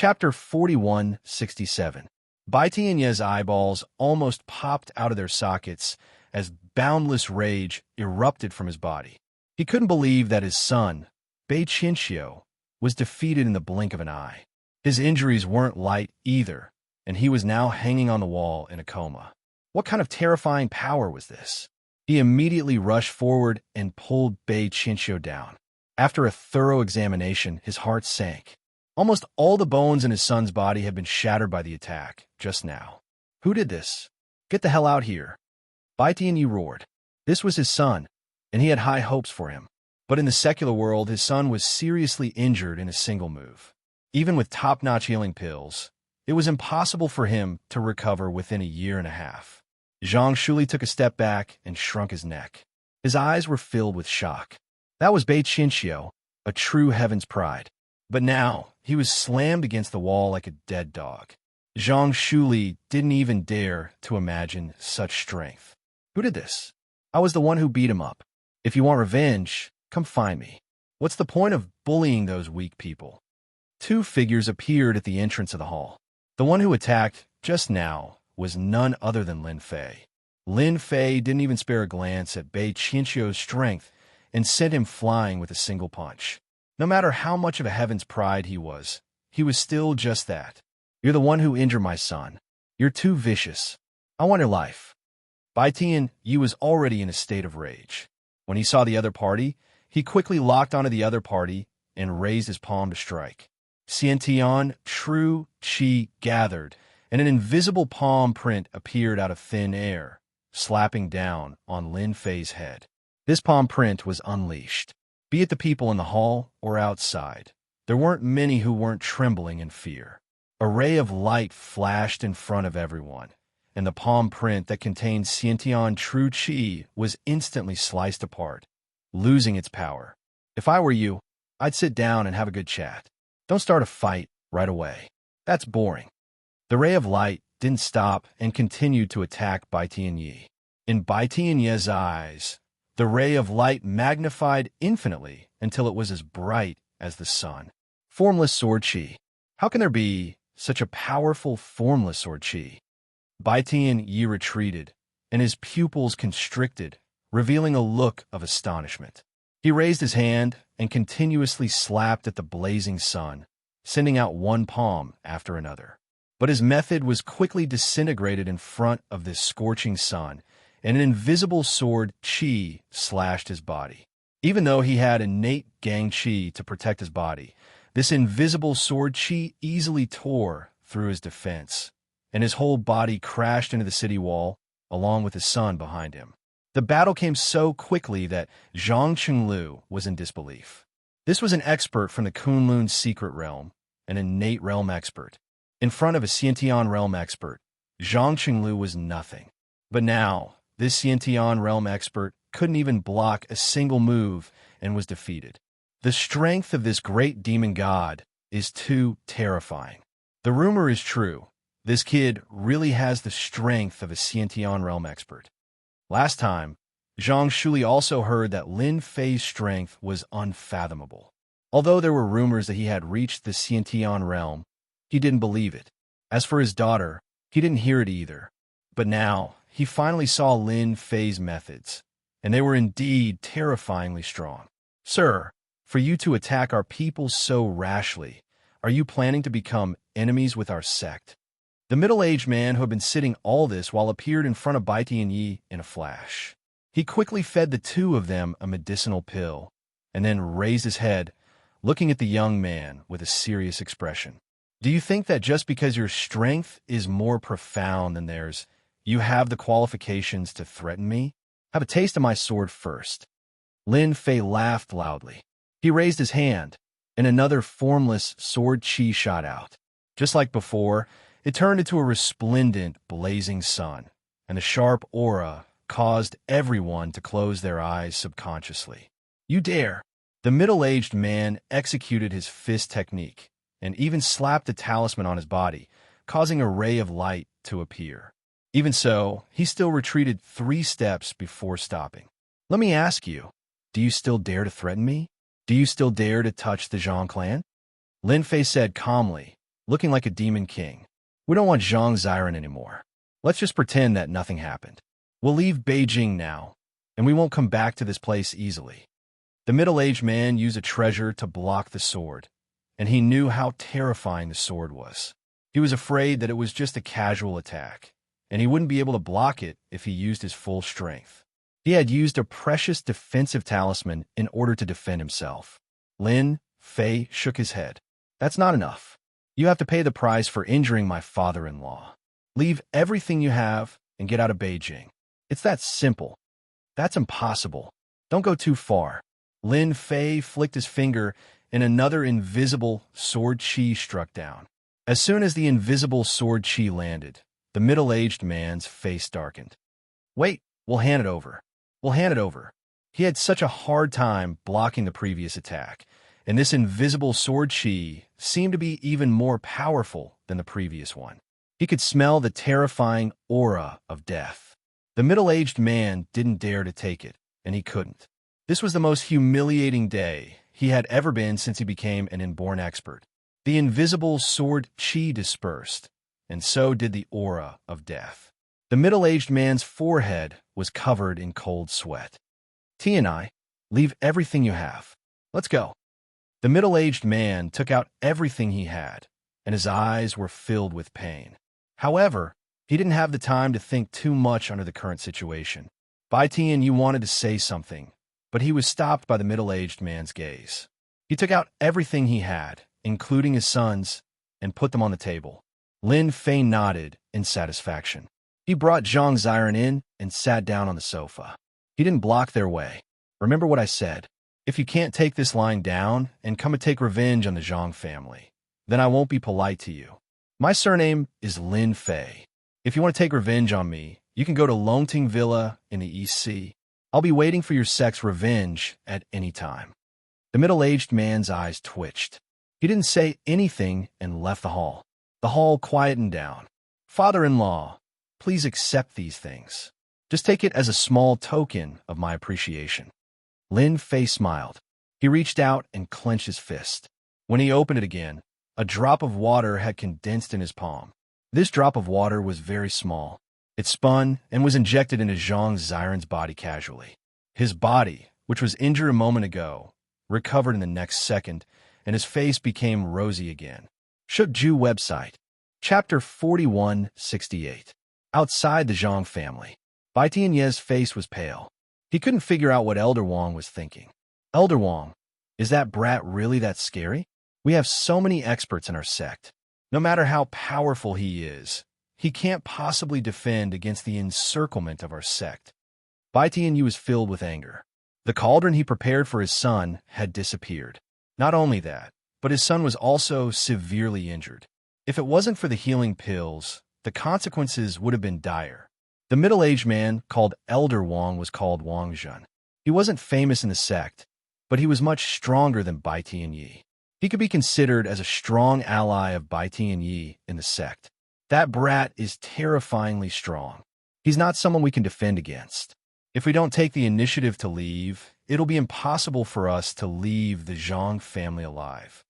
Chapter 4167. Bai Tianye's eyeballs almost popped out of their sockets as boundless rage erupted from his body. He couldn't believe that his son, Bai Qianxiu, was defeated in the blink of an eye. His injuries weren't light either, and he was now hanging on the wall in a coma. What kind of terrifying power was this? He immediately rushed forward and pulled Bai Qianxiu down. After a thorough examination, his heart sank. Almost all the bones in his son's body had been shattered by the attack, just now. Who did this? Get the hell out here. Bai Tianyi roared. This was his son, and he had high hopes for him. But in the secular world, his son was seriously injured in a single move. Even with top-notch healing pills, it was impossible for him to recover within a year and a half. Zhang Shuli took a step back and shrunk his neck. His eyes were filled with shock. That was Bai Qianxiu, a true heaven's pride. But now, he was slammed against the wall like a dead dog. Zhang Shuli didn't even dare to imagine such strength. Who did this? I was the one who beat him up. If you want revenge, come find me. What's the point of bullying those weak people? Two figures appeared at the entrance of the hall. The one who attacked just now was none other than Lin Fei. Lin Fei didn't even spare a glance at Bai Qianxiu's strength and sent him flying with a single punch. No matter how much of a heaven's pride he was still just that. You're the one who injured my son. You're too vicious. I want your life. Bai Tianyi was already in a state of rage. When he saw the other party, he quickly locked onto the other party and raised his palm to strike. Xiantian true qi gathered, and an invisible palm print appeared out of thin air, slapping down on Lin Fei's head. This palm print was unleashed. Be it the people in the hall or outside, there weren't many who weren't trembling in fear. A ray of light flashed in front of everyone, and the palm print that contained Xiantian true qi was instantly sliced apart, losing its power. If I were you, I'd sit down and have a good chat. Don't start a fight right away. That's boring. The ray of light didn't stop and continued to attack Bai Tianyi. In Bai Tianyi's eyes, the ray of light magnified infinitely until it was as bright as the sun. Formless sword qi. How can there be such a powerful formless sword qi? Bai Tianyi retreated, and his pupils constricted, revealing a look of astonishment. He raised his hand and continuously slapped at the blazing sun, sending out one palm after another. But his method was quickly disintegrated in front of this scorching sun, and an invisible sword qi slashed his body. Even though he had innate gang qi to protect his body, this invisible sword qi easily tore through his defense, and his whole body crashed into the city wall, along with his son behind him. The battle came so quickly that Zhang Qinglu was in disbelief. This was an expert from the Kunlun secret realm, an innate realm expert. In front of a Xiantian realm expert, Zhang Qinglu was nothing. But now, this Xiantian realm expert couldn't even block a single move and was defeated. The strength of this great demon god is too terrifying. The rumor is true. This kid really has the strength of a Xiantian realm expert. Last time, Zhang Shuli also heard that Lin Fei's strength was unfathomable. Although there were rumors that he had reached the Xiantian realm, he didn't believe it. As for his daughter, he didn't hear it either. But now, he finally saw Lin Fei's methods, and they were indeed terrifyingly strong. Sir, for you to attack our people so rashly, are you planning to become enemies with our sect? The middle-aged man who had been sitting all this while appeared in front of Bai Tianyi in a flash. He quickly fed the two of them a medicinal pill, and then raised his head, looking at the young man with a serious expression. Do you think that just because your strength is more profound than theirs, you have the qualifications to threaten me? Have a taste of my sword first. Lin Fei laughed loudly. He raised his hand, and another formless sword qi shot out. Just like before, it turned into a resplendent, blazing sun, and the sharp aura caused everyone to close their eyes subconsciously. You dare! The middle-aged man executed his fist technique, and even slapped a talisman on his body, causing a ray of light to appear. Even so, he still retreated 3 steps before stopping. Let me ask you, do you still dare to threaten me? Do you still dare to touch the Zhang clan? Lin Fei said calmly, looking like a demon king. We don't want Zhang Ziren anymore. Let's just pretend that nothing happened. We'll leave Beijing now, and we won't come back to this place easily. The middle-aged man used a treasure to block the sword, and he knew how terrifying the sword was. He was afraid that it was just a casual attack, and he wouldn't be able to block it if he used his full strength. He had used a precious defensive talisman in order to defend himself. Lin Fei shook his head. That's not enough. You have to pay the price for injuring my father-in-law. Leave everything you have and get out of Beijing. It's that simple. That's impossible. Don't go too far. Lin Fei flicked his finger, and another invisible sword chi struck down. As soon as the invisible sword chi landed, the middle-aged man's face darkened. Wait, we'll hand it over. We'll hand it over. He had such a hard time blocking the previous attack, and this invisible sword chi seemed to be even more powerful than the previous one. He could smell the terrifying aura of death. The middle-aged man didn't dare to take it, and he couldn't. This was the most humiliating day he had ever been since he became an inborn expert. The invisible sword chi dispersed, and so did the aura of death. The middle-aged man's forehead was covered in cold sweat. Tianai, leave everything you have. Let's go. The middle-aged man took out everything he had, and his eyes were filled with pain. However, he didn't have the time to think too much under the current situation. Bai Tian, you wanted to say something, but he was stopped by the middle-aged man's gaze. He took out everything he had, including his sons, and put them on the table. Lin Fei nodded in satisfaction. He brought Zhang Ziren in and sat down on the sofa. He didn't block their way. Remember what I said. If you can't take this lying down and come and take revenge on the Zhang family, then I won't be polite to you. My surname is Lin Fei. If you want to take revenge on me, you can go to Longting Villa in the East Sea. I'll be waiting for your sex revenge at any time. The middle-aged man's eyes twitched. He didn't say anything and left the hall. The hall quietened down. Father-in-law, please accept these things. Just take it as a small token of my appreciation. Lin Fei smiled. He reached out and clenched his fist. When he opened it again, a drop of water had condensed in his palm. This drop of water was very small. It spun and was injected into Zhang Ziren's body casually. His body, which was injured a moment ago, recovered in the next second, and his face became rosy again. Shukju website. Chapter 4168. Outside the Zhang family. Bai Tianye's face was pale. He couldn't figure out what Elder Wang was thinking. Elder Wang, is that brat really that scary? We have so many experts in our sect. No matter how powerful he is, he can't possibly defend against the encirclement of our sect. Bai Tianyu was filled with anger. The cauldron he prepared for his son had disappeared. Not only that, but his son was also severely injured. If it wasn't for the healing pills, the consequences would have been dire. The middle-aged man called Elder Wang was called Wang Zhen. He wasn't famous in the sect, but he was much stronger than Bai Tianyi. He could be considered as a strong ally of Bai Tianyi in the sect. That brat is terrifyingly strong. He's not someone we can defend against. If we don't take the initiative to leave, it'll be impossible for us to leave the Zhang family alive.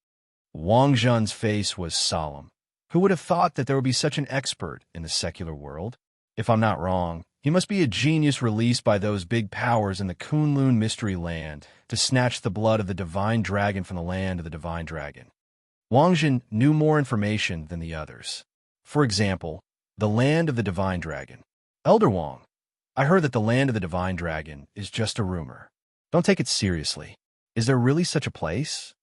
Wang Zhen's face was solemn. Who would have thought that there would be such an expert in the secular world? If I'm not wrong, he must be a genius released by those big powers in the Kunlun Mystery Land to snatch the blood of the divine dragon from the land of the divine dragon. Wang Zhen knew more information than the others. For example, the land of the divine dragon. Elder Wang, I heard that the land of the divine dragon is just a rumor. Don't take it seriously. Is there really such a place?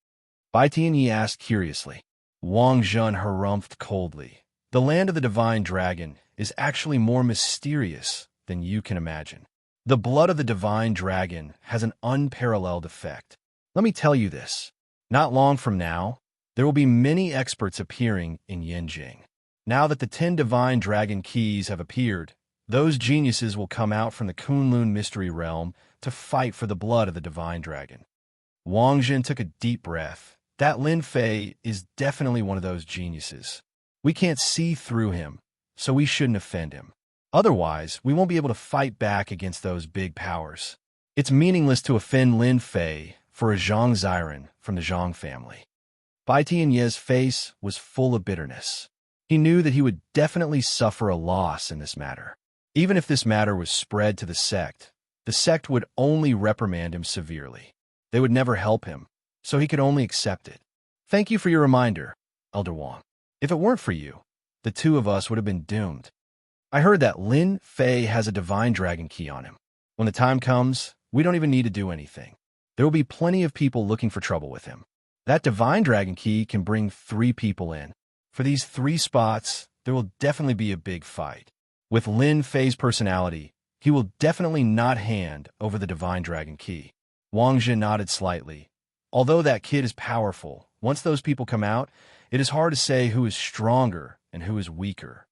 Bai Tianyi asked curiously. Wang Zhen harumphed coldly. The land of the divine dragon is actually more mysterious than you can imagine. The blood of the divine dragon has an unparalleled effect. Let me tell you this. Not long from now, there will be many experts appearing in Yanjing. Now that the 10 divine dragon keys have appeared, those geniuses will come out from the Kunlun mystery realm to fight for the blood of the divine dragon. Wang Zhen took a deep breath. That Lin Fei is definitely one of those geniuses. We can't see through him, so we shouldn't offend him. Otherwise, we won't be able to fight back against those big powers. It's meaningless to offend Lin Fei for a Zhang Ziren from the Zhang family. Bai Tianye's face was full of bitterness. He knew that he would definitely suffer a loss in this matter. Even if this matter was spread to the sect would only reprimand him severely. They would never help him, so he could only accept it. Thank you for your reminder, Elder Wang. If it weren't for you, the two of us would have been doomed. I heard that Lin Fei has a divine dragon key on him. When the time comes, we don't even need to do anything. There will be plenty of people looking for trouble with him. That divine dragon key can bring 3 people in. For these 3 spots, there will definitely be a big fight. With Lin Fei's personality, he will definitely not hand over the divine dragon key. Wang Jie nodded slightly. Although that kid is powerful, once those people come out, it is hard to say who is stronger and who is weaker.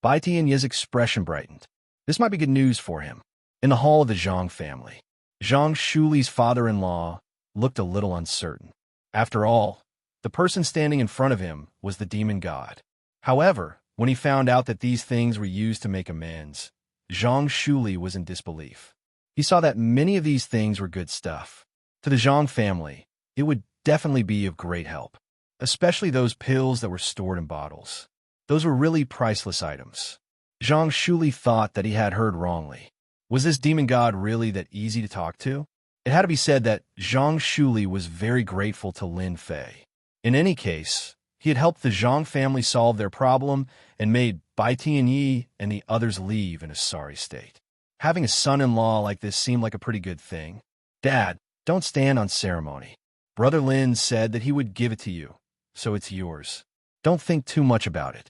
Bai Tianye's expression brightened. This might be good news for him. In the hall of the Zhang family, Zhang Shuli's father-in-law looked a little uncertain. After all, the person standing in front of him was the demon god. However, when he found out that these things were used to make amends, Zhang Shuli was in disbelief. He saw that many of these things were good stuff. To the Zhang family, it would definitely be of great help, especially those pills that were stored in bottles. Those were really priceless items. Zhang Shuli thought that he had heard wrongly. Was this demon god really that easy to talk to? It had to be said that Zhang Shuli was very grateful to Lin Fei. In any case, he had helped the Zhang family solve their problem and made Bai Tianyi and the others leave in a sorry state. Having a son-in-law like this seemed like a pretty good thing. Dad, don't stand on ceremony. Brother Lin said that he would give it to you, so it's yours. Don't think too much about it.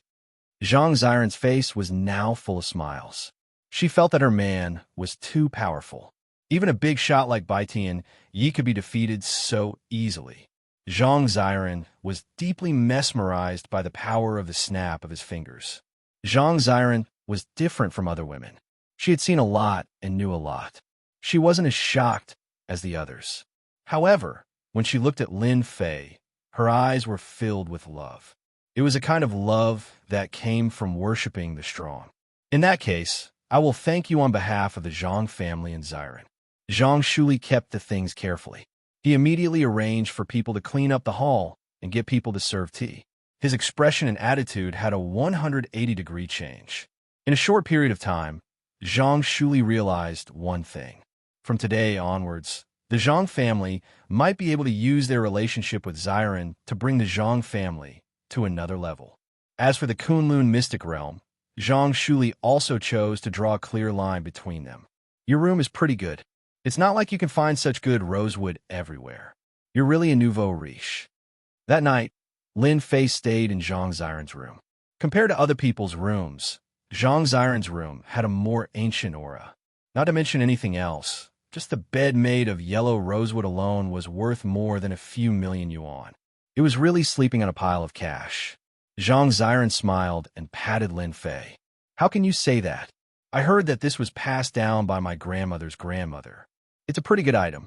Zhang Xiren's face was now full of smiles. She felt that her man was too powerful. Even a big shot like Bai Tianyi could be defeated so easily. Zhang Xiren was deeply mesmerized by the power of the snap of his fingers. Zhang Xiren was different from other women. She had seen a lot and knew a lot. She wasn't as shocked as the others. However, when she looked at Lin Fei, her eyes were filled with love. It was a kind of love that came from worshiping the strong. In that case, I will thank you on behalf of the Zhang family and Xiren. Zhang Shuli kept the things carefully. He immediately arranged for people to clean up the hall and get people to serve tea. His expression and attitude had a 180-degree change. In a short period of time, Zhang Shuli realized one thing. From today onwards, the Zhang family might be able to use their relationship with Xiren to bring the Zhang family to another level. As for the Kunlun mystic realm, Zhang Shuli also chose to draw a clear line between them. Your room is pretty good. It's not like you can find such good rosewood everywhere. You're really a nouveau riche. That night, Lin Fei stayed in Zhang Xiren's room. Compared to other people's rooms, Zhang Xiren's room had a more ancient aura. Not to mention anything else, just the bed made of yellow rosewood alone was worth more than a few million yuan. It was really sleeping on a pile of cash. Zhang Xiren smiled and patted Lin Fei. How can you say that? I heard that this was passed down by my grandmother's grandmother. It's a pretty good item.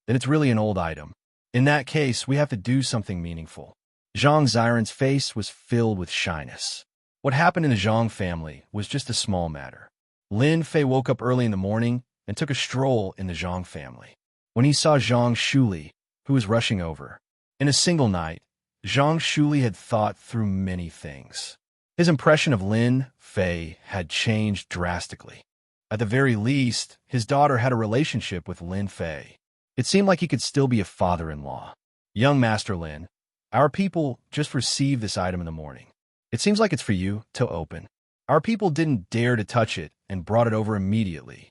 Then it's really an old item. In that case, we have to do something meaningful. Zhang Xiren's face was filled with shyness. What happened in the Zhang family was just a small matter. Lin Fei woke up early in the morning and took a stroll in the Zhang family. When he saw Zhang Shuli, who was rushing over, in a single night, Zhang Shuli had thought through many things. His impression of Lin Fei had changed drastically. At the very least, his daughter had a relationship with Lin Fei. It seemed like he could still be a father-in-law. Young Master Lin, our people just received this item in the morning. It seems like it's for you to open. Our people didn't dare to touch it and brought it over immediately.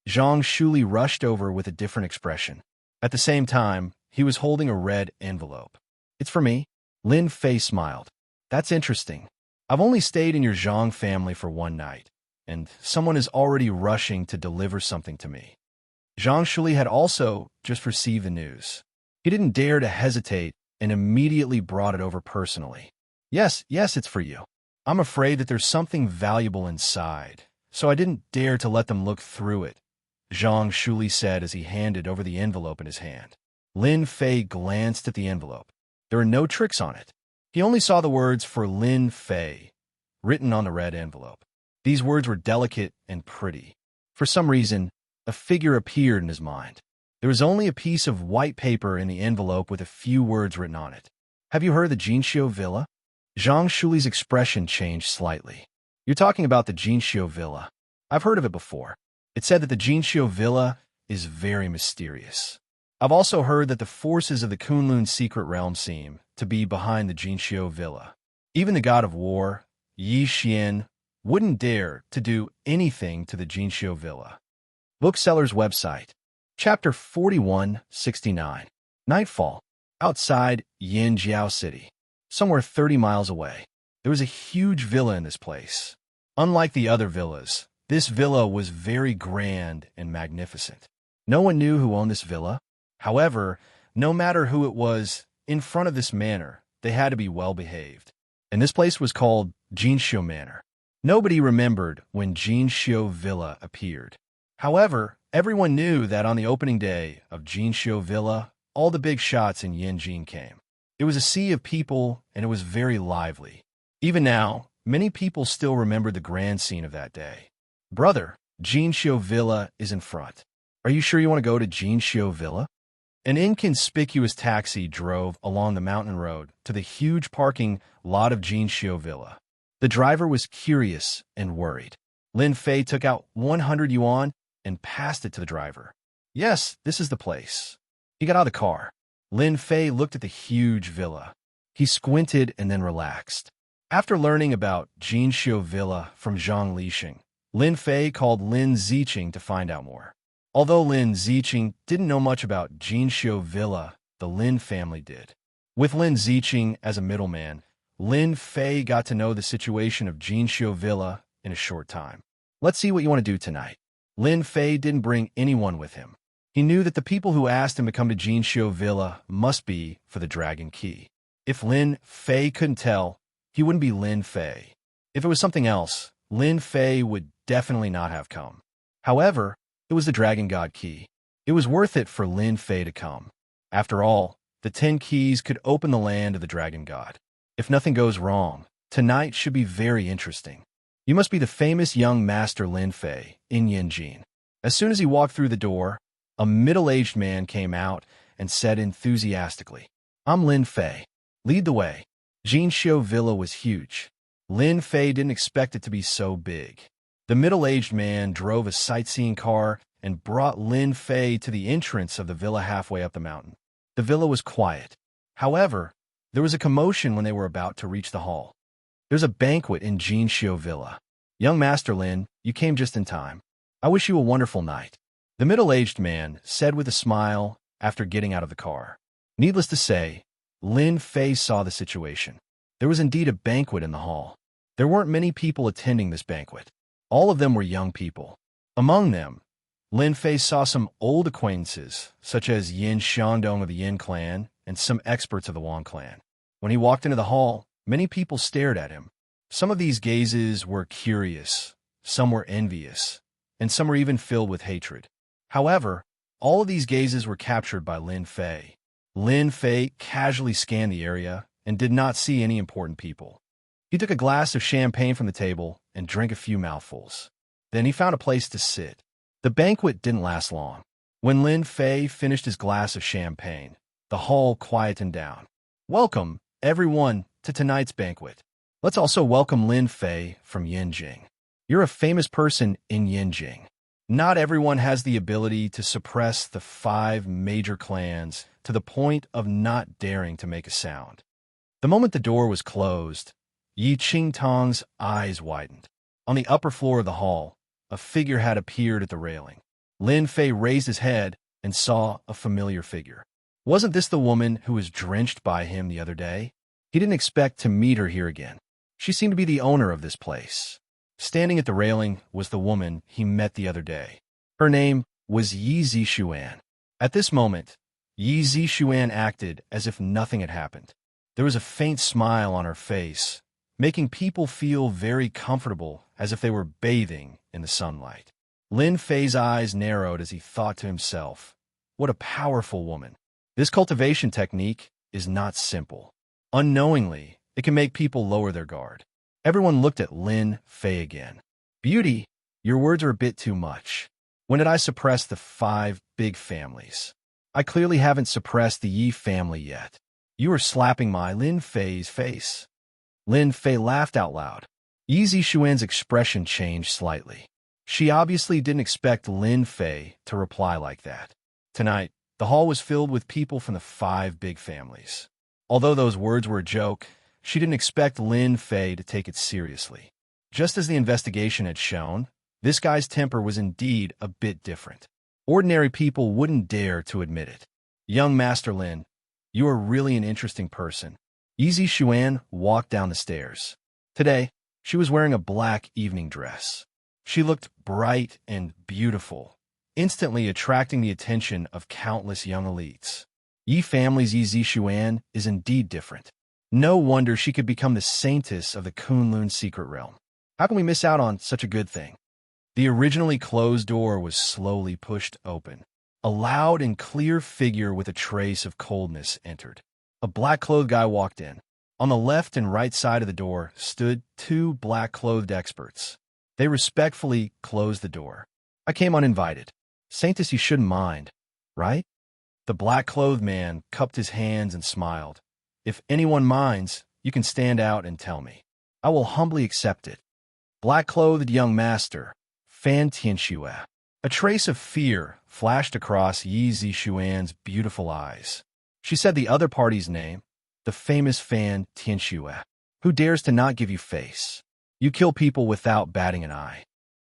Zhang Shuli rushed over with a different expression. At the same time, he was holding a red envelope. It's for me. Lin Fei smiled. That's interesting. I've only stayed in your Zhang family for one night, and someone is already rushing to deliver something to me. Zhang Shuli had also just received the news. He didn't dare to hesitate and immediately brought it over personally. Yes, it's for you. I'm afraid that there's something valuable inside, so I didn't dare to let them look through it, Zhang Shuli said as he handed over the envelope in his hand. Lin Fei glanced at the envelope. There were no tricks on it. He only saw the words for Lin Fei written on the red envelope. These words were delicate and pretty. For some reason, a figure appeared in his mind. There was only a piece of white paper in the envelope with a few words written on it. Have you heard of the Jinxiu Villa? Zhang Shuli's expression changed slightly. You're talking about the Jinxiu Villa. I've heard of it before. It said that the Jinxiu Villa is very mysterious. I've also heard that the forces of the Kunlun secret realm seem to be behind the Jinxiu Villa. Even the god of war, Yi Xian, wouldn't dare to do anything to the Jinxiu Villa. Bookseller's website. Chapter 4169. Nightfall. Outside Yinjiao City, somewhere 30 miles away. There was a huge villa in this place. Unlike the other villas, this villa was very grand and magnificent. No one knew who owned this villa. However, no matter who it was, in front of this manor, they had to be well-behaved. And this place was called Jinxiu Manor. Nobody remembered when Jinxiu Villa appeared. However, everyone knew that on the opening day of Jinxiu Villa, all the big shots in Yanjin came. It was a sea of people, and it was very lively. Even now, many people still remember the grand scene of that day. Brother, Jinxiu Villa is in front. Are you sure you want to go to Jinxiu Villa? An inconspicuous taxi drove along the mountain road to the huge parking lot of Jinxiu Villa. The driver was curious and worried. Lin Fei took out 100 yuan and passed it to the driver. Yes, this is the place. He got out of the car. Lin Fei looked at the huge villa. He squinted and then relaxed. After learning about Jinxiu Villa from Zhang Lixing, Lin Fei called Lin Ziqing to find out more. Although Lin Ziqing didn't know much about Jinxiu Villa, the Lin family did. With Lin Ziqing as a middleman, Lin Fei got to know the situation of Jinxiu Villa in a short time. Let's see what you want to do tonight. Lin Fei didn't bring anyone with him. He knew that the people who asked him to come to Jinxiu Villa must be for the Dragon Key. If Lin Fei couldn't tell, he wouldn't be Lin Fei. If it was something else, Lin Fei would definitely not have come. However, it was the Dragon God Key. It was worth it for Lin Fei to come. After all, the 10 keys could open the land of the Dragon God. If nothing goes wrong, tonight should be very interesting. You must be the famous young master Lin Fei in Yanjin. As soon as he walked through the door, a middle-aged man came out and said enthusiastically, I'm Lin Fei. Lead the way. Jinxiu Villa was huge. Lin Fei didn't expect it to be so big. The middle-aged man drove a sightseeing car and brought Lin Fei to the entrance of the villa halfway up the mountain. The villa was quiet. However, there was a commotion when they were about to reach the hall. There's a banquet in Jinxiu Villa. Young Master Lin, you came just in time. I wish you a wonderful night. The middle-aged man said with a smile after getting out of the car. Needless to say, Lin Fei saw the situation. There was indeed a banquet in the hall. There weren't many people attending this banquet. All of them were young people. Among them, Lin Fei saw some old acquaintances, such as Yin Shandong of the Yin clan and some experts of the Wang clan. When he walked into the hall, many people stared at him. Some of these gazes were curious, some were envious, and some were even filled with hatred. However, all of these gazes were captured by Lin Fei. Lin Fei casually scanned the area and did not see any important people. He took a glass of champagne from the table and drank a few mouthfuls. Then he found a place to sit. The banquet didn't last long. When Lin Fei finished his glass of champagne, the hall quietened down. Welcome, everyone, to tonight's banquet. Let's also welcome Lin Fei from Yanjing. You're a famous person in Yanjing. Not everyone has the ability to suppress the 5 major clans to the point of not daring to make a sound. The moment the door was closed, Yi Qingtang's eyes widened. On the upper floor of the hall, a figure had appeared at the railing. Lin Fei raised his head and saw a familiar figure. Wasn't this the woman who was drenched by him the other day? He didn't expect to meet her here again. She seemed to be the owner of this place. Standing at the railing was the woman he met the other day. Her name was Yi Zixuan. At this moment, Yi Zixuan acted as if nothing had happened. There was a faint smile on her face, making people feel very comfortable as if they were bathing in the sunlight. Lin Fei's eyes narrowed as he thought to himself, what a powerful woman. This cultivation technique is not simple. Unknowingly, it can make people lower their guard. Everyone looked at Lin Fei again. Beauty, your words are a bit too much. When did I suppress the 5 big families? I clearly haven't suppressed the Yi family yet. You are slapping my Lin Fei's face. Lin Fei laughed out loud. Yi Zixuan's expression changed slightly. She obviously didn't expect Lin Fei to reply like that. Tonight, the hall was filled with people from the 5 big families. Although those words were a joke, she didn't expect Lin Fei to take it seriously. Just as the investigation had shown, this guy's temper was indeed a bit different. Ordinary people wouldn't dare to admit it. Young Master Lin, you are really an interesting person. Yi Zixuan walked down the stairs. Today, she was wearing a black evening dress. She looked bright and beautiful, instantly attracting the attention of countless young elites. Yi family's Yi Zixuan is indeed different. No wonder she could become the saintess of the Kunlun secret realm. How can we miss out on such a good thing? The originally closed door was slowly pushed open. A loud and clear figure with a trace of coldness entered. A black-clothed guy walked in. On the left and right side of the door stood 2 black-clothed experts. They respectfully closed the door. I came uninvited. Saintess, you shouldn't mind, right? The black-clothed man cupped his hands and smiled. If anyone minds, you can stand out and tell me. I will humbly accept it. Black-clothed young master, Fan Tianxue. A trace of fear flashed across Yi Zixuan's beautiful eyes. She said the other party's name, the famous Fan Tianxue. Who dares to not give you face? You kill people without batting an eye.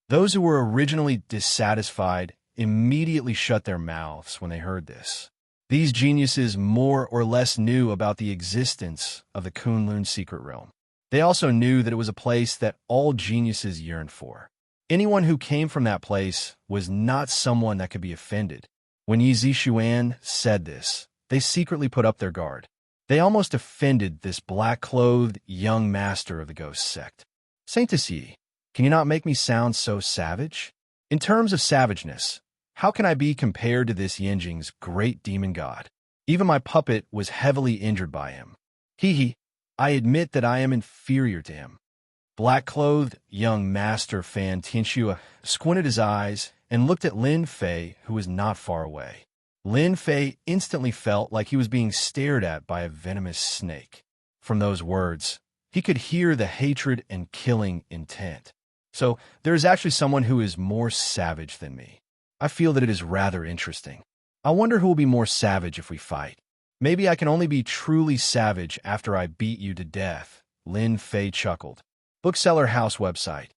Those who were originally dissatisfied immediately shut their mouths when they heard this. These geniuses more or less knew about the existence of the Kunlun secret realm. They also knew that it was a place that all geniuses yearned for. Anyone who came from that place was not someone that could be offended. When Yi Zixuan said this, they secretly put up their guard. They almost offended this black-clothed young master of the ghost sect. Saintess Yi, can you not make me sound so savage? In terms of savageness, how can I be compared to this Yanjing's great demon god? Even my puppet was heavily injured by him. Hee, I admit that I am inferior to him. Black-clothed young master Fan Tianxue squinted his eyes and looked at Lin Fei, who was not far away. Lin Fei instantly felt like he was being stared at by a venomous snake. From those words, he could hear the hatred and killing intent. So there is actually someone who is more savage than me. I feel that it is rather interesting. I wonder who will be more savage if we fight. Maybe I can only be truly savage after I beat you to death, Lin Fei chuckled. Bookseller House website.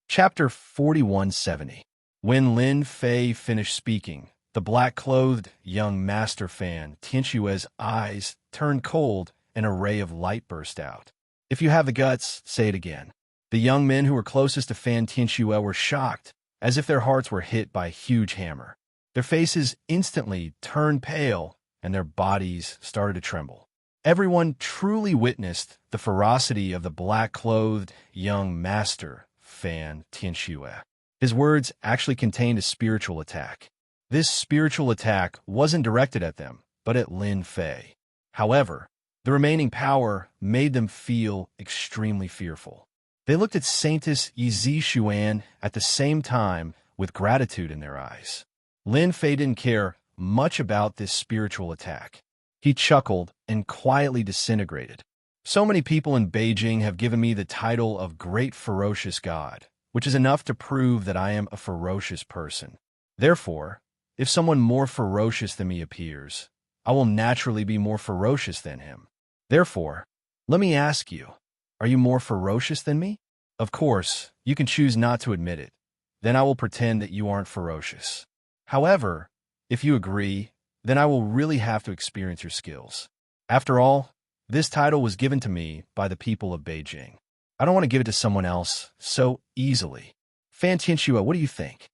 Chapter 4170. When Lin Fei finished speaking, the black-clothed young master Fan Tianxue's eyes turned cold and a ray of light burst out. If you have the guts, say it again. The young men who were closest to Fan Tianxue were shocked, as if their hearts were hit by a huge hammer. Their faces instantly turned pale, and their bodies started to tremble. Everyone truly witnessed the ferocity of the black-clothed young master, Fan Tianxue. His words actually contained a spiritual attack. This spiritual attack wasn't directed at them, but at Lin Fei. However, the remaining power made them feel extremely fearful. They looked at Saintess Yi Zixuan at the same time with gratitude in their eyes. Lin Fei didn't care much about this spiritual attack. He chuckled and quietly disintegrated. So many people in Beijing have given me the title of Great Ferocious God, which is enough to prove that I am a ferocious person. Therefore, if someone more ferocious than me appears, I will naturally be more ferocious than him. Therefore, let me ask you, are you more ferocious than me? Of course, you can choose not to admit it. Then I will pretend that you aren't ferocious. However, if you agree, then I will really have to experience your skills. After all, this title was given to me by the people of Beijing. I don't want to give it to someone else so easily. Fan Tianxue, what do you think?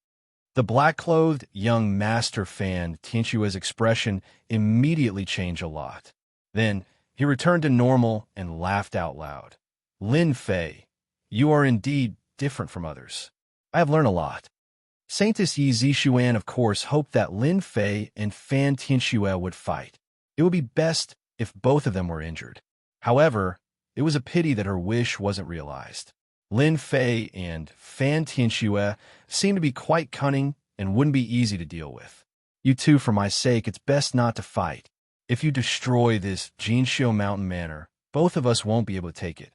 The black-clothed young master Fan Tianxue's expression immediately changed a lot. Then, he returned to normal and laughed out loud. Lin Fei, you are indeed different from others. I have learned a lot. Saintess Yi Zixuan, of course, hoped that Lin Fei and Fan Tianxue would fight. It would be best if both of them were injured. However, it was a pity that her wish wasn't realized. Lin Fei and Fan Tianxue seemed to be quite cunning and wouldn't be easy to deal with. You two, for my sake, it's best not to fight. If you destroy this Jinxiu Mountain Manor, both of us won't be able to take it.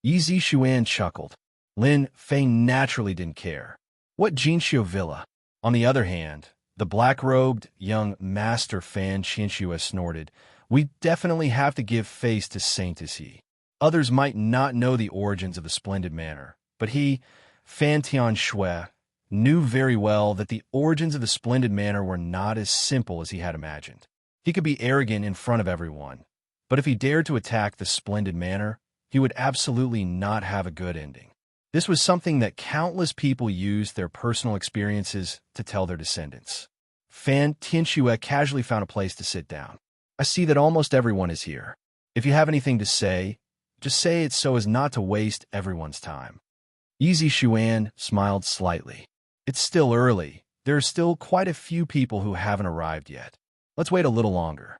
Yi Zishuan chuckled. Lin Fei naturally didn't care. What Jinxiu Villa? On the other hand, the black-robed young master Fan Qianxue snorted. We definitely have to give face to Saint Yi. Others might not know the origins of the splendid manor, but he, Fan Tianxue, knew very well that the origins of the splendid manor were not as simple as he had imagined. He could be arrogant in front of everyone, but if he dared to attack the splendid manor, he would absolutely not have a good ending. This was something that countless people used their personal experiences to tell their descendants. Fan Tianxue casually found a place to sit down. I see that almost everyone is here. If you have anything to say, just say it so as not to waste everyone's time. Yi Zishuan smiled slightly. It's still early. There are still quite a few people who haven't arrived yet. Let's wait a little longer.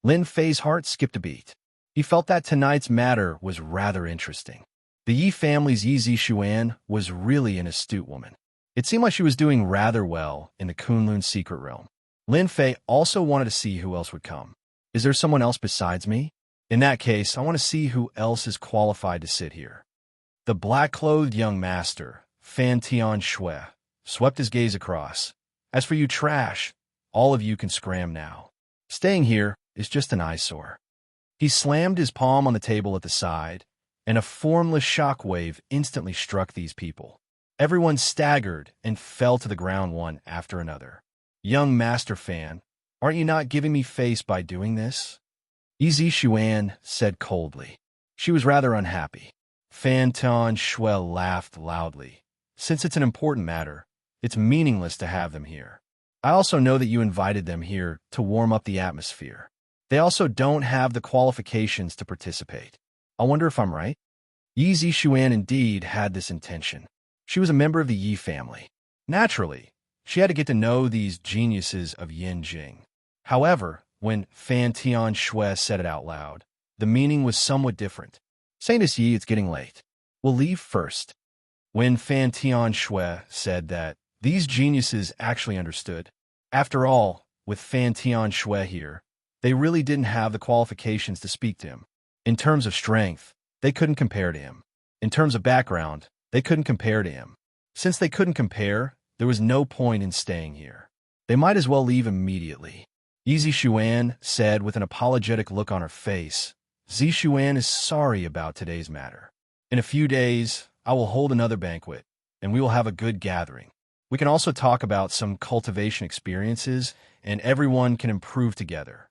Lin Fei's heart skipped a beat. He felt that tonight's matter was rather interesting. The Yi family's Yi Zishuan was really an astute woman. It seemed like she was doing rather well in the Kunlun secret realm. Lin Fei also wanted to see who else would come. Is there someone else besides me? In that case, I want to see who else is qualified to sit here. The black-clothed young master, Fan Tianxue, swept his gaze across. As for you trash, all of you can scram now. Staying here is just an eyesore. He slammed his palm on the table at the side, and a formless shockwave instantly struck these people. Everyone staggered and fell to the ground one after another. Young Master Fan, aren't you not giving me face by doing this? Yi Zishuan said coldly. She was rather unhappy. Fan Tianxue laughed loudly. Since it's an important matter, it's meaningless to have them here. I also know that you invited them here to warm up the atmosphere. They also don't have the qualifications to participate. I wonder if I'm right? Yi Zishuan indeed had this intention. She was a member of the Yi family. Naturally, she had to get to know these geniuses of Yinjing. However, when Fan Tianxue said it out loud, the meaning was somewhat different. Saint Yi, it's getting late. We'll leave first. When Fan Tianxue said that, these geniuses actually understood. After all, with Fan Tianxue here, they really didn't have the qualifications to speak to him. In terms of strength, they couldn't compare to him. In terms of background, they couldn't compare to him. Since they couldn't compare, there was no point in staying here. They might as well leave immediately. Yi Zishuan said with an apologetic look on her face, Zishuan is sorry about today's matter. In a few days, I will hold another banquet, and we will have a good gathering. We can also talk about some cultivation experiences, and everyone can improve together.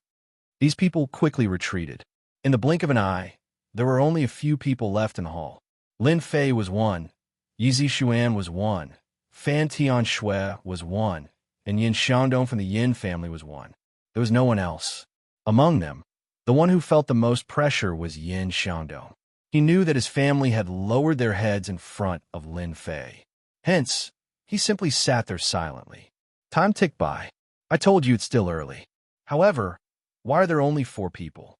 These people quickly retreated. In the blink of an eye, there were only a few people left in the hall. Lin Fei was one, Yi Zishuan was one, Fan Tianxue was one, and Yin Shandong from the Yin family was one. There was no one else. Among them, the one who felt the most pressure was Yin Shandong. He knew that his family had lowered their heads in front of Lin Fei. Hence, he simply sat there silently. Time ticked by. I told you it's still early. However, why are there only 4 people?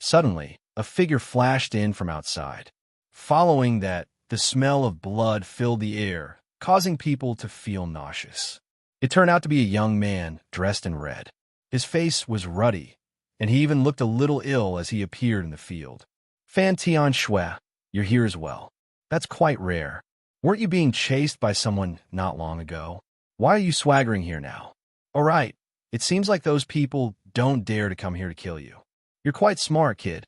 Suddenly, a figure flashed in from outside. Following that, the smell of blood filled the air, causing people to feel nauseous. It turned out to be a young man dressed in red. His face was ruddy, and he even looked a little ill as he appeared in the field. Fan Tianxue, you're here as well. That's quite rare. Weren't you being chased by someone not long ago? Why are you swaggering here now? All right, it seems like those people don't dare to come here to kill you. You're quite smart, kid.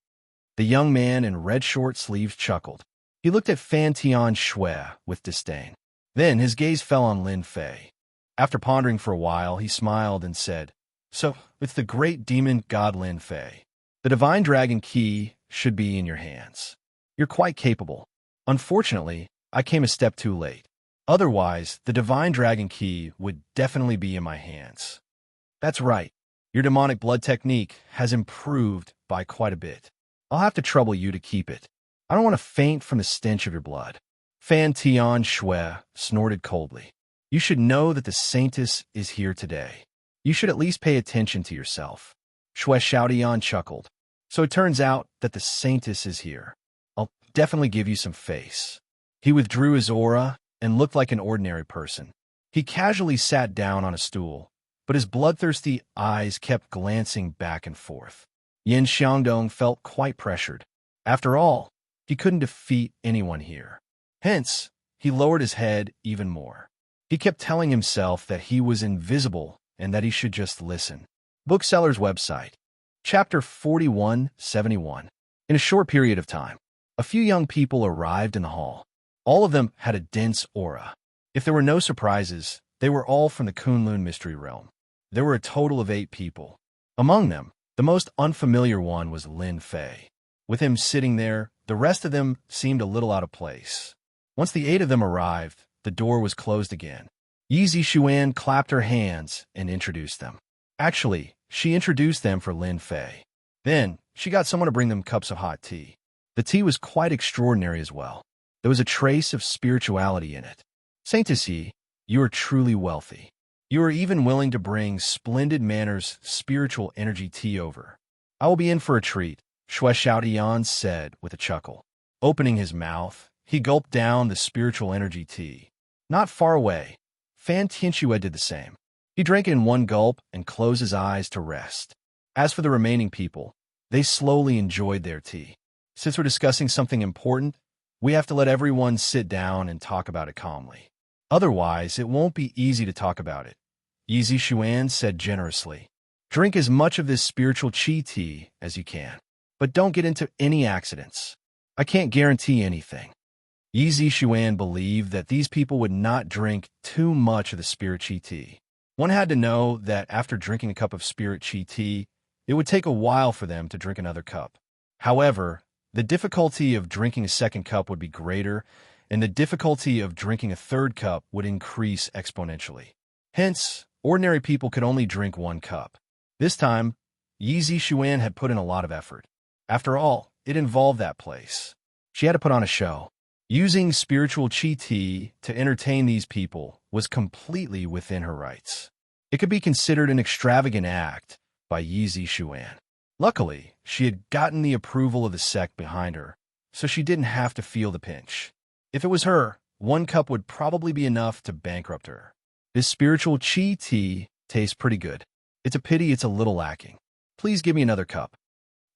The young man in red short sleeves chuckled. He looked at Fan Tianxue with disdain. Then his gaze fell on Lin Fei. After pondering for a while, he smiled and said, So, it's the great demon god Lin Fei. The divine dragon key should be in your hands. You're quite capable. Unfortunately, I came a step too late. Otherwise, the divine dragon key would definitely be in my hands. That's right. Your demonic blood technique has improved by quite a bit. I'll have to trouble you to keep it. I don't want to faint from the stench of your blood. Fan Tianxue snorted coldly. You should know that the Saintess is here today. You should at least pay attention to yourself. Xue Xiaodian chuckled. So it turns out that the Saintess is here. I'll definitely give you some face. He withdrew his aura and looked like an ordinary person. He casually sat down on a stool, but his bloodthirsty eyes kept glancing back and forth. Yin Xiangdong felt quite pressured. After all, he couldn't defeat anyone here. Hence, he lowered his head even more. He kept telling himself that he was invisible and that he should just listen. Bookseller's website. Chapter 4171. In a short period of time, a few young people arrived in the hall. All of them had a dense aura. If there were no surprises, they were all from the Kunlun mystery realm. There were a total of 8 people. Among them, the most unfamiliar one was Lin Fei. With him sitting there, the rest of them seemed a little out of place. Once the 8 of them arrived, the door was closed again. Yi Zixuan clapped her hands and introduced them. Actually, she introduced them for Lin Fei. Then, she got someone to bring them cups of hot tea. The tea was quite extraordinary as well. There was a trace of spirituality in it. Saintess Yi, you are truly wealthy. You are even willing to bring splendid manners, spiritual energy tea over. I will be in for a treat, Shui Xiaotian said with a chuckle. Opening his mouth, he gulped down the spiritual energy tea. Not far away, Fan Tianxue did the same. He drank it in one gulp and closed his eyes to rest. As for the remaining people, they slowly enjoyed their tea. Since we're discussing something important, we have to let everyone sit down and talk about it calmly. Otherwise, it won't be easy to talk about it, Yi Zixuan said generously. Drink as much of this spiritual qi tea as you can, but don't get into any accidents. I can't guarantee anything. Yi Zixuan believed that these people would not drink too much of the spirit qi tea. One had to know that after drinking a cup of spirit qi tea, it would take a while for them to drink another cup. However, the difficulty of drinking a second cup would be greater, and the difficulty of drinking a third cup would increase exponentially. Hence, ordinary people could only drink 1 cup. This time, Yi Zixuan had put in a lot of effort. After all, it involved that place. She had to put on a show. Using spiritual qi tea to entertain these people was completely within her rights. It could be considered an extravagant act by Yi Zixuan. Luckily, she had gotten the approval of the sect behind her, so she didn't have to feel the pinch. If it was her, 1 cup would probably be enough to bankrupt her. This spiritual qi tea tastes pretty good. It's a pity it's a little lacking. Please give me another cup.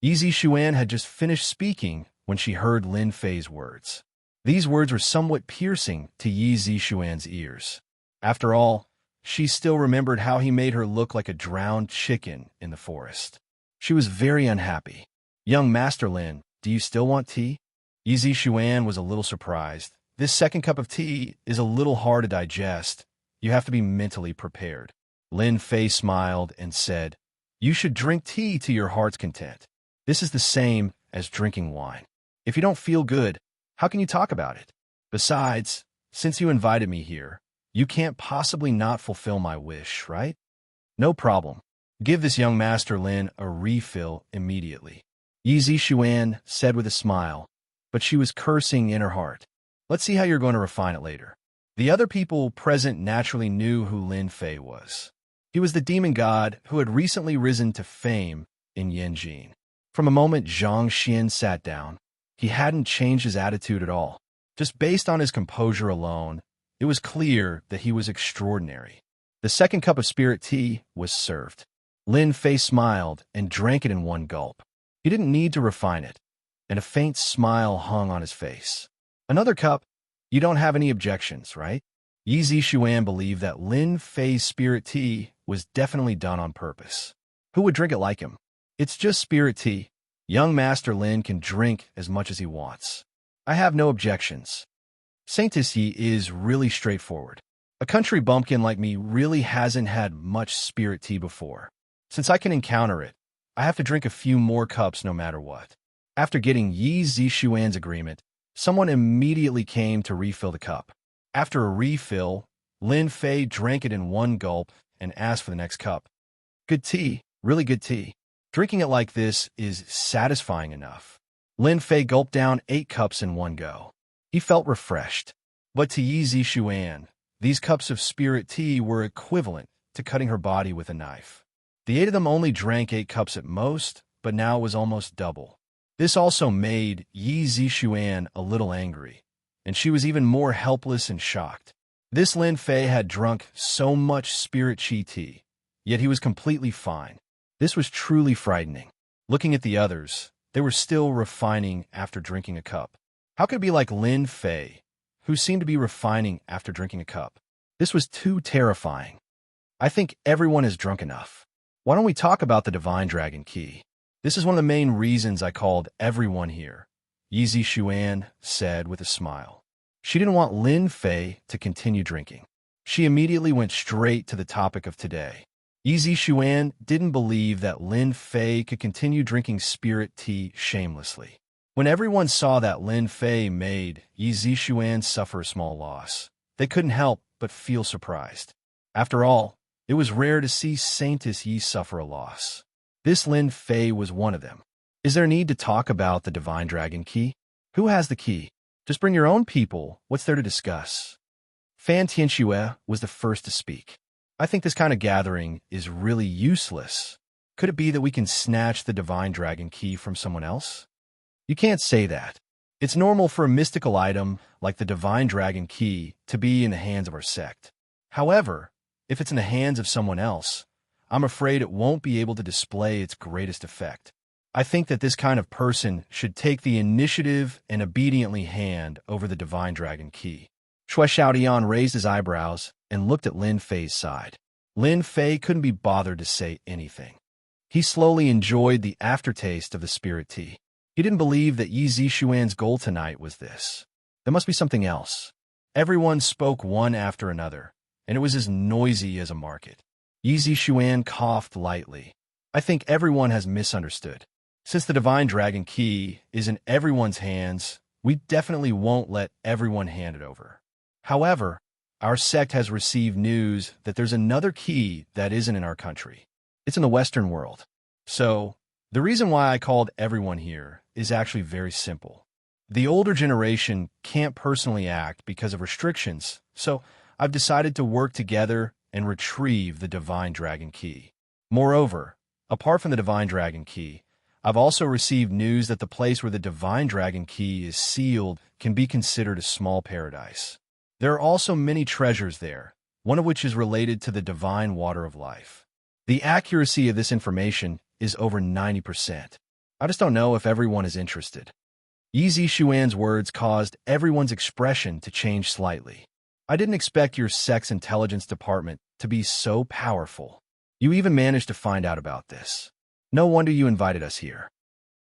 Yi Zixuan had just finished speaking when she heard Lin Fei's words. These words were somewhat piercing to Yi Zixuan's ears. After all, she still remembered how he made her look like a drowned chicken in the forest. She was very unhappy. Young Master Lin, do you still want tea? Yi Zixuan was a little surprised. This second cup of tea is a little hard to digest. You have to be mentally prepared. Lin Fei smiled and said, You should drink tea to your heart's content. This is the same as drinking wine. If you don't feel good, how can you talk about it? Besides, since you invited me here, you can't possibly not fulfill my wish, right? No problem. Give this young Master Lin a refill immediately. Yi Zixuan said with a smile, but she was cursing in her heart. Let's see how you're going to refine it later. The other people present naturally knew who Lin Fei was. He was the demon god who had recently risen to fame in Yanjin. From a moment Zhang Xian sat down, he hadn't changed his attitude at all. Just based on his composure alone, it was clear that he was extraordinary. The second cup of spirit tea was served. Lin Fei smiled and drank it in 1 gulp. He didn't need to refine it, and a faint smile hung on his face. Another cup? You don't have any objections, right? Yi Zixuan believed that Lin Fei's spirit tea was definitely done on purpose. Who would drink it like him? It's just spirit tea. Young Master Lin can drink as much as he wants. I have no objections. Saintess Yi is really straightforward. A country bumpkin like me really hasn't had much spirit tea before. Since I can encounter it, I have to drink a few more cups no matter what. After getting Yi Zixuan's agreement, someone immediately came to refill the cup. After a refill, Lin Fei drank it in 1 gulp and asked for the next cup. Good tea, really good tea. Drinking it like this is satisfying enough. Lin Fei gulped down 8 cups in 1 go. He felt refreshed. But to Yi Zixuan, these cups of spirit tea were equivalent to cutting her body with a knife. The 8 of them only drank 8 cups at most, but now it was almost double. This also made Yi Zixuan a little angry, and she was even more helpless and shocked. This Lin Fei had drunk so much spirit qi tea. yet he was completely fine. This was truly frightening. Looking at the others, they were still refining after drinking a cup. How could it be like Lin Fei, who seemed to be refining after drinking a cup? This was too terrifying. I think everyone is drunk enough. Why don't we talk about the Divine Dragon Key? This is one of the main reasons I called everyone here, Yi Xuan said with a smile. She didn't want Lin Fei to continue drinking. She immediately went straight to the topic of today. Yi Xuan didn't believe that Lin Fei could continue drinking spirit tea shamelessly. When everyone saw that Lin Fei made Yi Xuan suffer a small loss, they couldn't help but feel surprised. After all, it was rare to see Saintess Yi suffer a loss. This Lin Fei was one of them. Is there need to talk about the Divine Dragon Key? Who has the key? Just bring your own people. What's there to discuss? Fan Tianxue was the first to speak. I think this kind of gathering is really useless. Could it be that we can snatch the Divine Dragon Key from someone else? You can't say that. It's normal for a mystical item like the Divine Dragon Key to be in the hands of our sect. However, if it's in the hands of someone else, I'm afraid it won't be able to display its greatest effect. I think that this kind of person should take the initiative and obediently hand over the Divine Dragon Key. Shui Xiaodian raised his eyebrows and looked at Lin Fei's side. Lin Fei couldn't be bothered to say anything. He slowly enjoyed the aftertaste of the spirit tea. He didn't believe that Yi Xuan's goal tonight was this. There must be something else. Everyone spoke one after another, and it was as noisy as a market. Yi Xuan coughed lightly. I think everyone has misunderstood. Since the Divine Dragon Key is in everyone's hands, we definitely won't let everyone hand it over. However, our sect has received news that there's another key that isn't in our country. It's in the Western world. So, the reason why I called everyone here is actually very simple. The older generation can't personally act because of restrictions, so I've decided to work together and retrieve the Divine Dragon Key. Moreover, apart from the Divine Dragon Key, I've also received news that the place where the Divine Dragon Key is sealed can be considered a small paradise. There are also many treasures there, one of which is related to the Divine Water of Life. The accuracy of this information is over 90%. I just don't know if everyone is interested. Yi Xuan's words caused everyone's expression to change slightly. I didn't expect your sect's intelligence department to be so powerful. You even managed to find out about this. No wonder you invited us here.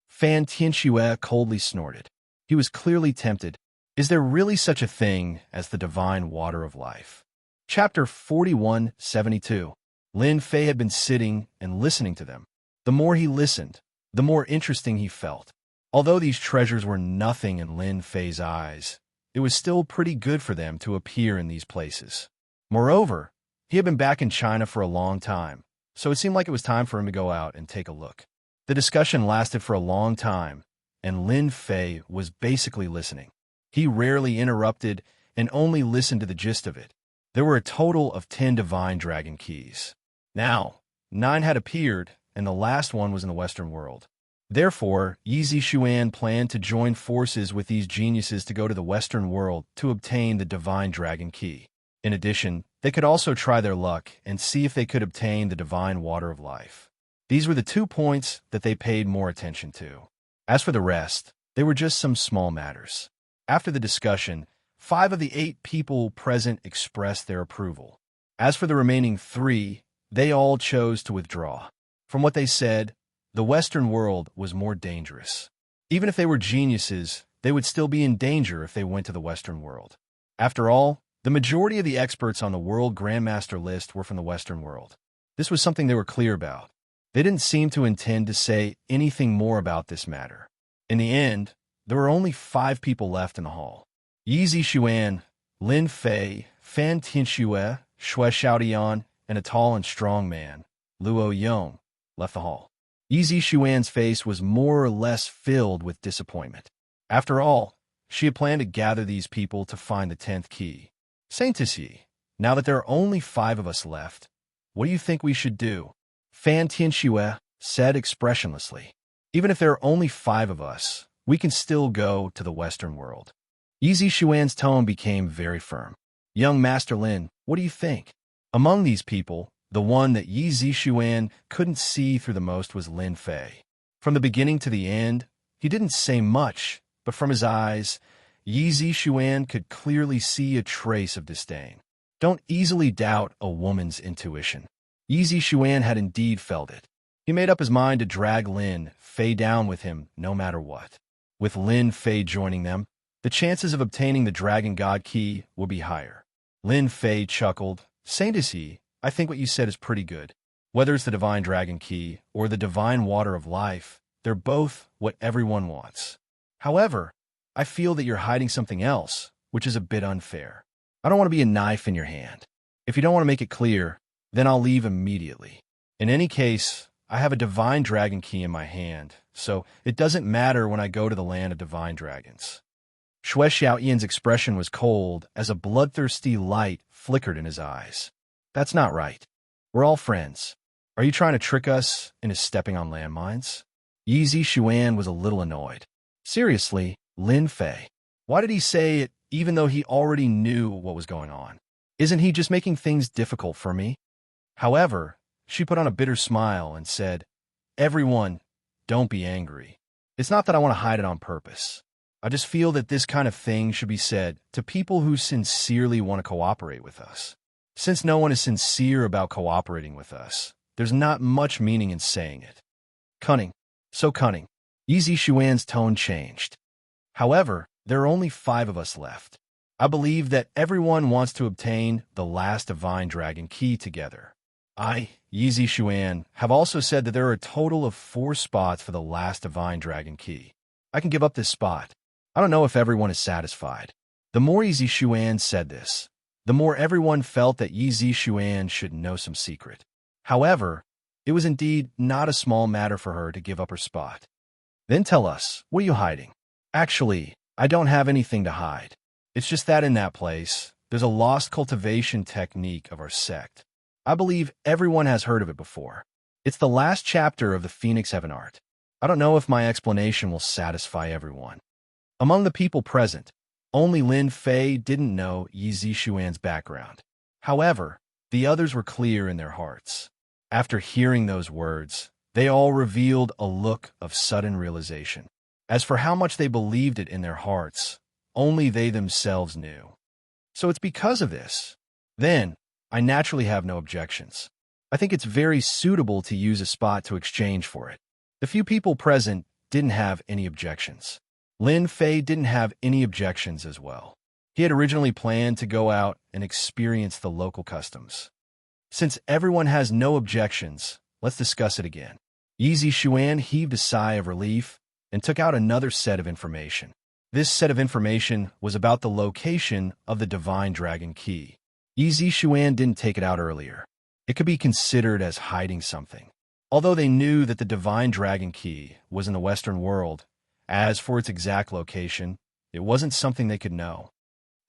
Fan Tianxue coldly snorted. He was clearly tempted. Is there really such a thing as the Divine Water of Life? Chapter 4172. Lin Fei had been sitting and listening to them. The more he listened, the more interesting he felt. Although these treasures were nothing in Lin Fei's eyes, it was still pretty good for them to appear in these places. Moreover, he had been back in China for a long time, so it seemed like it was time for him to go out and take a look. The discussion lasted for a long time, and Lin Fei was basically listening. He rarely interrupted and only listened to the gist of it. There were a total of 10 Divine Dragon Keys. Now, 9 had appeared, and the last one was in the Western world. Therefore, Yi Xuan planned to join forces with these geniuses to go to the Western world to obtain the Divine Dragon Key. In addition, they could also try their luck and see if they could obtain the Divine Water of Life. These were the 2 points that they paid more attention to. As for the rest, they were just some small matters. After the discussion, 5 of the 8 people present expressed their approval. As for the remaining 3, they all chose to withdraw. From what they said, the Western world was more dangerous. Even if they were geniuses, they would still be in danger if they went to the Western world. After all, the majority of the experts on the World Grandmaster list were from the Western world. This was something they were clear about. They didn't seem to intend to say anything more about this matter. In the end, there were only 5 people left in the hall. Yi Xuan, Lin Fei, Fan Tianxue, Shui Xiaodian, and a tall and strong man, Luo Yong, left the hall. Yi Xuan's face was more or less filled with disappointment. After all, she had planned to gather these people to find the 10th key. Saintess Yi, now that there are only 5 of us left, what do you think we should do? Fan Tianxue said expressionlessly. Even if there are only 5 of us, we can still go to the Western world. Yi Xuan's tone became very firm. Young Master Lin, what do you think? Among these people, The one that Yi Zishuan couldn't see through the most was Lin Fei. From the beginning to the end, he didn't say much, but from his eyes, Yi Zishuan could clearly see a trace of disdain. Don't easily doubt a woman's intuition. Yi Zishuan had indeed felt it. He made up his mind to drag Lin Fei down with him no matter what. With Lin Fei joining them, the chances of obtaining the Dragon God Key would be higher. Lin Fei chuckled. Saint is he, I think what you said is pretty good. Whether it's the Divine Dragon Key or the Divine Water of Life, they're both what everyone wants. However, I feel that you're hiding something else, which is a bit unfair. I don't want to be a knife in your hand. If you don't want to make it clear, then I'll leave immediately. In any case, I have a Divine Dragon Key in my hand, so it doesn't matter when I go to the land of Divine Dragons. Xue Xiaoyan's expression was cold as a bloodthirsty light flickered in his eyes. That's not right. We're all friends. Are you trying to trick us into stepping on landmines? Yi Zishuan was a little annoyed. Seriously, Lin Fei. Why did he say it even though he already knew what was going on? Isn't he just making things difficult for me? However, she put on a bitter smile and said, Everyone, don't be angry. It's not that I want to hide it on purpose. I just feel that this kind of thing should be said to people who sincerely want to cooperate with us. Since no one is sincere about cooperating with us, there's not much meaning in saying it. Cunning. So cunning. Yi Zishuan's tone changed. However, there are only 5 of us left. I believe that everyone wants to obtain the last Divine Dragon Key together. I, Yi Zishuan, have also said that there are a total of 4 spots for the last Divine Dragon Key. I can give up this spot. I don't know if everyone is satisfied. The more Yi Zishuan said this, the more everyone felt that Yi Zishuan should know some secret. However, it was indeed not a small matter for her to give up her spot. Then tell us, what are you hiding? Actually, I don't have anything to hide. It's just that in that place, there's a lost cultivation technique of our sect. I believe everyone has heard of it before. It's the last chapter of the Phoenix Heaven Art. I don't know if my explanation will satisfy everyone. Among the people present, only Lin Fei didn't know Yi Zishuan's background. However, the others were clear in their hearts. After hearing those words, they all revealed a look of sudden realization. As for how much they believed it in their hearts, only they themselves knew. So it's because of this. Then, I naturally have no objections. I think it's very suitable to use a spot to exchange for it. The few people present didn't have any objections. Lin Fei didn't have any objections as well. He had originally planned to go out and experience the local customs. Since everyone has no objections, let's discuss it again. Yi Zishuan heaved a sigh of relief and took out another set of information. This set of information was about the location of the Divine Dragon Key. Yi Zishuan didn't take it out earlier. It could be considered as hiding something. Although they knew that the Divine Dragon Key was in the Western world, as for its exact location, it wasn't something they could know.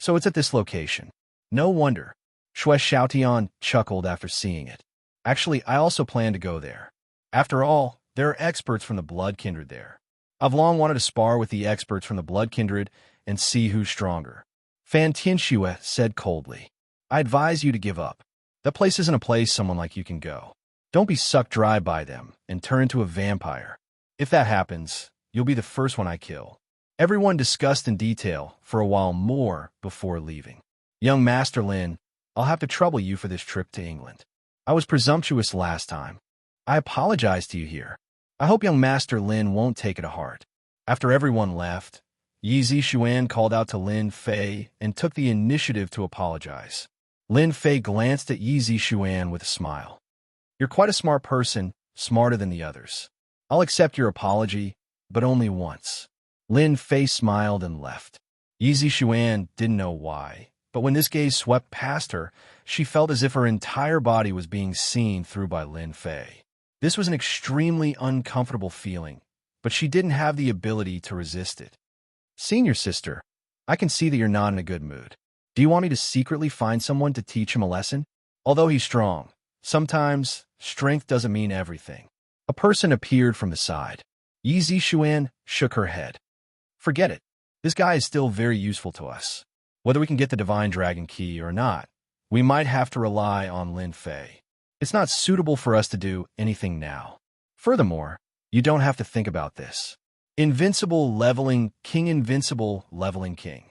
So it's at this location. No wonder. Xue Xiaotian chuckled after seeing it. Actually, I also plan to go there. After all, there are experts from the Blood Kindred there. I've long wanted to spar with the experts from the Blood Kindred and see who's stronger. Fan Tianxue said coldly. I advise you to give up. That place isn't a place someone like you can go. Don't be sucked dry by them and turn into a vampire. If that happens, you'll be the first one I kill. Everyone discussed in detail for a while more before leaving. Young Master Lin, I'll have to trouble you for this trip to England. I was presumptuous last time. I apologize to you here. I hope young Master Lin won't take it to heart. After everyone left, Yi Zishuan called out to Lin Fei and took the initiative to apologize. Lin Fei glanced at Yi Zishuan with a smile. You're quite a smart person, smarter than the others. I'll accept your apology, but only once. Lin Fei smiled and left. Yi Zishuan didn't know why, but when this gaze swept past her, she felt as if her entire body was being seen through by Lin Fei. This was an extremely uncomfortable feeling, but she didn't have the ability to resist it. Senior sister, I can see that you're not in a good mood. Do you want me to secretly find someone to teach him a lesson? Although he's strong, sometimes strength doesn't mean everything. A person appeared from the side. Yi Zishuan shook her head. Forget it. This guy is still very useful to us. Whether we can get the Divine Dragon Key or not, we might have to rely on Lin Fei. It's not suitable for us to do anything now. Furthermore, you don't have to think about this. Invincible Leveling King. Invincible Leveling King.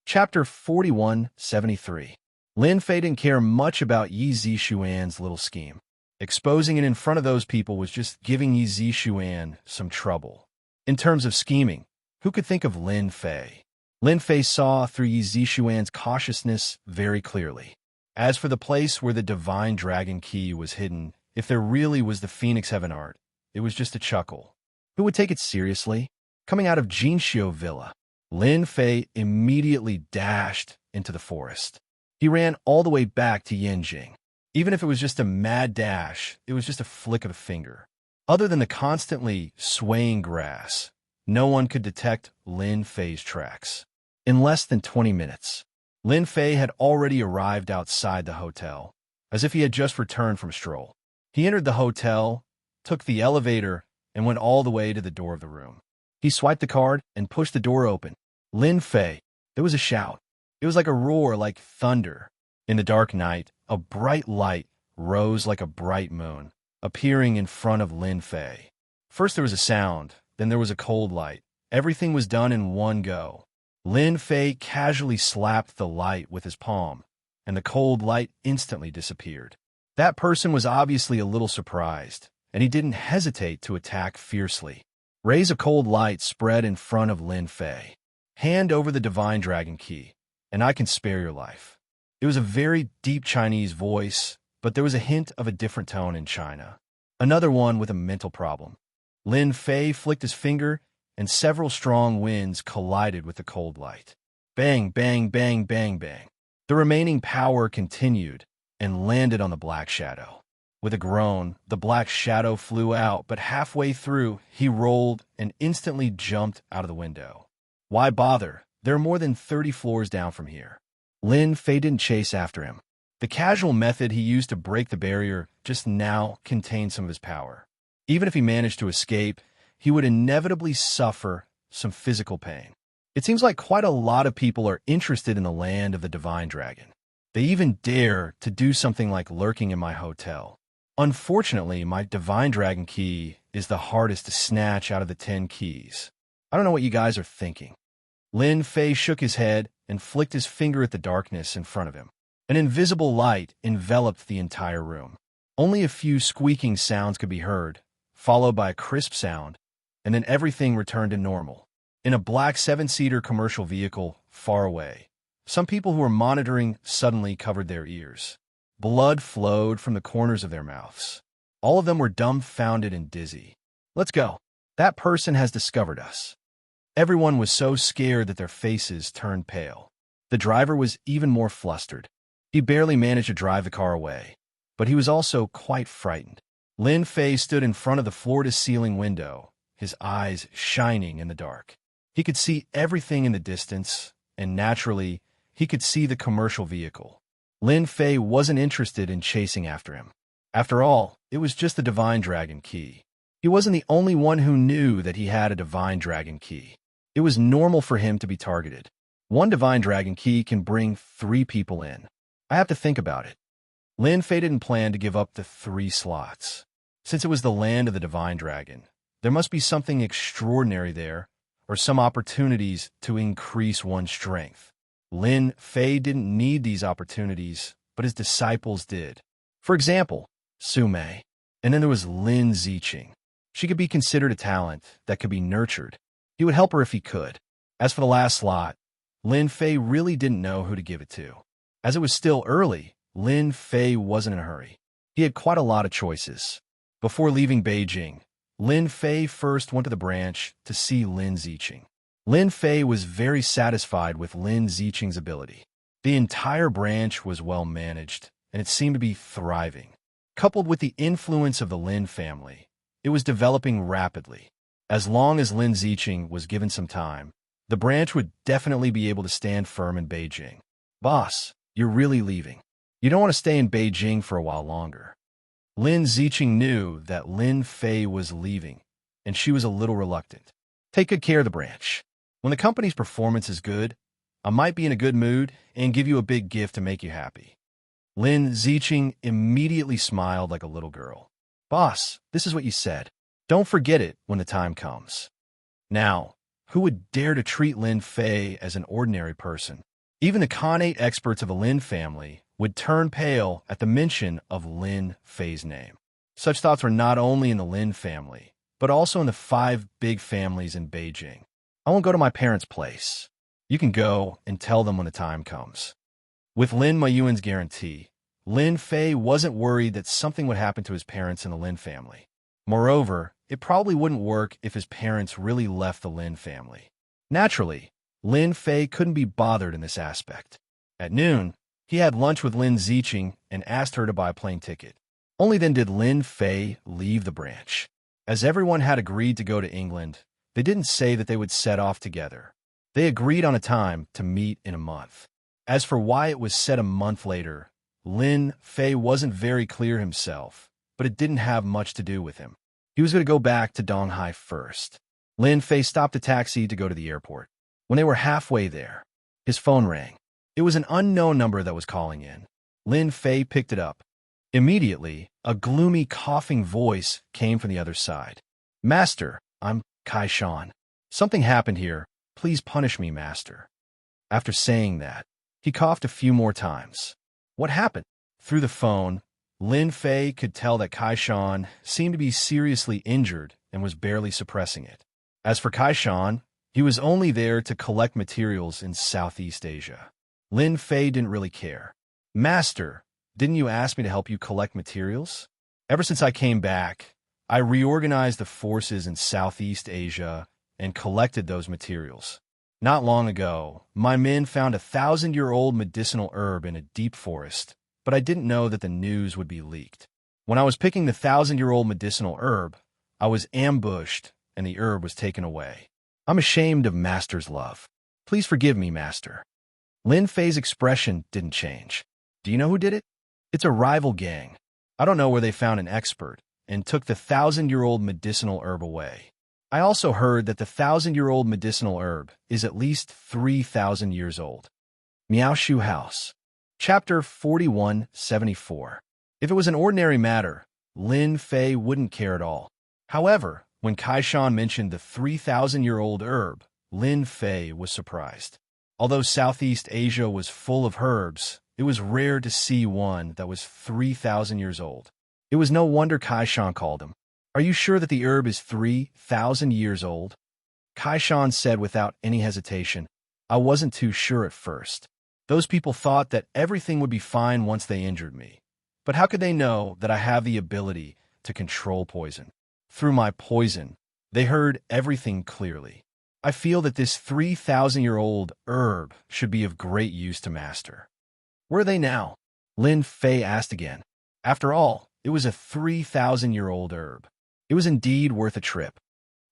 Chapter 4173. Lin Fei didn't care much about Yi Zixuan's little scheme. Exposing it in front of those people was just giving Yi Zixuan some trouble. In terms of scheming, who could think of Lin Fei? Lin Fei saw through Yi Zixuan's cautiousness very clearly. As for the place where the Divine Dragon Key was hidden, if there really was the Phoenix Heaven art, it was just a chuckle. Who would take it seriously? Coming out of Jinxiu Villa, Lin Fei immediately dashed into the forest. He ran all the way back to Yanjing. Even if it was just a mad dash, it was just a flick of the finger. Other than the constantly swaying grass, no one could detect Lin Fei's tracks. In less than 20 minutes, Lin Fei had already arrived outside the hotel, as if he had just returned from a stroll. He entered the hotel, took the elevator, and went all the way to the door of the room. He swiped the card and pushed the door open. Lin Fei. There was a shout. It was like a roar, like thunder. In the dark night, a bright light rose like a bright moon, appearing in front of Lin Fei. First there was a sound, then there was a cold light. Everything was done in one go. Lin Fei casually slapped the light with his palm, and the cold light instantly disappeared. That person was obviously a little surprised, and he didn't hesitate to attack fiercely. Rays of cold light spread in front of Lin Fei. Hand over the Divine Dragon Key, and I can spare your life. It was a very deep Chinese voice, but there was a hint of a different tone in China. Another one with a mental problem. Lin Fei flicked his finger, and several strong winds collided with the cold light. Bang, bang, bang, bang, bang. The remaining power continued and landed on the black shadow. With a groan, the black shadow flew out, but halfway through, he rolled and instantly jumped out of the window. Why bother? There are more than 30 floors down from here. Lin Fei didn't chase after him. The casual method he used to break the barrier just now contained some of his power. Even if he managed to escape, he would inevitably suffer some physical pain. It seems like quite a lot of people are interested in the land of the Divine Dragon. They even dare to do something like lurking in my hotel. Unfortunately, my Divine Dragon Key is the hardest to snatch out of the 10 keys. I don't know what you guys are thinking. Lin Fei shook his head and flicked his finger at the darkness in front of him. An invisible light enveloped the entire room. Only a few squeaking sounds could be heard, followed by a crisp sound, and then everything returned to normal. In a black 7-seater commercial vehicle far away, some people who were monitoring suddenly covered their ears. Blood flowed from the corners of their mouths. All of them were dumbfounded and dizzy. Let's go. That person has discovered us. Everyone was so scared that their faces turned pale. The driver was even more flustered. He barely managed to drive the car away, but he was also quite frightened. Lin Fei stood in front of the floor-to-ceiling window, his eyes shining in the dark. He could see everything in the distance, and naturally, he could see the commercial vehicle. Lin Fei wasn't interested in chasing after him. After all, it was just the Divine Dragon Key. He wasn't the only one who knew that he had a Divine Dragon Key. It was normal for him to be targeted. One Divine Dragon Key can bring 3 people in. I have to think about it. Lin Fei didn't plan to give up the 3 slots. Since it was the land of the Divine Dragon, there must be something extraordinary there, or some opportunities to increase one's strength. Lin Fei didn't need these opportunities, but his disciples did. For example, Su Mei. And then there was Lin Ziqing. She could be considered a talent that could be nurtured. He would help her if he could. As for the last slot, Lin Fei really didn't know who to give it to. As it was still early, Lin Fei wasn't in a hurry. He had quite a lot of choices. Before leaving Beijing, Lin Fei first went to the branch to see Lin Ziqing. Lin Fei was very satisfied with Lin Ziqing's ability. The entire branch was well managed, and it seemed to be thriving. Coupled with the influence of the Lin family, it was developing rapidly. As long as Lin Ziqing was given some time, the branch would definitely be able to stand firm in Beijing. Boss, you're really leaving. You don't want to stay in Beijing for a while longer. Lin Ziqing knew that Lin Fei was leaving, and she was a little reluctant. Take good care of the branch. When the company's performance is good, I might be in a good mood and give you a big gift to make you happy. Lin Ziqing immediately smiled like a little girl. Boss, this is what you said. Don't forget it when the time comes. Now, who would dare to treat Lin Fei as an ordinary person? Even the Khanate experts of the Lin family would turn pale at the mention of Lin Fei's name. Such thoughts were not only in the Lin family, but also in the 5 big families in Beijing. I won't go to my parents' place. You can go and tell them when the time comes. With Lin Mayuan's guarantee, Lin Fei wasn't worried that something would happen to his parents in the Lin family. Moreover, it probably wouldn't work if his parents really left the Lin family. Naturally, Lin Fei couldn't be bothered in this aspect. At noon, he had lunch with Lin Ziqing and asked her to buy a plane ticket. Only then did Lin Fei leave the branch. As everyone had agreed to go to England, they didn't say that they would set off together. They agreed on a time to meet in a month. As for why it was set a month later, Lin Fei wasn't very clear himself, but it didn't have much to do with him. He was going to go back to Donghai first. Lin Fei stopped a taxi to go to the airport. When they were halfway there, his phone rang. It was an unknown number that was calling in. Lin Fei picked it up. Immediately, a gloomy, coughing voice came from the other side. Master, I'm Kai Shan. Something happened here. Please punish me, Master. After saying that, he coughed a few more times. What happened? Through the phone, Lin Fei could tell that Kai Shan seemed to be seriously injured and was barely suppressing it. As for Kai Shan, he was only there to collect materials in Southeast Asia. Lin Fei didn't really care. Master, didn't you ask me to help you collect materials? Ever since I came back, I reorganized the forces in Southeast Asia and collected those materials. Not long ago, my men found a 1,000-year-old medicinal herb in a deep forest, but I didn't know that the news would be leaked. When I was picking the 1,000-year-old medicinal herb, I was ambushed and the herb was taken away. I'm ashamed of Master's love. Please forgive me, Master. Lin Fei's expression didn't change. Do you know who did it? It's a rival gang. I don't know where they found an expert and took the 1,000-year-old medicinal herb away. I also heard that the 1,000-year-old medicinal herb is at least 3,000 years old. Miao Shu House. Chapter 4174. If it was an ordinary matter, Lin Fei wouldn't care at all. However, when Kai Shan mentioned the 3,000-year-old herb, Lin Fei was surprised. Although Southeast Asia was full of herbs, it was rare to see one that was 3,000 years old. It was no wonder Kai Shan called him. Are you sure that the herb is 3,000 years old? Kai Shan said without any hesitation. I wasn't too sure at first. Those people thought that everything would be fine once they injured me. But how could they know that I have the ability to control poison? Through my poison, they heard everything clearly. I feel that this 3,000-year-old herb should be of great use to Master. Where are they now? Lin Fei asked again. After all, it was a 3,000-year-old herb. It was indeed worth a trip.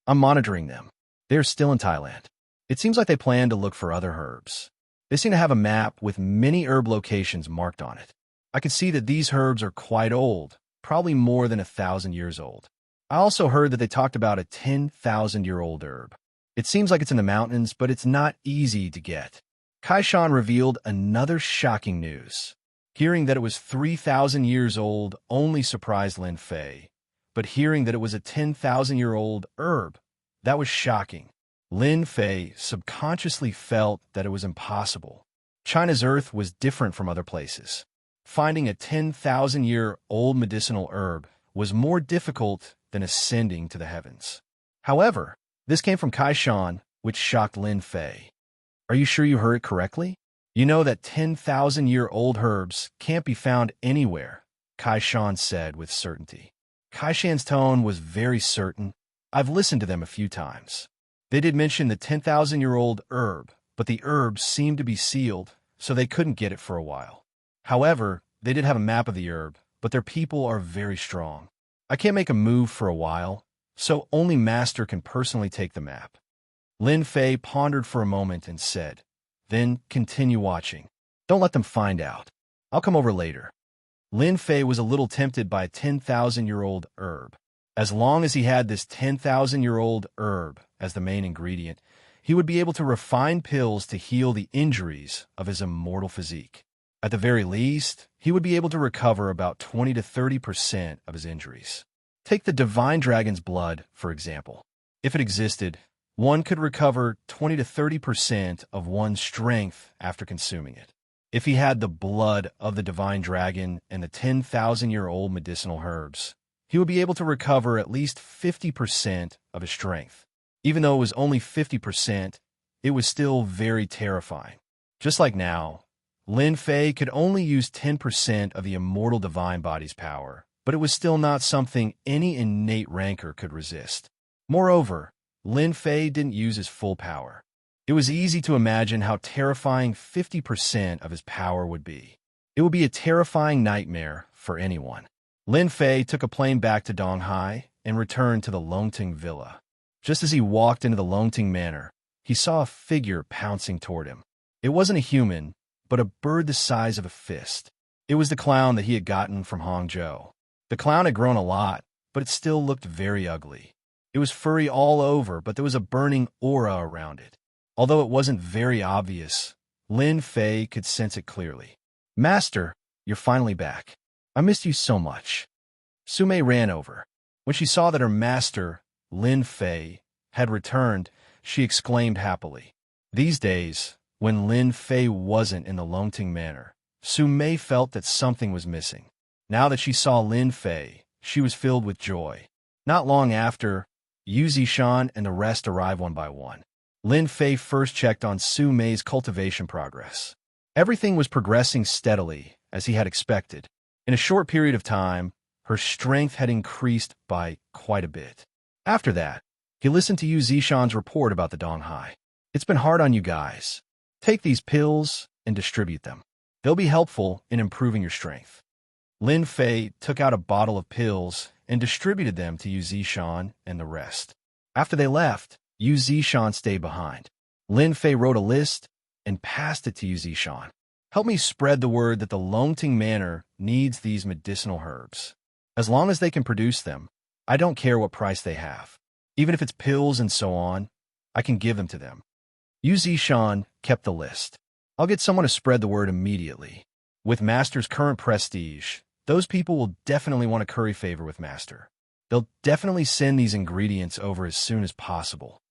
I'm monitoring them. They are still in Thailand. It seems like they plan to look for other herbs. They seem to have a map with many herb locations marked on it. I can see that these herbs are quite old, probably more than 1,000 years old. I also heard that they talked about a 10,000-year-old herb. It seems like it's in the mountains, but it's not easy to get. Kai Shan revealed another shocking news. Hearing that it was 3,000 years old only surprised Lin Fei, but hearing that it was a 10,000-year-old herb, that was shocking. Lin Fei subconsciously felt that it was impossible. China's earth was different from other places. Finding a 10,000-year-old medicinal herb was more difficult than ascending to the heavens. However, this came from Kai Shan, which shocked Lin Fei. Are you sure you heard it correctly? You know that 10,000-year-old herbs can't be found anywhere, Kai Shan said with certainty. Kai Shan's tone was very certain. I've listened to them a few times. They did mention the 10,000-year-old herb, but the herb seemed to be sealed, so they couldn't get it for a while. However, they did have a map of the herb, but their people are very strong. I can't make a move for a while, so only Master can personally take the map. Lin Fei pondered for a moment and said, then continue watching. Don't let them find out. I'll come over later. Lin Fei was a little tempted by a 10,000-year-old herb. As long as he had this 10,000-year-old herb as the main ingredient, he would be able to refine pills to heal the injuries of his immortal physique. At the very least, he would be able to recover about 20 to 30% of his injuries. Take the divine dragon's blood, for example. If it existed, one could recover 20 to 30% of one's strength after consuming it. If he had the blood of the divine dragon and the 10,000-year-old medicinal herbs, he would be able to recover at least 50% of his strength. Even though it was only 50%, it was still very terrifying. Just like now, Lin Fei could only use 10% of the immortal divine body's power, but it was still not something any innate rancor could resist. Moreover, Lin Fei didn't use his full power. It was easy to imagine how terrifying 50% of his power would be. It would be a terrifying nightmare for anyone. Lin Fei took a plane back to Donghai and returned to the Longting villa. Just as he walked into the Longting manor, he saw a figure pouncing toward him. It wasn't a human, but a bird the size of a fist. It was the clown that he had gotten from Hangzhou. The clown had grown a lot, but it still looked very ugly. It was furry all over, but there was a burning aura around it. Although it wasn't very obvious, Lin Fei could sense it clearly. "Master, you're finally back. I missed you so much." Sumei ran over. When she saw that her master, Lin Fei, had returned, she exclaimed happily. These days, when Lin Fei wasn't in the Longting manor, Sumei felt that something was missing. Now that she saw Lin Fei, she was filled with joy. Not long after, Yu Zishan and the rest arrived one by one. Lin Fei first checked on Sumei's cultivation progress. Everything was progressing steadily, as he had expected. In a short period of time, her strength had increased by quite a bit. After that, he listened to Yu Zishan's report about the Donghai. "It's been hard on you guys. Take these pills and distribute them. They'll be helpful in improving your strength." Lin Fei took out a bottle of pills and distributed them to Yu Zishan and the rest. After they left, Yu Zishan stayed behind. Lin Fei wrote a list and passed it to Yu Zishan. "Help me spread the word that the Longting Manor needs these medicinal herbs. As long as they can produce them, I don't care what price they have. Even if it's pills and so on, I can give them to them." Yu Zishan kept the list. "I'll get someone to spread the word immediately. With Master's current prestige, those people will definitely want to curry favor with Master. They'll definitely send these ingredients over as soon as possible."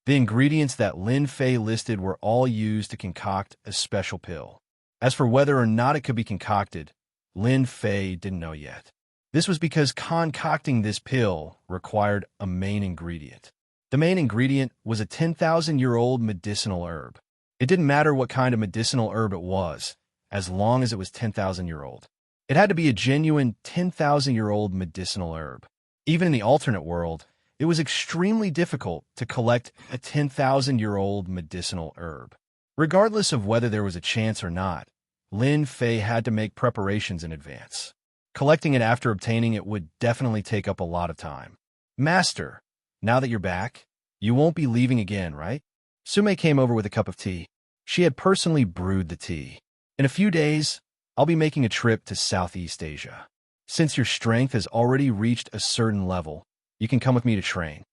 The ingredients that Lin Fei listed were all used to concoct a special pill. As for whether or not it could be concocted, Lin Fei didn't know yet. This was because concocting this pill required a main ingredient. The main ingredient was a 10,000-year-old medicinal herb. It didn't matter what kind of medicinal herb it was, as long as it was 10,000-year-old. It had to be a genuine 10,000-year-old medicinal herb. Even in the alternate world, it was extremely difficult to collect a 10,000-year-old medicinal herb. Regardless of whether there was a chance or not, Lin Fei had to make preparations in advance. Collecting it after obtaining it would definitely take up a lot of time. "Master, now that you're back, you won't be leaving again, right?" Sumei came over with a cup of tea. She had personally brewed the tea. "In a few days, I'll be making a trip to Southeast Asia. Since your strength has already reached a certain level, you can come with me to train."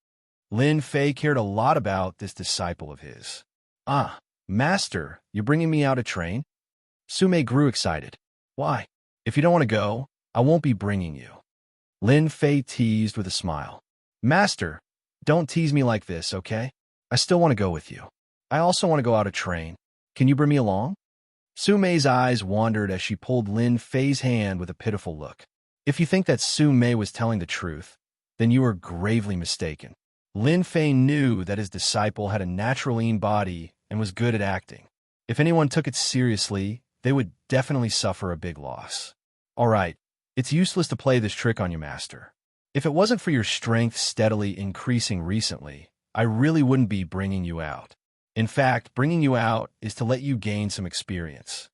Lin Fei cared a lot about this disciple of his. "Ah, Master, you're bringing me out to train?" Sumei grew excited. "Why? If you don't want to go, I won't be bringing you." Lin Fei teased with a smile. "Master, don't tease me like this, okay? I still want to go with you. I also want to go out to train. Can you bring me along?" Sumei's eyes wandered as she pulled Lin Fei's hand with a pitiful look. If you think that Sumei was telling the truth, then you are gravely mistaken. Lin Fei knew that his disciple had a natural lean body and was good at acting. If anyone took it seriously, they would definitely suffer a big loss. "All right, it's useless to play this trick on you, Master. If it wasn't for your strength steadily increasing recently, I really wouldn't be bringing you out. In fact, bringing you out is to let you gain some experience."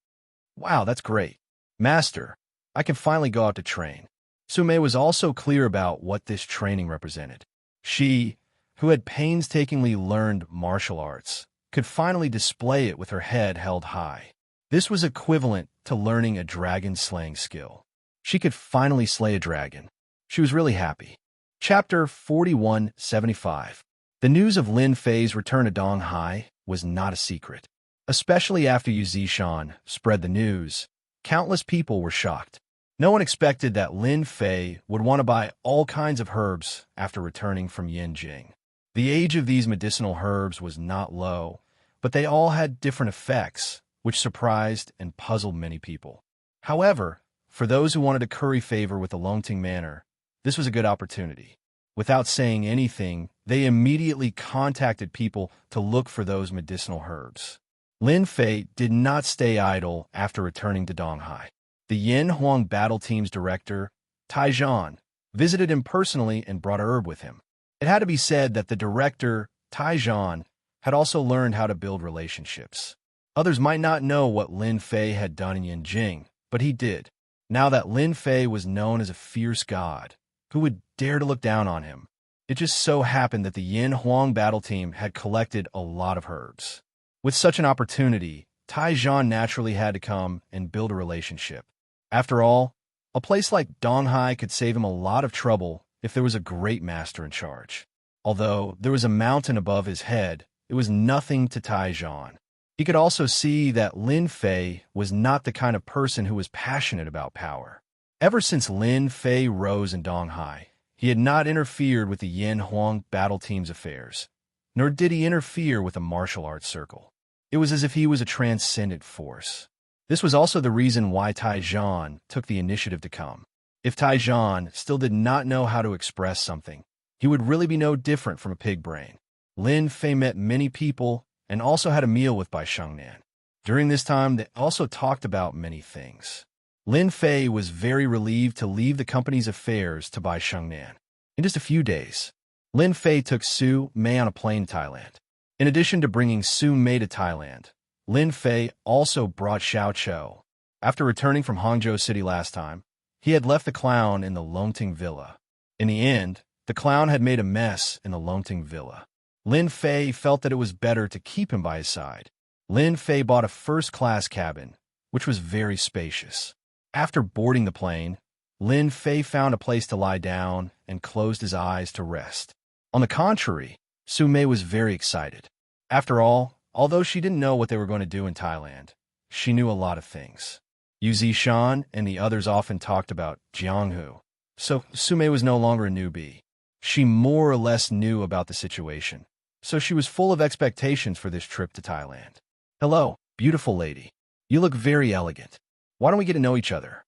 "Wow, that's great. Master, I can finally go out to train." Sumei was also clear about what this training represented. She, who had painstakingly learned martial arts, could finally display it with her head held high. This was equivalent to learning a dragon-slaying skill. She could finally slay a dragon. She was really happy. Chapter 4175. The news of Lin Fei's return to Donghai was not a secret. Especially after Yu Zishan spread the news, Countless people were shocked. No one expected that Lin Fei would want to buy all kinds of herbs after returning from Yanjing. The age of these medicinal herbs was not low, but they all had different effects, which surprised and puzzled many people. However, for those who wanted to curry favor with the Longting Manor, this was a good opportunity. Without saying anything, they immediately contacted people to look for those medicinal herbs. Lin Fei did not stay idle after returning to Donghai. The Yin Huang battle team's director, Tai Zhan, visited him personally and brought a herb with him. It had to be said that the director, Tai Zhan, had also learned how to build relationships. Others might not know what Lin Fei had done in Yanjing, but he did. Now that Lin Fei was known as a fierce god, who would dare to look down on him? It just so happened that the Yin Huang battle team had collected a lot of herbs. With such an opportunity, Tai Zhan naturally had to come and build a relationship. After all, a place like Donghai could save him a lot of trouble if there was a great master in charge. Although there was a mountain above his head, it was nothing to Tai Zhan. He could also see that Lin Fei was not the kind of person who was passionate about power. Ever since Lin Fei rose in Donghai, he had not interfered with the Yin Huang battle team's affairs, nor did he interfere with a martial arts circle. It was as if he was a transcendent force. This was also the reason why Tai Zhan took the initiative to come. If Tai Zhan still did not know how to express something, he would really be no different from a pig brain. Lin Fei met many people and also had a meal with Bai Shengnan. During this time, they also talked about many things. Lin Fei was very relieved to leave the company's affairs to Bai Shengnan. In just a few days, Lin Fei took Su Mei on a plane to Thailand. In addition to bringing Su Mei to Thailand, Lin Fei also brought Xiao Chou. After returning from Hangzhou City last time, he had left the clown in the Longting Villa. In the end, the clown had made a mess in the Longting Villa. Lin Fei felt that it was better to keep him by his side. Lin Fei bought a first-class cabin, which was very spacious. After boarding the plane, Lin Fei found a place to lie down and closed his eyes to rest. On the contrary, Su Mei was very excited. After all, although she didn't know what they were going to do in Thailand, she knew a lot of things. Yu Zishan and the others often talked about Jianghu, so Su Mei was no longer a newbie. She more or less knew about the situation, so she was full of expectations for this trip to Thailand. "Hello, beautiful lady. You look very elegant. Why don't we get to know each other?"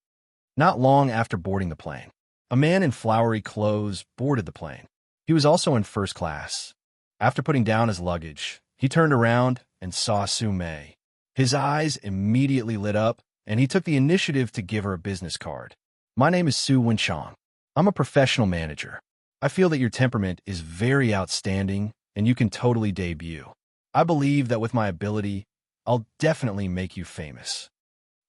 Not long after boarding the plane, a man in flowery clothes boarded the plane. He was also in first class. After putting down his luggage, he turned around and saw Su Mei. His eyes immediately lit up, and he took the initiative to give her a business card. "My name is Su Wenchang. I'm a professional manager. I feel that your temperament is very outstanding, and you can totally debut. I believe that with my ability, I'll definitely make you famous."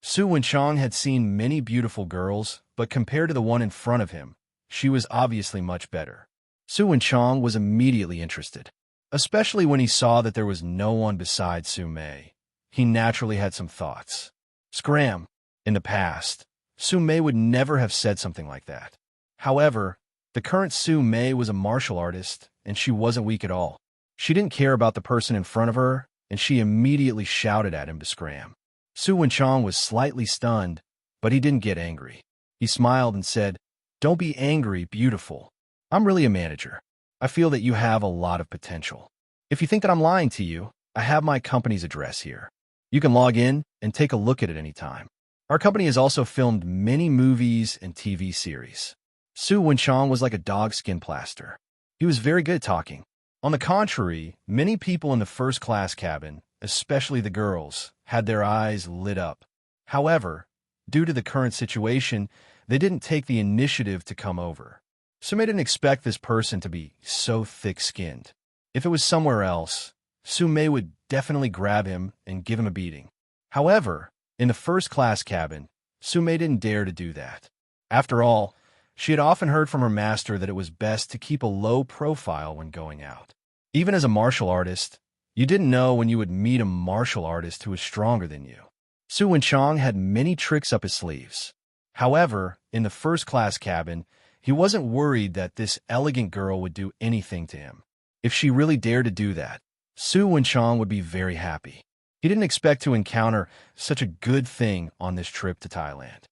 Su Wenchang had seen many beautiful girls, but compared to the one in front of him, she was obviously much better. Su Wenchang was immediately interested, especially when he saw that there was no one besides Su Mei. He naturally had some thoughts. Scram! In the past, Su Mei would never have said something like that. However, the current Su Mei was a martial artist, and she wasn't weak at all. She didn't care about the person in front of her, and she immediately shouted at him to scram. Su Wenchang was slightly stunned, but he didn't get angry. He smiled and said, "Don't be angry, beautiful. I'm really a manager. I feel that you have a lot of potential. If you think that I'm lying to you, I have my company's address here. You can log in and take a look at it any time. Our company has also filmed many movies and TV series." Su Wenchang was like a dog skin plaster. He was very good at talking. On the contrary, many people in the first-class cabin, especially the girls, had their eyes lit up. However, due to the current situation, they didn't take the initiative to come over. Su Mei didn't expect this person to be so thick-skinned. If it was somewhere else, Su Mei would definitely grab him and give him a beating. However, in the first-class cabin, Su Mei didn't dare to do that. After all, she had often heard from her master that it was best to keep a low profile when going out. Even as a martial artist, you didn't know when you would meet a martial artist who was stronger than you. Su Wenchang had many tricks up his sleeves. However, in the first-class cabin, he wasn't worried that this elegant girl would do anything to him. If she really dared to do that, Su Wenchang would be very happy. He didn't expect to encounter such a good thing on this trip to Thailand.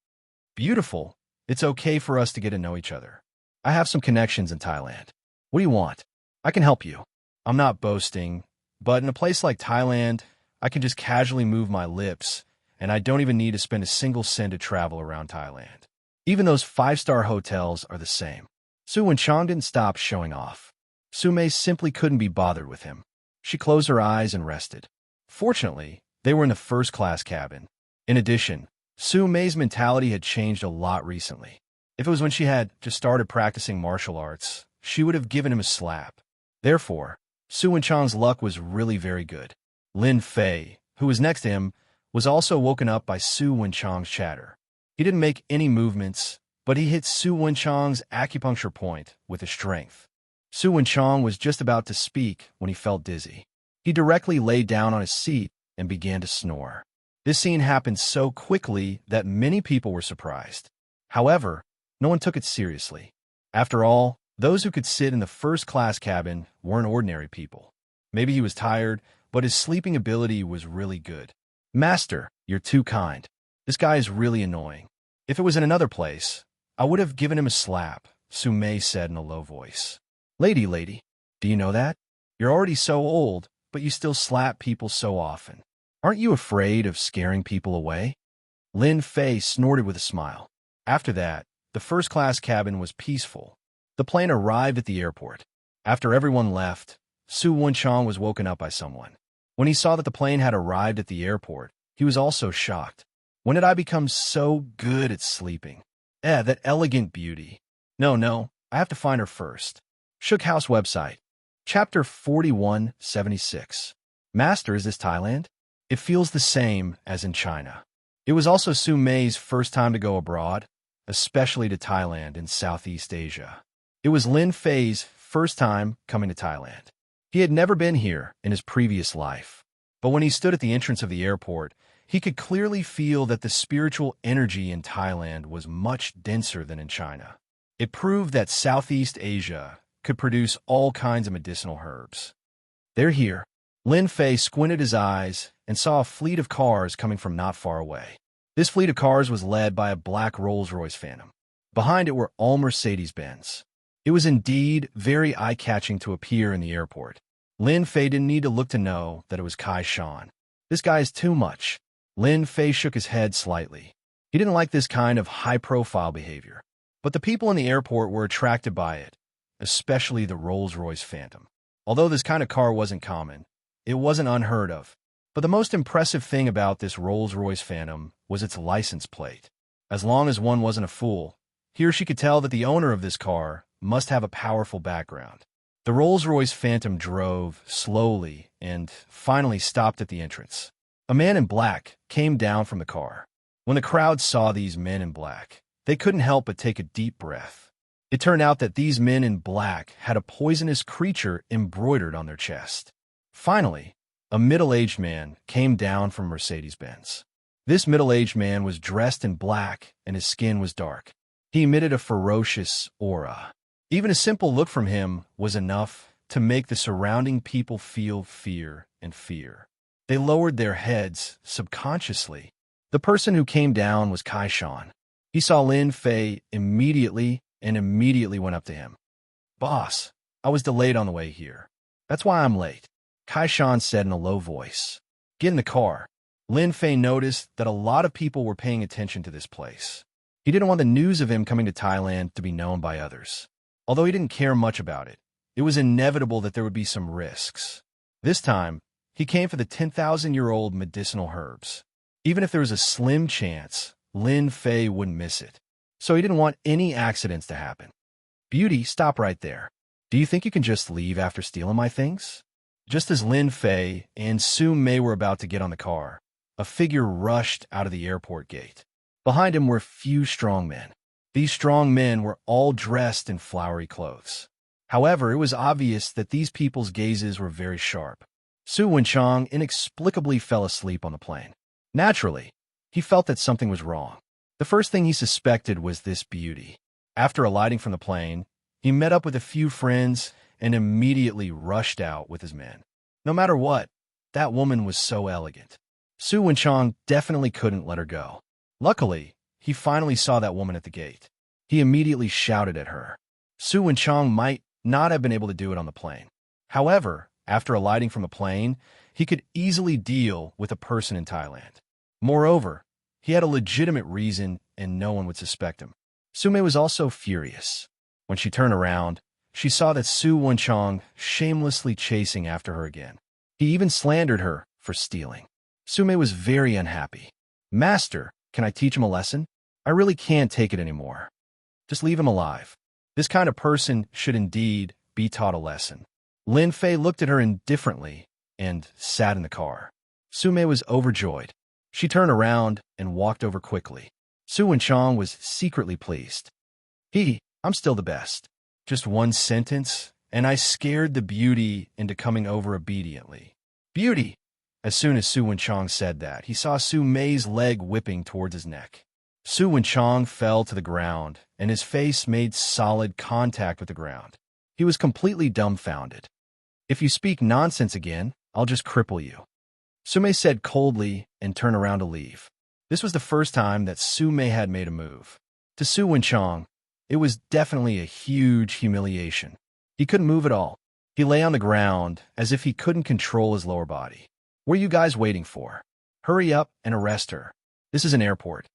Beautiful. It's okay for us to get to know each other. I have some connections in Thailand. What do you want? I can help you. I'm not boasting, but in a place like Thailand, I can just casually move my lips, and I don't even need to spend a single cent to travel around Thailand. Even those five-star hotels are the same. Su Wenchang didn't stop showing off. Su Mei simply couldn't be bothered with him. She closed her eyes and rested. Fortunately, they were in the first-class cabin. In addition, Su Mei's mentality had changed a lot recently. If it was when she had just started practicing martial arts, she would have given him a slap. Therefore, Su Wenchang's luck was really very good. Lin Fei, who was next to him, was also woken up by Su Wenchang's chatter. He didn't make any movements, but he hit Su Wenchang's acupuncture point with his strength. Su Wenchang was just about to speak when he felt dizzy. He directly lay down on his seat and began to snore. This scene happened so quickly that many people were surprised. However, no one took it seriously. After all, those who could sit in the first-class cabin weren't ordinary people. Maybe he was tired, but his sleeping ability was really good. Master, you're too kind. This guy is really annoying. If it was in another place, I would have given him a slap, Su Mei said in a low voice. Lady, do you know that? You're already so old, but you still slap people so often. Aren't you afraid of scaring people away? Lin Fei snorted with a smile. After that, the first-class cabin was peaceful. The plane arrived at the airport. After everyone left, Su Wenchang was woken up by someone. When he saw that the plane had arrived at the airport, he was also shocked. When did I become so good at sleeping? That elegant beauty. No, I have to find her first. Shook House website. Chapter 4176. Master, is this Thailand? It feels the same as in China. It was also Su Mei's first time to go abroad, especially to Thailand in Southeast Asia. It was Lin Fei's first time coming to Thailand. He had never been here in his previous life. But when he stood at the entrance of the airport, he could clearly feel that the spiritual energy in Thailand was much denser than in China. It proved that Southeast Asia could produce all kinds of medicinal herbs. They're here. Lin Fei squinted his eyes and saw a fleet of cars coming from not far away. This fleet of cars was led by a black Rolls-Royce Phantom. Behind it were all Mercedes-Benz. It was indeed very eye-catching to appear in the airport. Lin Fei didn't need to look to know that it was Kai Shan. This guy is too much. Lin Fei shook his head slightly. He didn't like this kind of high-profile behavior. But the people in the airport were attracted by it, especially the Rolls-Royce Phantom. Although this kind of car wasn't common, it wasn't unheard of. But the most impressive thing about this Rolls-Royce Phantom was its license plate. As long as one wasn't a fool, he or she could tell that the owner of this car must have a powerful background. The Rolls-Royce Phantom drove slowly and finally stopped at the entrance. A man in black came down from the car. When the crowd saw these men in black, they couldn't help but take a deep breath. It turned out that these men in black had a poisonous creature embroidered on their chest. Finally, a middle-aged man came down from Mercedes-Benz. This middle-aged man was dressed in black and his skin was dark. He emitted a ferocious aura. Even a simple look from him was enough to make the surrounding people feel fear and fear. They lowered their heads subconsciously. The person who came down was Kai Shan. He saw Lin Fei immediately and immediately went up to him. Boss, I was delayed on the way here. That's why I'm late, Kai Shan said in a low voice. Get in the car. Lin Fei noticed that a lot of people were paying attention to this place. He didn't want the news of him coming to Thailand to be known by others. Although he didn't care much about it, it was inevitable that there would be some risks. This time, he came for the 10,000-year-old medicinal herbs. Even if there was a slim chance, Lin Fei wouldn't miss it. So he didn't want any accidents to happen. Beauty, stop right there. Do you think you can just leave after stealing my things? Just as Lin Fei and Su Mei were about to get on the car, a figure rushed out of the airport gate. Behind him were few strong men. These strong men were all dressed in flowery clothes. However, it was obvious that these people's gazes were very sharp. Su Wenchang inexplicably fell asleep on the plane. Naturally, he felt that something was wrong. The first thing he suspected was this beauty. After alighting from the plane, he met up with a few friends and immediately rushed out with his men. No matter what, That woman was so elegant. Su Wenchang definitely couldn't let her go. Luckily, he finally saw that woman at the gate. He immediately shouted at her. Su Wenchang might not have been able to do it on the plane. However, after alighting from a plane, he could easily deal with a person in Thailand. Moreover, he had a legitimate reason and no one would suspect him. Sume was also furious. When she turned around, she saw that Su Wenchang shamelessly chasing after her again. He even slandered her for stealing. Sume was very unhappy. Master, can I teach him a lesson? I really can't take it anymore. Just leave him alive. This kind of person should indeed be taught a lesson. Lin Fei looked at her indifferently and sat in the car. Sume was overjoyed. She turned around and walked over quickly. Su Wenchang was secretly pleased. I'm still the best. Just one sentence, and I scared the beauty into coming over obediently. Beauty! As soon as Su Wenchang said that, he saw Su Mei's leg whipping towards his neck. Su Wenchang fell to the ground, and his face made solid contact with the ground. He was completely dumbfounded. If you speak nonsense again, I'll just cripple you. Su Mei said coldly and turned around to leave. This was the first time that Su Mei had made a move. To Su Wenchang, it was definitely a huge humiliation. He couldn't move at all. He lay on the ground as if he couldn't control his lower body. What are you guys waiting for? Hurry up and arrest her. This is an airport.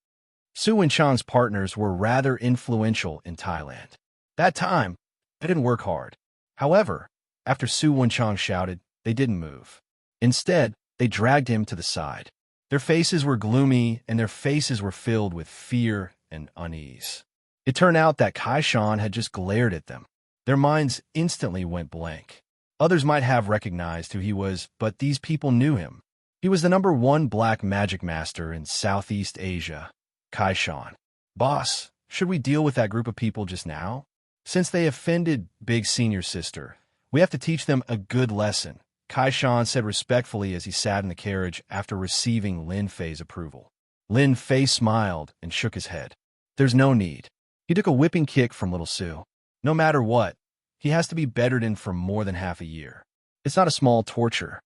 Su Wenchang's partners were rather influential in Thailand. That time, they didn't work hard. However, after Su Wenchang shouted, they didn't move. Instead, they dragged him to the side. Their faces were gloomy and their faces were filled with fear and unease. It turned out that Kai Shan had just glared at them. Their minds instantly went blank. Others might have recognized who he was, but these people knew him. He was the #1 black magic master in Southeast Asia, Kai Shan. Boss, should we deal with that group of people just now? Since they offended Big Senior Sister, we have to teach them a good lesson, Kai Shan said respectfully as he sat in the carriage after receiving Lin Fei's approval. Lin Fei smiled and shook his head. There's no need. He took a whipping kick from little Su. No matter what, he has to be bettered in for more than half a year. It's not a small torture.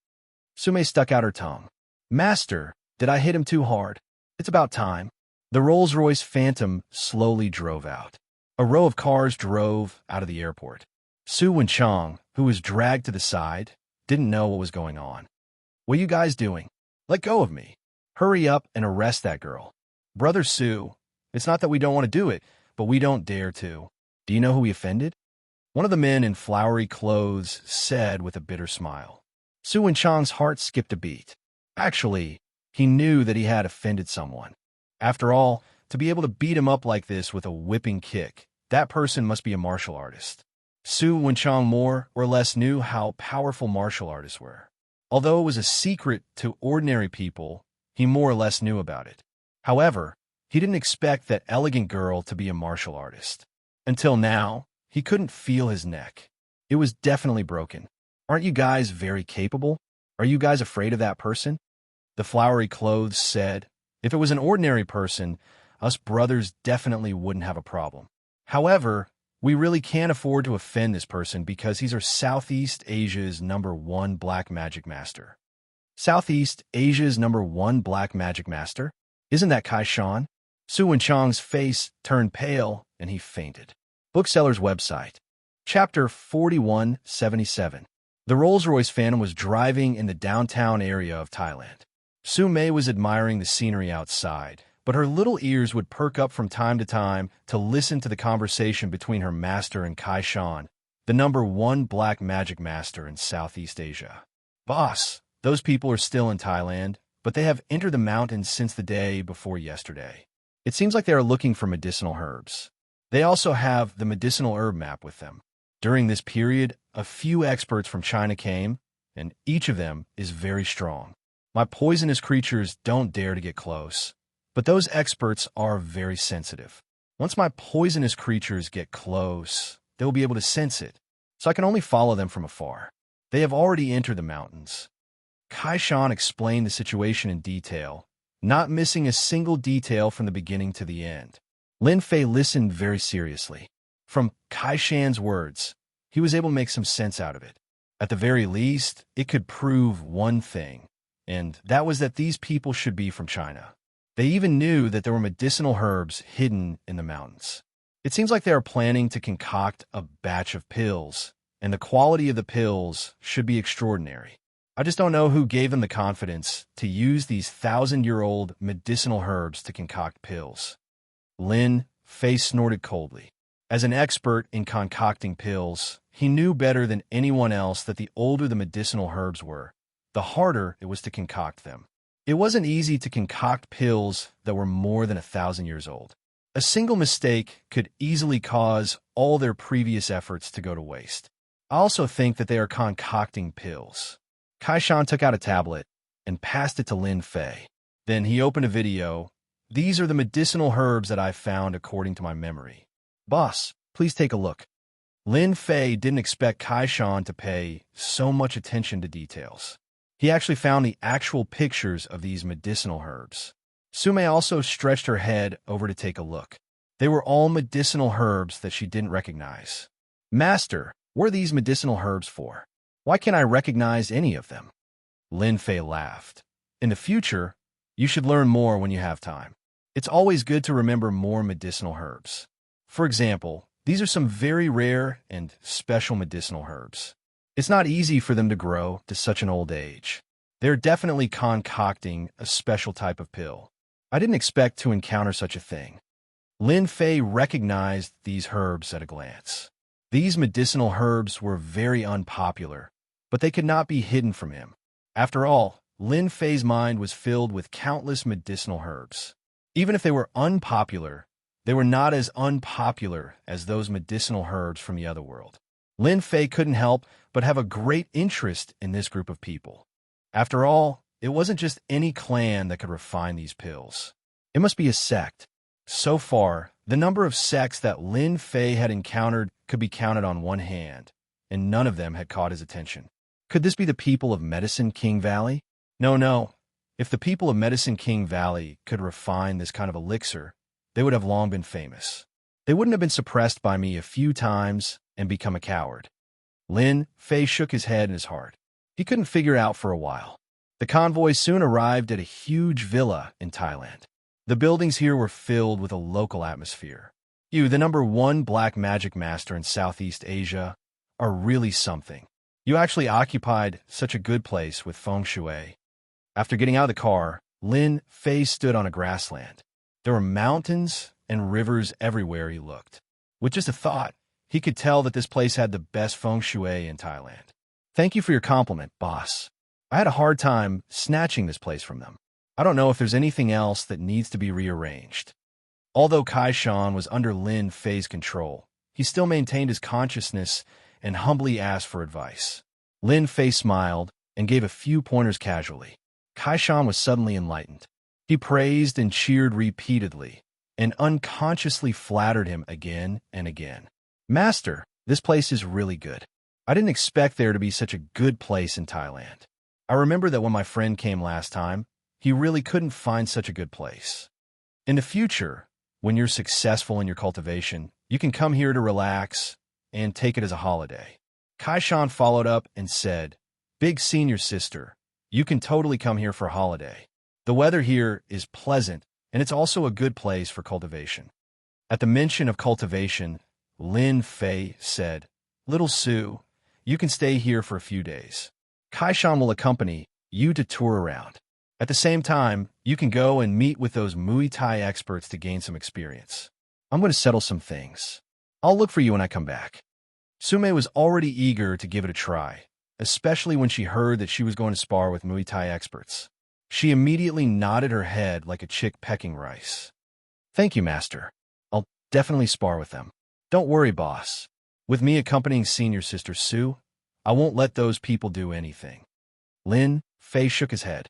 Sume stuck out her tongue. Master, did I hit him too hard? It's about time. The Rolls-Royce Phantom slowly drove out. A row of cars drove out of the airport. Su Wenchang, who was dragged to the side, didn't know what was going on. What are you guys doing? Let go of me. Hurry up and arrest that girl. Brother Su, it's not that we don't want to do it, but we don't dare to. Do you know who we offended? One of the men in flowery clothes said with a bitter smile. Su Wenchang's heart skipped a beat. Actually, he knew that he had offended someone. After all, to be able to beat him up like this with a whipping kick, that person must be a martial artist. Su Wenchang more or less knew how powerful martial artists were. Although it was a secret to ordinary people, he more or less knew about it. However, he didn't expect that elegant girl to be a martial artist. Until now, he couldn't feel his neck. It was definitely broken. Aren't you guys very capable? Are you guys afraid of that person? The flowery clothes said, if it was an ordinary person, us brothers definitely wouldn't have a problem. However, we really can't afford to offend this person because he's our Southeast Asia's #1 black magic master. Southeast Asia's #1 black magic master? Isn't that Kai Shan? Su Wenchang's face turned pale and he fainted. Bookseller's website. Chapter 4177. The Rolls-Royce Phantom was driving in the downtown area of Thailand. Su Mei was admiring the scenery outside, but her little ears would perk up from time to listen to the conversation between her master and Kai Shan, the #1 black magic master in Southeast Asia. Boss, those people are still in Thailand, but they have entered the mountains since the day before yesterday. It seems like they are looking for medicinal herbs. They also have the medicinal herb map with them. During this period, a few experts from China came, and each of them is very strong. My poisonous creatures don't dare to get close, but those experts are very sensitive. Once my poisonous creatures get close, they will be able to sense it, so I can only follow them from afar. They have already entered the mountains. Kai Shan explained the situation in detail, not missing a single detail from the beginning to the end. Lin Fei listened very seriously. From Kai Shan's words, he was able to make some sense out of it. At the very least, it could prove one thing, and that was that these people should be from China. They even knew that there were medicinal herbs hidden in the mountains. It seems like they are planning to concoct a batch of pills, and the quality of the pills should be extraordinary. I just don't know who gave them the confidence to use these 1,000-year-old medicinal herbs to concoct pills. Lin Fei snorted coldly. As an expert in concocting pills, he knew better than anyone else that the older the medicinal herbs were, the harder it was to concoct them. It wasn't easy to concoct pills that were more than 1,000 years old. A single mistake could easily cause all their previous efforts to go to waste. I also think that they are concocting pills. Kaishan took out a tablet and passed it to Lin Fei. Then he opened a video. These are the medicinal herbs that I found according to my memory. Boss, please take a look. Lin Fei didn't expect Kaishan to pay so much attention to details. He actually found the actual pictures of these medicinal herbs. Sume also stretched her head over to take a look. They were all medicinal herbs that she didn't recognize. Master, what are these medicinal herbs for? Why can't I recognize any of them? Lin Fei laughed. In the future, you should learn more when you have time. It's always good to remember more medicinal herbs. For example, these are some very rare and special medicinal herbs. It's not easy for them to grow to such an old age. They're definitely concocting a special type of pill. I didn't expect to encounter such a thing. Lin Fei recognized these herbs at a glance. These medicinal herbs were very unpopular, but they could not be hidden from him. After all, Lin Fei's mind was filled with countless medicinal herbs. Even if they were unpopular, they were not as unpopular as those medicinal herbs from the other world. Lin Fei couldn't help but have a great interest in this group of people. After all, it wasn't just any clan that could refine these pills. It must be a sect. So far, the number of sects that Lin Fei had encountered could be counted on one hand, and none of them had caught his attention. Could this be the people of Medicine King Valley? No. If the people of Medicine King Valley could refine this kind of elixir, they would have long been famous. They wouldn't have been suppressed by me a few times and become a coward. Lin Fei shook his head in his heart. He couldn't figure out for a while. The convoy soon arrived at a huge villa in Thailand. The buildings here were filled with a local atmosphere. You, the #1 black magic master in Southeast Asia, are really something. You actually occupied such a good place with feng shui. After getting out of the car, Lin Fei stood on a grassland. There were mountains and rivers everywhere he looked. With just a thought, he could tell that this place had the best feng shui in Thailand. Thank you for your compliment, boss. I had a hard time snatching this place from them. I don't know if there's anything else that needs to be rearranged. Although Kaishan was under Lin Fei's control, he still maintained his consciousness and humbly asked for advice. Lin Fei smiled and gave a few pointers casually. Kaishan was suddenly enlightened. He praised and cheered repeatedly, and unconsciously flattered him again and again. Master, this place is really good. I didn't expect there to be such a good place in Thailand. I remember that when my friend came last time, he really couldn't find such a good place. In the future, when you're successful in your cultivation, you can come here to relax and take it as a holiday. Kaishan followed up and said, Big senior sister, you can totally come here for a holiday. The weather here is pleasant, and it's also a good place for cultivation. At the mention of cultivation, Lin Fei said, Little Sue, you can stay here for a few days. Kaishan will accompany you to tour around. At the same time, you can go and meet with those Muay Thai experts to gain some experience. I'm going to settle some things. I'll look for you when I come back. Sume was already eager to give it a try, especially when she heard that she was going to spar with Muay Thai experts. She immediately nodded her head like a chick pecking rice. Thank you, master. I'll definitely spar with them. Don't worry, boss. With me accompanying senior sister Sue, I won't let those people do anything. Lin Fei shook his head.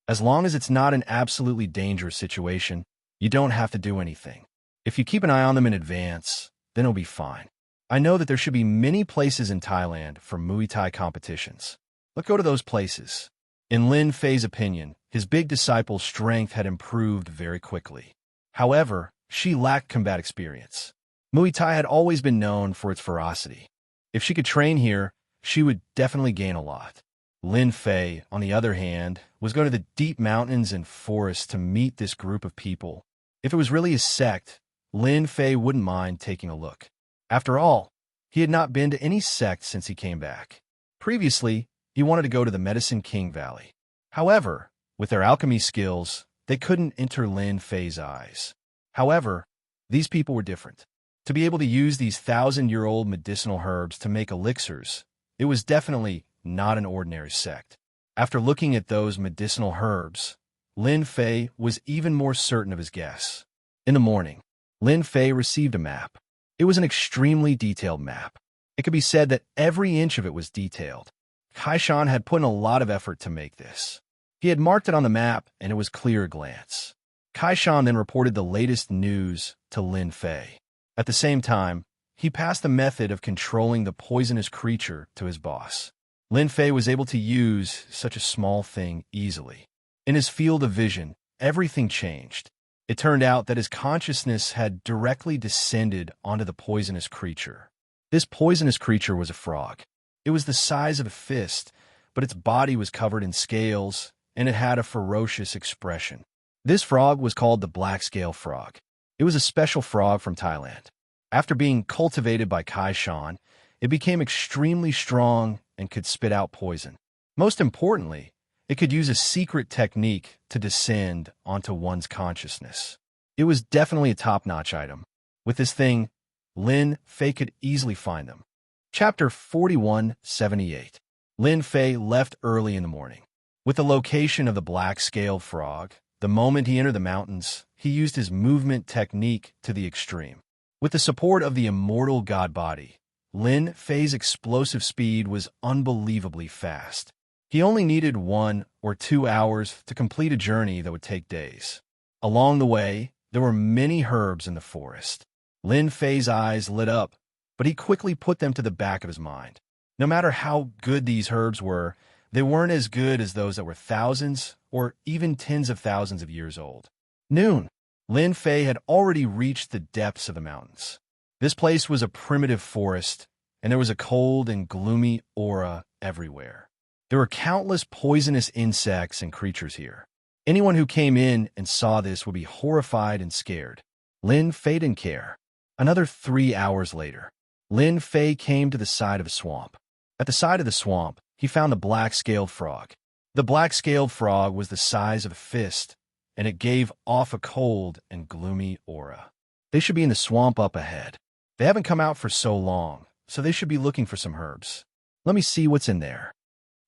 As long as it's not an absolutely dangerous situation, you don't have to do anything. If you keep an eye on them in advance, then it'll be fine. I know that there should be many places in Thailand for Muay Thai competitions. Let's go to those places. In Lin Fei's opinion, his big disciple's strength had improved very quickly. However, she lacked combat experience. Muay Thai had always been known for its ferocity. If she could train here, she would definitely gain a lot. Lin Fei, on the other hand, was going to the deep mountains and forests to meet this group of people. If it was really a sect, Lin Fei wouldn't mind taking a look. After all, he had not been to any sect since he came back. Previously, he wanted to go to the Medicine King Valley. However, with their alchemy skills, they couldn't enter Lin Fei's eyes. However, these people were different. To be able to use these 1,000-year-old medicinal herbs to make elixirs, it was definitely not an ordinary sect. After looking at those medicinal herbs, Lin Fei was even more certain of his guess. In the morning, Lin Fei received a map. It was an extremely detailed map. It could be said that every inch of it was detailed. Kaishan had put in a lot of effort to make this. He had marked it on the map, and it was clear at a glance. Kaishan then reported the latest news to Lin Fei. At the same time, he passed the method of controlling the poisonous creature to his boss. Lin Fei was able to use such a small thing easily. In his field of vision, everything changed. It turned out that his consciousness had directly descended onto the poisonous creature. This poisonous creature was a frog. It was the size of a fist, but its body was covered in scales, and it had a ferocious expression. This frog was called the black scale frog. It was a special frog from Thailand. After being cultivated by Kaishan, it became extremely strong and could spit out poison. Most importantly, it could use a secret technique to descend onto one's consciousness. It was definitely a top-notch item. With this thing, Lin Fei could easily find them. Chapter 4178. Lin Fei left early in the morning. With the location of the black-scaled frog, the moment he entered the mountains, he used his movement technique to the extreme. With the support of the immortal god body, Lin Fei's explosive speed was unbelievably fast. He only needed 1 or 2 hours to complete a journey that would take days. Along the way, there were many herbs in the forest. Lin Fei's eyes lit up, but he quickly put them to the back of his mind. No matter how good these herbs were, they weren't as good as those that were thousands or even tens of thousands of years old. Noon. Lin Fei had already reached the depths of the mountains. This place was a primitive forest, and there was a cold and gloomy aura everywhere. There were countless poisonous insects and creatures here. Anyone who came in and saw this would be horrified and scared. Lin Fei didn't care. Another 3 hours later, Lin Fei came to the side of a swamp. At the side of the swamp, he found a black-scaled frog. The black-scaled frog was the size of a fist, and it gave off a cold and gloomy aura. They should be in the swamp up ahead. They haven't come out for so long, so they should be looking for some herbs. Let me see what's in there.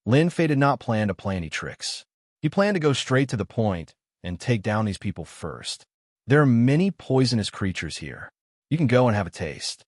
Lin Fei did not plan to play any tricks. He planned to go straight to the point and take down these people first. There are many poisonous creatures here. You can go and have a taste.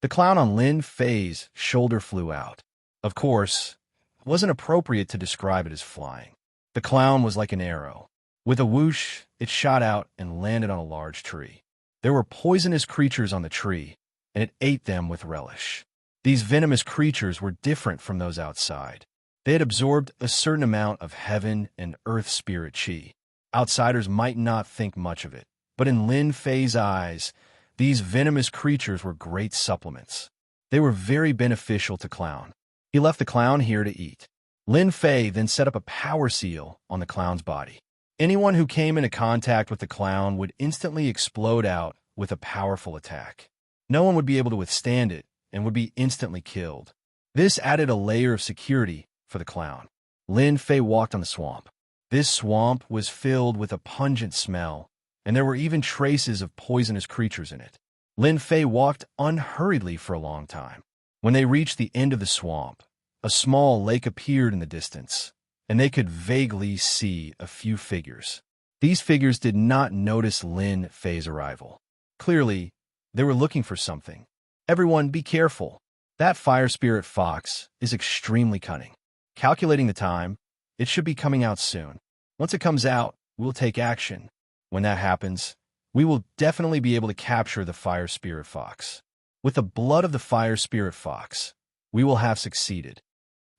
The clown on Lin Fei's shoulder flew out. Of course, it wasn't appropriate to describe it as flying. The clown was like an arrow. With a whoosh, it shot out and landed on a large tree. There were poisonous creatures on the tree, and it ate them with relish. These venomous creatures were different from those outside. They had absorbed a certain amount of heaven and earth spirit chi. Outsiders might not think much of it, but in Lin Fei's eyes, these venomous creatures were great supplements. They were very beneficial to Clown. He left the clown here to eat. Lin Fei then set up a power seal on the clown's body. Anyone who came into contact with the clown would instantly explode out with a powerful attack. No one would be able to withstand it and would be instantly killed. This added a layer of security for the clown. Lin Fei walked on the swamp. This swamp was filled with a pungent smell, and there were even traces of poisonous creatures in it. Lin Fei walked unhurriedly for a long time. When they reached the end of the swamp, a small lake appeared in the distance, and they could vaguely see a few figures. These figures did not notice Lin Fei's arrival. Clearly, they were looking for something. Everyone, be careful. That fire spirit fox is extremely cunning. Calculating the time, it should be coming out soon. Once it comes out, we'll take action. When that happens, we will definitely be able to capture the fire spirit fox. With the blood of the fire spirit fox, we will have succeeded.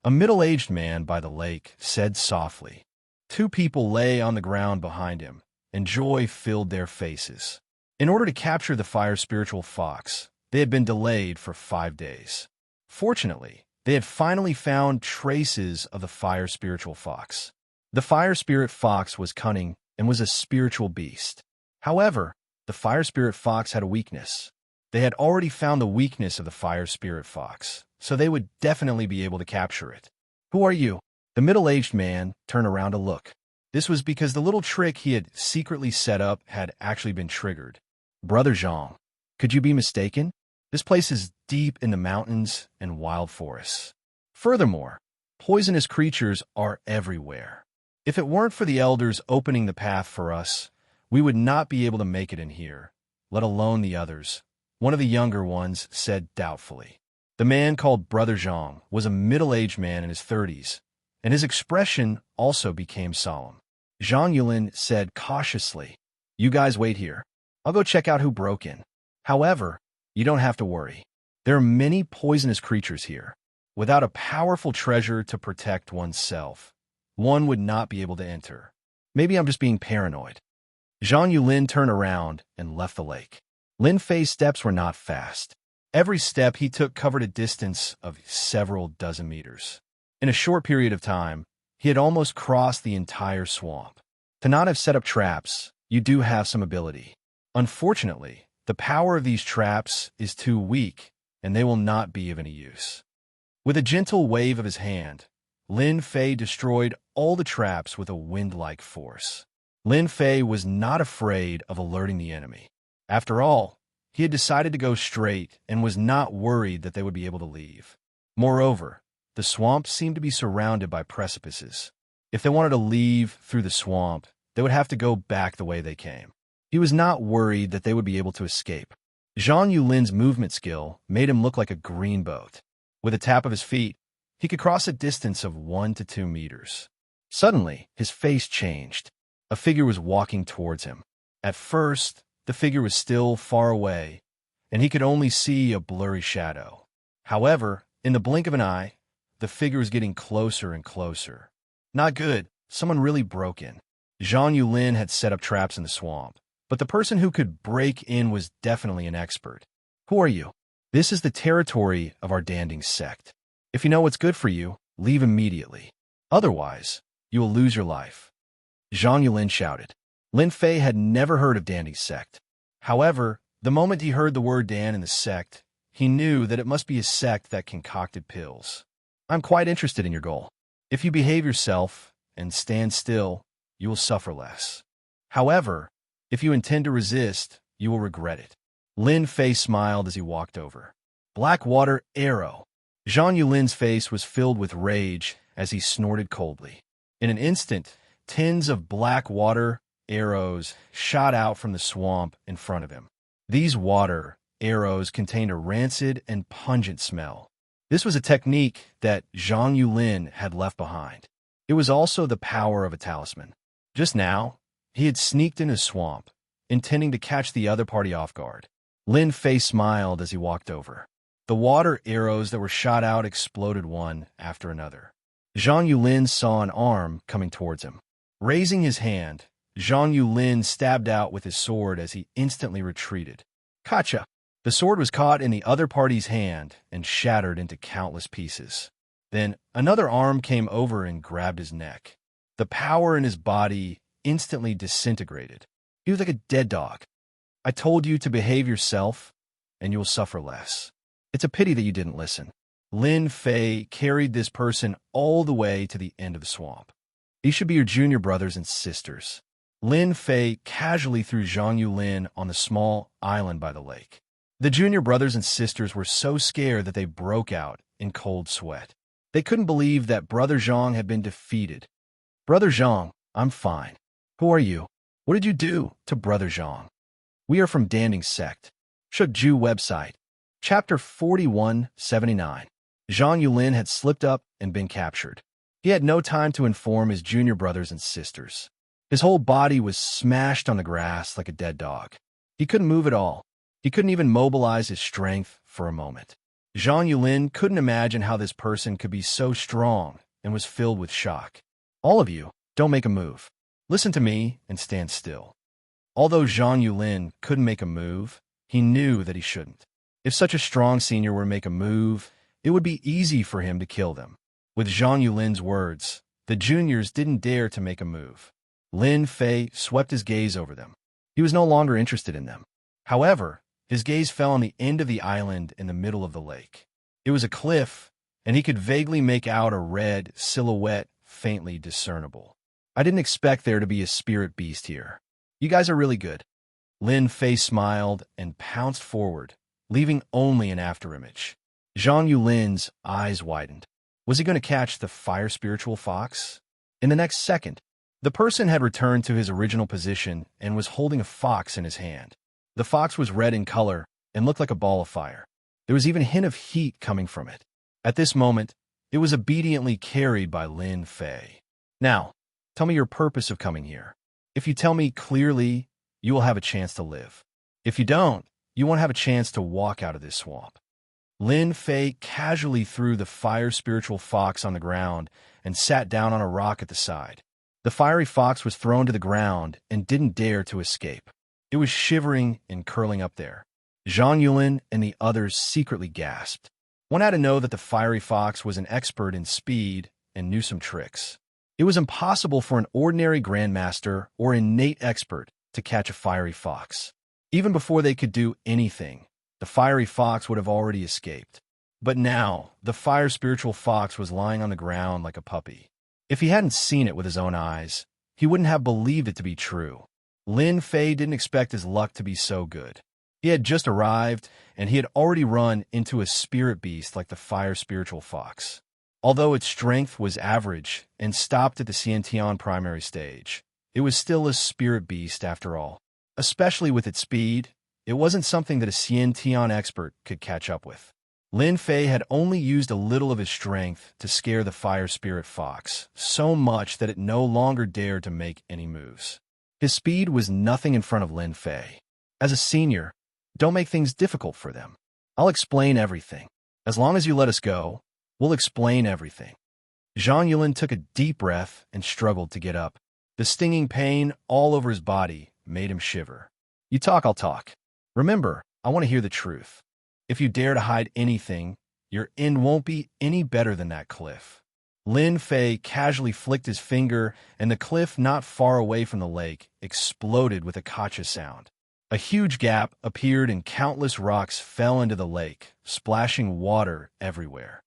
A middle-aged man by the lake said softly. 2 people lay on the ground behind him, and joy filled their faces. In order to capture the fire spiritual fox, they had been delayed for 5 days. Fortunately, They had finally found traces of the fire spiritual fox. The fire spirit fox was cunning and was a spiritual beast. However, the fire spirit fox had a weakness. They had already found the weakness of the fire spirit fox, so they would definitely be able to capture it. "Who are you?" The middle-aged man turned around to look. This was because the little trick he had secretly set up had actually been triggered. "Brother Zhang, could you be mistaken? This place is deep in the mountains and wild forests. Furthermore, poisonous creatures are everywhere. If it weren't for the elders opening the path for us, we would not be able to make it in here, let alone the others," one of the younger ones said doubtfully. The man called Brother Zhang was a middle-aged man in his 30s, and his expression also became solemn. Zhang Yulin said cautiously, "You guys wait here. I'll go check out who broke in. However, you don't have to worry. There are many poisonous creatures here. Without a powerful treasure to protect oneself, one would not be able to enter. Maybe I'm just being paranoid." Zhang Yulin turned around and left the lake. Lin Fei's steps were not fast. Every step he took covered a distance of several dozen meters. In a short period of time, he had almost crossed the entire swamp. To not have set up traps, you do have some ability. Unfortunately, the power of these traps is too weak, and they will not be of any use. With a gentle wave of his hand, Lin Fei destroyed all the traps with a wind-like force. Lin Fei was not afraid of alerting the enemy. After all, he had decided to go straight and was not worried that they would be able to leave. Moreover, the swamp seemed to be surrounded by precipices. If they wanted to leave through the swamp, they would have to go back the way they came. He was not worried that they would be able to escape. Zhang Yulin's movement skill made him look like a green boat. With a tap of his feet, he could cross a distance of 1 to 2 meters. Suddenly, his face changed. A figure was walking towards him. At first, the figure was still far away, and he could only see a blurry shadow. However, in the blink of an eye, the figure was getting closer and closer. Not good. Someone really broke in. Zhang Yulin had set up traps in the swamp, but the person who could break in was definitely an expert. "Who are you?" "This is the territory of our Danding sect. If you know what's good for you, leave immediately. Otherwise, you will lose your life," Zhang Yulin shouted. Lin Fei had never heard of Danding's sect. However, the moment he heard the word Dan in the sect, he knew that it must be a sect that concocted pills. "I'm quite interested in your goal. If you behave yourself and stand still, you will suffer less. However, if you intend to resist, you will regret it." Lin Fei smiled as he walked over. "Blackwater arrow." Zhang Yulin's face was filled with rage as he snorted coldly. In an instant, tins of black water arrows shot out from the swamp in front of him. These water arrows contained a rancid and pungent smell. This was a technique that Zhang Yulin had left behind. It was also the power of a talisman. Just now, he had sneaked in a swamp, intending to catch the other party off guard. Lin Fei smiled as he walked over. The water arrows that were shot out exploded one after another. Zhang Yulin saw an arm coming towards him. Raising his hand, Zhang Yulin stabbed out with his sword as he instantly retreated. "Gotcha!" The sword was caught in the other party's hand and shattered into countless pieces. Then another arm came over and grabbed his neck. The power in his body instantly disintegrated. He was like a dead dog. "I told you to behave yourself, and you will suffer less. It's a pity that you didn't listen." Lin Fei carried this person all the way to the end of the swamp. "These should be your junior brothers and sisters." Lin Fei casually threw Zhang Yulin on the small island by the lake. The junior brothers and sisters were so scared that they broke out in cold sweat. They couldn't believe that Brother Zhang had been defeated. "Brother Zhang, I'm fine. Who are you? What did you do to Brother Zhang?" "We are from Danding sect." Shukju website. Chapter 4179. Zhang Yulin had slipped up and been captured. He had no time to inform his junior brothers and sisters. His whole body was smashed on the grass like a dead dog. He couldn't move at all. He couldn't even mobilize his strength for a moment. Zhang Yulin couldn't imagine how this person could be so strong and was filled with shock. "All of you, don't make a move. Listen to me and stand still." Although Zhang Yulin couldn't make a move, he knew that he shouldn't. If such a strong senior were to make a move, It would be easy for him to kill them. With Zhang Yulin's words, the juniors didn't dare to make a move. Lin Fei swept his gaze over them. He was no longer interested in them. However, his gaze fell on the end of the island in the middle of the lake. It was a cliff, and he could vaguely make out a red silhouette faintly discernible. I didn't expect there to be a spirit beast here. You guys are really good. Lin Fei smiled and pounced forward, leaving only an afterimage. Zhang Yulin's eyes widened. Was he going to catch the fire spiritual fox? In the next second, the person had returned to his original position and was holding a fox in his hand. The fox was red in color and looked like a ball of fire. There was even a hint of heat coming from it. At this moment, it was obediently carried by Lin Fei. Now, tell me your purpose of coming here. If you tell me clearly, you will have a chance to live. If you don't, you won't have a chance to walk out of this swamp. Lin Fei casually threw the fire spiritual fox on the ground and sat down on a rock at the side. The fiery fox was thrown to the ground and didn't dare to escape. It was shivering and curling up there. Zhang Yulin and the others secretly gasped. One had to know that the fiery fox was an expert in speed and knew some tricks. It was impossible for an ordinary grandmaster or innate expert to catch a fiery fox. Even before they could do anything, the fiery fox would have already escaped. But now, the fire spiritual fox was lying on the ground like a puppy. If he hadn't seen it with his own eyes, he wouldn't have believed it to be true. Lin Fei didn't expect his luck to be so good. He had just arrived, and he had already run into a spirit beast like the fire spiritual fox. Although its strength was average and stopped at the Xiantian primary stage, it was still a spirit beast after all. Especially with its speed, it wasn't something that a Xiantian expert could catch up with. Lin Fei had only used a little of his strength to scare the fire spirit fox, so much that it no longer dared to make any moves. His speed was nothing in front of Lin Fei. As a senior, don't make things difficult for them. I'll explain everything. As long as you let us go, we'll explain everything. Zhang Yulin took a deep breath and struggled to get up. The stinging pain all over his body made him shiver. You talk, I'll talk. Remember, I want to hear the truth. If you dare to hide anything, your end won't be any better than that cliff. Lin Fei casually flicked his finger, and the cliff not far away from the lake exploded with a kacha sound. A huge gap appeared and countless rocks fell into the lake, splashing water everywhere.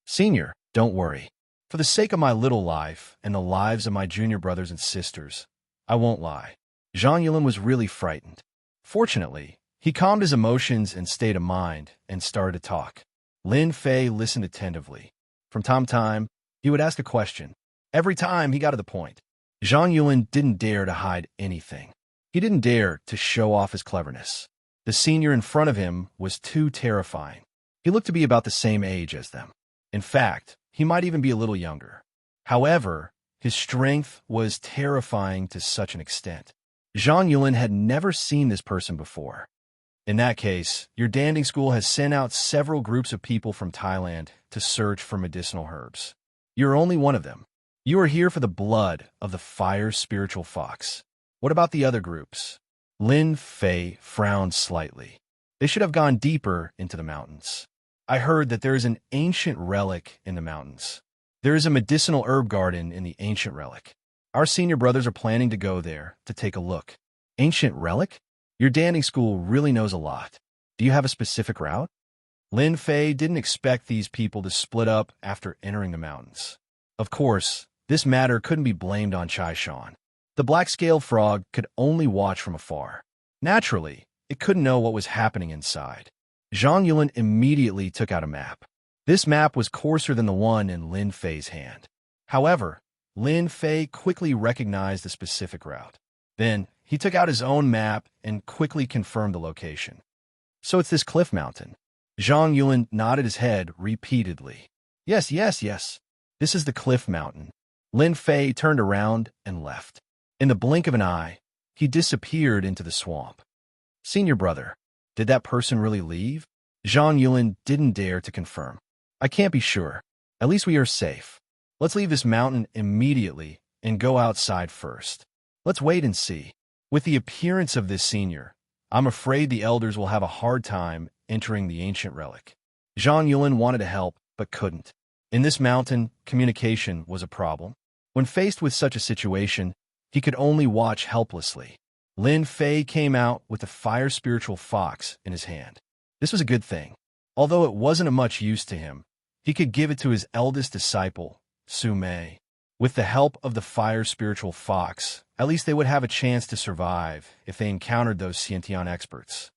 Senior, don't worry. For the sake of my little life and the lives of my junior brothers and sisters, I won't lie. Zhang Yulin was really frightened. Fortunately, he calmed his emotions and state of mind and started to talk. Lin Fei listened attentively. From time to time, he would ask a question. Every time he got to the point. Zhang Yulin didn't dare to hide anything. He didn't dare to show off his cleverness. The senior in front of him was too terrifying. He looked to be about the same age as them. In fact, he might even be a little younger. However, his strength was terrifying to such an extent. Zhang Yulin had never seen this person before. In that case, your danding school has sent out several groups of people from Thailand to search for medicinal herbs. You're only one of them. You are here for the blood of the fire spiritual fox. What about the other groups? Lin Fei frowned slightly. They should have gone deeper into the mountains. I heard that there is an ancient relic in the mountains. There is a medicinal herb garden in the ancient relic. Our senior brothers are planning to go there to take a look. Ancient relic? Your danding school really knows a lot. Do you have a specific route? Lin Fei didn't expect these people to split up after entering the mountains. Of course, this matter couldn't be blamed on Chai Shan. The black-scaled frog could only watch from afar. Naturally, it couldn't know what was happening inside. Zhang Yulin immediately took out a map. This map was coarser than the one in Lin Fei's hand. However, Lin Fei quickly recognized the specific route. Then, he took out his own map and quickly confirmed the location. So it's this cliff mountain. Zhang Yulin nodded his head repeatedly. Yes. This is the cliff mountain. Lin Fei turned around and left. In the blink of an eye, he disappeared into the swamp. Senior brother, did that person really leave? Zhang Yulin didn't dare to confirm. I can't be sure. At least we are safe. Let's leave this mountain immediately and go outside first. Let's wait and see. With the appearance of this senior, I'm afraid the elders will have a hard time entering the ancient relic. Zhang Yulin wanted to help, but couldn't. In this mountain, communication was a problem. When faced with such a situation, he could only watch helplessly. Lin Fei came out with the fire spiritual fox in his hand. This was a good thing. Although it wasn't of much use to him, he could give it to his eldest disciple, Su Mei. With the help of the fire spiritual fox, at least they would have a chance to survive if they encountered those Xiantian experts.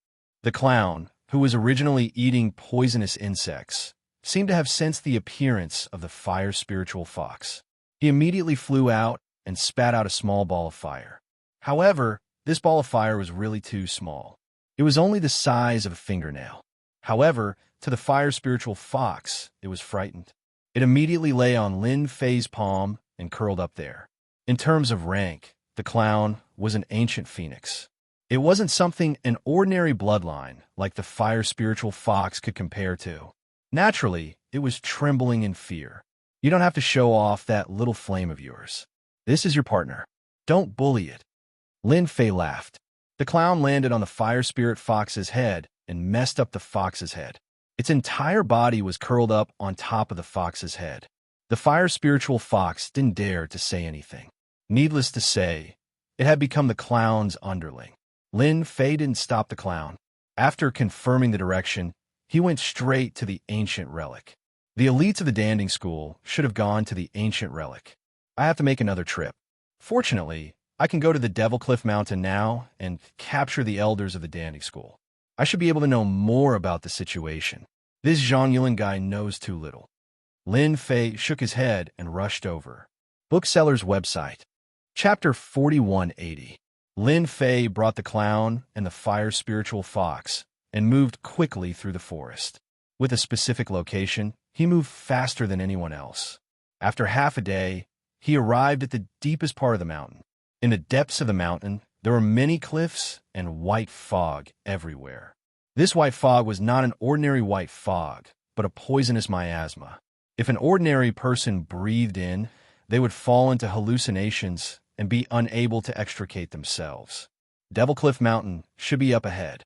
The clown, who was originally eating poisonous insects, seemed to have sensed the appearance of the fire spiritual fox. He immediately flew out and spat out a small ball of fire. However, this ball of fire was really too small. It was only the size of a fingernail. However, to the fire spiritual fox, it was frightened. It immediately lay on Lin Fei's palm and curled up there. In terms of rank, the clown was an ancient phoenix. It wasn't something an ordinary bloodline like the fire spiritual fox could compare to. Naturally, it was trembling in fear. You don't have to show off that little flame of yours. This is your partner. Don't bully it. Lin Fei laughed. The clown landed on the fire spirit fox's head and messed up the fox's head. Its entire body was curled up on top of the fox's head. The fire spiritual fox didn't dare to say anything. Needless to say, it had become the clown's underling. Lin Fei didn't stop the clown. After confirming the direction, he went straight to the ancient relic. The elites of the Danding School should have gone to the ancient relic. I have to make another trip. Fortunately, I can go to the Devil Cliff Mountain now and capture the elders of the Danding School. I should be able to know more about the situation. This Zhang Yulin guy knows too little. Lin Fei shook his head and rushed over. Bookseller's website. Chapter 4180. Lin Fei brought the clown and the fire spiritual fox and moved quickly through the forest. With a specific location, he moved faster than anyone else. After half a day, he arrived at the deepest part of the mountain. In the depths of the mountain, there were many cliffs and white fog everywhere. This white fog was not an ordinary white fog, but a poisonous miasma. If an ordinary person breathed in, they would fall into hallucinations and be unable to extricate themselves. Devil Cliff Mountain should be up ahead.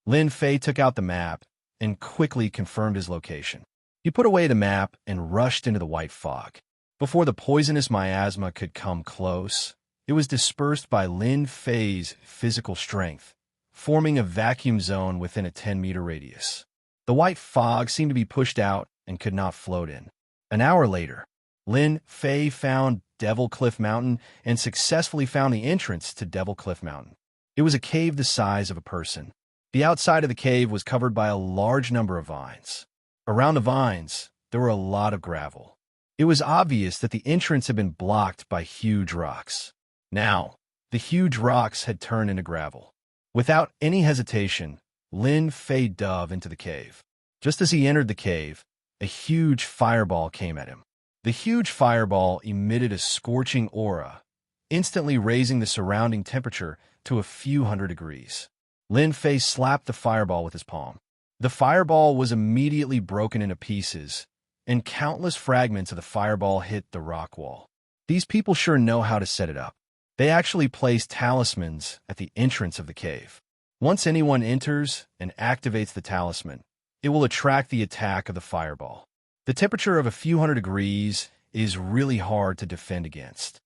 Lin Fei took out the map and quickly confirmed his location. He put away the map and rushed into the white fog. Before the poisonous miasma could come close, it was dispersed by Lin Fei's physical strength, forming a vacuum zone within a 10-meter radius. The white fog seemed to be pushed out and could not float in. An hour later, Lin Fei found Devil Cliff Mountain and successfully found the entrance to Devil Cliff Mountain. It was a cave the size of a person. The outside of the cave was covered by a large number of vines. Around the vines, there were a lot of gravel. It was obvious that the entrance had been blocked by huge rocks. Now, the huge rocks had turned into gravel. Without any hesitation, Lin Fei dove into the cave. Just as he entered the cave, a huge fireball came at him. The huge fireball emitted a scorching aura, instantly raising the surrounding temperature to a few hundred degrees. Lin Fei slapped the fireball with his palm. The fireball was immediately broken into pieces, and countless fragments of the fireball hit the rock wall. These people sure know how to set it up. They actually place talismans at the entrance of the cave. Once anyone enters and activates the talisman, it will attract the attack of the fireball. The temperature of a few hundred degrees is really hard to defend against.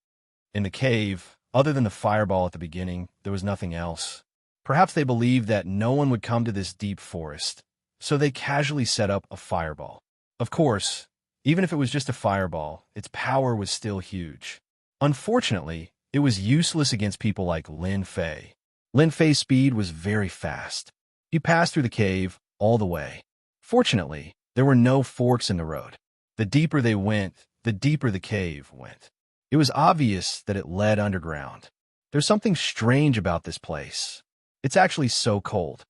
In the cave, other than the fireball at the beginning, there was nothing else. Perhaps they believed that no one would come to this deep forest, so they casually set up a fireball. Of course, even if it was just a fireball, its power was still huge. Unfortunately, it was useless against people like Lin Fei. Lin Fei's speed was very fast. He passed through the cave all the way. Fortunately, there were no forks in the road. The deeper they went, the deeper the cave went. It was obvious that it led underground. There's something strange about this place. It's actually so cold.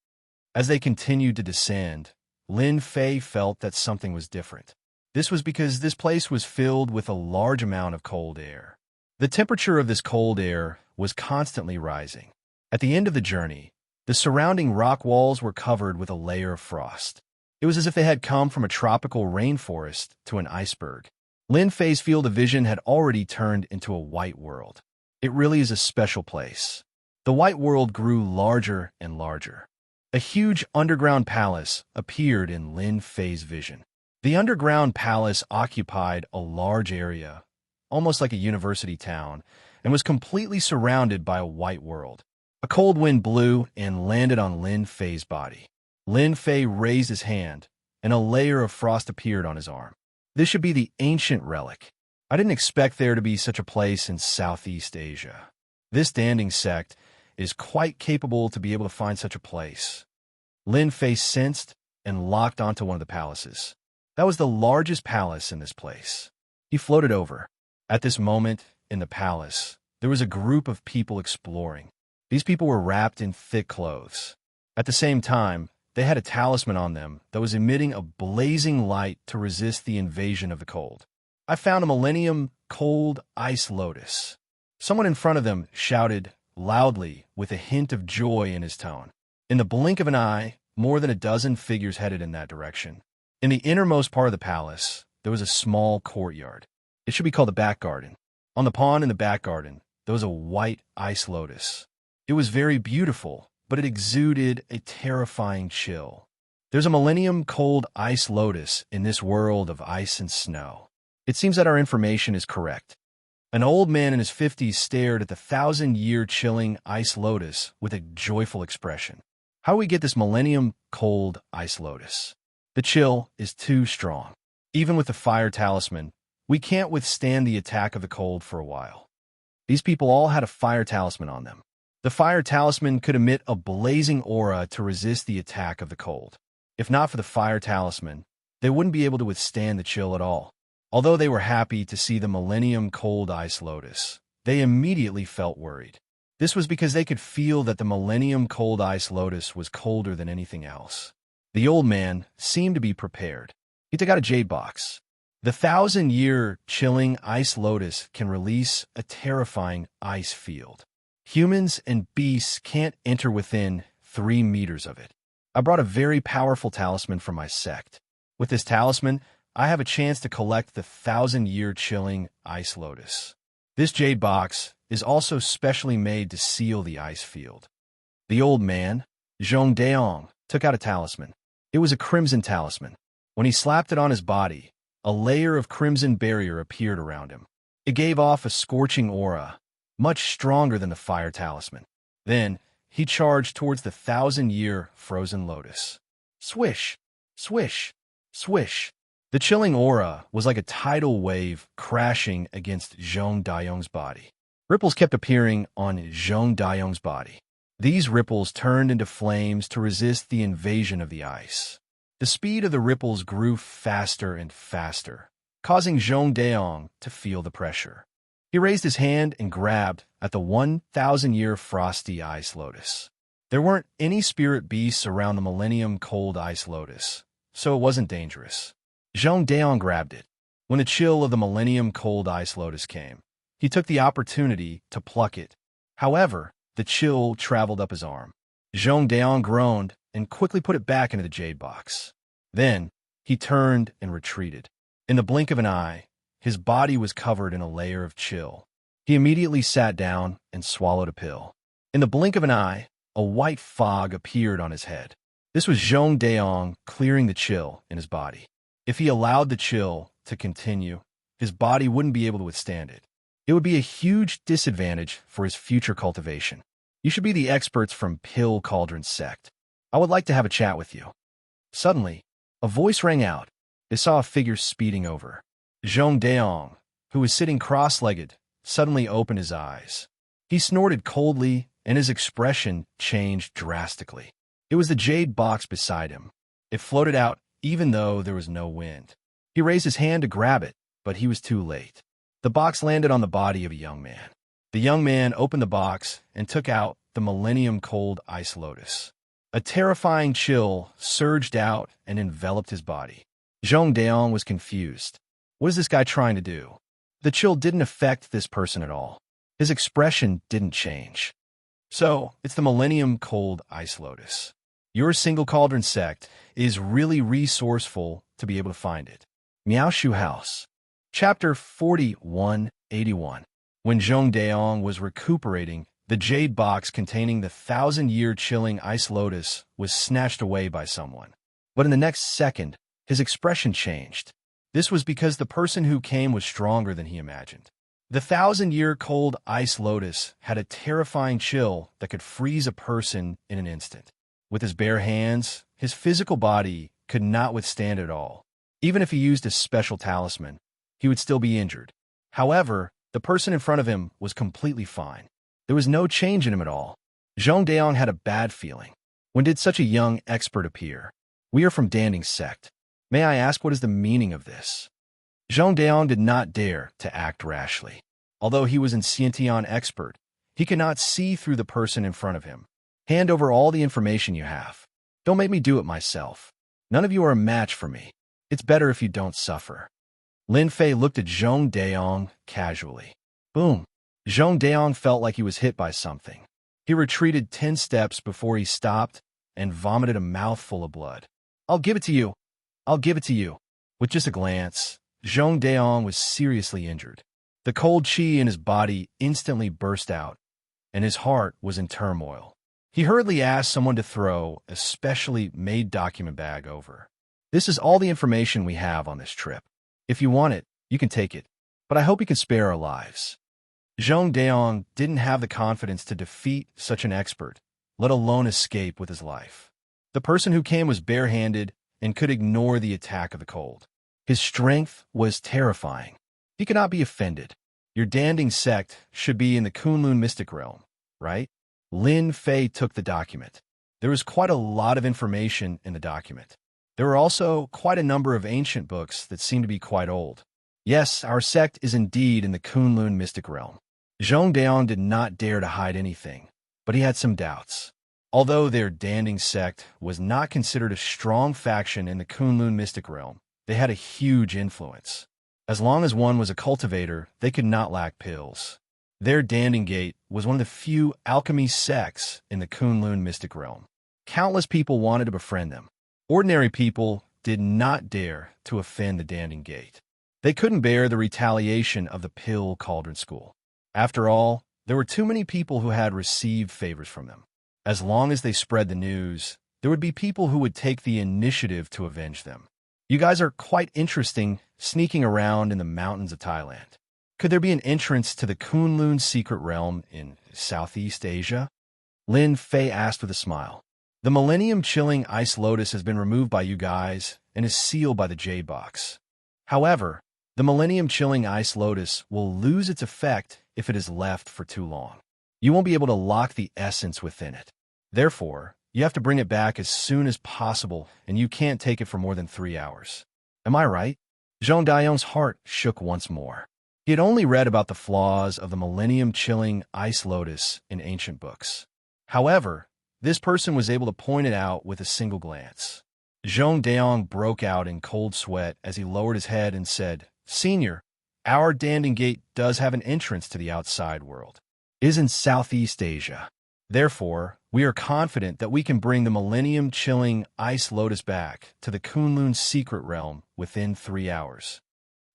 As they continued to descend, Lin Fei felt that something was different. This was because this place was filled with a large amount of cold air. The temperature of this cold air was constantly rising. At the end of the journey, the surrounding rock walls were covered with a layer of frost. It was as if they had come from a tropical rainforest to an iceberg. Lin Fei's field of vision had already turned into a white world. It really is a special place. The white world grew larger and larger. A huge underground palace appeared in Lin Fei's vision. The underground palace occupied a large area, almost like a university town, and was completely surrounded by a white world. A cold wind blew and landed on Lin Fei's body. Lin Fei raised his hand, and a layer of frost appeared on his arm. This should be the ancient relic. I didn't expect there to be such a place in Southeast Asia. This Danding sect is quite capable to be able to find such a place. Lin Fei sensed and locked onto one of the palaces. That was the largest palace in this place. He floated over. At this moment, in the palace, there was a group of people exploring. These people were wrapped in thick clothes. At the same time, they had a talisman on them that was emitting a blazing light to resist the invasion of the cold. I found a Millennium Cold Ice Lotus. Someone in front of them shouted loudly with a hint of joy in his tone. In the blink of an eye, more than a dozen figures headed in that direction. In the innermost part of the palace, there was a small courtyard. It should be called the back garden. On the pond in the back garden, there was a white ice lotus. It was very beautiful, but it exuded a terrifying chill. There's a Millennium Cold Ice Lotus in this world of ice and snow. It seems that our information is correct. An old man in his 50s stared at the 1,000-year chilling ice lotus with a joyful expression. How do we get this Millennium Cold Ice Lotus? The chill is too strong. Even with the fire talisman, we can't withstand the attack of the cold for a while. These people all had a fire talisman on them. The fire talisman could emit a blazing aura to resist the attack of the cold. If not for the fire talisman, they wouldn't be able to withstand the chill at all. Although they were happy to see the Millennium Cold Ice Lotus, they immediately felt worried. This was because they could feel that the Millennium Cold Ice Lotus was colder than anything else. The old man seemed to be prepared. He took out a jade box. The 1,000-year chilling ice lotus can release a terrifying ice field. Humans and beasts can't enter within 3 meters of it. I brought a very powerful talisman from my sect. With this talisman, I have a chance to collect the 1,000-year chilling ice lotus. This jade box is also specially made to seal the ice field. The old man, Zhong Daong, took out a talisman. It was a crimson talisman. When he slapped it on his body, a layer of crimson barrier appeared around him. It gave off a scorching aura, much stronger than the fire talisman. Then, he charged towards the 1,000-year frozen lotus. Swish, swish, swish. The chilling aura was like a tidal wave crashing against Zhong Daong's body. Ripples kept appearing on Zhong Daong's body. These ripples turned into flames to resist the invasion of the ice. The speed of the ripples grew faster and faster, causing Zhong Daong to feel the pressure. He raised his hand and grabbed at the 1,000-year frosty ice lotus. There weren't any spirit beasts around the Millennium Cold Ice Lotus, so it wasn't dangerous. Zhong Daong grabbed it. When the chill of the Millennium Cold Ice Lotus came, he took the opportunity to pluck it. However, the chill traveled up his arm. Zhong Daong groaned and quickly put it back into the jade box. Then, he turned and retreated. In the blink of an eye, his body was covered in a layer of chill. He immediately sat down and swallowed a pill. In the blink of an eye, a white fog appeared on his head. This was Zhong Daong clearing the chill in his body. If he allowed the chill to continue, his body wouldn't be able to withstand it. It would be a huge disadvantage for his future cultivation. You should be the experts from Pill Cauldron Sect. I would like to have a chat with you. Suddenly, a voice rang out. They saw a figure speeding over. Zhong Daong, who was sitting cross-legged, suddenly opened his eyes. He snorted coldly, and his expression changed drastically. It was the jade box beside him. It floated out even though there was no wind. He raised his hand to grab it, but he was too late. The box landed on the body of a young man. The young man opened the box and took out the Millennium Cold Ice Lotus. A terrifying chill surged out and enveloped his body. Zhong Daong was confused. What is this guy trying to do? The chill didn't affect this person at all. His expression didn't change. So, it's the Millennium Cold Ice Lotus. Your single cauldron sect is really resourceful to be able to find it. Miaoshu House. Chapter 4181. When Zhong Daong was recuperating, The jade box containing the 1,000-year chilling ice lotus was snatched away by someone. But in the next second, his expression changed. This was because the person who came was stronger than he imagined. The 1,000-year cold ice lotus had a terrifying chill that could freeze a person in an instant. With his bare hands, his physical body could not withstand it all. Even if he used a special talisman, he would still be injured. However, the person in front of him was completely fine. There was no change in him at all. Zhong Daong had a bad feeling. When did such a young expert appear? We are from Danding's sect. May I ask what is the meaning of this? Zhong Daong did not dare to act rashly. Although he was an enchanting expert, he could not see through the person in front of him. Hand over all the information you have. Don't make me do it myself. None of you are a match for me. It's better if you don't suffer. Lin Fei looked at Zhong Daong casually. Boom. Zhong Daong felt like he was hit by something. He retreated 10 steps before he stopped and vomited a mouthful of blood. I'll give it to you. I'll give it to you. With just a glance, Zhong Daong was seriously injured. The cold qi in his body instantly burst out, and his heart was in turmoil. He hurriedly asked someone to throw a specially made document bag over. This is all the information we have on this trip. If you want it, you can take it, but I hope you can spare our lives. Zhong Daong didn't have the confidence to defeat such an expert, let alone escape with his life. The person who came was barehanded and could ignore the attack of the cold. His strength was terrifying. He could not be offended. Your Danding sect should be in the Kunlun mystic realm, right? Lin Fei took the document. There was quite a lot of information in the document. There were also quite a number of ancient books that seemed to be quite old. Yes, our sect is indeed in the Kunlun mystic realm. Zhong Daong did not dare to hide anything, but he had some doubts. Although their Danding sect was not considered a strong faction in the Kunlun mystic realm, they had a huge influence. As long as one was a cultivator, they could not lack pills. Their Danding Gate was one of the few alchemy sects in the Kunlun mystic realm. Countless people wanted to befriend them. Ordinary people did not dare to offend the Danding Gate. They couldn't bear the retaliation of the Pill Cauldron School. After all, there were too many people who had received favors from them. As long as they spread the news, there would be people who would take the initiative to avenge them. You guys are quite interesting, sneaking around in the mountains of Thailand. Could there be an entrance to the Kunlun secret realm in Southeast Asia? Lin Fei asked with a smile. The Millennium Chilling Ice Lotus has been removed by you guys and is sealed by the Jade Box. However, the Millennium Chilling Ice Lotus will lose its effect if it is left for too long. You won't be able to lock the essence within it. Therefore, you have to bring it back as soon as possible, and you can't take it for more than 3 hours. Am I right? Zhong Daong's heart shook once more. He had only read about the flaws of the Millennium Chilling Ice Lotus in ancient books. However, this person was able to point it out with a single glance. Zhong Daong broke out in cold sweat as he lowered his head and said, Senior, our Danding Gate does have an entrance to the outside world. It is in Southeast Asia. Therefore, we are confident that we can bring the Millennium Chilling Ice Lotus back to the Kunlun secret realm within 3 hours.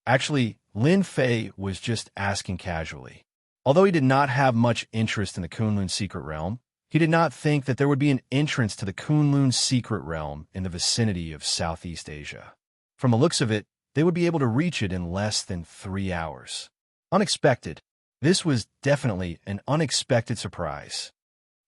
Actually, Lin Fei was just asking casually. Although he did not have much interest in the Kunlun secret realm, he did not think that there would be an entrance to the Kunlun secret realm in the vicinity of Southeast Asia. From the looks of it, they would be able to reach it in less than 3 hours. Unexpected. This was definitely an unexpected surprise.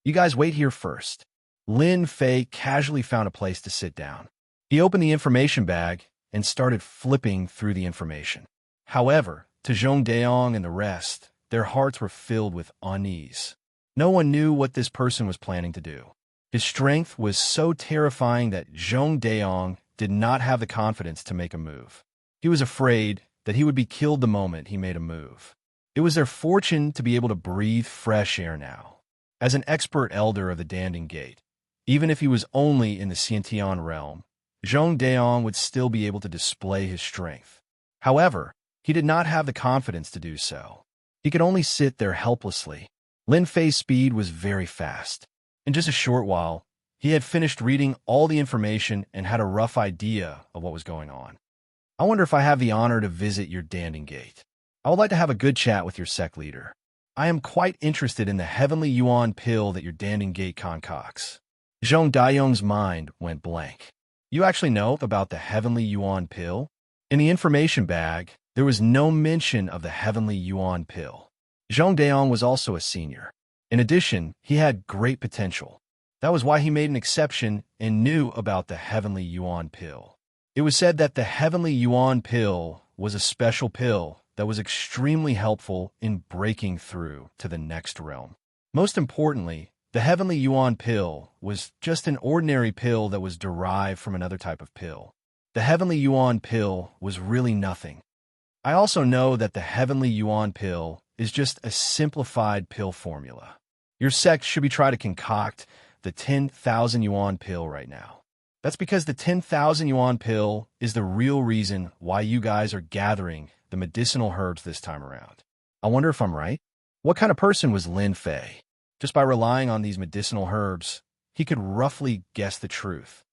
You guys wait here first. Lin Fei casually found a place to sit down. He opened the information bag and started flipping through the information. However, to Zhong Daong and the rest, their hearts were filled with unease. No one knew what this person was planning to do. His strength was so terrifying that Zhong Daong did not have the confidence to make a move. He was afraid that he would be killed the moment he made a move. It was their fortune to be able to breathe fresh air now. As an expert elder of the Danding Gate, even if he was only in the Xiantian realm, Zhong Daong would still be able to display his strength. However, he did not have the confidence to do so. He could only sit there helplessly. Lin Fei's speed was very fast. In just a short while, he had finished reading all the information and had a rough idea of what was going on. I wonder if I have the honor to visit your Danding Gate. I would like to have a good chat with your sect leader. I am quite interested in the heavenly yuan pill that your Danding Gate concocts. Zhong Daiyong's mind went blank. You actually know about the heavenly yuan pill? In the information bag, there was no mention of the heavenly yuan pill. Zhong Daiyong was also a senior. In addition, he had great potential. That was why he made an exception and knew about the heavenly yuan pill. It was said that the heavenly yuan pill was a special pill that was extremely helpful in breaking through to the next realm. Most importantly, the heavenly yuan pill was just an ordinary pill that was derived from another type of pill. The heavenly yuan pill was really nothing. I also know that the heavenly yuan pill is just a simplified pill formula. Your sect should be trying to concoct the 10,000 yuan pill right now. That's because the 10,000 yuan pill is the real reason why you guys are gathering the medicinal herbs this time around. I wonder if I'm right? What kind of person was Lin Fei? Just by relying on these medicinal herbs, he could roughly guess the truth.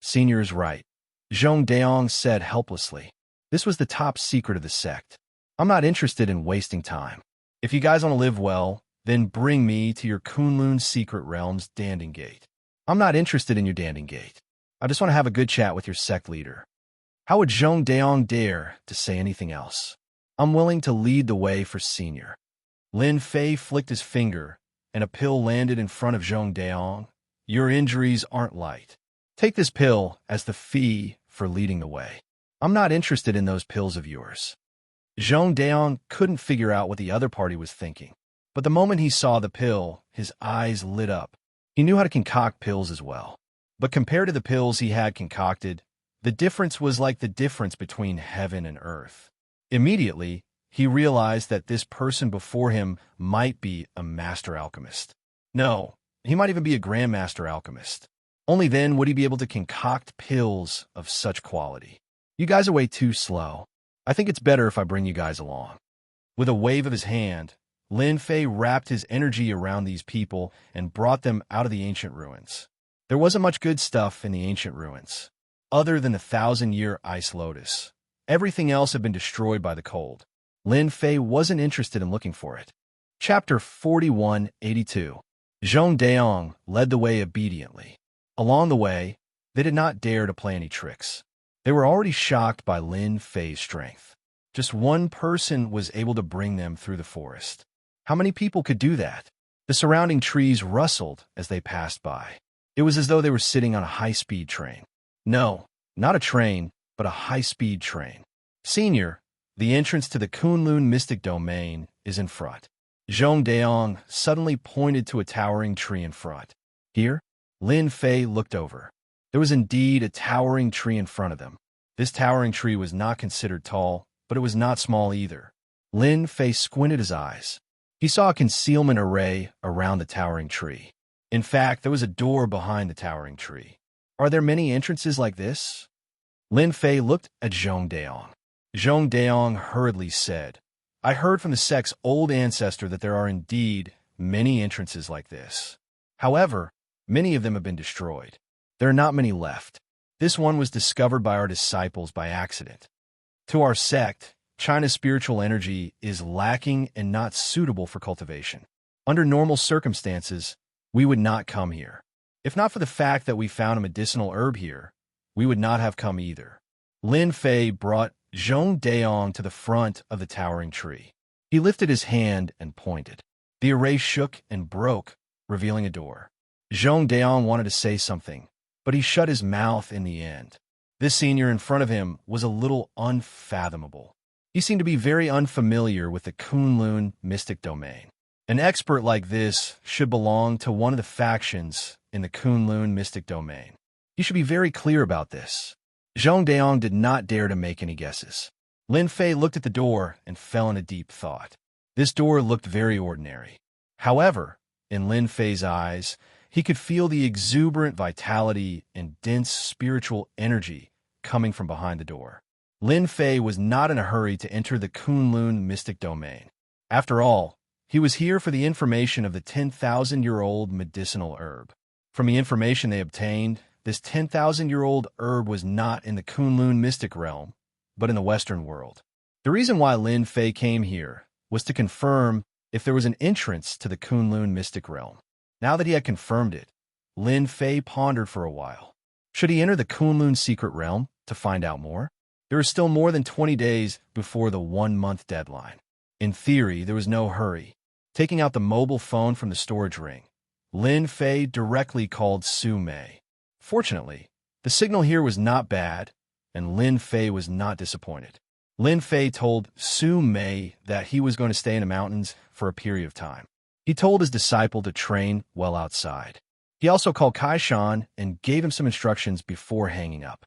Senior is right. Zhong Daiyong said helplessly. This was the top secret of the sect. I'm not interested in wasting time. If you guys want to live well, then bring me to your Kunlun secret realm's Danding Gate. I'm not interested in your Danding Gate. I just want to have a good chat with your sect leader. How would Zhong Daiyong dare to say anything else? I'm willing to lead the way for senior. Lin Fei flicked his finger, and a pill landed in front of Zhong Daiyong. Your injuries aren't light. Take this pill as the fee for leading the way. I'm not interested in those pills of yours. Zhong Daiyong couldn't figure out what the other party was thinking. But the moment he saw the pill, his eyes lit up. He knew how to concoct pills as well. But compared to the pills he had concocted, the difference was like the difference between heaven and earth. Immediately, he realized that this person before him might be a master alchemist. No, he might even be a grandmaster alchemist. Only then would he be able to concoct pills of such quality. You guys are way too slow. I think it's better if I bring you guys along. With a wave of his hand, Lin Fei wrapped his energy around these people and brought them out of the ancient ruins. There wasn't much good stuff in the ancient ruins, other than the 1,000-year ice lotus. Everything else had been destroyed by the cold. Lin Fei wasn't interested in looking for it. Chapter 4182. Zhong Daiyong led the way obediently. Along the way, they did not dare to play any tricks. They were already shocked by Lin Fei's strength. Just one person was able to bring them through the forest. How many people could do that? The surrounding trees rustled as they passed by. It was as though they were sitting on a high-speed train. No, not a train, but a high-speed train. Senior, the entrance to the Kunlun mystic domain is in front. Zhong Daiyong suddenly pointed to a towering tree in front. Here, Lin Fei looked over. There was indeed a towering tree in front of them. This towering tree was not considered tall, but it was not small either. Lin Fei squinted his eyes. He saw a concealment array around the towering tree. In fact, there was a door behind the towering tree. Are there many entrances like this? Lin Fei looked at Zhong Daiyong. Zhong Daiyong hurriedly said, I heard from the sect's old ancestor that there are indeed many entrances like this. However, many of them have been destroyed. There are not many left. This one was discovered by our disciples by accident. To our sect, China's spiritual energy is lacking and not suitable for cultivation. Under normal circumstances, we would not come here. If not for the fact that we found a medicinal herb here, we would not have come either. Lin Fei brought Zhong Daiyong to the front of the towering tree. He lifted his hand and pointed. The array shook and broke, revealing a door. Zhong Daiyong wanted to say something, but he shut his mouth in the end. This senior in front of him was a little unfathomable. He seemed to be very unfamiliar with the Kunlun mystic domain. An expert like this should belong to one of the factions in the Kunlun mystic domain. He should be very clear about this. Zhong Daiyong did not dare to make any guesses. Lin Fei looked at the door and fell in a deep thought. This door looked very ordinary. However, in Lin Fei's eyes, he could feel the exuberant vitality and dense spiritual energy coming from behind the door. Lin Fei was not in a hurry to enter the Kunlun mystic domain. After all, he was here for the information of the 10,000-year-old medicinal herb. From the information they obtained, this 10,000-year-old herb was not in the Kunlun mystic realm, but in the Western world. The reason why Lin Fei came here was to confirm if there was an entrance to the Kunlun mystic realm. Now that he had confirmed it, Lin Fei pondered for a while. Should he enter the Kunlun secret realm to find out more? There was still more than 20 days before the 1-month deadline. In theory, there was no hurry. Taking out the mobile phone from the storage ring, Lin Fei directly called Su Mei. Fortunately, the signal here was not bad, and Lin Fei was not disappointed. Lin Fei told Su Mei that he was going to stay in the mountains for a period of time. He told his disciple to train well outside. He also called Kai Shan and gave him some instructions before hanging up.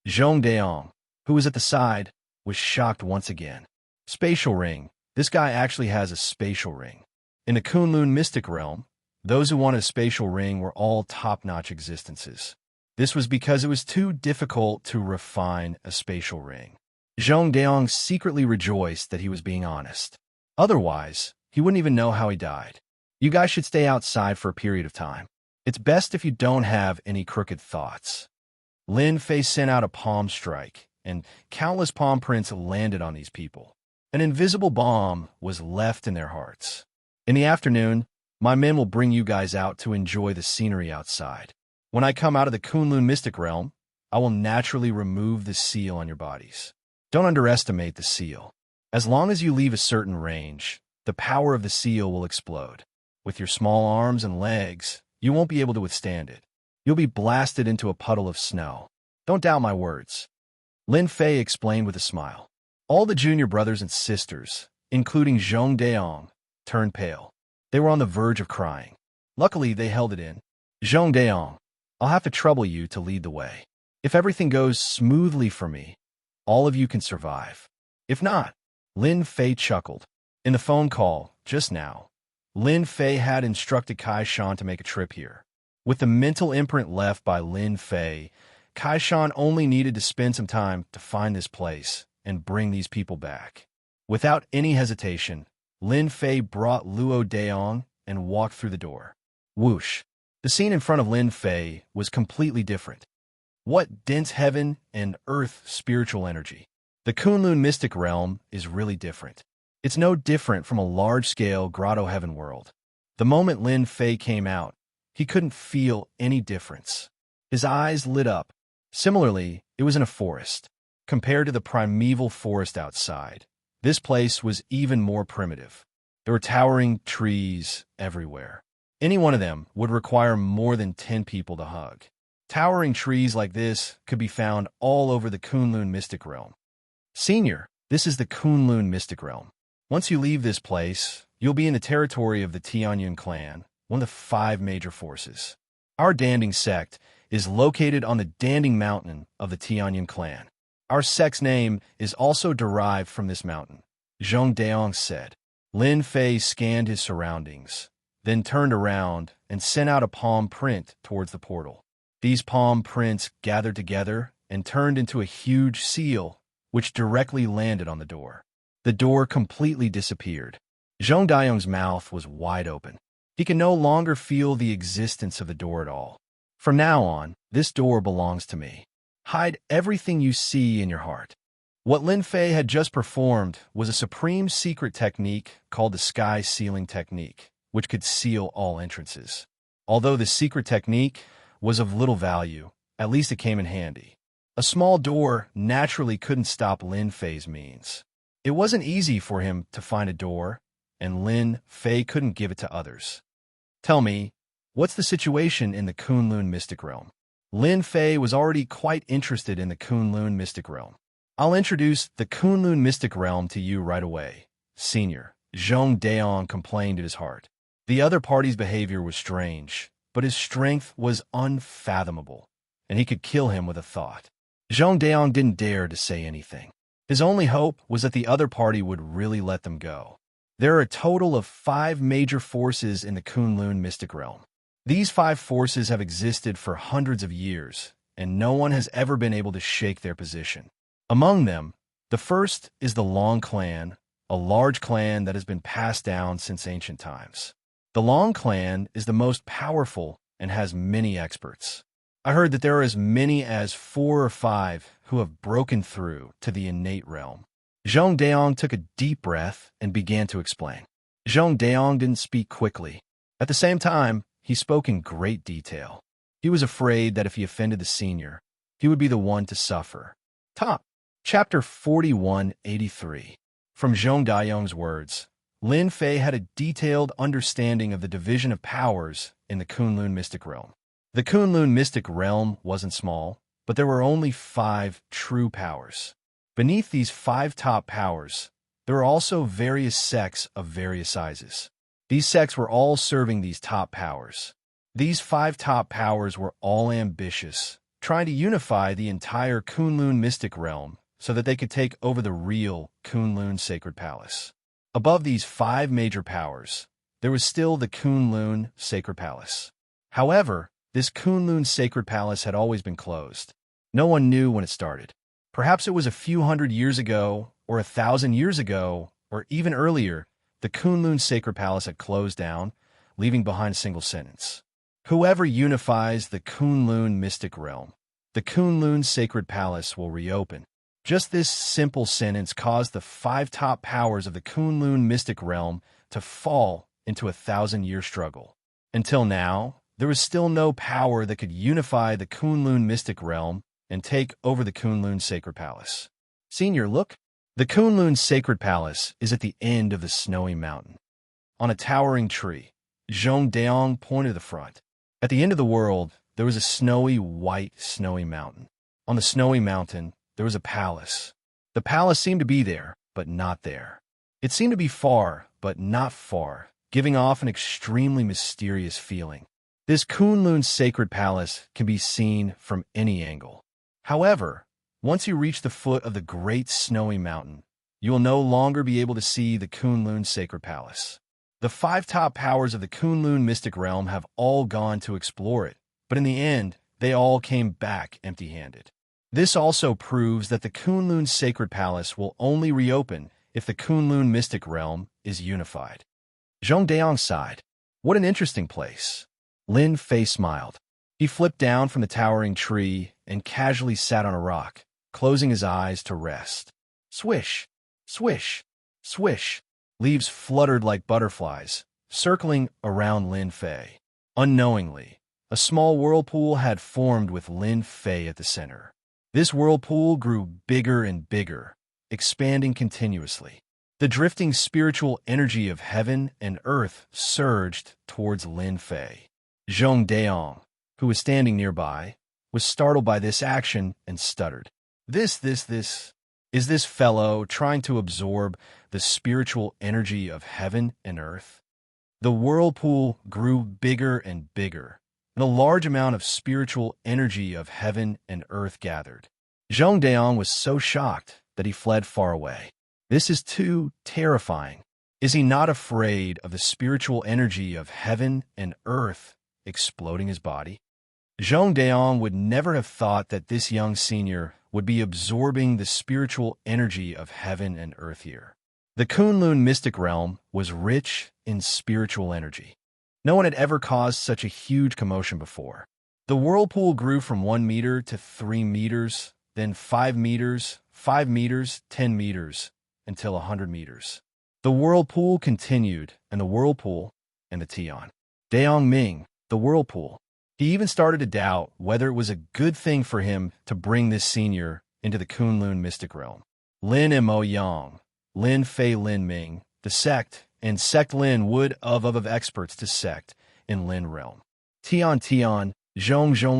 Zhong Deong, who was at the side, was shocked once again. Spatial ring. This guy actually has a spatial ring. In the Kunlun mystic realm, those who wanted a spatial ring were all top-notch existences. This was because it was too difficult to refine a spatial ring. Zhong Deong secretly rejoiced that he was being honest. Otherwise, he wouldn't even know how he died. You guys should stay outside for a period of time. It's best if you don't have any crooked thoughts. Lin Fei sent out a palm strike, and countless palm prints landed on these people. An invisible balm was left in their hearts. In the afternoon, my men will bring you guys out to enjoy the scenery outside. When I come out of the Kunlun mystic realm, I will naturally remove the seal on your bodies. Don't underestimate the seal. As long as you leave a certain range, the power of the seal will explode. With your small arms and legs, you won't be able to withstand it. You'll be blasted into a puddle of snow. Don't doubt my words. Lin Fei explained with a smile. All the junior brothers and sisters, including Zhong Deong, turned pale. They were on the verge of crying. Luckily, they held it in. Zhong Deong, I'll have to trouble you to lead the way. If everything goes smoothly for me, all of you can survive. If not, Lin Fei chuckled. In the phone call, just now, Lin Fei had instructed Kai Shan to make a trip here. With the mental imprint left by Lin Fei, Kai Shan only needed to spend some time to find this place and bring these people back. Without any hesitation, Lin Fei brought Luo Deong and walked through the door. Whoosh! The scene in front of Lin Fei was completely different. What dense heaven and earth spiritual energy. The Kunlun mystic realm is really different. It's no different from a large-scale grotto heaven world. The moment Lin Fei came out, he couldn't feel any difference. His eyes lit up. Similarly, it was in a forest. Compared to the primeval forest outside, this place was even more primitive. There were towering trees everywhere. Any one of them would require more than 10 people to hug. Towering trees like this could be found all over the Kunlun mystic realm. Senior, this is the Kunlun mystic realm. Once you leave this place, you'll be in the territory of the Tianyun clan, one of the 5 major forces. Our Danding sect is located on the Danding mountain of the Tianyun clan. Our sect's name is also derived from this mountain, Zhong Deong said. Lin Fei scanned his surroundings, then turned around and sent out a palm print towards the portal. These palm prints gathered together and turned into a huge seal, which directly landed on the door. The door completely disappeared. Zhong Deong's mouth was wide open. He can no longer feel the existence of the door at all. From now on, this door belongs to me. Hide everything you see in your heart. What Lin Fei had just performed was a supreme secret technique called the sky sealing technique, which could seal all entrances. Although the secret technique was of little value, at least it came in handy. A small door naturally couldn't stop Lin Fei's means. It wasn't easy for him to find a door, and Lin Fei couldn't give it to others. Tell me, what's the situation in the Kunlun mystic realm? Lin Fei was already quite interested in the Kunlun mystic realm. I'll introduce the Kunlun mystic realm to you right away. Senior, Zhong Deong complained in his heart. The other party's behavior was strange, but his strength was unfathomable, and he could kill him with a thought. Zhong Deong didn't dare to say anything. His only hope was that the other party would really let them go. There are a total of 5 major forces in the Kunlun mystic realm. These 5 forces have existed for hundreds of years, and no one has ever been able to shake their position. Among them, the first is the Long clan, a large clan that has been passed down since ancient times. The Long clan is the most powerful and has many experts. I heard that there are as many as 4 or 5 who have broken through to the innate realm. Zhong Deong took a deep breath and began to explain. Zhong Daong didn't speak quickly. At the same time, he spoke in great detail. He was afraid that if he offended the senior, he would be the one to suffer. Top. Chapter 4183. From Zhong Daong's words, Lin Fei had a detailed understanding of the division of powers in the Kunlun mystic realm. The Kunlun mystic realm wasn't small, but there were only 5 true powers. Beneath these 5 top powers, there were also various sects of various sizes. These sects were all serving these top powers. These 5 top powers were all ambitious, trying to unify the entire Kunlun mystic realm so that they could take over the real Kunlun sacred palace. Above these 5 major powers, there was still the Kunlun sacred palace. However, this Kunlun sacred palace had always been closed. No one knew when it started. Perhaps it was a few hundred years ago, or 1,000 years ago, or even earlier, the Kunlun sacred palace had closed down, leaving behind a single sentence. Whoever unifies the Kunlun mystic realm, the Kunlun sacred palace will reopen. Just this simple sentence caused the 5 top powers of the Kunlun mystic realm to fall into a 1,000-year struggle. Until now, there was still no power that could unify the Kunlun mystic realm and take over the Kunlun sacred palace. Senior, look. The Kunlun sacred palace is at the end of the snowy mountain. On a towering tree, Zhong Daong pointed to the front. At the end of the world, there was a snowy mountain. On the snowy mountain, there was a palace. The palace seemed to be there, but not there. It seemed to be far, but not far, giving off an extremely mysterious feeling. This Kunlun sacred palace can be seen from any angle. However, once you reach the foot of the great snowy mountain, you will no longer be able to see the Kunlun sacred palace. The 5 top powers of the Kunlun mystic realm have all gone to explore it, but in the end, they all came back empty-handed. This also proves that the Kunlun sacred palace will only reopen if the Kunlun mystic realm is unified. Zhong Daong sighed. What an interesting place. Lin Fei smiled. He flipped down from the towering tree and casually sat on a rock, closing his eyes to rest. Swish, swish, swish. Leaves fluttered like butterflies, circling around Lin Fei. Unknowingly, a small whirlpool had formed with Lin Fei at the center. This whirlpool grew bigger and bigger, expanding continuously. The drifting spiritual energy of heaven and earth surged towards Lin Fei. Zhong Daong, who was standing nearby, was startled by this action and stuttered. Is this fellow trying to absorb the spiritual energy of heaven and earth? The whirlpool grew bigger and bigger, and a large amount of spiritual energy of heaven and earth gathered. Zhong Daong was so shocked that he fled far away. This is too terrifying. Is he not afraid of the spiritual energy of heaven and earth exploding his body? Zhong Daong would never have thought that this young senior would be absorbing the spiritual energy of heaven and earth here. The Kunlun mystic realm was rich in spiritual energy. No one had ever caused such a huge commotion before. The whirlpool grew from 1 meter to 3 meters, then 5 meters, 5 meters, 10 meters, until 100 meters. The whirlpool continued, and the whirlpool, and the Tian. Daong Ming, the whirlpool. He even started to doubt whether it was a good thing for him to bring this senior into the Kunlun mystic realm. Lin and Mo Yang, Lin Fei Lin Ming, the sect, and sect Lin would of experts to sect in Lin realm. Tian Zhong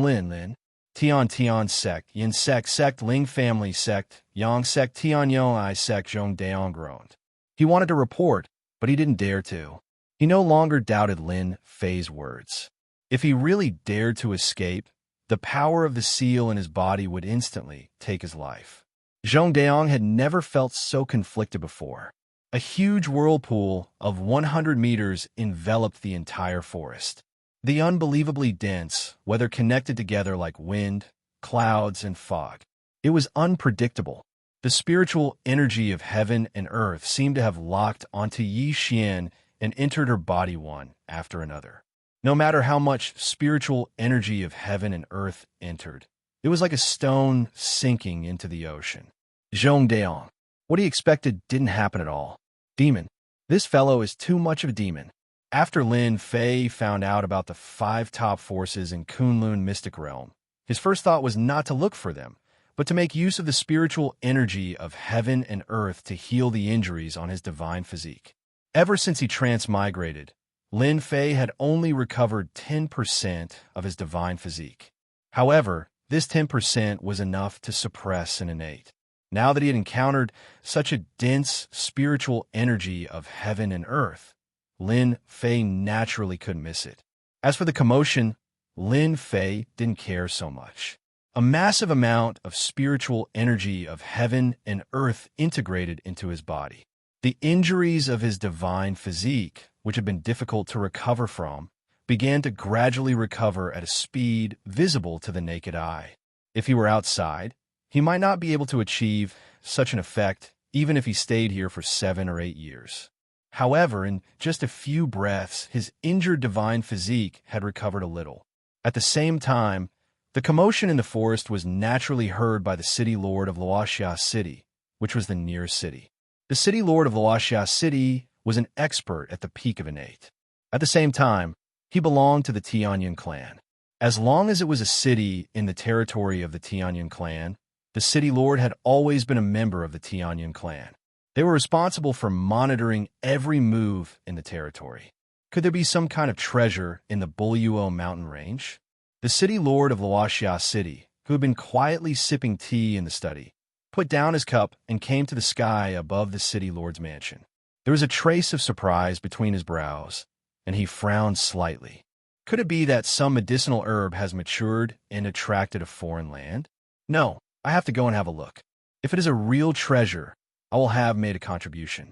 Lin Lin, Tian sect, Yin sect Ling family sect, Yang sect Tian Yong I sect Zhong Daong groaned. He wanted to report, but he didn't dare to. He no longer doubted Lin Fei's words. If he really dared to escape, the power of the seal in his body would instantly take his life. Zhong Daong had never felt so conflicted before. A huge whirlpool of 100 meters enveloped the entire forest. The unbelievably dense, whether connected together like wind, clouds, and fog. It was unpredictable. The spiritual energy of heaven and earth seemed to have locked onto Yi Xian and entered her body one after another. No matter how much spiritual energy of heaven and earth entered, it was like a stone sinking into the ocean. Zhong Daong. What he expected didn't happen at all. Demon. This fellow is too much of a demon. After Lin Fei found out about the 5 top forces in Kunlun mystic realm, his first thought was not to look for them, but to make use of the spiritual energy of heaven and earth to heal the injuries on his divine physique. Ever since he transmigrated, Lin Fei had only recovered 10% of his divine physique. However, this 10% was enough to suppress an innate. Now that he had encountered such a dense spiritual energy of heaven and earth, Lin Fei naturally couldn't miss it. As for the commotion, Lin Fei didn't care so much. A massive amount of spiritual energy of heaven and earth integrated into his body. The injuries of his divine physique, which had been difficult to recover from, began to gradually recover at a speed visible to the naked eye. If he were outside, he might not be able to achieve such an effect even if he stayed here for 7 or 8 years. However, in just a few breaths, his injured divine physique had recovered a little. At the same time, the commotion in the forest was naturally heard by the city lord of Luoxia City, which was the nearest city. The city lord of Luoxia City was an expert at the peak of innate. At the same time, he belonged to the Tianyan clan. As long as it was a city in the territory of the Tianyan clan, the city lord had always been a member of the Tianyan clan. They were responsible for monitoring every move in the territory. Could there be some kind of treasure in the Bulyuo mountain range? The city lord of Luoxia City, who had been quietly sipping tea in the study, put down his cup and came to the sky above the city lord's mansion. There was a trace of surprise between his brows, and he frowned slightly. Could it be that some medicinal herb has matured and attracted a foreign land? No, I have to go and have a look. If it is a real treasure, I will have made a contribution.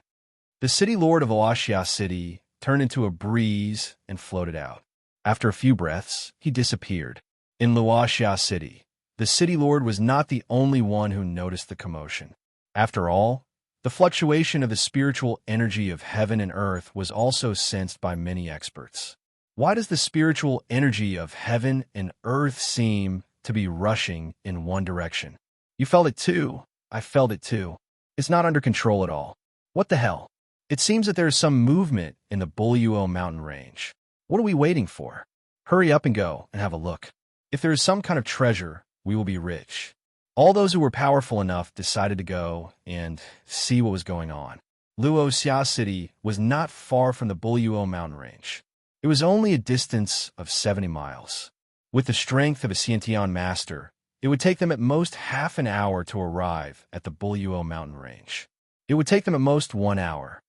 The city lord of Luoxia City turned into a breeze and floated out. After a few breaths, he disappeared. In Luoxia City, the city lord was not the only one who noticed the commotion. After all, the fluctuation of the spiritual energy of heaven and earth was also sensed by many experts. Why does the spiritual energy of heaven and earth seem to be rushing in one direction? You felt it too. I felt it too. It's not under control at all. What the hell? It seems that there is some movement in the Bulyuo mountain range. What are we waiting for? Hurry up and go and have a look. If there is some kind of treasure, we will be rich. All those who were powerful enough decided to go and see what was going on. Luoxia City was not far from the Bulyuo mountain range. It was only a distance of 70 miles. With the strength of a Xiantian master, it would take them at most half an hour to arrive at the Bulyuo mountain range. It would take them at most 1 hour.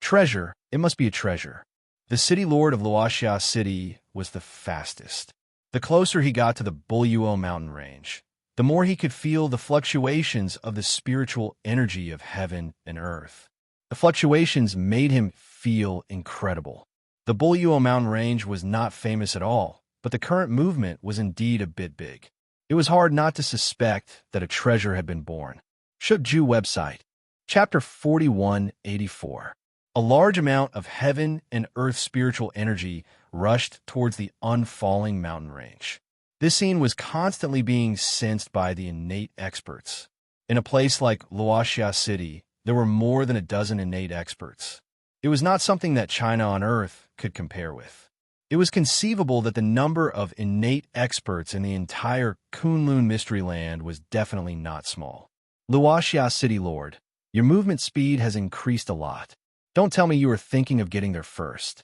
Treasure, it must be a treasure. The city lord of Luoxia City was the fastest. The closer he got to the Bulyuo mountain range, the more he could feel the fluctuations of the spiritual energy of heaven and earth. The fluctuations made him feel incredible. The Bulyuo mountain range was not famous at all, but the current movement was indeed a bit big. It was hard not to suspect that a treasure had been born. Shukju website. Chapter 4184. A large amount of heaven and earth spiritual energy rushed towards the unfalling mountain range. This scene was constantly being sensed by the innate experts. In a place like Luoxia City, there were more than a dozen innate experts. It was not something that China on Earth could compare with. It was conceivable that the number of innate experts in the entire Kunlun Mystery Land was definitely not small. Luoxia City Lord, your movement speed has increased a lot. Don't tell me you were thinking of getting there first.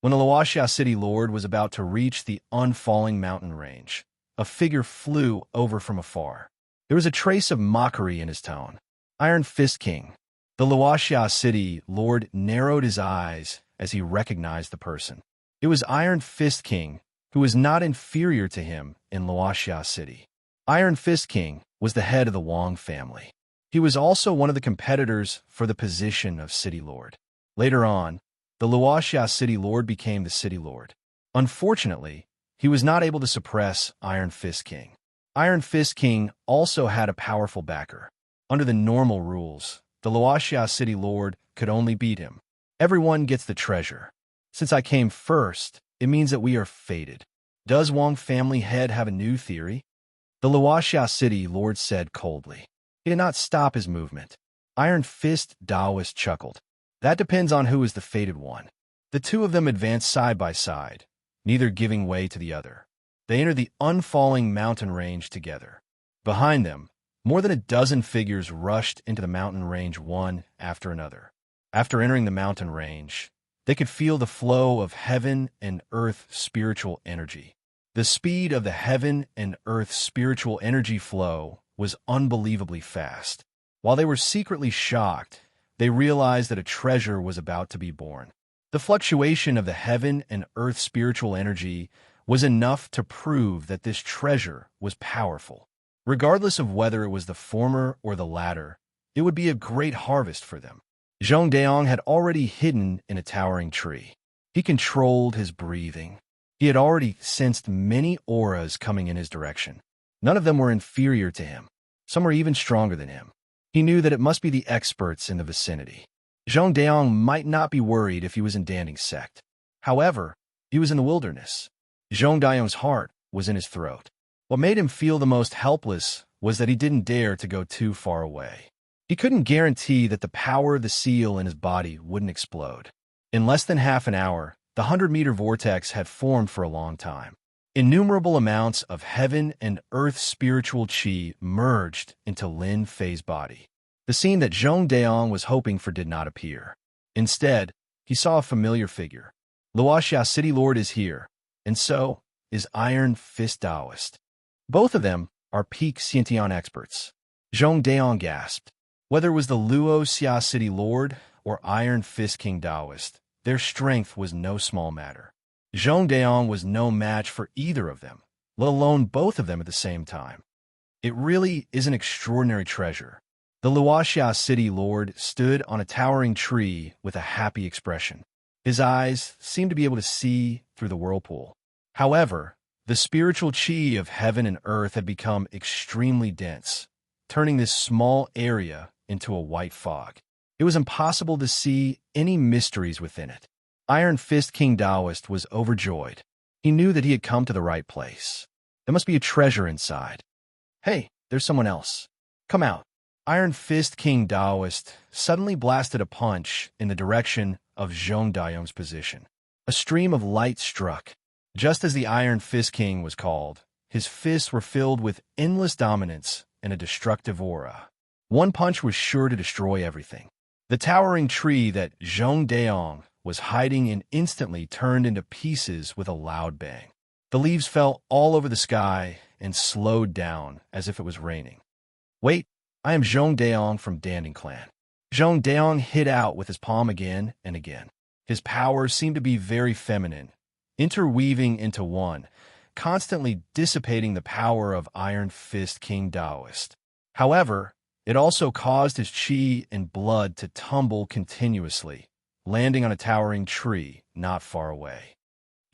When the Luoxia City Lord was about to reach the unfalling mountain range, a figure flew over from afar. There was a trace of mockery in his tone. Iron Fist King. The Luoxia City Lord narrowed his eyes as he recognized the person. It was Iron Fist King, who was not inferior to him in Luoxia City. Iron Fist King was the head of the Wang family. He was also one of the competitors for the position of City Lord. Later on, the Luoxia City Lord became the City Lord. Unfortunately, he was not able to suppress Iron Fist King. Iron Fist King also had a powerful backer. Under the normal rules, the Luoxia City Lord could only beat him. Everyone gets the treasure. Since I came first, it means that we are fated. Does Wang family head have a new theory? The Luoxia City Lord said coldly. He did not stop his movement. Iron Fist Taoist chuckled. That depends on who is the fated one. The two of them advanced side by side, neither giving way to the other. They entered the unfalling mountain range together. Behind them, more than a dozen figures rushed into the mountain range one after another. After entering the mountain range, they could feel the flow of heaven and earth spiritual energy. The speed of the heaven and earth spiritual energy flow was unbelievably fast. While they were secretly shocked, they realized that a treasure was about to be born. The fluctuation of the heaven and earth spiritual energy was enough to prove that this treasure was powerful. Regardless of whether it was the former or the latter, it would be a great harvest for them. Zhong Daong had already hidden in a towering tree. He controlled his breathing. He had already sensed many auras coming in his direction. None of them were inferior to him. Some were even stronger than him. He knew that it must be the experts in the vicinity. Zhong Daong might not be worried if he was in Danding's sect. However, he was in the wilderness. Zhong Daong's heart was in his throat. What made him feel the most helpless was that he didn't dare to go too far away. He couldn't guarantee that the power of the seal in his body wouldn't explode. In less than half an hour, the 100-meter vortex had formed for a long time. Innumerable amounts of heaven and earth spiritual qi merged into Lin Fei's body. The scene that Zhong Daong was hoping for did not appear. Instead, he saw a familiar figure. Luoxia City Lord is here, and so is Iron Fist Taoist. Both of them are peak Xiantian experts. Zhong Daong gasped. Whether it was the Luoxia City Lord or Iron Fist King Taoist, their strength was no small matter. Zhong Daong was no match for either of them, let alone both of them at the same time. It really is an extraordinary treasure. The Luoxia City Lord stood on a towering tree with a happy expression. His eyes seemed to be able to see through the whirlpool. However, the spiritual qi of heaven and earth had become extremely dense, turning this small area into a white fog. It was impossible to see any mysteries within it. Iron Fist King Taoist was overjoyed. He knew that he had come to the right place. There must be a treasure inside. Hey, there's someone else. Come out. Iron Fist King Taoist suddenly blasted a punch in the direction of Zhong Daong's position. A stream of light struck. Just as the Iron Fist King was called, his fists were filled with endless dominance and a destructive aura. One punch was sure to destroy everything. The towering tree that Zhong Daong was hiding in instantly turned into pieces with a loud bang. The leaves fell all over the sky and slowed down as if it was raining. Wait, I am Zhong Daong from Danding Clan. Zhong Daong hit out with his palm again and again. His power seemed to be very feminine, interweaving into one, constantly dissipating the power of Iron Fist King Taoist. However, it also caused his qi and blood to tumble continuously, landing on a towering tree not far away.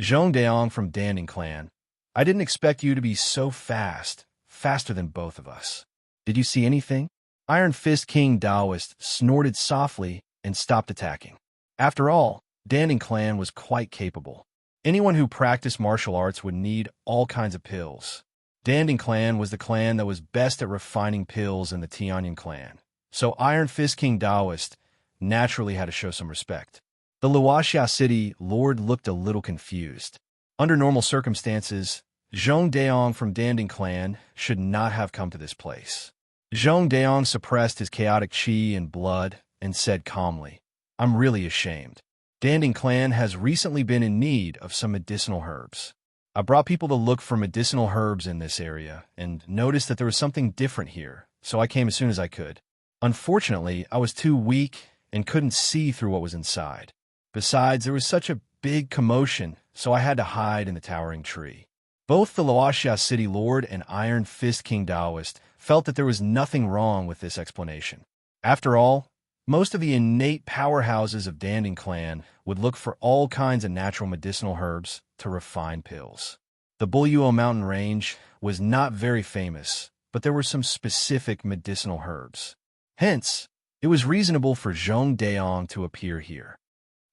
Zhong Daong from Danding Clan, I didn't expect you to be so fast, faster than both of us. Did you see anything? Iron Fist King Taoist snorted softly and stopped attacking. After all, Danding Clan was quite capable. Anyone who practiced martial arts would need all kinds of pills. Danding Clan was the clan that was best at refining pills in the Tianyan clan, so Iron Fist King Taoist naturally had to show some respect. The Luoxia City Lord looked a little confused. Under normal circumstances, Zhong Daong from Danding Clan should not have come to this place. Zhong Daong suppressed his chaotic qi and blood and said calmly, I'm really ashamed. Danding Clan has recently been in need of some medicinal herbs. I brought people to look for medicinal herbs in this area and noticed that there was something different here, so I came as soon as I could. Unfortunately, I was too weak and couldn't see through what was inside. Besides, there was such a big commotion, so I had to hide in the towering tree. Both the Luoxia City Lord and Iron Fist King Taoist felt that there was nothing wrong with this explanation. After all, most of the innate powerhouses of Danding Clan would look for all kinds of natural medicinal herbs to refine pills. The Buyuo Mountain Range was not very famous, but there were some specific medicinal herbs. Hence, it was reasonable for Zhong Daong to appear here.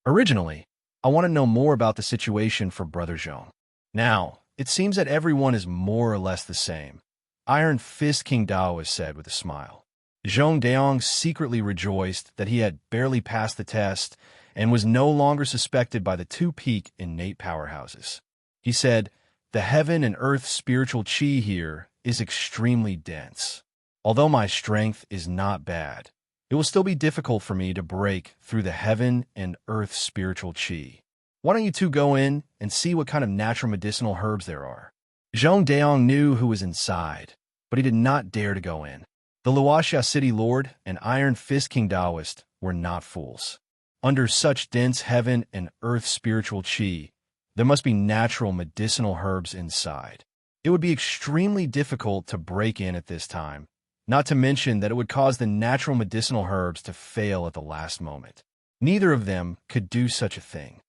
Originally, I want to know more about the situation for Brother Zhong. Now, it seems that everyone is more or less the same, Iron Fist King Taoist said with a smile. Zhong Daong secretly rejoiced that he had barely passed the test and was no longer suspected by the two peak innate powerhouses. He said, "The heaven and earth spiritual chi here is extremely dense. Although my strength is not bad, it will still be difficult for me to break through the heaven and earth spiritual chi. Why don't you two go in and see what kind of natural medicinal herbs there are?" Zhong Daong knew who was inside, but he did not dare to go in. The Luoxia City Lord and Iron Fist King Taoist were not fools. Under such dense heaven and earth spiritual chi, there must be natural medicinal herbs inside. It would be extremely difficult to break in at this time, not to mention that it would cause the natural medicinal herbs to fail at the last moment. Neither of them could do such a thing.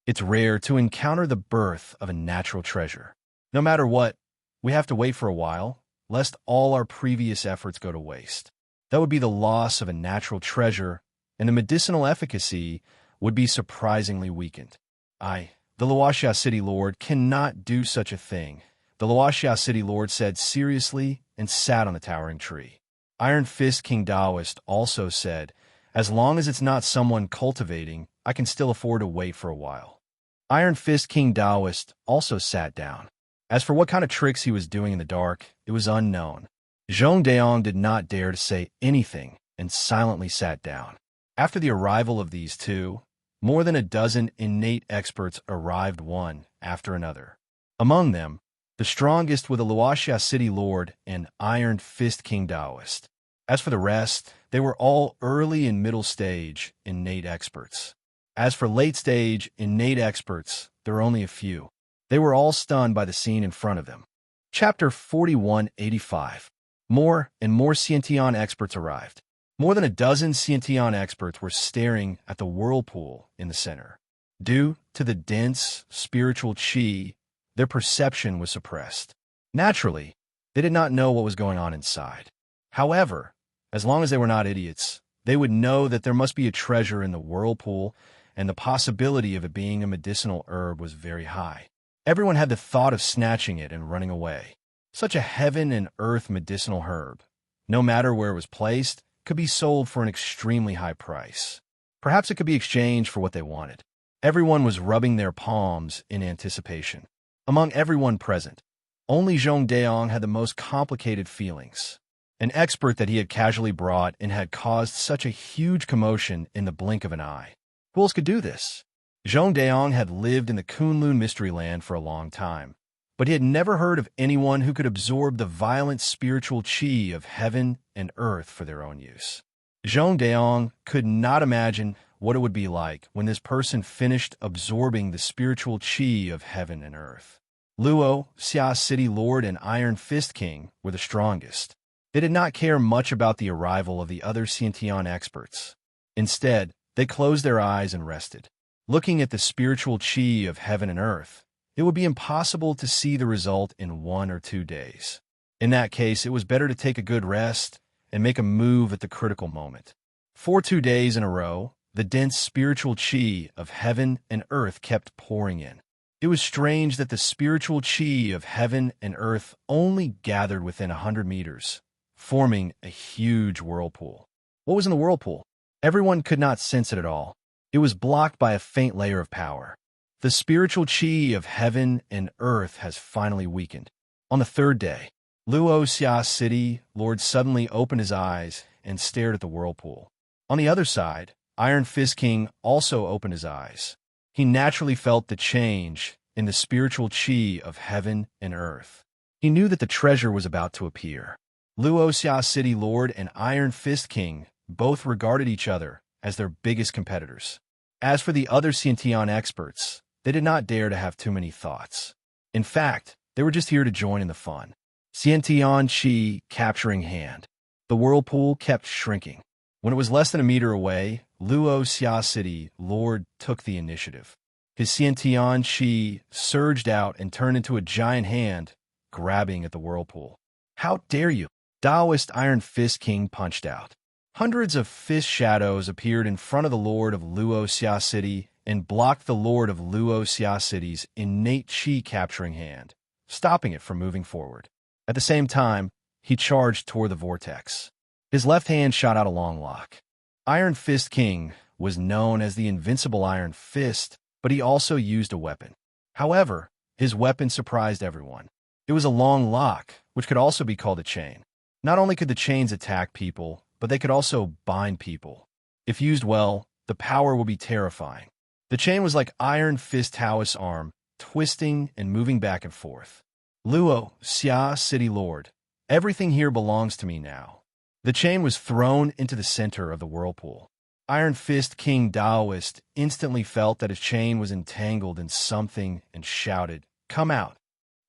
It's rare to encounter the birth of a natural treasure. No matter what, we have to wait for a while, lest all our previous efforts go to waste. That would be the loss of a natural treasure, and the medicinal efficacy would be surprisingly weakened. The Luoxia City Lord, cannot do such a thing, the Luoxia City Lord said seriously and sat on the towering tree. Iron Fist King Taoist also said, "As long as it's not someone cultivating, I can still afford to wait for a while." Iron Fist King Taoist also sat down. As for what kind of tricks he was doing in the dark, it was unknown. Zhong Daong did not dare to say anything and silently sat down. After the arrival of these two, more than a dozen innate experts arrived one after another. Among them, the strongest were the Luoxia City Lord and Iron Fist King Taoist. As for the rest, they were all early and middle stage innate experts. As for late stage innate experts, there were only a few. They were all stunned by the scene in front of them. Chapter 4185. More and more Xiantian experts arrived. More than a dozen Xiantian experts were staring at the whirlpool in the center. Due to the dense spiritual chi, their perception was suppressed. Naturally, they did not know what was going on inside. However, as long as they were not idiots, they would know that there must be a treasure in the whirlpool, and the possibility of it being a medicinal herb was very high. Everyone had the thought of snatching it and running away. Such a heaven and earth medicinal herb, no matter where it was placed, could be sold for an extremely high price. Perhaps it could be exchanged for what they wanted. Everyone was rubbing their palms in anticipation. Among everyone present, only Zhong Daong had the most complicated feelings. An expert that he had casually brought and had caused such a huge commotion in the blink of an eye. Who else could do this? Zhong Daong had lived in the Kunlun Mystery Land for a long time, but he had never heard of anyone who could absorb the violent spiritual chi of heaven and earth for their own use. Zhong Daong could not imagine what it would be like when this person finished absorbing the spiritual chi of heaven and earth. Luoxia City Lord and Iron Fist King were the strongest. They did not care much about the arrival of the other Xiantian experts. Instead, they closed their eyes and rested. Looking at the spiritual chi of heaven and earth, it would be impossible to see the result in 1 or 2 days. In that case, it was better to take a good rest and make a move at the critical moment. For 2 days in a row, the dense spiritual chi of heaven and earth kept pouring in. It was strange that the spiritual chi of heaven and earth only gathered within 100 meters, forming a huge whirlpool. What was in the whirlpool? Everyone could not sense it at all. It was blocked by a faint layer of power. The spiritual chi of heaven and earth has finally weakened. On the 3rd day, Luoxia City Lord suddenly opened his eyes and stared at the whirlpool. On the other side, Iron Fist King also opened his eyes. He naturally felt the change in the spiritual chi of heaven and earth. He knew that the treasure was about to appear. Luoxia City Lord and Iron Fist King both regarded each other as their biggest competitors. As for the other Xiantian experts, they did not dare to have too many thoughts. In fact, they were just here to join in the fun. Xiantian Chi capturing hand. The whirlpool kept shrinking. When it was less than a meter away, Luoxia City Lord took the initiative. His Xiantian Chi surged out and turned into a giant hand, grabbing at the whirlpool. "How dare you!" Taoist Iron Fist King punched out. Hundreds of fist shadows appeared in front of the Lord of Luoxia City and blocked the Lord of Luoxia City's innate chi capturing hand, stopping it from moving forward. At the same time, he charged toward the vortex. His left hand shot out a long lock. Iron Fist King was known as the invincible Iron Fist, but he also used a weapon. However, his weapon surprised everyone. It was a long lock, which could also be called a chain. Not only could the chains attack people, but they could also bind people. If used well, the power would be terrifying. The chain was like Iron Fist Taoist's arm, twisting and moving back and forth. Luo, Xia City Lord, everything here belongs to me now. The chain was thrown into the center of the whirlpool. Iron Fist King Daoist instantly felt that his chain was entangled in something and shouted, "Come out!"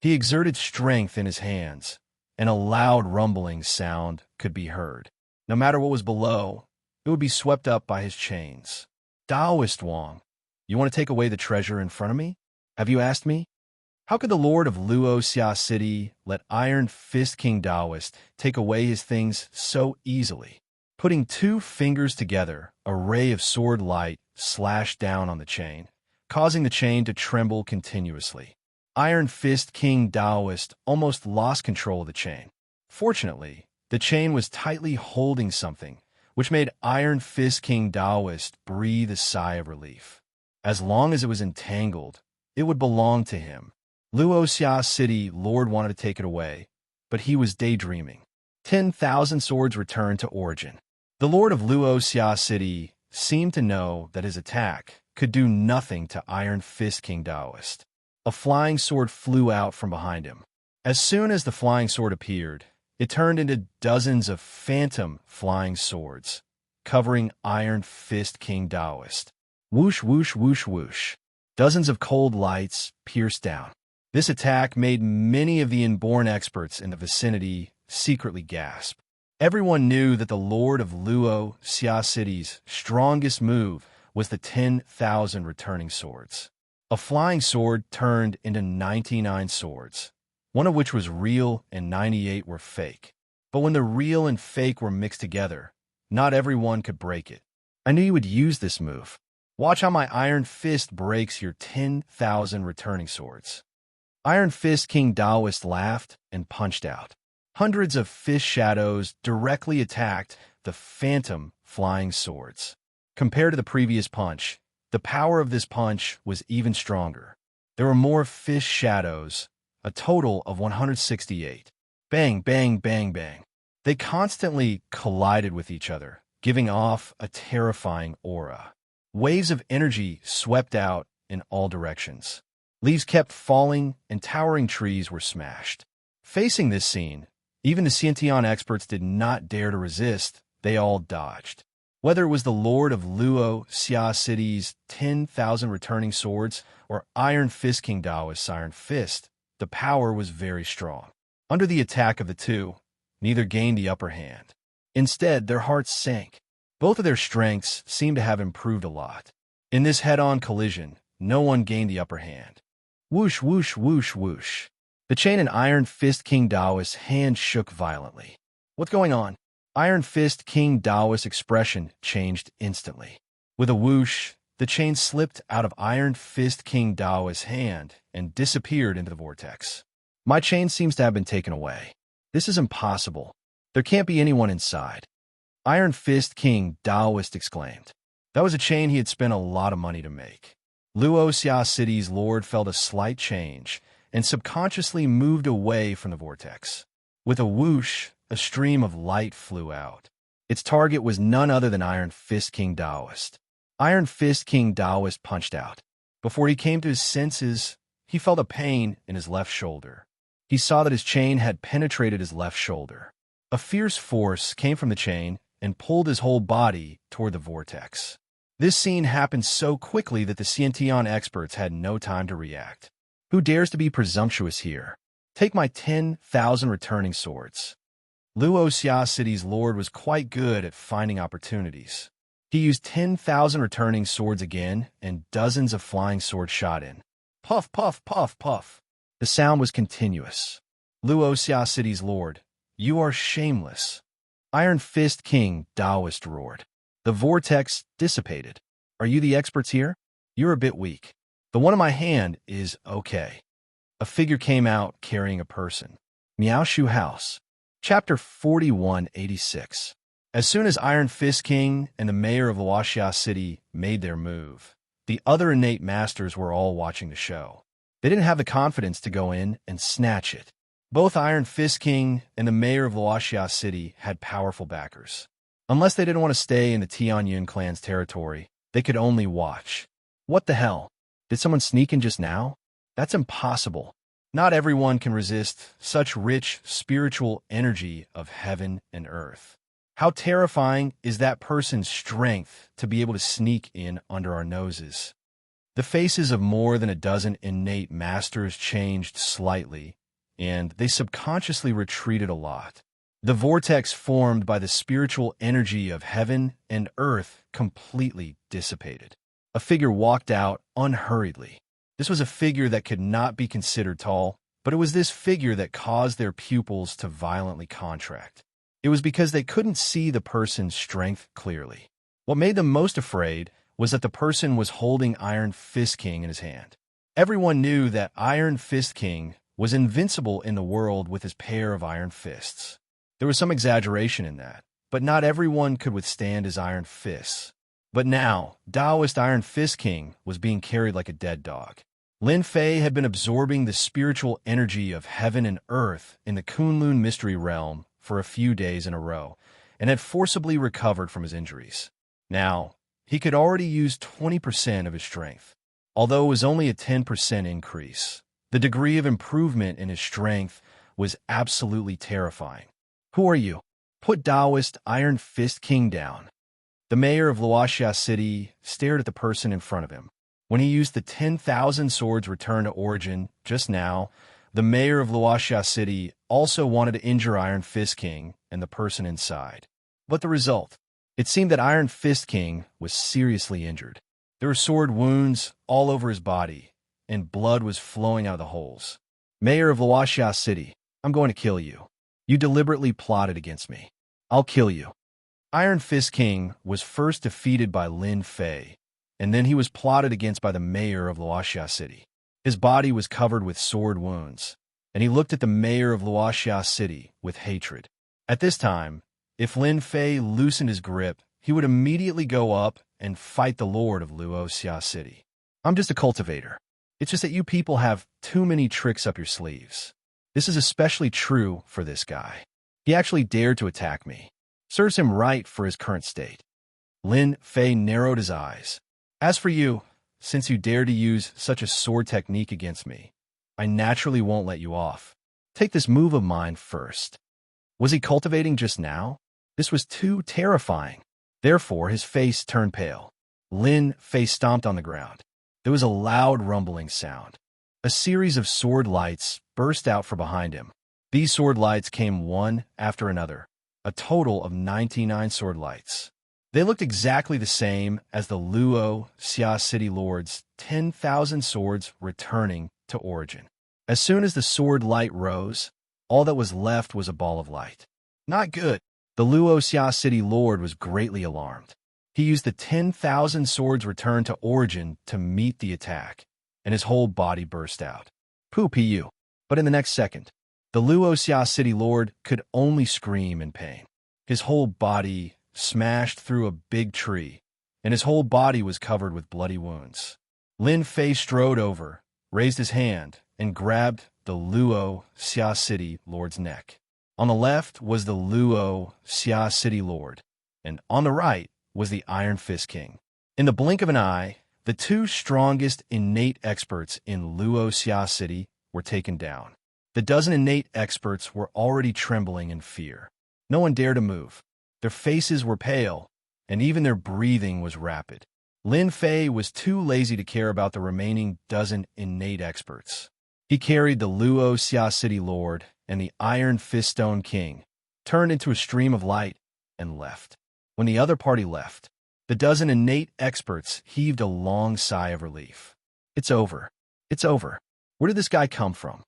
He exerted strength in his hands, and a loud rumbling sound could be heard. No matter what was below, it would be swept up by his chains. Daoist Wong, you want to take away the treasure in front of me? Have you asked me? How could the Lord of Luo Xia City let Iron Fist King Daoist take away his things so easily? Putting two fingers together, a ray of sword light slashed down on the chain, causing the chain to tremble continuously. Iron Fist King Daoist almost lost control of the chain. Fortunately, the chain was tightly holding something, which made Iron Fist King Daoist breathe a sigh of relief. As long as it was entangled, it would belong to him. Luo Xia City Lord wanted to take it away, but he was daydreaming. 10,000 swords returned to origin. The Lord of Luo Xia City seemed to know that his attack could do nothing to Iron Fist King Daoist. A flying sword flew out from behind him. As soon as the flying sword appeared, it turned into dozens of phantom flying swords, covering Iron Fist King Daoist. Whoosh, whoosh, whoosh, whoosh. Dozens of cold lights pierced down. This attack made many of the inborn experts in the vicinity secretly gasp. Everyone knew that the Lord of Luo Xia City's strongest move was the 10,000 returning swords. A flying sword turned into 99 swords, one of which was real and 98 were fake. But when the real and fake were mixed together, not everyone could break it. I knew you would use this move. Watch how my Iron Fist breaks your 10,000 returning swords. Iron Fist King Daoist laughed and punched out. Hundreds of fist shadows directly attacked the phantom flying swords. Compared to the previous punch, the power of this punch was even stronger. There were more fist shadows, a total of 168. Bang, bang, bang, bang. They constantly collided with each other, giving off a terrifying aura. Waves of energy swept out in all directions. Leaves kept falling, and towering trees were smashed. Facing this scene, even the Xiantian experts did not dare to resist. They all dodged. Whether it was the Lord of Luo Xia City's 10,000 returning swords or Iron Fist King Daoist's Iron Fist, the power was very strong. Under the attack of the two, neither gained the upper hand. Instead, their hearts sank. Both of their strengths seemed to have improved a lot. In this head-on collision, no one gained the upper hand. Whoosh, whoosh, whoosh, whoosh. The chain in Iron Fist King Daoist's hand shook violently. What's going on? Iron Fist King Daoist's expression changed instantly. With a whoosh, the chain slipped out of Iron Fist King Daoist's hand and disappeared into the vortex. My chain seems to have been taken away. This is impossible. There can't be anyone inside. Iron Fist King Daoist exclaimed. That was a chain he had spent a lot of money to make. Luo Xia City's lord felt a slight change and subconsciously moved away from the vortex. With a whoosh, a stream of light flew out. Its target was none other than Iron Fist King Daoist. Iron Fist King Daoist punched out. Before he came to his senses, he felt a pain in his left shoulder. He saw that his chain had penetrated his left shoulder. A fierce force came from the chain and pulled his whole body toward the vortex. This scene happened so quickly that the Xiantian experts had no time to react. Who dares to be presumptuous here? Take my 10,000 returning swords. Luo Xia City's lord was quite good at finding opportunities. He used 10,000 returning swords again, and dozens of flying swords shot in. Puff, puff, puff, puff. The sound was continuous. Luo Xia City's lord, you are shameless. Iron Fist King Daoist roared. The vortex dissipated. Are you the experts here? You're a bit weak. The one in my hand is okay. A figure came out carrying a person. Miao Shu House. Chapter 4186. As soon as Iron Fist King and the mayor of Luoxia City made their move, the other innate masters were all watching the show. They didn't have the confidence to go in and snatch it. Both Iron Fist King and the mayor of Luoxia City had powerful backers. Unless they didn't want to stay in the Tianyun clan's territory, they could only watch. What the hell? Did someone sneak in just now? That's impossible. Not everyone can resist such rich spiritual energy of heaven and earth. How terrifying is that person's strength to be able to sneak in under our noses? The faces of more than a dozen innate masters changed slightly, and they subconsciously retreated a lot. The vortex formed by the spiritual energy of heaven and earth completely dissipated. A figure walked out unhurriedly. This was a figure that could not be considered tall, but it was this figure that caused their pupils to violently contract. It was because they couldn't see the person's strength clearly. What made them most afraid was that the person was holding Iron Fist King in his hand. Everyone knew that Iron Fist King was invincible in the world with his pair of iron fists. There was some exaggeration in that, but not everyone could withstand his iron fists. But now, Taoist Iron Fist King was being carried like a dead dog. Lin Fei had been absorbing the spiritual energy of heaven and earth in the Kunlun mystery realm for a few days in a row, and had forcibly recovered from his injuries. Now, he could already use 20% of his strength. Although it was only a 10% increase, the degree of improvement in his strength was absolutely terrifying. Who are you? Put Taoist Iron Fist King down. The mayor of Luoxia City stared at the person in front of him. When he used the 10,000 swords return to origin just now, the mayor of Luoxia City also wanted to injure Iron Fist King and the person inside. But the result? It seemed that Iron Fist King was seriously injured. There were sword wounds all over his body, and blood was flowing out of the holes. Mayor of Luoxia City, I'm going to kill you. You deliberately plotted against me. I'll kill you. Iron Fist King was first defeated by Lin Fei, and then he was plotted against by the mayor of Luoxia City. His body was covered with sword wounds, and he looked at the mayor of Luoxia City with hatred. At this time, if Lin Fei loosened his grip, he would immediately go up and fight the lord of Luoxia City. I'm just a cultivator. It's just that you people have too many tricks up your sleeves. This is especially true for this guy. He actually dared to attack me. Serves him right for his current state. Lin Fei narrowed his eyes. As for you, since you dare to use such a sword technique against me, I naturally won't let you off. Take this move of mine first. Was he cultivating just now? This was too terrifying. Therefore, his face turned pale. Lin Fei stomped on the ground. There was a loud rumbling sound. A series of sword lights burst out from behind him. These sword lights came one after another, a total of 99 sword lights. They looked exactly the same as the Luoxia City Lord's 10,000 swords returning to origin. As soon as the sword light rose, all that was left was a ball of light. Not good. The Luoxia City Lord was greatly alarmed. He used the 10,000 swords returned to origin to meet the attack, and his whole body burst out. Poo-pu. But in the next second, the Luoxia City Lord could only scream in pain. His whole body smashed through a big tree, and his whole body was covered with bloody wounds. Lin Fei strode over, raised his hand, and grabbed the Luoxia City Lord's neck. On the left was the Luoxia City Lord, and on the right was the Iron Fist King. In the blink of an eye, the two strongest innate experts in Luoxia City were taken down. The dozen innate experts were already trembling in fear. No one dared to move. Their faces were pale, and even their breathing was rapid. Lin Fei was too lazy to care about the remaining dozen innate experts. He carried the Luoxia City Lord and the Iron Fiststone King, turned into a stream of light, and left. When the other party left, the dozen innate experts heaved a long sigh of relief. It's over. It's over. Where did this guy come from?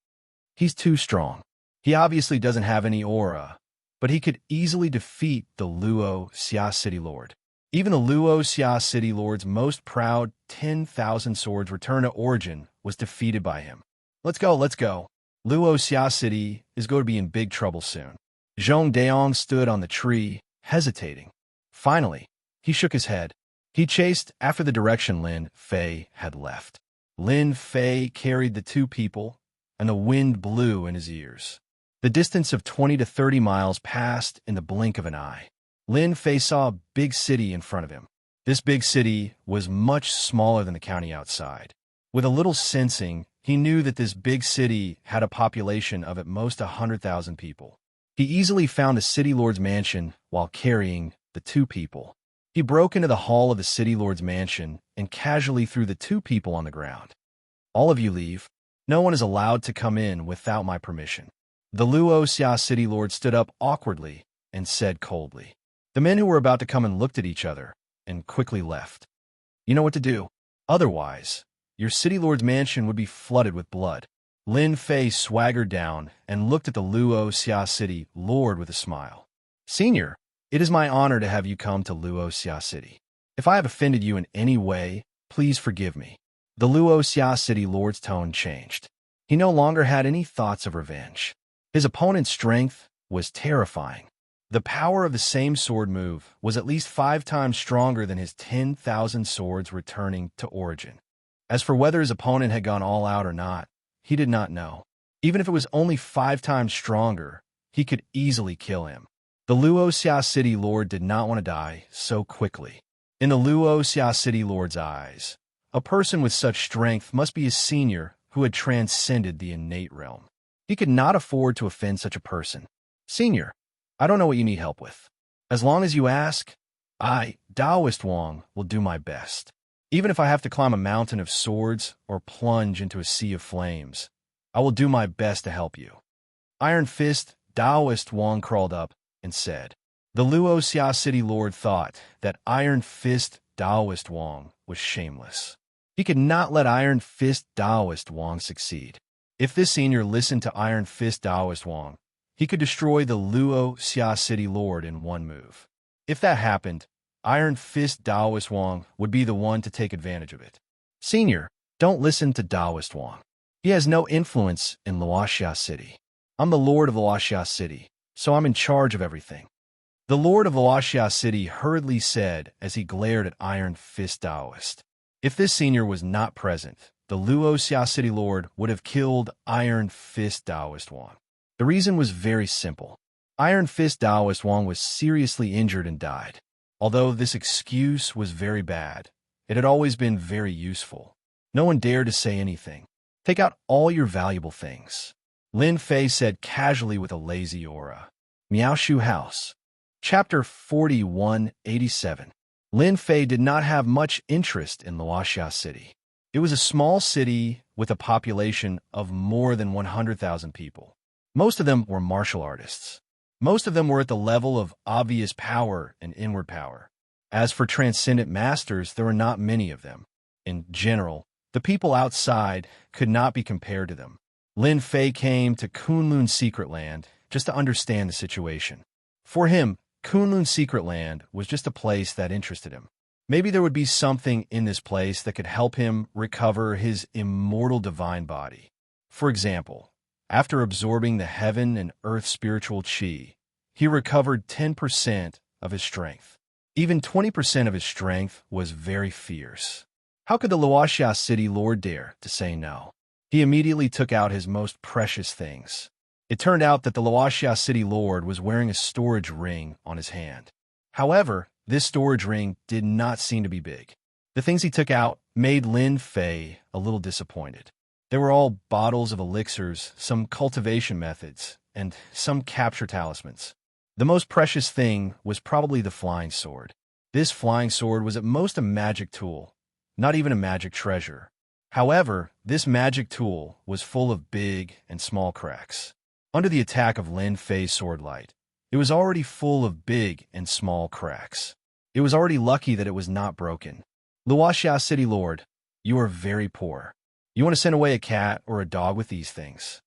He's too strong. He obviously doesn't have any aura, but he could easily defeat the Luoxia City Lord. Even the Luoxia City Lord's most proud 10,000 swords return to origin was defeated by him. Let's go, let's go. Luoxia City is going to be in big trouble soon. Zhong Daong stood on the tree, hesitating. Finally, he shook his head. He chased after the direction Lin Fei had left. Lin Fei carried the two people, and the wind blew in his ears. The distance of 20 to 30 miles passed in the blink of an eye. Lin Fei saw a big city in front of him. This big city was much smaller than the county outside. With a little sensing, he knew that this big city had a population of at most 100,000 people. He easily found a city lord's mansion while carrying the two people. He broke into the hall of the city lord's mansion and casually threw the two people on the ground. "All of you leave. No one is allowed to come in without my permission." The Luoxia city lord stood up awkwardly and said coldly. The men who were about to come in looked at each other and quickly left. "You know what to do. Otherwise, your city lord's mansion would be flooded with blood." Lin Fei swaggered down and looked at the Luoxia city lord with a smile. "Senior, it is my honor to have you come to Luoxia city. If I have offended you in any way, please forgive me." The Luoxia city lord's tone changed. He no longer had any thoughts of revenge. His opponent's strength was terrifying. The power of the same sword move was at least 5 times stronger than his 10,000 swords returning to origin. As for whether his opponent had gone all out or not, he did not know. Even if it was only 5 times stronger, he could easily kill him. The Luoxia city lord did not want to die so quickly. In the Luoxia city lord's eyes, a person with such strength must be a senior who had transcended the innate realm. He could not afford to offend such a person. "Senior, I don't know what you need help with. As long as you ask, I, Taoist Wang, will do my best. Even if I have to climb a mountain of swords or plunge into a sea of flames, I will do my best to help you." Iron Fist Taoist Wang crawled up and said. The Luoxia city lord thought that Iron Fist Taoist Wang was shameless. He could not let Iron Fist Taoist Wang succeed. If this senior listened to Iron Fist Taoist Wang, he could destroy the Luoxia city lord in one move. If that happened, Iron Fist Taoist Wang would be the one to take advantage of it. "Senior, don't listen to Taoist Wang. He has no influence in Luoxia city. I'm the lord of Luoxia city, so I'm in charge of everything." The lord of Luoxia city hurriedly said as he glared at Iron Fist Taoist. If this senior was not present, the Luoxia city lord would have killed Iron Fist Taoist Wang. The reason was very simple. Iron Fist Taoist Wang was seriously injured and died. Although this excuse was very bad, it had always been very useful. No one dared to say anything. "Take out all your valuable things," Lin Fei said casually with a lazy aura. Miaoshu House. Chapter 4187. Lin Fei did not have much interest in Luoxia city. It was a small city with a population of more than 100,000 people. Most of them were martial artists. Most of them were at the level of obvious power and inward power. As for transcendent masters, there were not many of them. In general, the people outside could not be compared to them. Lin Fei came to Kunlun's secret land just to understand the situation. For him, Kunlun's secret land was just a place that interested him. Maybe there would be something in this place that could help him recover his immortal divine body. For example, after absorbing the heaven and earth spiritual qi, he recovered 10% of his strength. Even 20% of his strength was very fierce. How could the Luoxia city lord dare to say no? He immediately took out his most precious things. It turned out that the Luoxia city lord was wearing a storage ring on his hand. However, this storage ring did not seem to be big. The things he took out made Lin Fei a little disappointed. They were all bottles of elixirs, some cultivation methods, and some capture talismans. The most precious thing was probably the flying sword. This flying sword was at most a magic tool, not even a magic treasure. However, this magic tool was full of big and small cracks. Under the attack of Lin Fei's swordlight, it was already full of big and small cracks. It was already lucky that it was not broken. Luoxia city lord, you are very poor. You want to send away a cat or a dog with these things?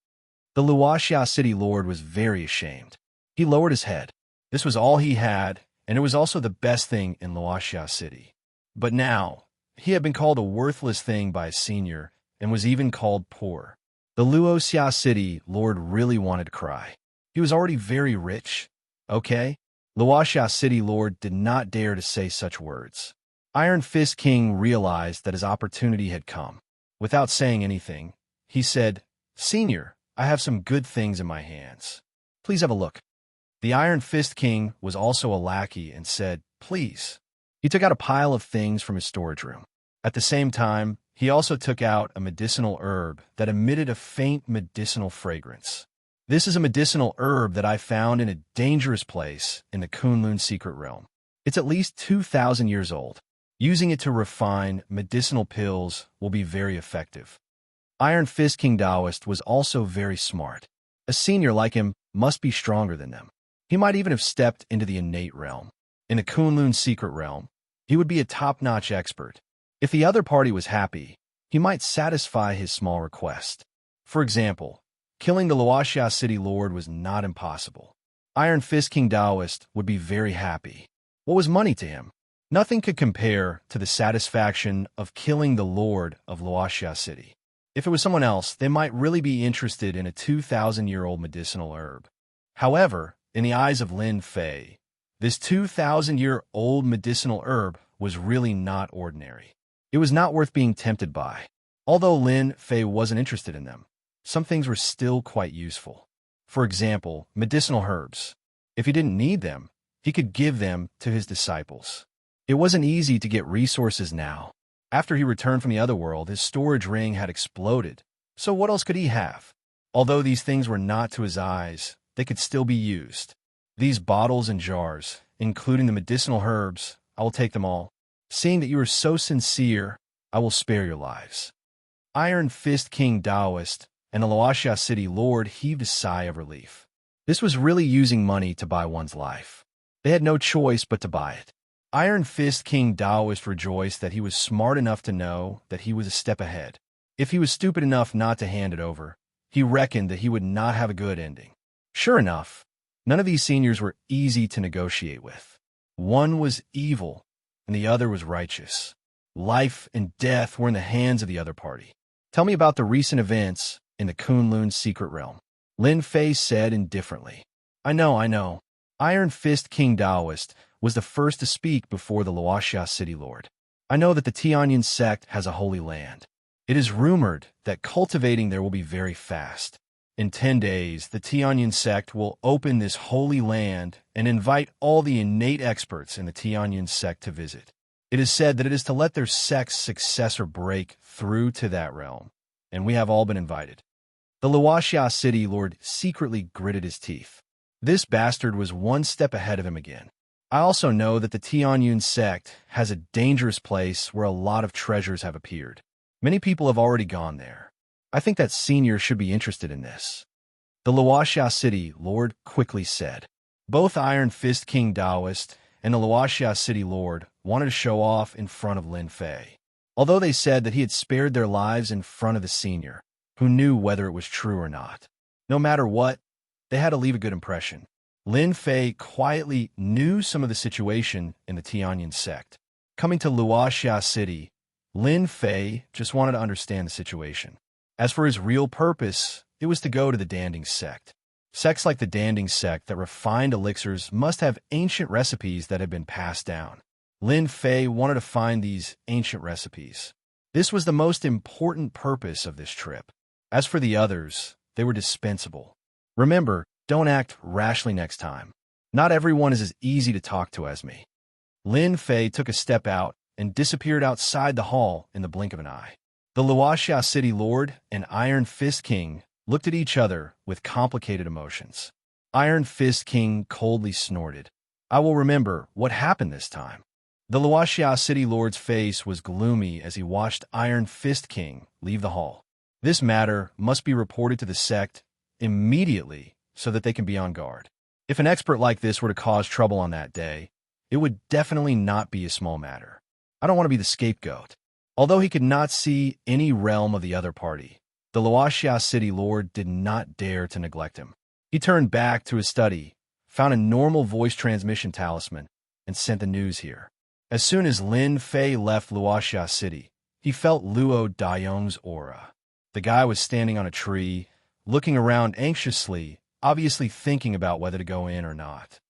The Luoxia city lord was very ashamed. He lowered his head. This was all he had, and it was also the best thing in Luoxia city. But now, he had been called a worthless thing by a senior and was even called poor. The Luoxia city lord really wanted to cry. He was already very rich. Okay, Luoxia City Lord did not dare to say such words. Iron Fist King realized that his opportunity had come. Without saying anything, he said, "Senior, I have some good things in my hands. Please have a look." The Iron Fist King was also a lackey and said, "Please." He took out a pile of things from his storage room. At the same time, he also took out a medicinal herb that emitted a faint medicinal fragrance. "This is a medicinal herb that I found in a dangerous place in the Kunlun secret realm. It's at least 2,000 years old. Using it to refine medicinal pills will be very effective." Iron Fist King Taoist was also very smart. A senior like him must be stronger than them. He might even have stepped into the innate realm. In the Kunlun secret realm, he would be a top-notch expert. If the other party was happy, he might satisfy his small request. For example, killing the Luoxia City Lord was not impossible. Iron Fist King Taoist would be very happy. What was money to him? Nothing could compare to the satisfaction of killing the Lord of Luoxia City. If it was someone else, they might really be interested in a 2,000-year-old medicinal herb. However, in the eyes of Lin Fei, this 2,000-year-old medicinal herb was really not ordinary. It was not worth being tempted by. Although Lin Fei wasn't interested in them, some things were still quite useful. For example, medicinal herbs. If he didn't need them, he could give them to his disciples. It wasn't easy to get resources now. After he returned from the other world, his storage ring had exploded. So what else could he have? Although these things were not to his eyes, they could still be used. These bottles and jars, including the medicinal herbs, I will take them all. Seeing that you are so sincere, I will spare your lives. Iron Fist King Taoist and the Luoxia City Lord heaved a sigh of relief. This was really using money to buy one's life. They had no choice but to buy it. Iron Fist King Taoist rejoiced that he was smart enough to know that he was a step ahead. If he was stupid enough not to hand it over, he reckoned that he would not have a good ending. Sure enough, none of these seniors were easy to negotiate with. One was evil, and the other was righteous. Life and death were in the hands of the other party. "Tell me about the recent events in the Kunlun secret realm," Lin Fei said indifferently. I know. Iron Fist King Taoist was the first to speak before the Luoxia City Lord. "I know that the Tianyin sect has a holy land. It is rumored that cultivating there will be very fast. In 10 days, the Tianyin sect will open this holy land and invite all the innate experts in the Tianyin sect to visit. It is said that it is to let their sect's successor break through to that realm, and we have all been invited." The Luoxia City Lord secretly gritted his teeth. This bastard was one step ahead of him again. "I also know that the Tianyun sect has a dangerous place where a lot of treasures have appeared. Many people have already gone there. I think that senior should be interested in this," the Luoxia City Lord quickly said. Both Iron Fist King Taoist and the Luoxia City Lord wanted to show off in front of Lin Fei. Although they said that he had spared their lives in front of the senior, who knew whether it was true or not. No matter what, they had to leave a good impression. Lin Fei quietly knew some of the situation in the Tianyin sect. Coming to Luoxia City, Lin Fei just wanted to understand the situation. As for his real purpose, it was to go to the Danding sect. Sects like the Danding sect that refined elixirs must have ancient recipes that had been passed down. Lin Fei wanted to find these ancient recipes. This was the most important purpose of this trip. As for the others, they were dispensable. Remember, don't act rashly next time. Not everyone is as easy to talk to as me. Lin Fei took a step out and disappeared outside the hall in the blink of an eye. The Luoxia City Lord and Iron Fist King looked at each other with complicated emotions. Iron Fist King coldly snorted. "I will remember what happened this time." The Luoxia City Lord's face was gloomy as he watched Iron Fist King leave the hall. This matter must be reported to the sect immediately so that they can be on guard. If an expert like this were to cause trouble on that day, it would definitely not be a small matter. I don't want to be the scapegoat. Although he could not see any realm of the other party, the Luoxia City Lord did not dare to neglect him. He turned back to his study, found a normal voice transmission talisman, and sent the news here. As soon as Lin Fei left Luoxia City, he felt Luo Daiyong's aura. The guy was standing on a tree, looking around anxiously, obviously thinking about whether to go in or not.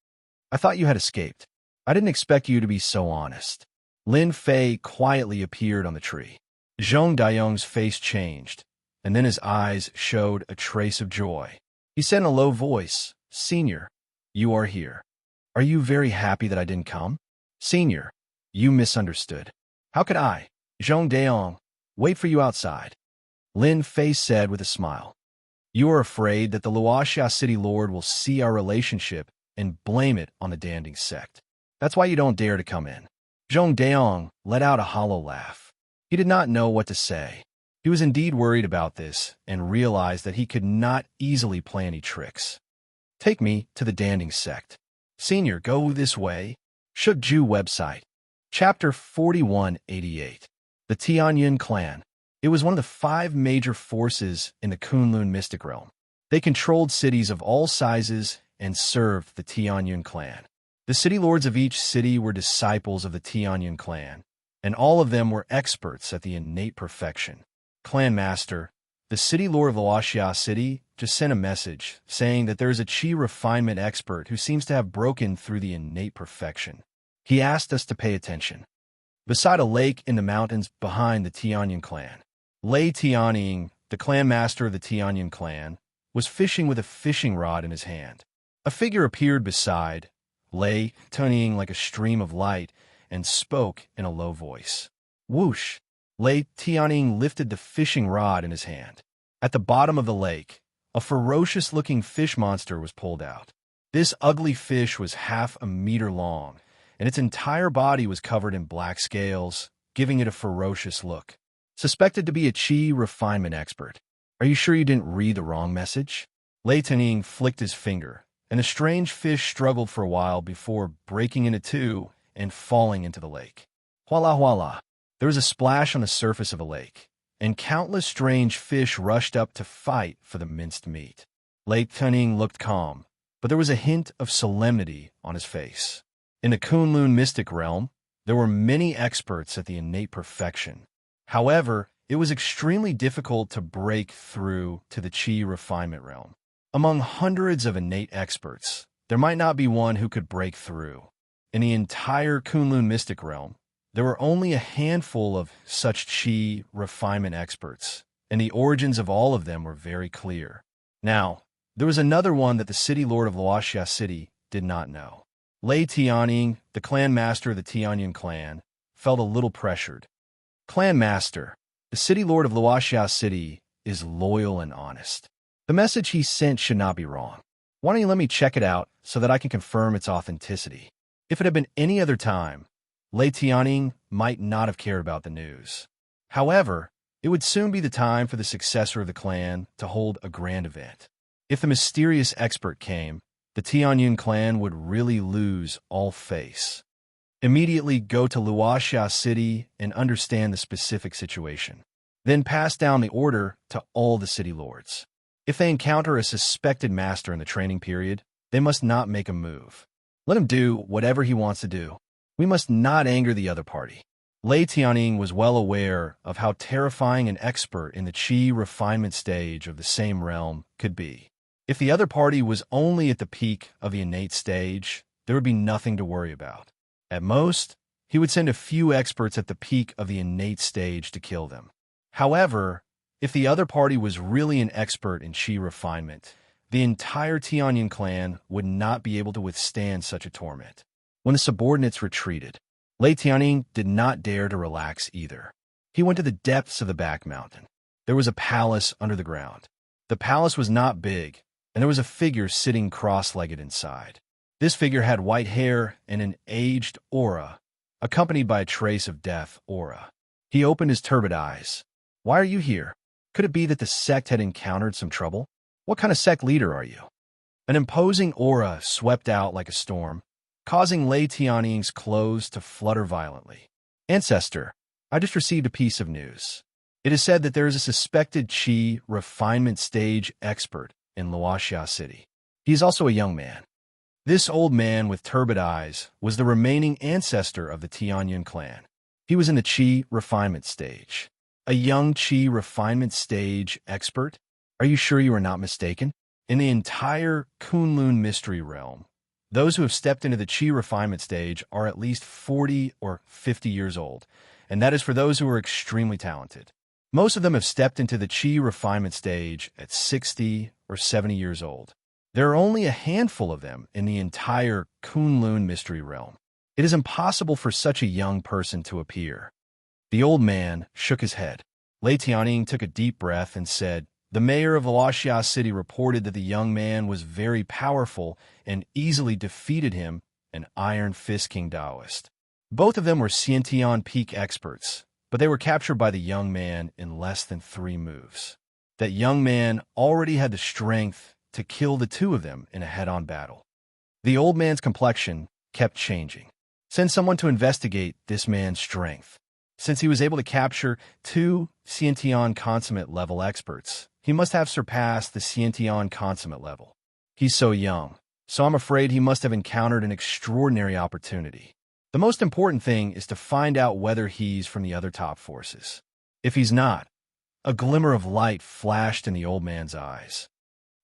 I thought you had escaped. I didn't expect you to be so honest. Lin Fei quietly appeared on the tree. Zhong Dayong's face changed, and then his eyes showed a trace of joy. He said in a low voice, "Senior, you are here. Are you very happy that I didn't come?" "Senior, you misunderstood. How could I, Zhong Dayong, wait for you outside?" Lin Fei said with a smile. "You are afraid that the Luoxia City Lord will see our relationship and blame it on the Danding sect. That's why you don't dare to come in." Zhong Dayong let out a hollow laugh. He did not know what to say. He was indeed worried about this and realized that he could not easily play any tricks. "Take me to the Danding sect. Senior, go this way." Shukju website. Chapter 4188. The Tianyun Clan. It was one of the 5 major forces in the Kunlun mystic realm. They controlled cities of all sizes and served the Tianyun clan. The city lords of each city were disciples of the Tianyun clan, and all of them were experts at the innate perfection. Clan Master, the city lord of Luoxia City, just sent a message saying that there is a chi refinement expert who seems to have broken through the innate perfection. He asked us to pay attention. Beside a lake in the mountains behind the Tianyun clan, Lei Tianying, the clan master of the Tianyun clan, was fishing with a fishing rod in his hand. A figure appeared beside Lei Tianying like a stream of light and spoke in a low voice. Whoosh! Lei Tianying lifted the fishing rod in his hand. At the bottom of the lake, a ferocious-looking fish monster was pulled out. This ugly fish was half a meter long, and its entire body was covered in black scales, giving it a ferocious look. Suspected to be a chi refinement expert. Are you sure you didn't read the wrong message? Lei Tianying flicked his finger, and the strange fish struggled for a while before breaking into two and falling into the lake. Voila, voila. There was a splash on the surface of a lake, and countless strange fish rushed up to fight for the minced meat. Lei Tianying looked calm, but there was a hint of solemnity on his face. In the Kunlun mystic realm, there were many experts at the innate perfection. However, it was extremely difficult to break through to the chi refinement realm. Among hundreds of innate experts, there might not be one who could break through. In the entire Kunlun mystic realm, there were only a handful of such chi refinement experts, and the origins of all of them were very clear. Now, there was another one that the city lord of Luoxia City did not know. Lei Tianying, the clan master of the Tianyun clan, felt a little pressured. Clan master, the city lord of Luoxia City, is loyal and honest. The message he sent should not be wrong. Why don't you let me check it out so that I can confirm its authenticity? If it had been any other time, Lei Tianying might not have cared about the news. However, it would soon be the time for the successor of the clan to hold a grand event. If the mysterious expert came, the Tianyun clan would really lose all face. Immediately go to Luoxia City and understand the specific situation. Then pass down the order to all the city lords. If they encounter a suspected master in the training period, they must not make a move. Let him do whatever he wants to do. We must not anger the other party. Lei Tianying was well aware of how terrifying an expert in the chi refinement stage of the same realm could be. If the other party was only at the peak of the innate stage, there would be nothing to worry about. At most, he would send a few experts at the peak of the innate stage to kill them. However, if the other party was really an expert in chi refinement, the entire Tianyun clan would not be able to withstand such a torment. When the subordinates retreated, Lei Tianying did not dare to relax either. He went to the depths of the back mountain. There was a palace under the ground. The palace was not big, and there was a figure sitting cross-legged inside. This figure had white hair and an aged aura, accompanied by a trace of death aura. He opened his turbid eyes. Why are you here? Could it be that the sect had encountered some trouble? What kind of sect leader are you? An imposing aura swept out like a storm, causing Lei Tianying's clothes to flutter violently. Ancestor, I just received a piece of news. It is said that there is a suspected chi refinement stage expert in Luoxia City. He is also a young man. This old man with turbid eyes was the remaining ancestor of the Tianyun clan. He was in the chi refinement stage. A young chi refinement stage expert? Are you sure you are not mistaken? In the entire Kunlun mystery realm, Those who have stepped into the Qi refinement stage are at least 40 or 50 years old, and that is for those who are extremely talented. Most of them have stepped into the Qi refinement stage at 60 or 70 years old. There are only a handful of them in the entire Kunlun mystery realm. It is impossible for such a young person to appear. The old man shook his head. Lei Tianying took a deep breath and said, "The mayor of Washia City reported that the young man was very powerful and easily defeated him, an Iron Fist King Taoist. Both of them were Xiantian peak experts, but they were captured by the young man in less than 3 moves. That young man already had the strength to kill the 2 of them in a head-on battle." The old man's complexion kept changing. Send someone to investigate this man's strength. Since he was able to capture 2 Xiantian consummate level experts, he must have surpassed the Xiantian consummate level. He's so young, so I'm afraid he must have encountered an extraordinary opportunity. The most important thing is to find out whether he's from the other top forces. If he's not, a glimmer of light flashed in the old man's eyes.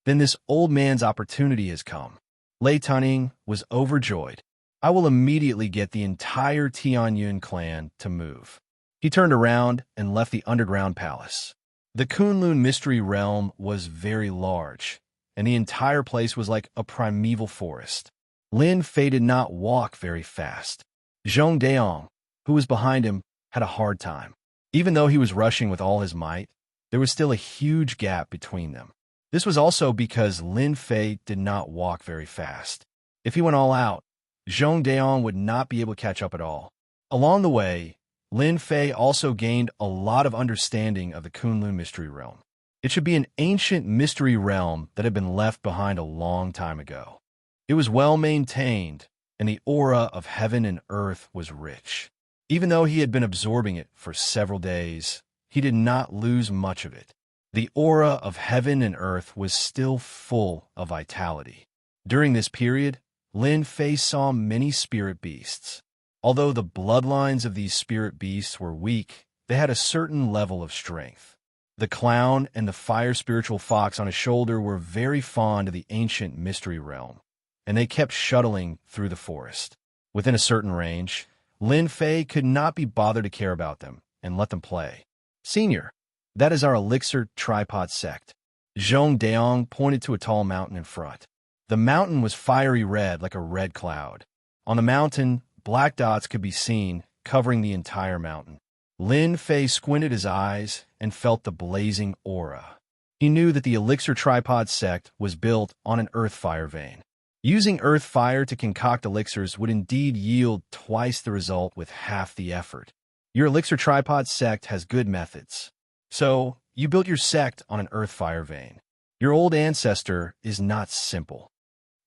Then this old man's opportunity has come. Lei Tianying was overjoyed. I will immediately get the entire Tianyun clan to move. He turned around and left the underground palace. The Kunlun mystery realm was very large, and the entire place was like a primeval forest. Lin Fei did not walk very fast. Zhong Daong, who was behind him, had a hard time. Even though he was rushing with all his might, there was still a huge gap between them. This was also because Lin Fei did not walk very fast. If he went all out, Zhong Daong would not be able to catch up at all. Along the way, Lin Fei also gained a lot of understanding of the Kunlun mystery realm. It should be an ancient mystery realm that had been left behind a long time ago. It was well maintained, and the aura of heaven and earth was rich. Even though he had been absorbing it for several days, he did not lose much of it. The aura of heaven and earth was still full of vitality. During this period, Lin Fei saw many spirit beasts. Although the bloodlines of these spirit beasts were weak, they had a certain level of strength. The clown and the fire spiritual fox on his shoulder were very fond of the ancient mystery realm, and they kept shuttling through the forest. Within a certain range, Lin Fei could not be bothered to care about them and let them play. "Senior, that is our elixir tripod sect." Zhong Daong pointed to a tall mountain in front. The mountain was fiery red like a red cloud. On the mountain, black dots could be seen, covering the entire mountain. Lin Fei squinted his eyes and felt the blazing aura. He knew that the elixir tripod sect was built on an earth fire vein. Using earth fire to concoct elixirs would indeed yield twice the result with half the effort. Your elixir tripod sect has good methods. So, you built your sect on an earth fire vein. Your old ancestor is not simple.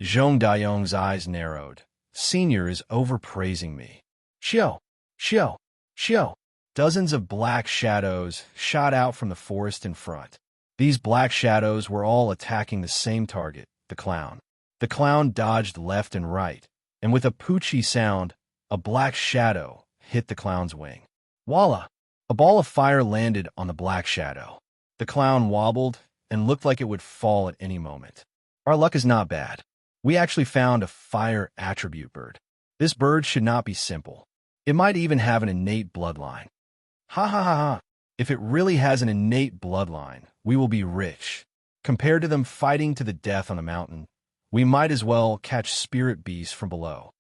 Zhong Daiyong's eyes narrowed. Senior is overpraising me. Xiao, Xiao, Xiao. Dozens of black shadows shot out from the forest in front. These black shadows were all attacking the same target, the clown. The clown dodged left and right, and with a poochie sound, a black shadow hit the clown's wing. Voila! A ball of fire landed on the black shadow. The clown wobbled and looked like it would fall at any moment. Our luck is not bad. We actually found a fire attribute bird. This bird should not be simple. It might even have an innate bloodline. Ha ha ha ha. If it really has an innate bloodline, we will be rich. Compared to them fighting to the death on the mountain, we might as well catch spirit beasts from below.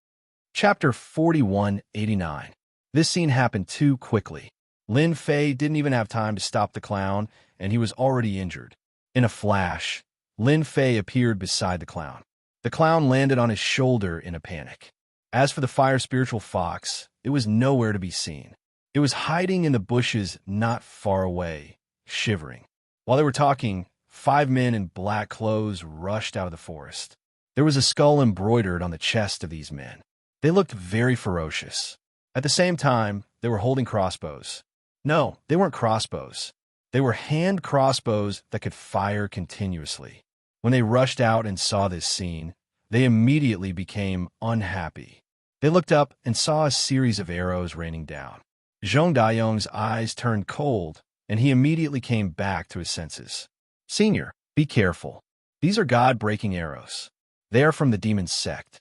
Chapter 4189. This scene happened too quickly. Lin Fei didn't even have time to stop the clown, and he was already injured. In a flash, Lin Fei appeared beside the clown. The clown landed on his shoulder in a panic. As for the fire spiritual fox, it was nowhere to be seen. It was hiding in the bushes not far away, shivering. While they were talking, 5 men in black clothes rushed out of the forest. There was a skull embroidered on the chest of these men. They looked very ferocious. At the same time, they were holding crossbows. No, they weren't crossbows. They were hand crossbows that could fire continuously. When they rushed out and saw this scene, they immediately became unhappy. They looked up and saw a series of arrows raining down. Zhong Daiyong's eyes turned cold, and he immediately came back to his senses. Senior, be careful. These are God-breaking arrows. They are from the demon sect.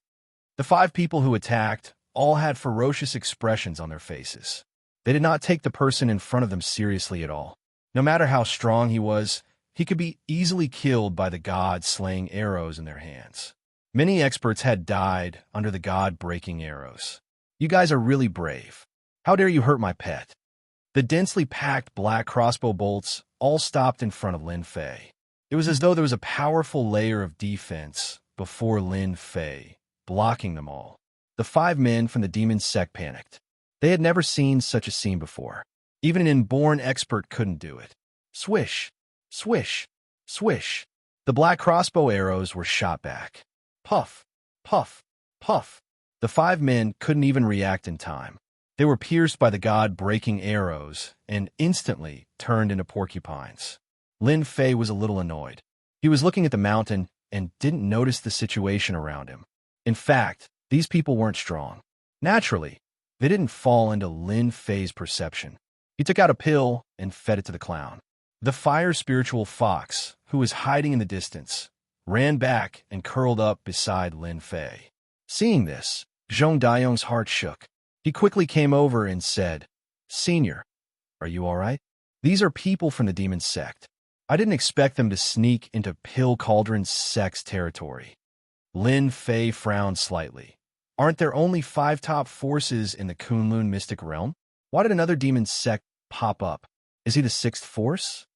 The 5 people who attacked all had ferocious expressions on their faces. They did not take the person in front of them seriously at all. No matter how strong he was, he could be easily killed by the god-slaying arrows in their hands. Many experts had died under the god-breaking arrows. You guys are really brave. How dare you hurt my pet? The densely packed black crossbow bolts all stopped in front of Lin Fei. It was as though there was a powerful layer of defense before Lin Fei, blocking them all. The 5 men from the demon sect panicked. They had never seen such a scene before. Even an inborn expert couldn't do it. Swish, swish, swish. The black crossbow arrows were shot back. Puff, puff, puff. The 5 men couldn't even react in time. They were pierced by the god-breaking arrows and instantly turned into porcupines. Lin Fei was a little annoyed. He was looking at the mountain and didn't notice the situation around him. In fact, these people weren't strong. Naturally, they didn't fall into Lin Fei's perception. He took out a pill and fed it to the clown. The fire spiritual fox, who was hiding in the distance, ran back and curled up beside Lin Fei. Seeing this, Zhong Dayong's heart shook. He quickly came over and said, "Senior, are you all right? These are people from the demon sect. I didn't expect them to sneak into Pill Cauldron sect's territory." Lin Fei frowned slightly. Aren't there only 5 top forces in the Kunlun mystic realm? Why did another demon sect pop up? Is he the 6th force?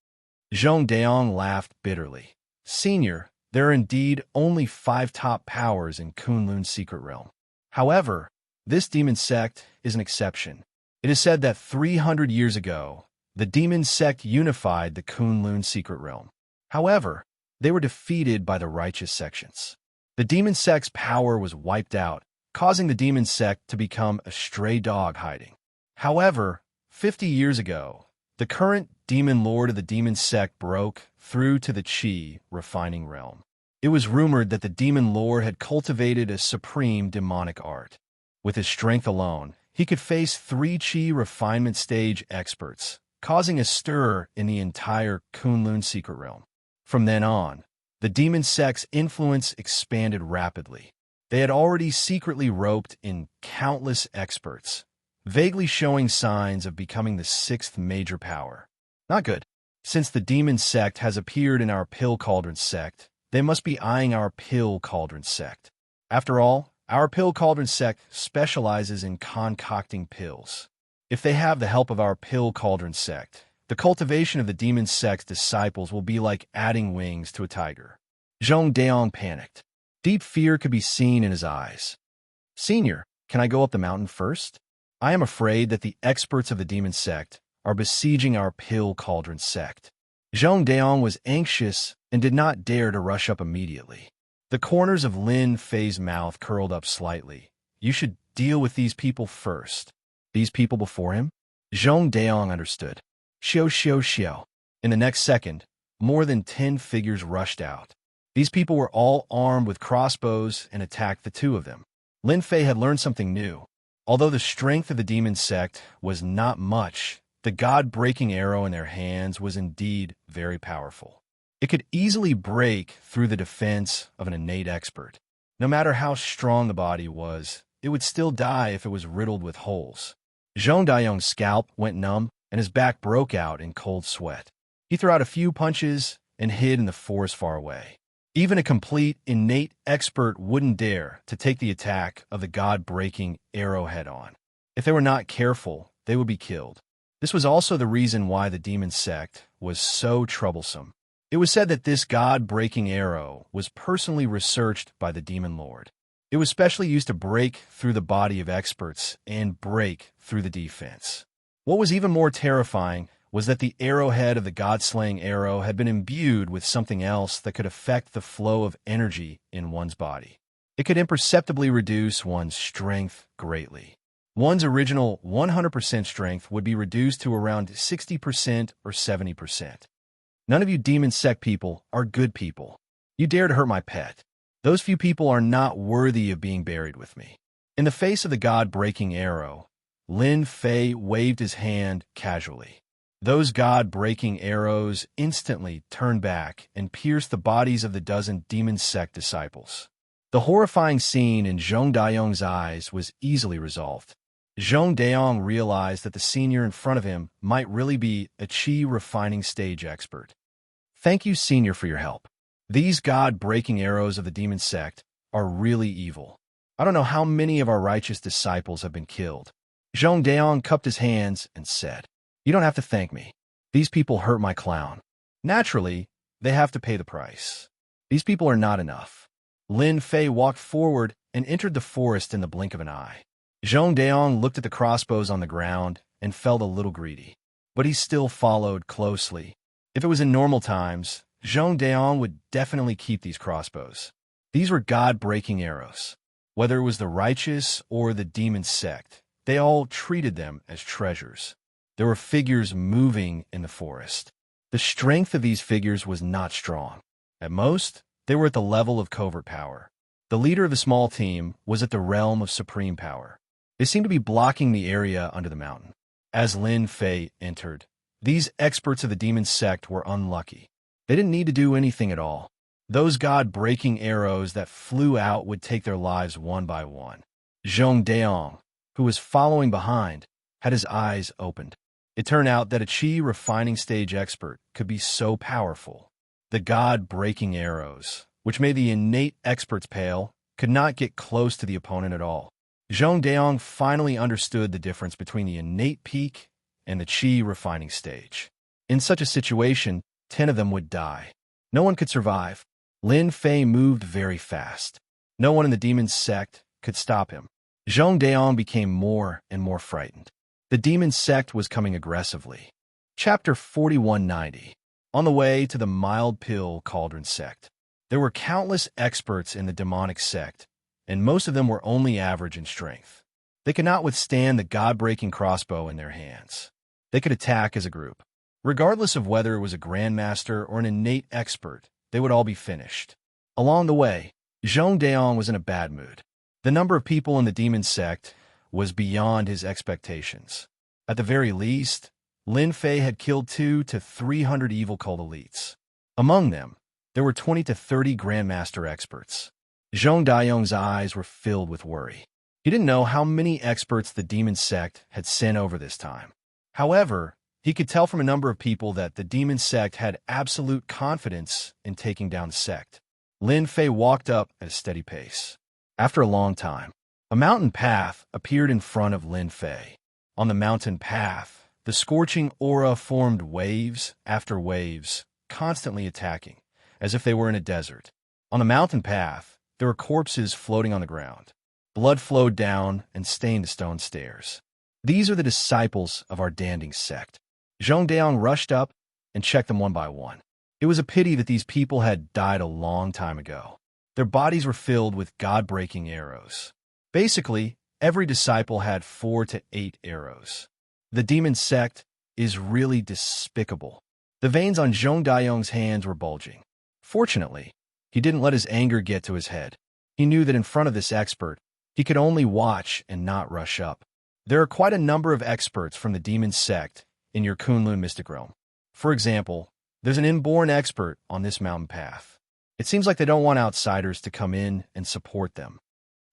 Zhong Dayong laughed bitterly. Senior, there are indeed only 5 top powers in Kunlun's secret realm. However, this demon sect is an exception. It is said that 300 years ago, the demon sect unified the Kunlun secret realm. However, they were defeated by the righteous sections. The demon sect's power was wiped out, causing the demon sect to become a stray dog hiding. However, 50 years ago, the current demon lord of the demon sect broke through to the Qi refining realm. It was rumored that the demon lord had cultivated a supreme demonic art. With his strength alone, he could face 3 Qi refinement stage experts, causing a stir in the entire Kunlun secret realm. From then on, the demon sect's influence expanded rapidly. They had already secretly roped in countless experts, vaguely showing signs of becoming the 6th major power. Not good. Since the demon sect has appeared in our Pill Cauldron sect, they must be eyeing our Pill Cauldron sect. After all, our Pill Cauldron sect specializes in concocting pills. If they have the help of our Pill Cauldron sect, the cultivation of the demon sect's disciples will be like adding wings to a tiger. Zhong Dayong panicked. Deep fear could be seen in his eyes. Senior, can I go up the mountain first? I am afraid that the experts of the demon sect are besieging our Pill Cauldron sect. Zhong Dayong was anxious and did not dare to rush up immediately. The corners of Lin Fei's mouth curled up slightly. You should deal with these people first. These people before him? Zhong Dayong understood. Xiao xiao xiao. In the next second, more than 10 figures rushed out. These people were all armed with crossbows and attacked the 2 of them. Lin Fei had learned something new. Although the strength of the demon sect was not much, the god-breaking arrow in their hands was indeed very powerful. It could easily break through the defense of an innate expert. No matter how strong the body was, it would still die if it was riddled with holes. Zhong Dayong's scalp went numb, and his back broke out in cold sweat. He threw out a few punches and hid in the forest far away. Even a complete, innate expert wouldn't dare to take the attack of the god-breaking arrow head-on. If they were not careful, they would be killed. This was also the reason why the demon sect was so troublesome. It was said that this god-breaking arrow was personally researched by the demon lord. It was specially used to break through the body of experts and break through the defense. What was even more terrifying was that the arrowhead of the god-slaying arrow had been imbued with something else that could affect the flow of energy in one's body. It could imperceptibly reduce one's strength greatly. One's original 100% strength would be reduced to around 60% or 70%. None of you demon sect people are good people. You dare to hurt my pet. Those few people are not worthy of being buried with me. In the face of the god-breaking arrow, Lin Fei waved his hand casually. Those god-breaking arrows instantly turned back and pierced the bodies of the dozen demon sect disciples. The horrifying scene in Zhong Dayong's eyes was easily resolved. Zhong Dayong realized that the senior in front of him might really be a chi refining stage expert. Thank you, senior, for your help. These god-breaking arrows of the demon sect are really evil. I don't know how many of our righteous disciples have been killed. Zhong Dayong cupped his hands and said, You don't have to thank me. These people hurt my clown. Naturally, they have to pay the price. These people are not enough. Lin Fei walked forward and entered the forest in the blink of an eye. Zhong Dayong looked at the crossbows on the ground and felt a little greedy. But he still followed closely. If it was in normal times, Zhong Dayong would definitely keep these crossbows. These were god-breaking arrows. Whether it was the righteous or the demon sect, they all treated them as treasures. There were figures moving in the forest. The strength of these figures was not strong. At most, they were at the level of covert power. The leader of the small team was at the realm of supreme power. They seemed to be blocking the area under the mountain. As Lin Fei entered, these experts of the demon sect were unlucky. They didn't need to do anything at all. Those god-breaking arrows that flew out would take their lives one by one. Zhong Dayong, who was following behind, had his eyes opened. It turned out that a chi refining stage expert could be so powerful. The god-breaking arrows, which made the innate experts pale, could not get close to the opponent at all. Zhong Dayong finally understood the difference between the innate peak and the chi refining stage. In such a situation, 10 of them would die. No one could survive. Lin Fei moved very fast. No one in the demon sect could stop him. Zhong Dayong became more and more frightened. The demon sect was coming aggressively. Chapter 4190. On the way to the mild pill cauldron sect. There were countless experts in the demonic sect, and most of them were only average in strength. They could not withstand the god-breaking crossbow in their hands. They could attack as a group. Regardless of whether it was a grandmaster or an innate expert, they would all be finished. Along the way, Zhong Dayong was in a bad mood. The number of people in the demon sect was beyond his expectations. At the very least, Lin Fei had killed 200 to 300 evil cult elites. Among them, there were 20 to 30 grandmaster experts. Zhong Dayong's eyes were filled with worry. He didn't know how many experts the demon sect had sent over this time. However, he could tell from a number of people that the demon sect had absolute confidence in taking down the sect. Lin Fei walked up at a steady pace. After a long time, a mountain path appeared in front of Lin Fei. On the mountain path, the scorching aura formed waves after waves, constantly attacking, as if they were in a desert. On the mountain path, there were corpses floating on the ground. Blood flowed down and stained the stone stairs. These are the disciples of our Danding sect. Zhong Dayong rushed up and checked them one by one. It was a pity that these people had died a long time ago. Their bodies were filled with god-breaking arrows. Basically, every disciple had 4 to 8 arrows. The demon sect is really despicable. The veins on Zhong Dayong's hands were bulging. Fortunately, he didn't let his anger get to his head. He knew that in front of this expert, he could only watch and not rush up. There are quite a number of experts from the demon sect in your Kunlun mystic realm. For example, there's an inborn expert on this mountain path. It seems like they don't want outsiders to come in and support them.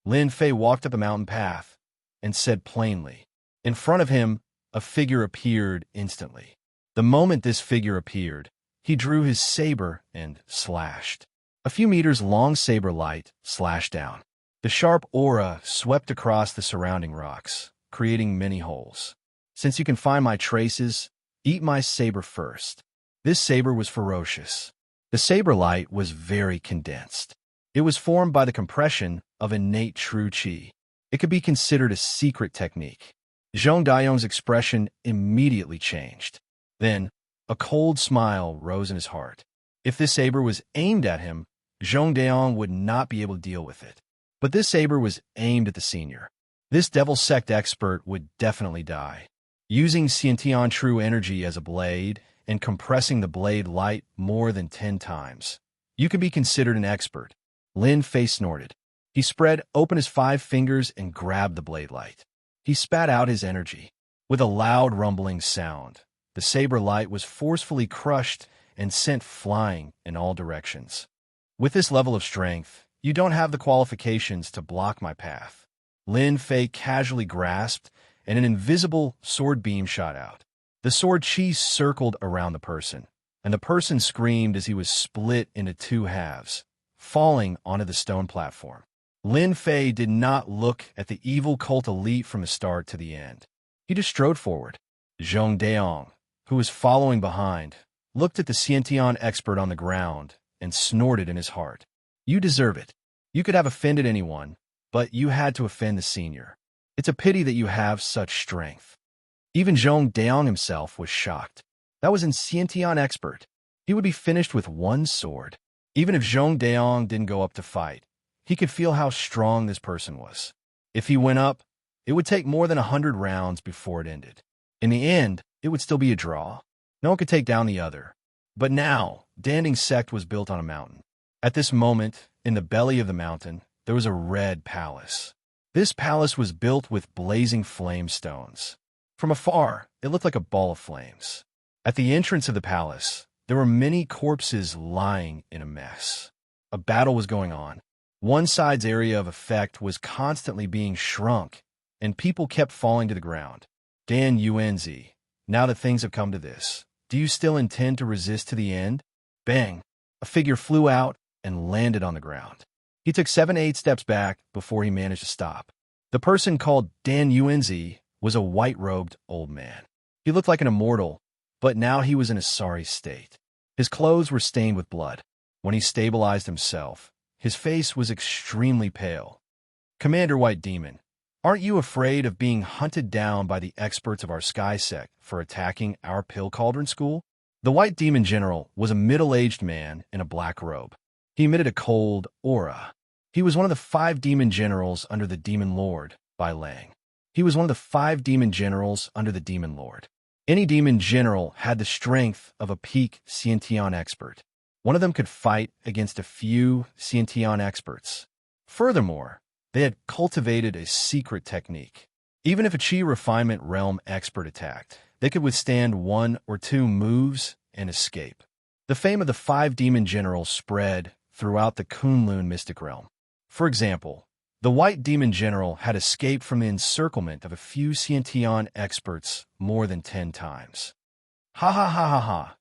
Lin Fei walked up the mountain path and said plainly. In front of him, a figure appeared instantly. The moment this figure appeared, he drew his saber and slashed. A few meters long saber light slashed down. The sharp aura swept across the surrounding rocks, creating many holes. Since you can find my traces, eat my saber first. This saber was ferocious. The saber light was very condensed. It was formed by the compression of innate true chi. It could be considered a secret technique. Zhong Dayong's expression immediately changed. Then, a cold smile rose in his heart. If this saber was aimed at him, Zhong Dayong would not be able to deal with it. But this saber was aimed at the senior. This devil sect expert would definitely die. Using Xiantian true energy as a blade and compressing the blade light more than 10 times, you can be considered an expert. Lin Fei snorted. He spread open his 5 fingers and grabbed the blade light. He spat out his energy. With a loud rumbling sound, the saber light was forcefully crushed and sent flying in all directions. With this level of strength, you don't have the qualifications to block my path. Lin Fei casually grasped, and an invisible sword beam shot out. The sword chi circled around the person, and the person screamed as he was split into two halves, falling onto the stone platform. Lin Fei did not look at the evil cult elite from the start to the end. He just strode forward. Zhong Daong, who was following behind, looked at the Xiantian expert on the ground and snorted in his heart. You deserve it. You could have offended anyone, but you had to offend the senior. It's a pity that you have such strength. Even Zhong Daong himself was shocked. That was an Xiantian expert. He would be finished with one sword. Even if Zhong Daong didn't go up to fight, he could feel how strong this person was. If he went up, it would take more than 100 rounds before it ended. In the end, it would still be a draw. No one could take down the other. But now, Danding's sect was built on a mountain. At this moment, in the belly of the mountain, there was a red palace. This palace was built with blazing flame stones. From afar, it looked like a ball of flames. At the entrance of the palace, there were many corpses lying in a mess. A battle was going on. One side's area of effect was constantly being shrunk, and people kept falling to the ground. Dan Yuanzi, now that things have come to this, do you still intend to resist to the end? Bang! A figure flew out and landed on the ground. He took 7-8 steps back before he managed to stop. The person called Dan Yuanzi was a white-robed old man. He looked like an immortal, but now he was in a sorry state. His clothes were stained with blood. When he stabilized himself, his face was extremely pale. Commander White Demon, aren't you afraid of being hunted down by the experts of our Sky Sect for attacking our Pill Cauldron School? The White Demon General was a middle-aged man in a black robe. He emitted a cold aura. He was one of the 5 demon generals under the Demon Lord, Bai Lang. He was one of the 5 demon generals under the Demon Lord. Any demon general had the strength of a peak Xiantian expert. One of them could fight against a few Xiantian experts. Furthermore, they had cultivated a secret technique. Even if a Qi refinement realm expert attacked, they could withstand 1 or 2 moves and escape. The fame of the 5 demon generals spread throughout the Kunlun mystic realm. For example, the White Demon General had escaped from the encirclement of a few Xiantian experts more than 10 times. Ha ha ha ha ha.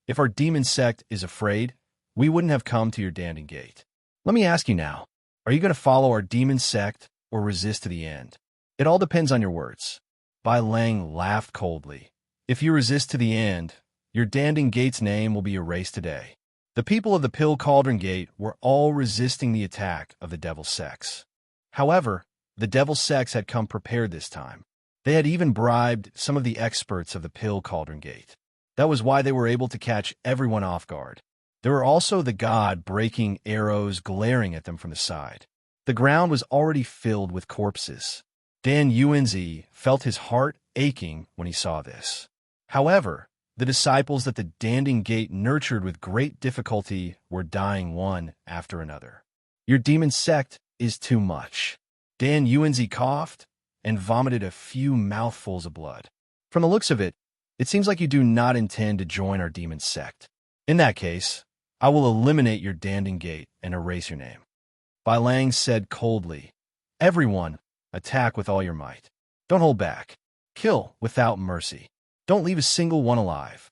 If our demon sect is afraid, we wouldn't have come to your Danding Gate. Let me ask you now, are you going to follow our demon sect or resist to the end? It all depends on your words. Bai Lang laughed coldly. If you resist to the end, your Danding Gate's name will be erased today. The people of the Pill Cauldron Gate were all resisting the attack of the Devil Sects. However, the Devil Sects had come prepared this time. They had even bribed some of the experts of the Pill Cauldron Gate. That was why they were able to catch everyone off guard. There were also the god-breaking arrows glaring at them from the side. The ground was already filled with corpses. Dan Yuanzi felt his heart aching when he saw this. However, the disciples that the Danding Gate nurtured with great difficulty were dying one after another. Your demon sect is too much. Dan Yuanzi coughed and vomited a few mouthfuls of blood. From the looks of it, it seems like you do not intend to join our demon sect. In that case, I will eliminate your Danding Gate and erase your name. Bai Lang said coldly, everyone, attack with all your might. Don't hold back. Kill without mercy. Don't leave a single one alive.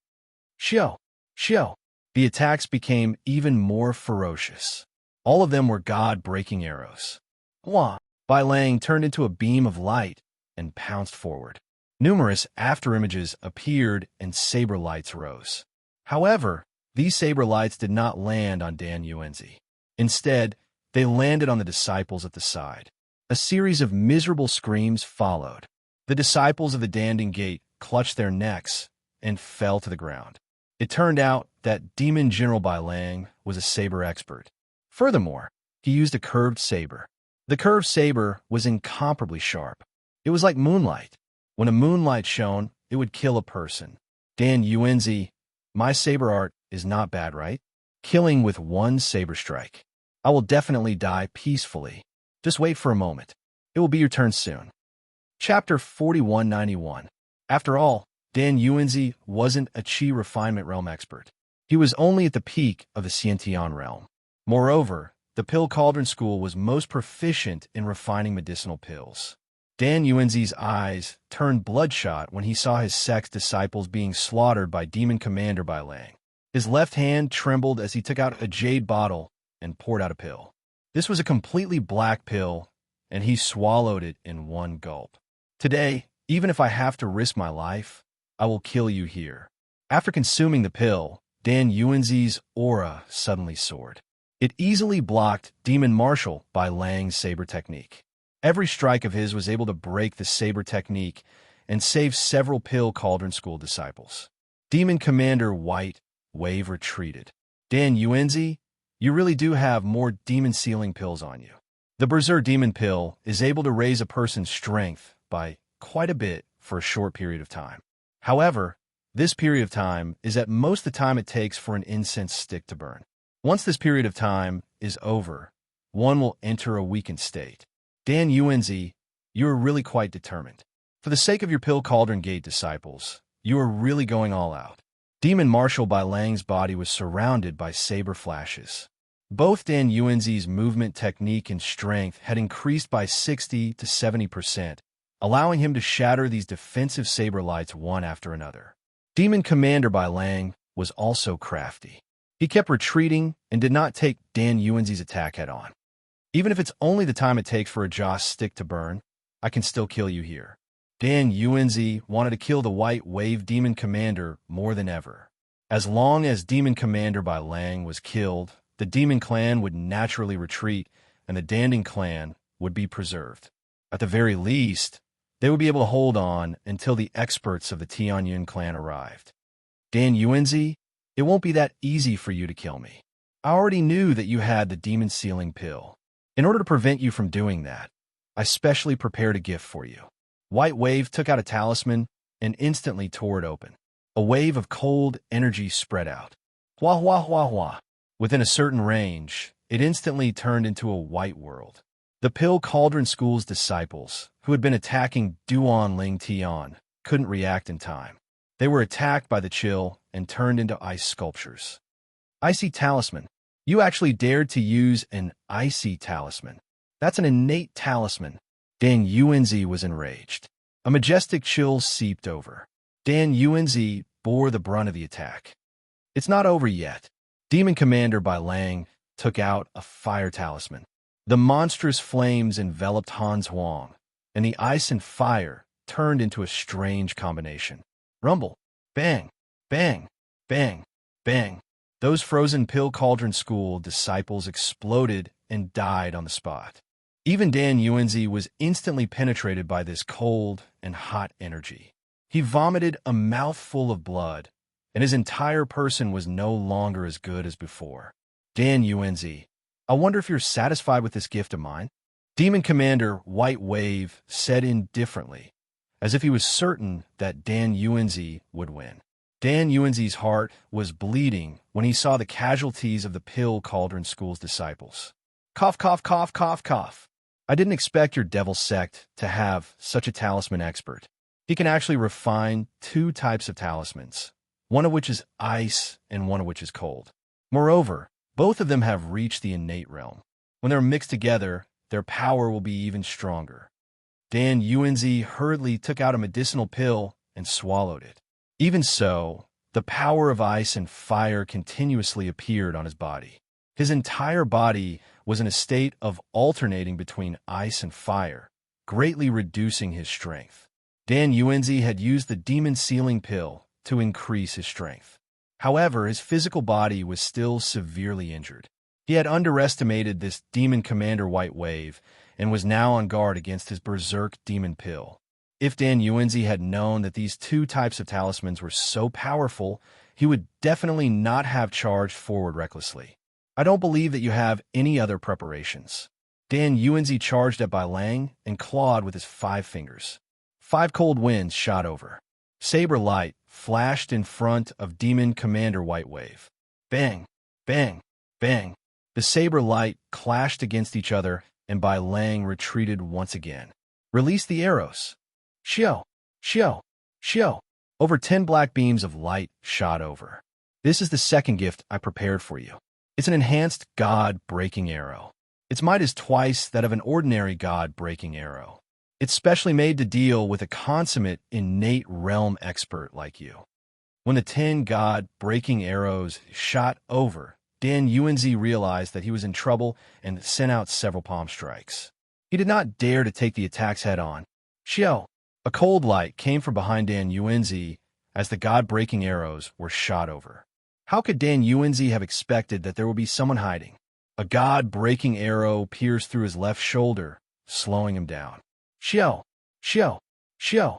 Xiao, Xiao. The attacks became even more ferocious. All of them were god-breaking arrows. Hua! Bai Lang turned into a beam of light and pounced forward. Numerous afterimages appeared and saber lights rose. However, these saber lights did not land on Dan Yuanzi. Instead, they landed on the disciples at the side. A series of miserable screams followed. The disciples of the Danding Gate clutched their necks and fell to the ground. It turned out that Demon General Bai Lang was a saber expert. Furthermore, he used a curved saber. The curved saber was incomparably sharp. It was like moonlight. When a moonlight shone, it would kill a person. Dan Yuanzi, my saber art is not bad, right? Killing with one saber strike. I will definitely die peacefully. Just wait for a moment. It will be your turn soon. Chapter 4191. After all, Dan Yuanzi wasn't a Qi refinement realm expert. He was only at the peak of the Xiantian realm. Moreover, the Pill Cauldron School was most proficient in refining medicinal pills. Dan Yuanzi's eyes turned bloodshot when he saw his sect's disciples being slaughtered by Demon Commander Bai Lang. His left hand trembled as he took out a jade bottle and poured out a pill. This was a completely black pill, and he swallowed it in one gulp. Today, even if I have to risk my life, I will kill you here. After consuming the pill, Dan Yuanzi's aura suddenly soared. It easily blocked Demon Martial Bai Lang's saber technique. Every strike of his was able to break the saber technique and save several Pill Cauldron School disciples. Demon Commander White Wave retreated. Dan Yuanzi, you really do have more demon sealing pills on you. The Berserk Demon Pill is able to raise a person's strength by quite a bit for a short period of time. However, this period of time is at most the time it takes for an incense stick to burn. Once this period of time is over, one will enter a weakened state. Dan Yuanzi, you are really quite determined. For the sake of your Pill Cauldron Gate disciples, you are really going all out. Demon Martial Bai Lang's body was surrounded by saber flashes. Both Dan Yuanzi's movement technique and strength had increased by 60 to 70%, allowing him to shatter these defensive saber lights one after another. Demon Commander Bai Lang was also crafty. He kept retreating and did not take Dan Yuanzi's attack head-on. Even if it's only the time it takes for a Joss stick to burn, I can still kill you here. Dan Yuanzi wanted to kill the White Wave Demon Commander more than ever. As long as Demon Commander Bai Lang was killed, the Demon Clan would naturally retreat and the Danding Clan would be preserved. At the very least, they would be able to hold on until the experts of the Tianyun clan arrived. Dan Yuanzi, it won't be that easy for you to kill me. I already knew that you had the demon sealing pill. In order to prevent you from doing that, I specially prepared a gift for you. White Wave took out a talisman and instantly tore it open. A wave of cold energy spread out. Hua hua hua hua. Within a certain range, it instantly turned into a white world. The Pill Cauldron School's disciples, who had been attacking Duan Ling Tian, couldn't react in time. They were attacked by the chill and turned into ice sculptures. Icy Talisman. You actually dared to use an icy talisman. That's an innate talisman. Dan Yuanzi was enraged. A majestic chill seeped over. Dan Yuanzi bore the brunt of the attack. It's not over yet. Demon Commander Bai Lang took out a fire talisman. The monstrous flames enveloped Hans Huang, and the ice and fire turned into a strange combination. Rumble, bang, bang, bang, bang. Those frozen Pill Cauldron School disciples exploded and died on the spot. Even Dan Yuanzi was instantly penetrated by this cold and hot energy. He vomited a mouthful of blood, and his entire person was no longer as good as before. Dan Yuanzi, I wonder if you're satisfied with this gift of mine? Demon Commander White Wave said indifferently, as if he was certain that Dan Yuanzi would win. Dan Yuanzi's heart was bleeding when he saw the casualties of the Pill Cauldron School's disciples. Cough, cough, cough, cough, cough. I didn't expect your devil sect to have such a talisman expert. He can actually refine two types of talismans, one of which is ice and one of which is cold. Moreover, both of them have reached the innate realm. When they're mixed together, their power will be even stronger. Dan Yuanzi hurriedly took out a medicinal pill and swallowed it. Even so, the power of ice and fire continuously appeared on his body. His entire body was in a state of alternating between ice and fire, greatly reducing his strength. Dan Yuanzi had used the demon sealing pill to increase his strength. However, his physical body was still severely injured. He had underestimated this Demon Commander White Wave and was now on guard against his Berserk Demon Pill. If Dan Yuanzi had known that these two types of talismans were so powerful, he would definitely not have charged forward recklessly. I don't believe that you have any other preparations. Dan Yuanzi charged at Bai Lang and clawed with his 5 fingers. 5 cold winds shot over. Saber light flashed in front of Demon Commander White Wave. Bang, bang, bang. The saber light clashed against each other, and Bai Lang retreated once again. Release the arrows. Xiao, xiao, xiao. Over 10 black beams of light shot over. This is the second gift I prepared for you. It's an enhanced god-breaking arrow. Its might is twice that of an ordinary god-breaking arrow. It's specially made to deal with a consummate, innate realm expert like you. When the 10 god-breaking arrows shot over, Dan Yuanzi realized that he was in trouble and sent out several palm strikes. He did not dare to take the attacks head-on. Xiao! A cold light came from behind Dan Yuanzi as the god-breaking arrows were shot over. How could Dan Yuanzi have expected that there would be someone hiding? A god-breaking arrow pierced through his left shoulder, slowing him down. Xiao! Xiao! Xiao!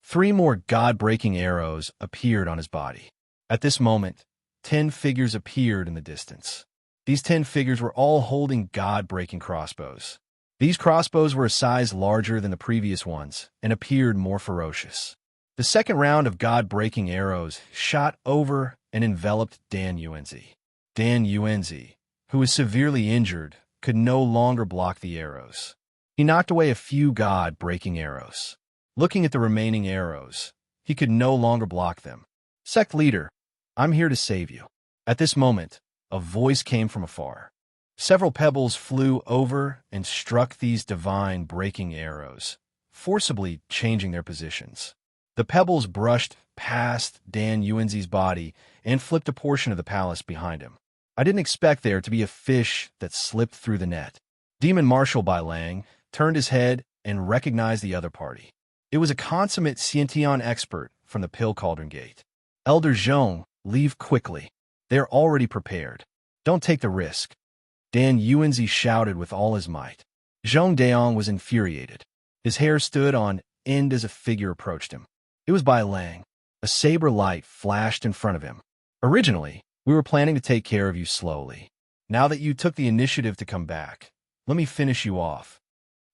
3 more god-breaking arrows appeared on his body. At this moment, 10 figures appeared in the distance. These 10 figures were all holding god-breaking crossbows. These crossbows were a size larger than the previous ones and appeared more ferocious. The second round of god-breaking arrows shot over and enveloped Dan Yuanzi. Dan Yuanzi, who was severely injured, could no longer block the arrows. He knocked away a few god-breaking arrows. Looking at the remaining arrows, he could no longer block them. Sect leader, I'm here to save you. At this moment, a voice came from afar. Several pebbles flew over and struck these divine breaking arrows, forcibly changing their positions. The pebbles brushed past Dan Yuanzi's body and flipped a portion of the palace behind him. I didn't expect there to be a fish that slipped through the net. Demon Marshal Bai Lang turned his head and recognized the other party. It was a consummate Xiantian expert from the Pill Cauldron Gate. Elder Zhong, leave quickly. They are already prepared. Don't take the risk. Dan Yuanzi shouted with all his might. Zhong Daong was infuriated. His hair stood on end as a figure approached him. It was Bai Lang. A saber light flashed in front of him. Originally, we were planning to take care of you slowly. Now that you took the initiative to come back, let me finish you off.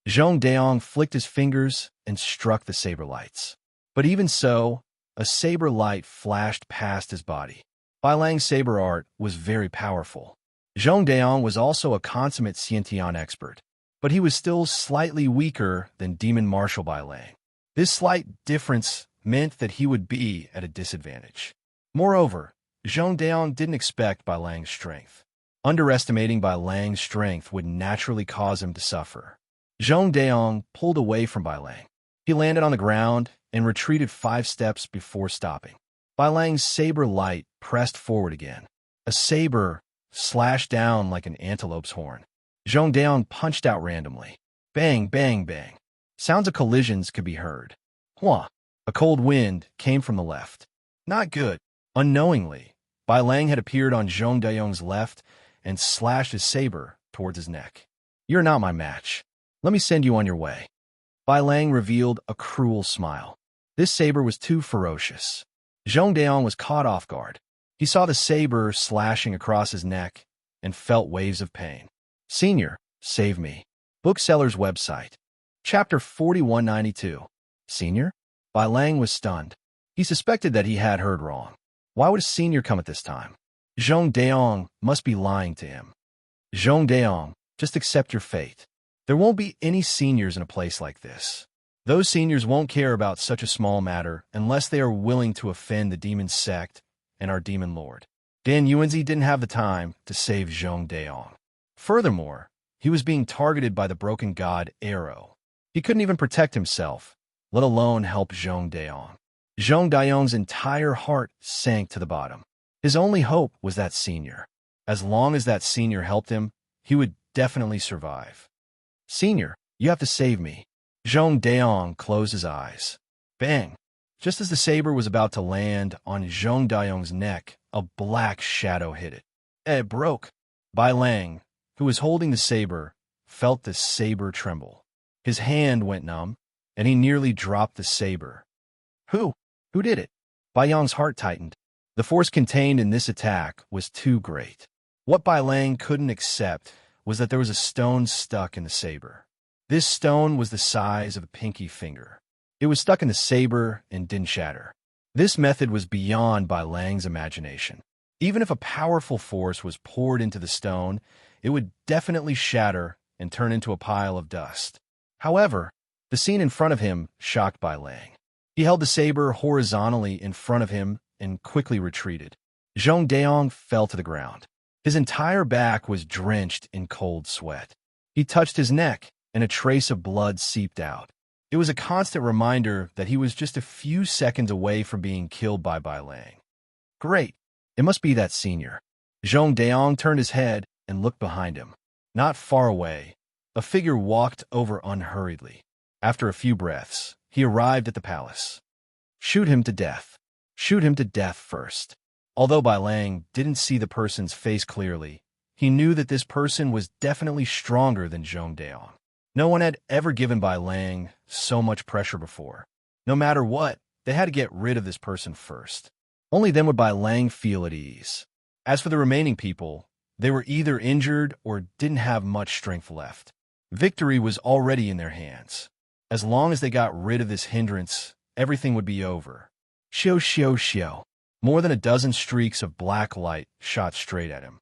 Zhong Daong flicked his fingers and struck the saber lights. But even so, a saber light flashed past his body. Bai Lang's saber art was very powerful. Zhong Daong was also a consummate Xiantian expert, but he was still slightly weaker than Demon Marshal Bai Lang. This slight difference meant that he would be at a disadvantage. Moreover, Zhong Daong didn't expect Bai Lang's strength. Underestimating Bai Lang's strength would naturally cause him to suffer. Zhong Daong pulled away from Bai Lang. He landed on the ground and retreated 5 steps before stopping. Bai Lang's saber light pressed forward again. A saber slashed down like an antelope's horn. Zhong Daong punched out randomly. Bang, bang, bang. Sounds of collisions could be heard. Hua! A cold wind came from the left. Not good. Unknowingly, Bai Lang had appeared on Zhong Daong's left and slashed his saber towards his neck. You're not my match. Let me send you on your way. Bai Lang revealed a cruel smile. This saber was too ferocious. Zhong Daong was caught off guard. He saw the saber slashing across his neck and felt waves of pain. Senior, save me. Bookseller's website. Chapter 4192. Senior? Bai Lang was stunned. He suspected that he had heard wrong. Why would a senior come at this time? Zhong Daong must be lying to him. Zhong Daong, just accept your fate. There won't be any seniors in a place like this. Those seniors won't care about such a small matter unless they are willing to offend the demon sect and our demon lord. Dan Yuanzi didn't have the time to save Zhong Daong. Furthermore, he was being targeted by the broken god Arrow. He couldn't even protect himself, let alone help Zhong Daong. Zhong Daong's entire heart sank to the bottom. His only hope was that senior. As long as that senior helped him, he would definitely survive. Senior, you have to save me. Zhong Daong closed his eyes. Bang! Just as the saber was about to land on Zhong Daong's neck, a black shadow hit it. It broke. Bai Lang, who was holding the saber, felt the saber tremble. His hand went numb, and he nearly dropped the saber. Who? Who did it? Bai Yang's heart tightened. The force contained in this attack was too great. What Bai Lang couldn't accept was that there was a stone stuck in the saber. This stone was the size of a pinky finger. It was stuck in the saber and didn't shatter. This method was beyond Bai Lang's imagination. Even if a powerful force was poured into the stone, it would definitely shatter and turn into a pile of dust. However, the scene in front of him shocked Bai Lang. He held the saber horizontally in front of him and quickly retreated. Zhong Daong fell to the ground. His entire back was drenched in cold sweat. He touched his neck, and a trace of blood seeped out. It was a constant reminder that he was just a few seconds away from being killed by Bai Lang. Great. It must be that senior. Zhong Daong turned his head and looked behind him. Not far away, a figure walked over unhurriedly. After a few breaths, he arrived at the palace. Shoot him to death. Shoot him to death first. Although Bai Lang didn't see the person's face clearly, he knew that this person was definitely stronger than Zhong Daong. No one had ever given Bai Lang so much pressure before. No matter what, they had to get rid of this person first. Only then would Bai Lang feel at ease. As for the remaining people, they were either injured or didn't have much strength left. Victory was already in their hands. As long as they got rid of this hindrance, everything would be over. Xiao xiao xiao. More than a dozen streaks of black light shot straight at him.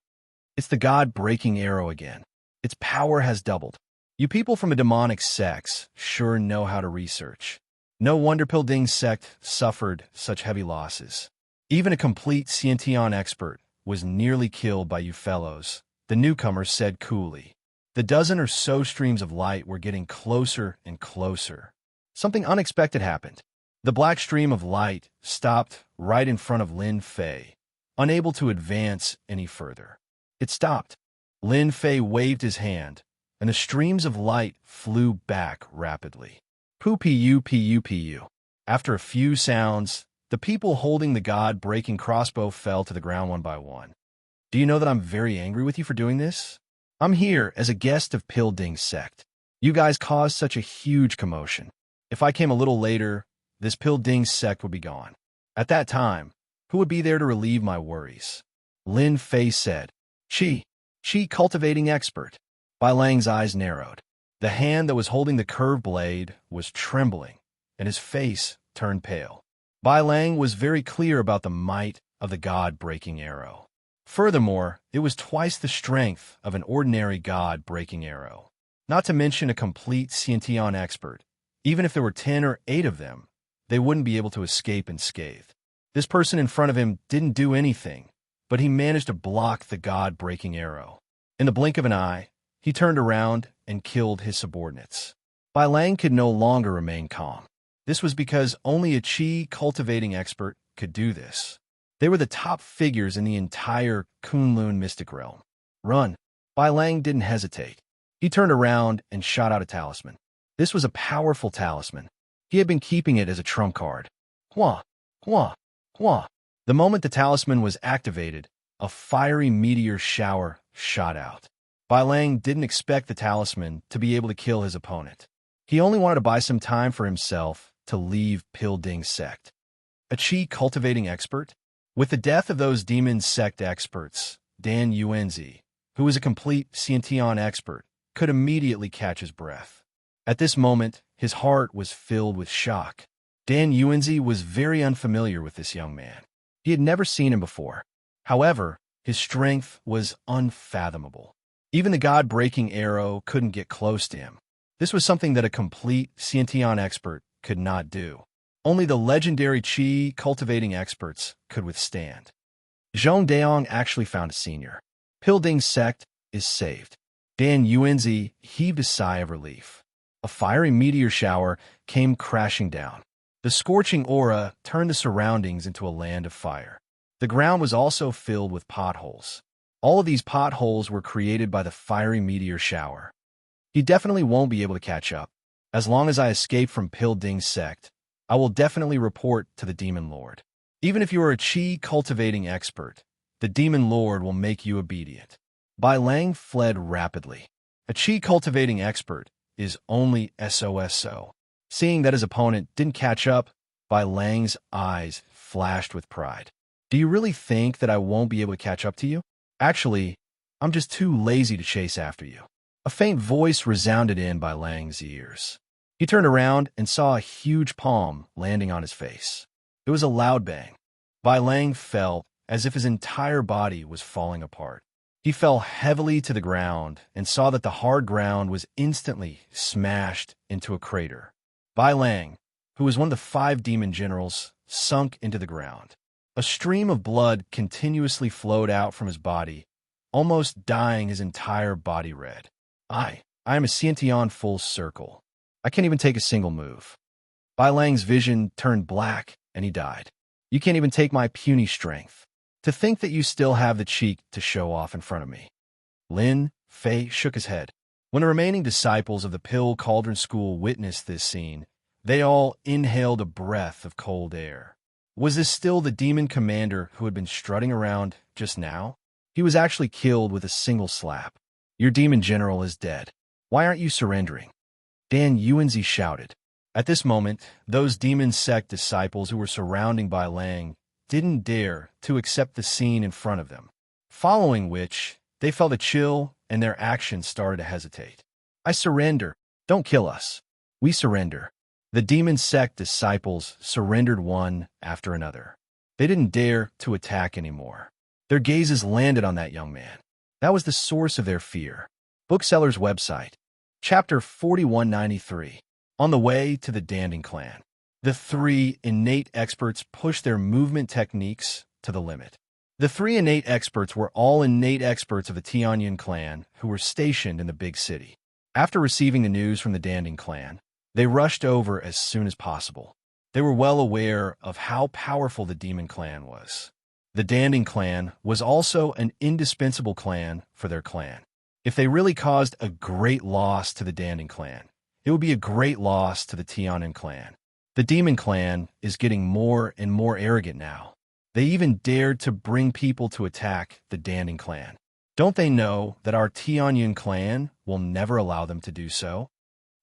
It's the god-breaking arrow again. Its power has doubled. You people from a demonic sect sure know how to research. No wonder Pilding's sect suffered such heavy losses. Even a complete Xiantian expert was nearly killed by you fellows, the newcomer said coolly. The dozen or so streams of light were getting closer and closer. Something unexpected happened. The black stream of light stopped right in front of Lin Fei, unable to advance any further. It stopped. Lin Fei waved his hand, and the streams of light flew back rapidly. Pu-pu, pu-pu. After a few sounds, the people holding the god-breaking crossbow fell to the ground one by one. Do you know that I'm very angry with you for doing this? I'm here as a guest of Pilding's sect. You guys caused such a huge commotion. If I came a little later, this Pilding sect would be gone. At that time, who would be there to relieve my worries? Lin Fei said. Chi cultivating expert. Bai Lang's eyes narrowed. The hand that was holding the curved blade was trembling, and his face turned pale. Bai Lang was very clear about the might of the god-breaking arrow. Furthermore, it was twice the strength of an ordinary god-breaking arrow. Not to mention a complete Xiantian expert. Even if there were 10 or 8 of them, they wouldn't be able to escape unscathed. This person in front of him didn't do anything, but he managed to block the god-breaking arrow. In the blink of an eye, he turned around and killed his subordinates. Bai Lang could no longer remain calm. This was because only a Qi cultivating expert could do this. They were the top figures in the entire Kunlun mystic realm. Run. Bai Lang didn't hesitate. He turned around and shot out a talisman. This was a powerful talisman. He had been keeping it as a trump card. Hua, hua, hua. The moment the talisman was activated, a fiery meteor shower shot out. Bai Lang didn't expect the talisman to be able to kill his opponent. He only wanted to buy some time for himself to leave Pilding's sect. A Qi cultivating expert? With the death of those demon sect experts, Dan Yuanzi, who was a complete Xiantian expert, could immediately catch his breath. At this moment, his heart was filled with shock. Dan Yuanzi was very unfamiliar with this young man. He had never seen him before. However, his strength was unfathomable. Even the god-breaking arrow couldn't get close to him. This was something that a complete Xiantian expert could not do. Only the legendary Qi cultivating experts could withstand. Zhong Daong actually found a senior. Pilding's sect is saved. Dan Yuanzi heaved a sigh of relief. A fiery meteor shower came crashing down. The scorching aura turned the surroundings into a land of fire. The ground was also filled with potholes. All of these potholes were created by the fiery meteor shower. He definitely won't be able to catch up. As long as I escape from Pilding's sect, I will definitely report to the Demon Lord. Even if you are a Qi cultivating expert, the Demon Lord will make you obedient. Bai Lang fled rapidly. A Qi cultivating expert is only SOSO. Seeing that his opponent didn't catch up, Bai Lang's eyes flashed with pride. Do you really think that I won't be able to catch up to you? Actually, I'm just too lazy to chase after you. A faint voice resounded in Bai Lang's ears. He turned around and saw a huge palm landing on his face. It was a loud bang. Bai Lang felt as if his entire body was falling apart. He fell heavily to the ground and saw that the hard ground was instantly smashed into a crater. Bai Lang, who was one of the 5 demon generals, sunk into the ground. A stream of blood continuously flowed out from his body, almost dyeing his entire body red. I am a Sciention full circle. I can't even take a single move. Bai Lang's vision turned black, and he died. You can't even take my puny strength. To think that you still have the cheek to show off in front of me. Lin Fei shook his head. When the remaining disciples of the Pill Cauldron School witnessed this scene, they all inhaled a breath of cold air. Was this still the demon commander who had been strutting around just now? He was actually killed with a single slap. Your demon general is dead. Why aren't you surrendering? Dan Yuanzi shouted. At this moment, those demon sect disciples who were surrounding Bai Lang didn't dare to accept the scene in front of them, following which they felt a chill and their actions started to hesitate. I surrender. Don't kill us. We surrender. The demon sect disciples surrendered one after another. They didn't dare to attack anymore. Their gazes landed on that young man. That was the source of their fear. Bookseller's website. Chapter 4193. On the way to the Danding clan. The three innate experts pushed their movement techniques to the limit. The three innate experts were all innate experts of the Tianyan clan who were stationed in the big city. After receiving the news from the Danding clan, they rushed over as soon as possible. They were well aware of how powerful the demon clan was. The Danding clan was also an indispensable clan for their clan. If they really caused a great loss to the Danding clan, it would be a great loss to the Tianyan clan. The demon clan is getting more and more arrogant now. They even dared to bring people to attack the Danding clan. Don't they know that our Tianyan clan will never allow them to do so?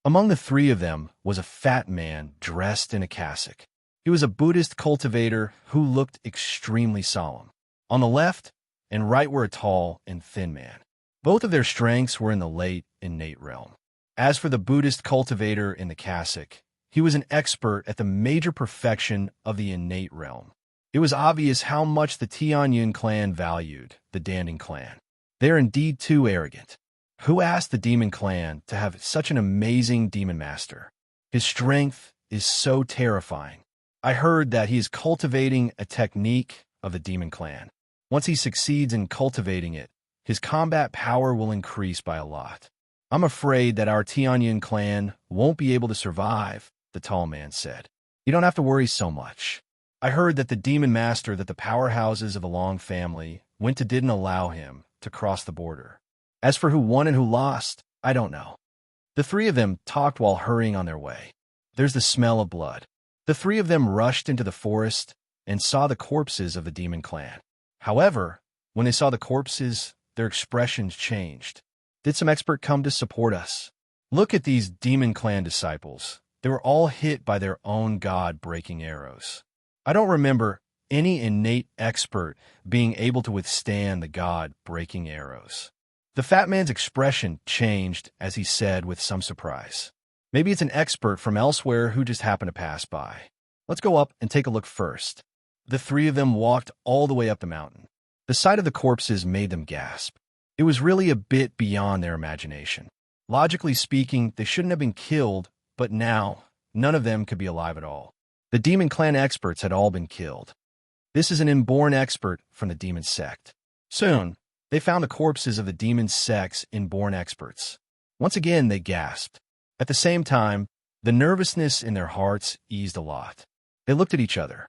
Among the three of them was a fat man dressed in a cassock. He was a Buddhist cultivator who looked extremely solemn. On the left and right were a tall and thin man. Both of their strengths were in the late innate realm. As for the Buddhist cultivator in the cassock, he was an expert at the major perfection of the innate realm. It was obvious how much the Tianyan clan valued the Danding clan. They are indeed too arrogant. Who asked the demon clan to have such an amazing demon master? His strength is so terrifying. I heard that he is cultivating a technique of the demon clan. Once he succeeds in cultivating it, his combat power will increase by a lot. I'm afraid that our Tianyan clan won't be able to survive, the tall man said. You don't have to worry so much. I heard that the demon master that the powerhouses of the Long family went to didn't allow him to cross the border. As for who won and who lost, I don't know. The three of them talked while hurrying on their way. There's the smell of blood. The three of them rushed into the forest and saw the corpses of the demon clan. However, when they saw the corpses, their expressions changed. Did some expert come to support us? Look at these demon clan disciples. They were all hit by their own god-breaking arrows. I don't remember any innate expert being able to withstand the god-breaking arrows. The fat man's expression changed as he said with some surprise. Maybe it's an expert from elsewhere who just happened to pass by. Let's go up and take a look first. The three of them walked all the way up the mountain. The sight of the corpses made them gasp. It was really a bit beyond their imagination. Logically speaking, they shouldn't have been killed, but now, none of them could be alive at all. The demon clan experts had all been killed. This is an inborn expert from the demon sect. Soon, they found the corpses of the demon sect's inborn experts. Once again, they gasped. At the same time, the nervousness in their hearts eased a lot. They looked at each other.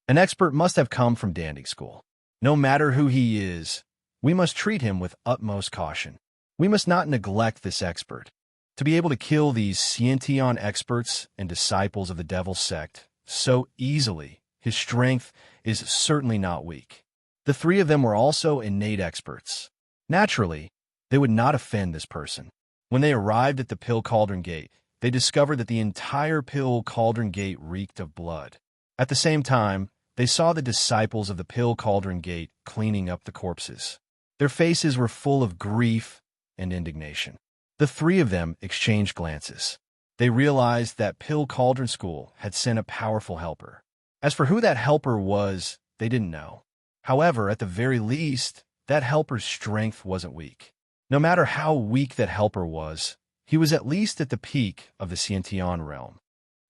An expert must have come from Danding School. No matter who he is, we must treat him with utmost caution. We must not neglect this expert. To be able to kill these Sciention experts and disciples of the devil sect so easily, his strength is certainly not weak. The three of them were also innate experts. Naturally, they would not offend this person. When they arrived at the Pill Cauldron Gate, they discovered that the entire Pill Cauldron Gate reeked of blood. At the same time, they saw the disciples of the Pill Cauldron Gate cleaning up the corpses. Their faces were full of grief and indignation. The three of them exchanged glances. They realized that Pill Cauldron School had sent a powerful helper. As for who that helper was, they didn't know. However, at the very least, that helper's strength wasn't weak. No matter how weak that helper was, he was at least at the peak of the Sciention realm.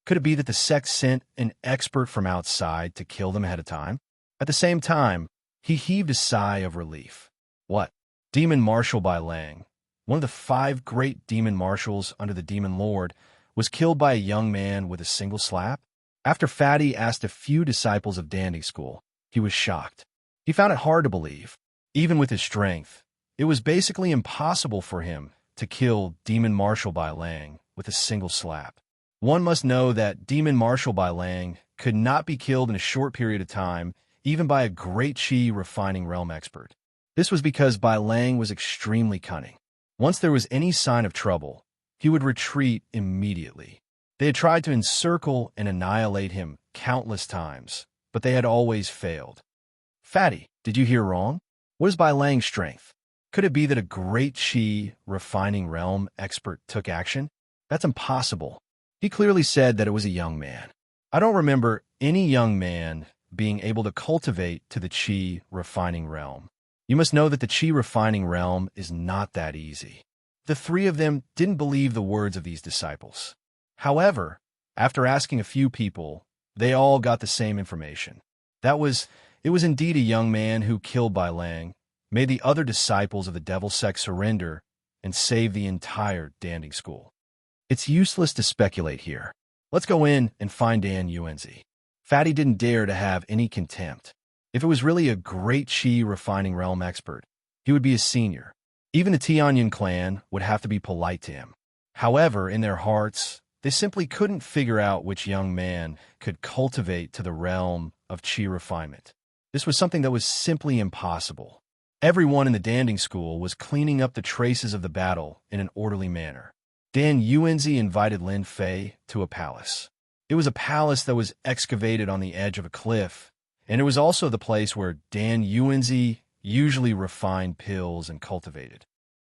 Could it be that the sect sent an expert from outside to kill them ahead of time? At the same time, he heaved a sigh of relief. What? Demon Marshal by Lang, one of the 5 great demon marshals under the Demon Lord, was killed by a young man with a single slap? After Fatty asked a few disciples of Dandy School, he was shocked. He found it hard to believe. Even with his strength, it was basically impossible for him to kill Demon Marshal by Lang with a single slap. One must know that Demon Marshal by Lang could not be killed in a short period of time, even by a great Chi refining realm expert. This was because Bai Lang was extremely cunning. Once there was any sign of trouble, he would retreat immediately. They had tried to encircle and annihilate him countless times, but they had always failed. Fatty, did you hear wrong? What is Bai Lang's strength? Could it be that a great Chi refining realm expert took action? That's impossible. He clearly said that it was a young man. I don't remember any young man being able to cultivate to the Chi refining realm. You must know that the Chi refining realm is not that easy. The 3 of them didn't believe the words of these disciples. However, after asking a few people, they all got the same information. It was indeed a young man who killed Bai Lang, made the other disciples of the devil sect surrender, and saved the entire Danding School. It's useless to speculate here. Let's go in and find Dan Yuanzi. Fatty didn't dare to have any contempt. If it was really a great Chi refining realm expert, he would be a senior. Even the Tianyan clan would have to be polite to him. However, in their hearts, they simply couldn't figure out which young man could cultivate to the realm of Chi refinement. This was something that was simply impossible. Everyone in the Danding School was cleaning up the traces of the battle in an orderly manner. Dan Yuanzi invited Lin Fei to a palace. It was a palace that was excavated on the edge of a cliff, and it was also the place where Dan Yuanzi usually refined pills and cultivated.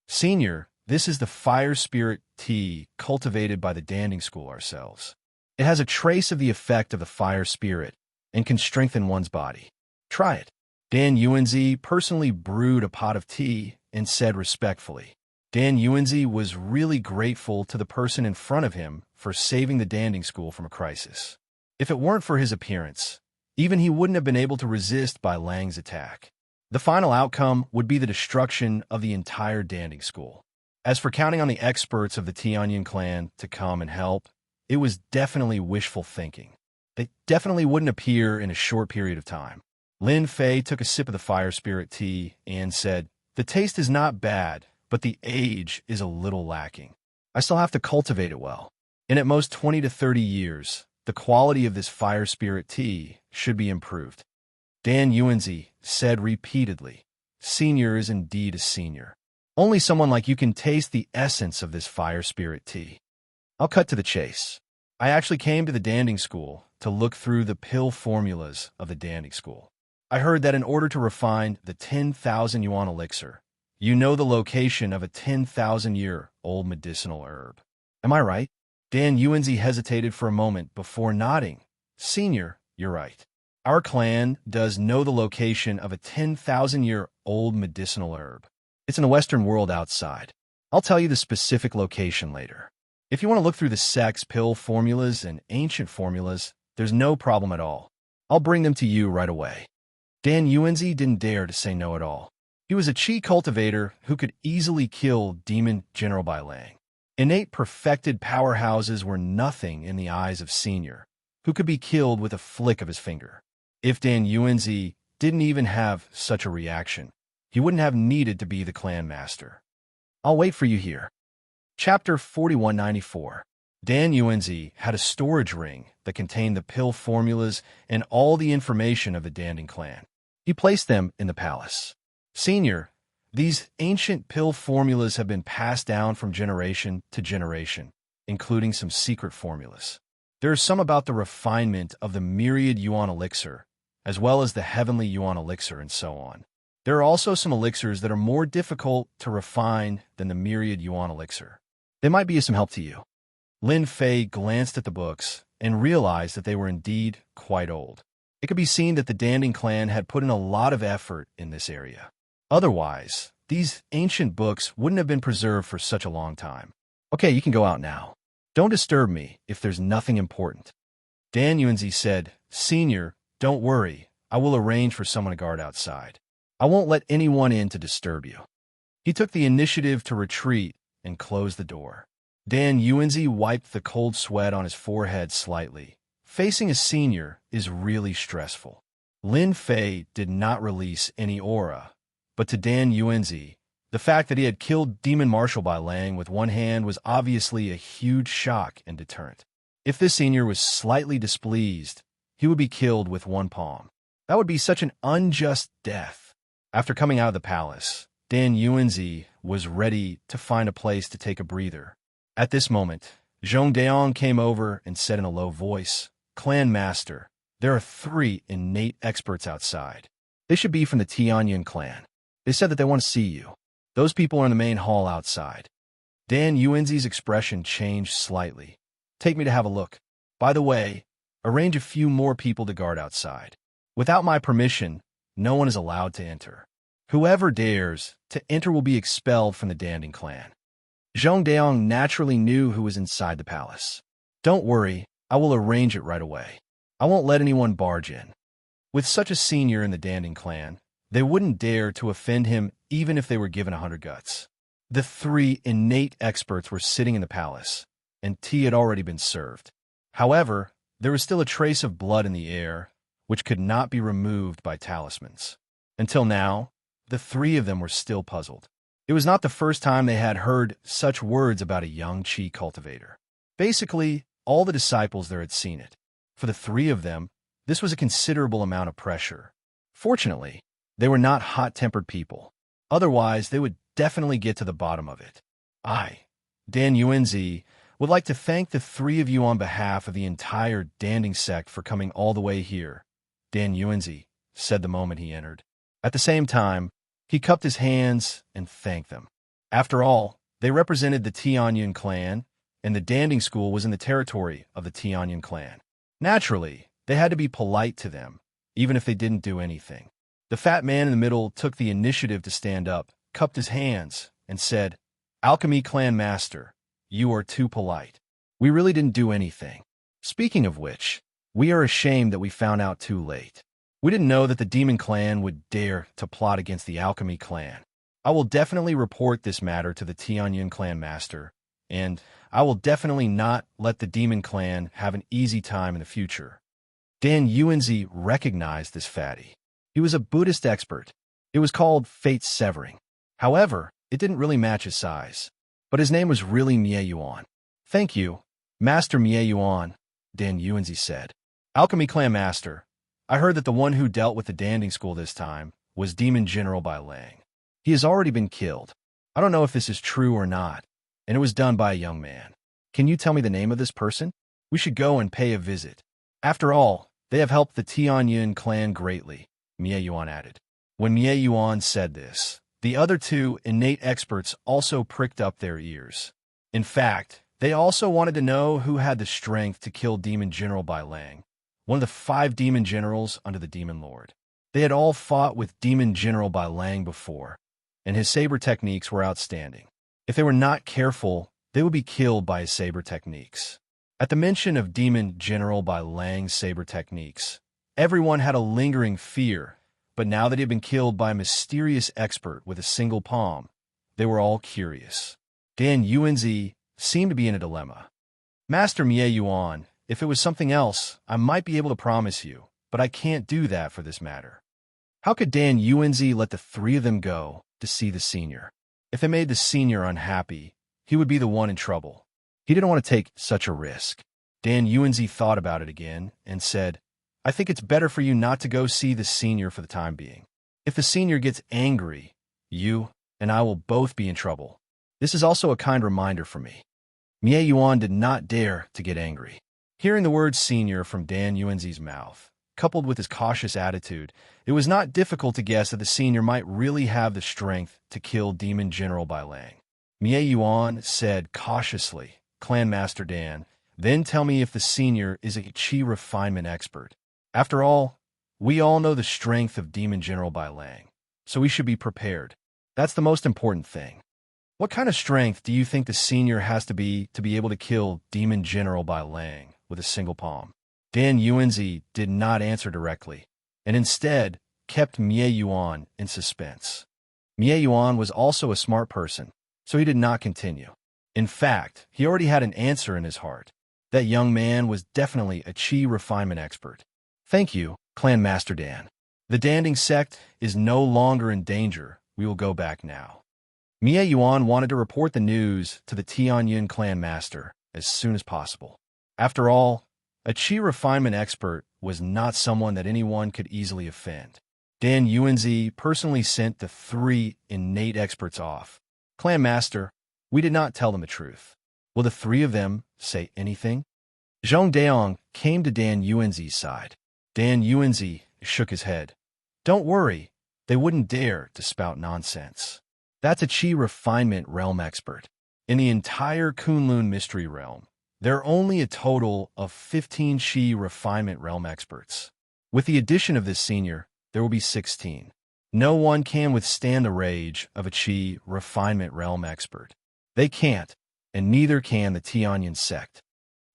Senior, this is the fire spirit tea cultivated by the Danding School ourselves. It has a trace of the effect of the fire spirit and can strengthen one's body. Try it. Dan Yuanzi personally brewed a pot of tea and said respectfully. Dan Yuanzi was really grateful to the person in front of him for saving the Danding School from a crisis. If it weren't for his appearance, even he wouldn't have been able to resist Bai Lang's attack. The final outcome would be the destruction of the entire Danding School. As for counting on the experts of the Tianyan clan to come and help, it was definitely wishful thinking. They definitely wouldn't appear in a short period of time. Lin Fei took a sip of the fire spirit tea and said, "The taste is not bad, but the age is a little lacking. I still have to cultivate it well. In at most 20 to 30 years, the quality of this fire spirit tea should be improved." Dan Yuanzi said repeatedly, "Senior is indeed a senior. Only someone like you can taste the essence of this fire spirit tea." I'll cut to the chase. I actually came to the Danding School to look through the pill formulas of the Danding School. I heard that in order to refine the 10,000 yuan elixir, you know the location of a 10,000-year-old medicinal herb. Am I right? Dan Yuanzi hesitated for a moment before nodding. "Senior, you're right. Our clan does know the location of a 10,000-year-old medicinal herb. It's in the Western world outside. I'll tell you the specific location later. If you want to look through the sect's pill formulas and ancient formulas, there's no problem at all. I'll bring them to you right away." Dan Yuanzi didn't dare to say no at all. He was a Qi cultivator who could easily kill Demon General Bai Lang. Innate perfected powerhouses were nothing in the eyes of Senior, who could be killed with a flick of his finger. If Dan Yuanzi didn't even have such a reaction, he wouldn't have needed to be the clan master. I'll wait for you here. Chapter 4194. Dan Yuanzi had a storage ring that contained the pill formulas and all the information of the Danding clan. He placed them in the palace. "Senior, these ancient pill formulas have been passed down from generation to generation, including some secret formulas. There are some about the refinement of the myriad yuan elixir, as well as the heavenly yuan elixir and so on. There are also some elixirs that are more difficult to refine than the myriad yuan elixir. They might be of some help to you." Lin Fei glanced at the books and realized that they were indeed quite old. It could be seen that the Danding clan had put in a lot of effort in this area. Otherwise, these ancient books wouldn't have been preserved for such a long time. "Okay, you can go out now. Don't disturb me if there's nothing important." Dan Yuanzi said, "Senior, don't worry. I will arrange for someone to guard outside. I won't let anyone in to disturb you." He took the initiative to retreat and close the door. Dan Yuanzi wiped the cold sweat on his forehead slightly. Facing a senior is really stressful. Lin Fei did not release any aura, but to Dan Yuanzi, the fact that he had killed Demon Marshal Bai Lang with one hand was obviously a huge shock and deterrent. If this senior was slightly displeased, he would be killed with one palm. That would be such an unjust death. After coming out of the palace, Dan Yuanzi was ready to find a place to take a breather. At this moment, Zhong Daong came over and said in a low voice, "Clan Master, there are 3 innate experts outside. They should be from the Tianyan clan. They said that they want to see you. Those people are in the main hall outside." Dan Yuanzi's expression changed slightly. "Take me to have a look. By the way, arrange a few more people to guard outside. Without my permission, no one is allowed to enter. Whoever dares to enter will be expelled from the Danding clan." Zhong Daong naturally knew who was inside the palace. "Don't worry, I will arrange it right away. I won't let anyone barge in." With such a senior in the Danding clan, they wouldn't dare to offend him even if they were given 100 guts. The 3 innate experts were sitting in the palace, and tea had already been served. However, there was still a trace of blood in the air, which could not be removed by talismans. Until now, the 3 of them were still puzzled. It was not the first time they had heard such words about a young Qi cultivator. Basically, all the disciples there had seen it. For the 3 of them, this was a considerable amount of pressure. Fortunately, they were not hot-tempered people. Otherwise, they would definitely get to the bottom of it. I, Dan Yuanzi, would like to thank the 3 of you on behalf of the entire Danding sect for coming all the way here, Dan Yuanzi said the moment he entered. At the same time, he cupped his hands and thanked them. After all, they represented the Tianyan clan, and the Danding school was in the territory of the Tianyan clan. Naturally, they had to be polite to them, even if they didn't do anything. The fat man in the middle took the initiative to stand up, cupped his hands, and said, "Alchemy Clan Master, you are too polite. We really didn't do anything. Speaking of which, we are ashamed that we found out too late. We didn't know that the Demon Clan would dare to plot against the Alchemy Clan. I will definitely report this matter to the Tianyan Clan Master, and I will definitely not let the Demon Clan have an easy time in the future." Dan Yuanzi recognized this fatty. He was a Buddhist expert. It was called Fate Severing. However, it didn't really match his size. But his name was really Mie Yuan. "Thank you, Master Mie Yuan," Dan Yuanzi said. "Alchemy Clan Master, I heard that the one who dealt with the Danding school this time was Demon General Bai Lang. He has already been killed. I don't know if this is true or not, and it was done by a young man. Can you tell me the name of this person? We should go and pay a visit. After all, they have helped the Tianyan clan greatly," Mie Yuan added. When Mie Yuan said this, the other 2 innate experts also pricked up their ears. In fact, they also wanted to know who had the strength to kill Demon General Bai Lang, one of the 5 demon generals under the Demon Lord. They had all fought with Demon General Bai Lang before, and his saber techniques were outstanding. If they were not careful, they would be killed by his saber techniques. At the mention of Demon General Bai Lang's saber techniques, everyone had a lingering fear, but now that he had been killed by a mysterious expert with a single palm, they were all curious. Dan Yuanzi seemed to be in a dilemma. "Master Mie Yuan, if it was something else, I might be able to promise you, but I can't do that for this matter." How could Dan Yuanzi let the 3 of them go to see the senior? If they made the senior unhappy, he would be the one in trouble. He didn't want to take such a risk. Dan Yuanzi thought about it again and said, "I think it's better for you not to go see the senior for the time being. If the senior gets angry, you and I will both be in trouble. This is also a kind reminder for me." Mie Yuan did not dare to get angry. Hearing the word senior from Dan Yuanzi's mouth, coupled with his cautious attitude, it was not difficult to guess that the senior might really have the strength to kill Demon General Bai Lang. Mie Yuan said cautiously, "Clan Master Dan, then tell me if the senior is a Qi refinement expert. After all, we all know the strength of Demon General Bai Lang, so we should be prepared. That's the most important thing. What kind of strength do you think the senior has to be able to kill Demon General Bai Lang with a single palm?" Dan Yuanzi did not answer directly, and instead kept Mie Yuan in suspense. Mie Yuan was also a smart person, so he did not continue. In fact, he already had an answer in his heart. That young man was definitely a chi refinement expert. Thank you, Clan Master Dan. The Danding sect is no longer in danger. We will go back now. Mie Yuan wanted to report the news to the Tianyun clan master as soon as possible. After all, a chi refinement expert was not someone that anyone could easily offend. Dan Yuanzi personally sent the 3 innate experts off. Clan master, we did not tell them the truth. Will the 3 of them say anything? Zhong Daong came to Dan Yuanzi's side. Dan Yuanzi shook his head. Don't worry, they wouldn't dare to spout nonsense. That's a chi refinement realm expert. In the entire Kunlun mystery realm, there are only a total of 15 chi refinement realm experts. With the addition of this senior, there will be 16. No one can withstand the rage of a chi refinement realm expert. They can't, and neither can the Tianyun sect.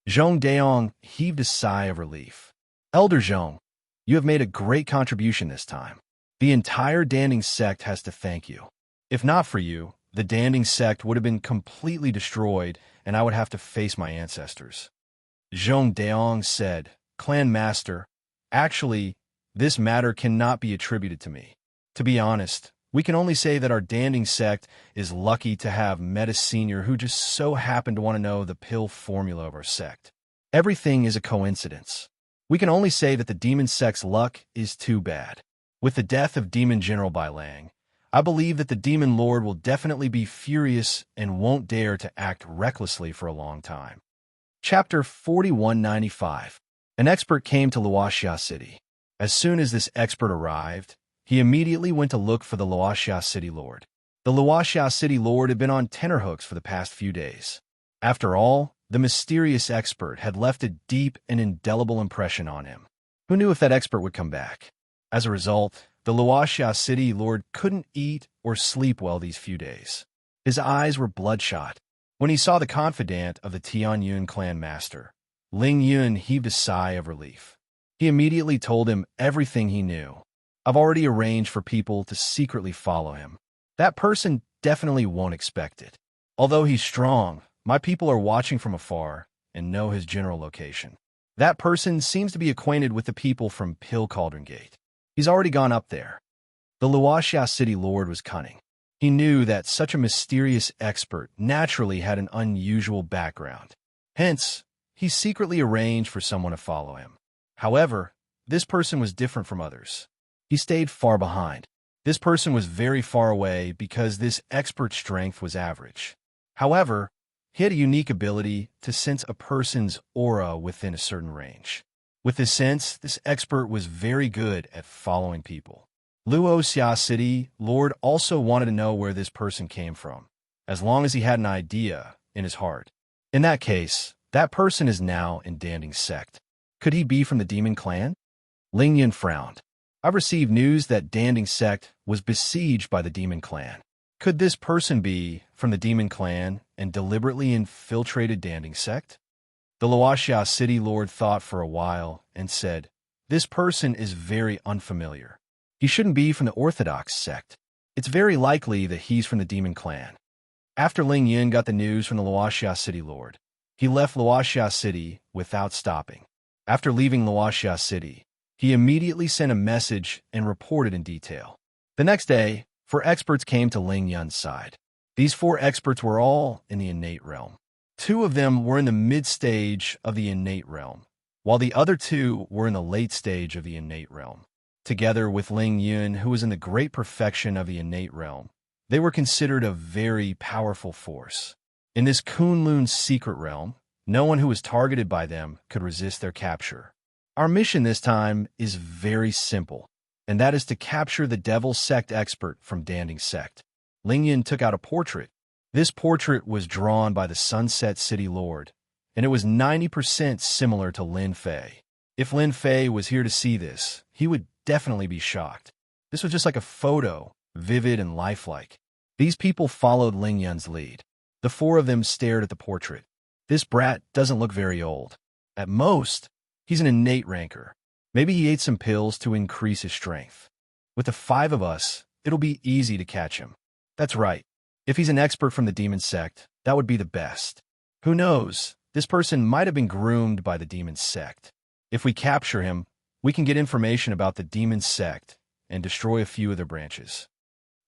Zhong Daong heaved a sigh of relief. Elder Zhong, you have made a great contribution this time. The entire Danding sect has to thank you. If not for you, the Danding sect would have been completely destroyed, and I would have to face my ancestors. Zhong Daong said, Clan Master, actually, this matter cannot be attributed to me. To be honest, we can only say that our Danding sect is lucky to have met a senior who just so happened to want to know the pill formula of our sect. Everything is a coincidence. We can only say that the demon sect's luck is too bad. With the death of Demon General Bai Lang, I believe that the Demon Lord will definitely be furious and won't dare to act recklessly for a long time. Chapter 4195. An expert came to Luoxia City. As soon as this expert arrived, he immediately went to look for the Luoxia City Lord. The Luoxia City Lord had been on tenterhooks for the past few days. After all, the mysterious expert had left a deep and indelible impression on him. Who knew if that expert would come back? As a result, the Luoxia City Lord couldn't eat or sleep well these few days. His eyes were bloodshot. When he saw the confidant of the Tianyun clan master, Ling Yun heaved a sigh of relief. He immediately told him everything he knew. I've already arranged for people to secretly follow him. That person definitely won't expect it. Although he's strong, my people are watching from afar and know his general location. That person seems to be acquainted with the people from Pill Cauldron Gate. He's already gone up there. The Luoxia City Lord was cunning. He knew that such a mysterious expert naturally had an unusual background. Hence, he secretly arranged for someone to follow him. However, this person was different from others. He stayed far behind. This person was very far away because this expert's strength was average. However, he had a unique ability to sense a person's aura within a certain range. With this sense, this expert was very good at following people. Luoxia City Lord also wanted to know where this person came from, as long as he had an idea in his heart. In that case, that person is now in Danding sect. Could he be from the Demon Clan? Ling Yun frowned. I've received news that Danding sect was besieged by the Demon Clan. Could this person be from the Demon Clan and deliberately infiltrated Danding sect? The Luoxia City Lord thought for a while and said, this person is very unfamiliar. He shouldn't be from the Orthodox sect. It's very likely that he's from the Demon Clan. After Ling Yun got the news from the Luoxia City Lord, he left Luoxia City without stopping. After leaving Luoxia City, he immediately sent a message and reported in detail. The next day, 4 experts came to Ling Yun's side. These 4 experts were all in the innate realm. 2 of them were in the mid-stage of the innate realm, while the other 2 were in the late stage of the innate realm. Together with Ling Yun, who was in the great perfection of the innate realm, they were considered a very powerful force. In this Kunlun secret realm, no one who was targeted by them could resist their capture. Our mission this time is very simple, and that is to capture the Devil Sect expert from Danding sect. Ling Yun took out a portrait. This portrait was drawn by the Sunset City Lord, and it was 90% similar to Lin Fei. If Lin Fei was here to see this, he would definitely be shocked. This was just like a photo, vivid and lifelike. These people followed Ling Yun's lead. The 4 of them stared at the portrait. This brat doesn't look very old. At most, he's an innate ranker. Maybe he ate some pills to increase his strength. With the 5 of us, it'll be easy to catch him. That's right. If he's an expert from the demon sect, that would be the best. Who knows? This person might have been groomed by the demon sect. If we capture him, we can get information about the demon sect and destroy a few of their branches.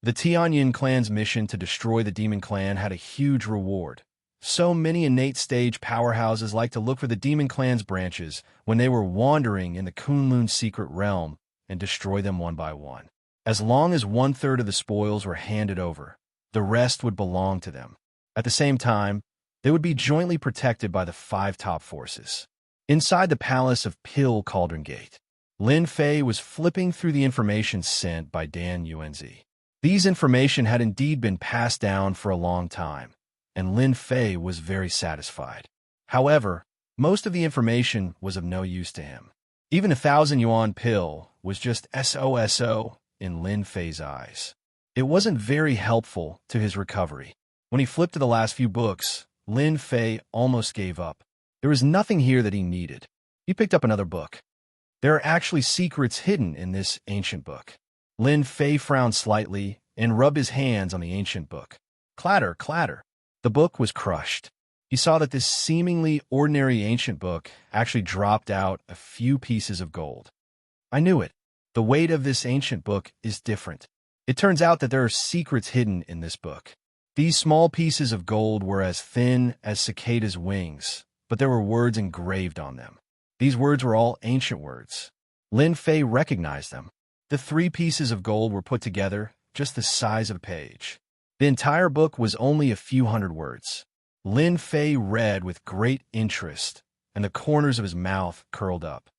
The Tianyin clan's mission to destroy the demon clan had a huge reward. So many innate stage powerhouses like to look for the demon clan's branches when they were wandering in the Kunlun secret realm and destroy them one by one. As long as 1/3 of the spoils were handed over, the rest would belong to them. At the same time, they would be jointly protected by the 5 top forces. Inside the palace of Pill Cauldron Gate, Lin Fei was flipping through the information sent by Dan Yuanzi. These information had indeed been passed down for a long time, and Lin Fei was very satisfied. However, most of the information was of no use to him. Even a 1,000 yuan pill was just SOSO in Lin Fei's eyes. It wasn't very helpful to his recovery. When he flipped to the last few books, Lin Fei almost gave up. There was nothing here that he needed. He picked up another book. There are actually secrets hidden in this ancient book. Lin Fei frowned slightly and rubbed his hands on the ancient book. Clatter, clatter. The book was crushed. He saw that this seemingly ordinary ancient book actually dropped out a few pieces of gold. I knew it. The weight of this ancient book is different. It turns out that there are secrets hidden in this book. These small pieces of gold were as thin as cicadas' wings, but there were words engraved on them. These words were all ancient words. Lin Fei recognized them. The 3 pieces of gold were put together, just the size of a page. The entire book was only a few hundred words. Lin Fei read with great interest, and the corners of his mouth curled up.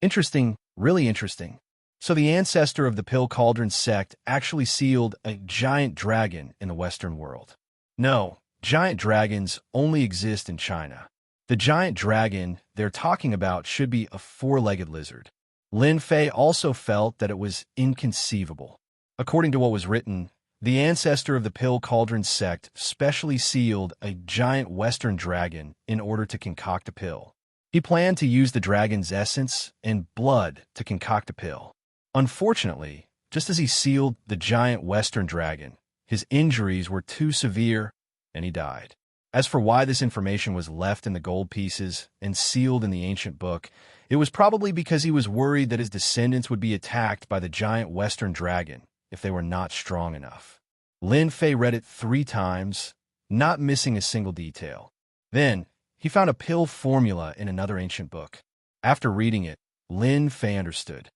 Interesting, really interesting. So the ancestor of the Pill Cauldron sect actually sealed a giant dragon in the Western world. No, giant dragons only exist in China. The giant dragon they're talking about should be a 4-legged lizard. Lin Fei also felt that it was inconceivable. According to what was written, the ancestor of the Pill Cauldron sect specially sealed a giant Western dragon in order to concoct a pill. He planned to use the dragon's essence and blood to concoct a pill. Unfortunately, just as he sealed the giant Western dragon, his injuries were too severe and he died. As for why this information was left in the gold pieces and sealed in the ancient book, it was probably because he was worried that his descendants would be attacked by the giant Western dragon if they were not strong enough. Lin Fei read it 3 times, not missing a single detail. Then, he found a pill formula in another ancient book. After reading it, Lin Fei understood.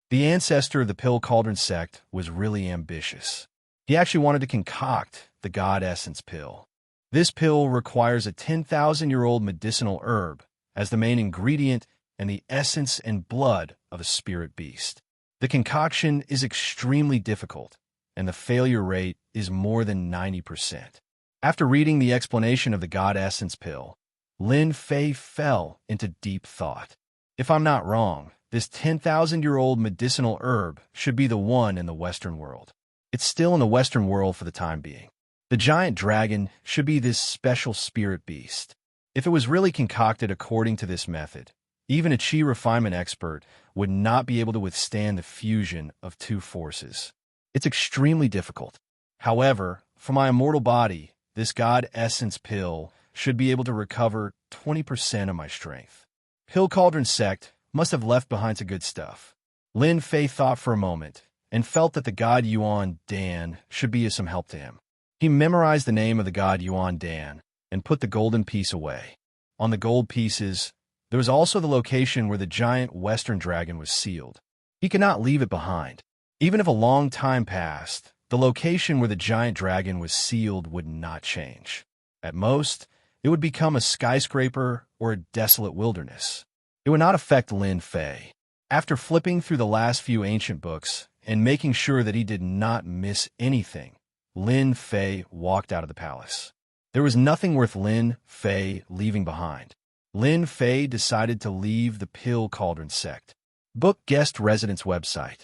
The ancestor of the Pill Cauldron sect was really ambitious. He actually wanted to concoct the God Essence pill. This pill requires a 10,000-year-old medicinal herb as the main ingredient and the essence and blood of a spirit beast. The concoction is extremely difficult, and the failure rate is more than 90%. After reading the explanation of the God Essence pill, Lin Fei fell into deep thought. If I'm not wrong, this 10,000-year-old medicinal herb should be the one in the Western world. It's still in the Western world for the time being. The giant dragon should be this special spirit beast. If it was really concocted according to this method, even a chi refinement expert would not be able to withstand the fusion of 2 forces. It's extremely difficult. However, for my immortal body, this God Essence pill should be able to recover 20% of my strength. Pill Cauldron sect must have left behind some good stuff. Lin Fei thought for a moment and felt that the God Yuan Dan should be of some help to him. He memorized the name of the God Yuan Dan and put the golden piece away. On the gold pieces, there was also the location where the giant Western dragon was sealed. He could not leave it behind. Even if a long time passed, the location where the giant dragon was sealed would not change. At most, it would become a skyscraper or a desolate wilderness. It would not affect Lin Fei. After flipping through the last few ancient books and making sure that he did not miss anything, Lin Fei walked out of the palace. There was nothing worth Lin Fei leaving behind. Lin Fei decided to leave the Pill Cauldron sect. Book Guest Residence Website.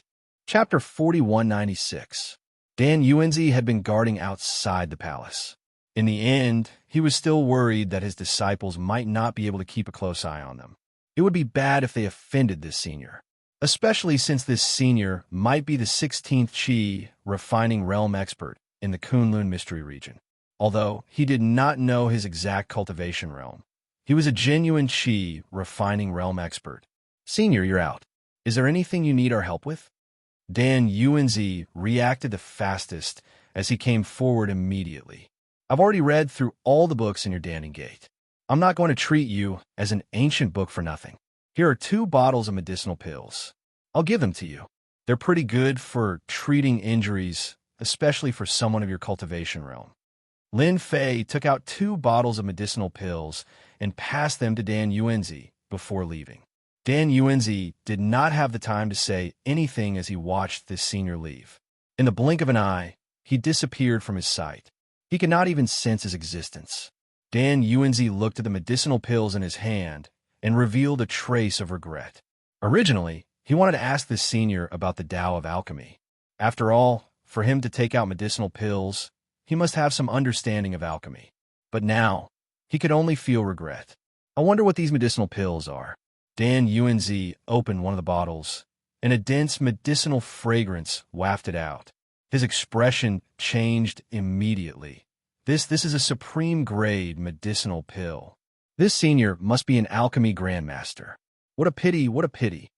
Chapter 4196. Dan Yuanzi had been guarding outside the palace. In the end, he was still worried that his disciples might not be able to keep a close eye on them. It would be bad if they offended this senior. especially since this senior might be the 16th Chi refining realm expert in the Kunlun mystery region. Although he did not know his exact cultivation realm, he was a genuine Chi refining realm expert. Senior, you're out. Is there anything you need our help with? Dan Yuanzi reacted the fastest as he came forward immediately. I've already read through all the books in your Danning Gate. I'm not going to treat you as an ancient book for nothing. Here are 2 bottles of medicinal pills. I'll give them to you. They're pretty good for treating injuries, especially for someone of your cultivation realm. Lin Fei took out 2 bottles of medicinal pills and passed them to Dan Yuanzi before leaving. Dan Yuanzi did not have the time to say anything as he watched this senior leave. In the blink of an eye, he disappeared from his sight. He could not even sense his existence. Dan Yuanzi looked at the medicinal pills in his hand and revealed a trace of regret. Originally, he wanted to ask this senior about the Tao of alchemy. After all, for him to take out medicinal pills, he must have some understanding of alchemy. But now, he could only feel regret. I wonder what these medicinal pills are. Dan Yuanzi opened one of the bottles, and a dense medicinal fragrance wafted out. His expression changed immediately. This is a supreme-grade medicinal pill. This senior must be an alchemy grandmaster. What a pity, what a pity.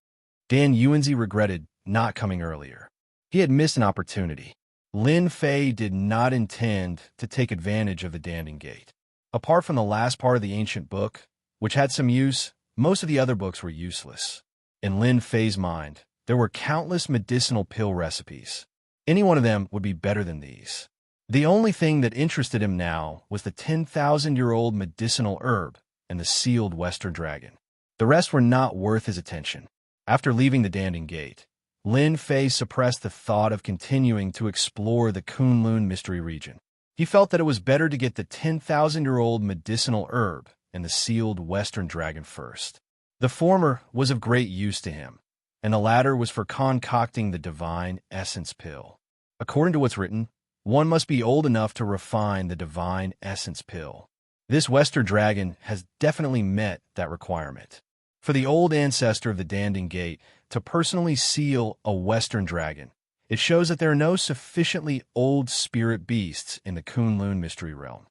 Dan Yuanzi regretted not coming earlier. He had missed an opportunity. Lin Fei did not intend to take advantage of the Danning Gate. Apart from the last part of the ancient book, which had some use, most of the other books were useless. In Lin Fei's mind, there were countless medicinal pill recipes. Any one of them would be better than these. The only thing that interested him now was the 10,000-year-old medicinal herb and the sealed Western Dragon. The rest were not worth his attention. After leaving the Danning Gate, Lin Fei suppressed the thought of continuing to explore the Kunlun mystery region. He felt that it was better to get the 10,000-year-old medicinal herb and the sealed Western Dragon first. The former was of great use to him, and the latter was for concocting the divine essence pill. According to what's written, one must be old enough to refine the divine essence pill. This Western Dragon has definitely met that requirement. For the old ancestor of the Danning Gate to personally seal a Western Dragon, it shows that there are no sufficiently old spirit beasts in the Kunlun mystery realm.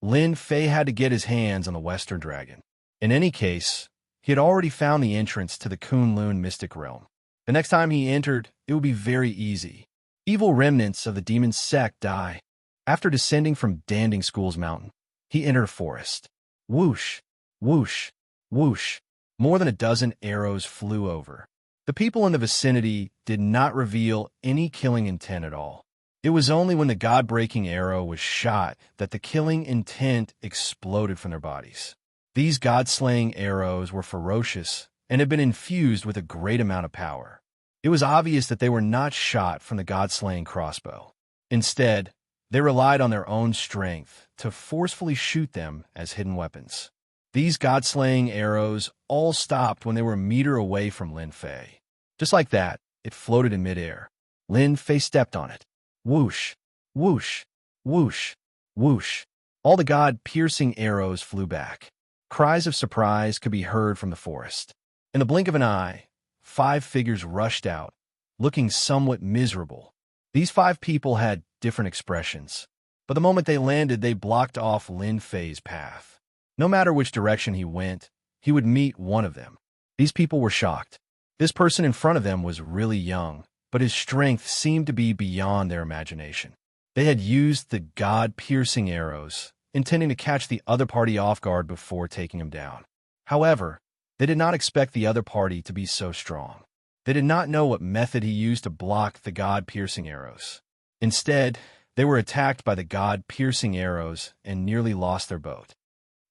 Lin Fei had to get his hands on the Western Dragon. In any case, he had already found the entrance to the Kunlun mystic realm. The next time he entered, it would be very easy. Evil remnants of the demon sect die. After descending from Danding School's mountain, he entered a forest. Whoosh, whoosh, whoosh. More than a dozen arrows flew over. The people in the vicinity did not reveal any killing intent at all. It was only when the god-breaking arrow was shot that the killing intent exploded from their bodies. These god-slaying arrows were ferocious and had been infused with a great amount of power. It was obvious that they were not shot from the god-slaying crossbow. Instead, they relied on their own strength to forcefully shoot them as hidden weapons. These god-slaying arrows all stopped when they were a meter away from Lin Fei. Just like that, it floated in midair. Lin Fei stepped on it. Whoosh, whoosh, whoosh, whoosh. All the god-piercing arrows flew back. Cries of surprise could be heard from the forest. In the blink of an eye, 5 figures rushed out, looking somewhat miserable. These 5 people had different expressions, but the moment they landed, they blocked off Lin Fei's path. No matter which direction he went, he would meet one of them. These people were shocked. This person in front of them was really young, but his strength seemed to be beyond their imagination. They had used the god-piercing arrows, intending to catch the other party off guard before taking him down. However, they did not expect the other party to be so strong. They did not know what method he used to block the god-piercing arrows. Instead, they were attacked by the god-piercing arrows and nearly lost their boat.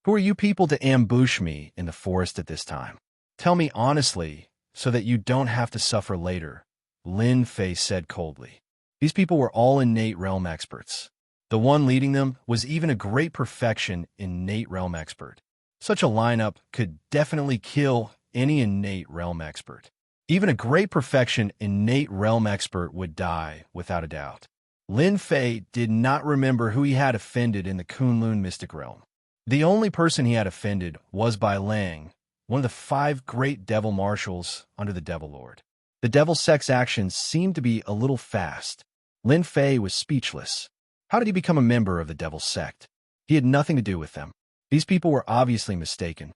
Who are you people to ambush me in the forest at this time? Tell me honestly, so that you don't have to suffer later, Lin Fei said coldly. These people were all innate realm experts. The one leading them was even a great perfection innate realm expert. Such a lineup could definitely kill any innate realm expert. Even a great perfection innate realm expert would die without a doubt. Lin Fei did not remember who he had offended in the Kunlun mystic realm. The only person he had offended was Bai Lang, one of the 5 great devil marshals under the Devil Lord. The Devil Sect's actions seemed to be a little fast. Lin Fei was speechless. How did he become a member of the Devil Sect? He had nothing to do with them. These people were obviously mistaken.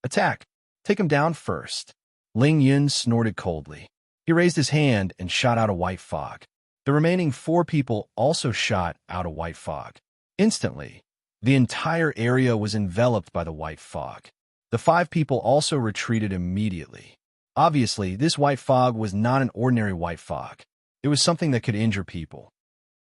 Attack! Take him down first. Ling Yun snorted coldly. He raised his hand and shot out a white fog. The remaining 4 people also shot out a white fog. Instantly, the entire area was enveloped by the white fog. The 5 people also retreated immediately. Obviously, this white fog was not an ordinary white fog. It was something that could injure people.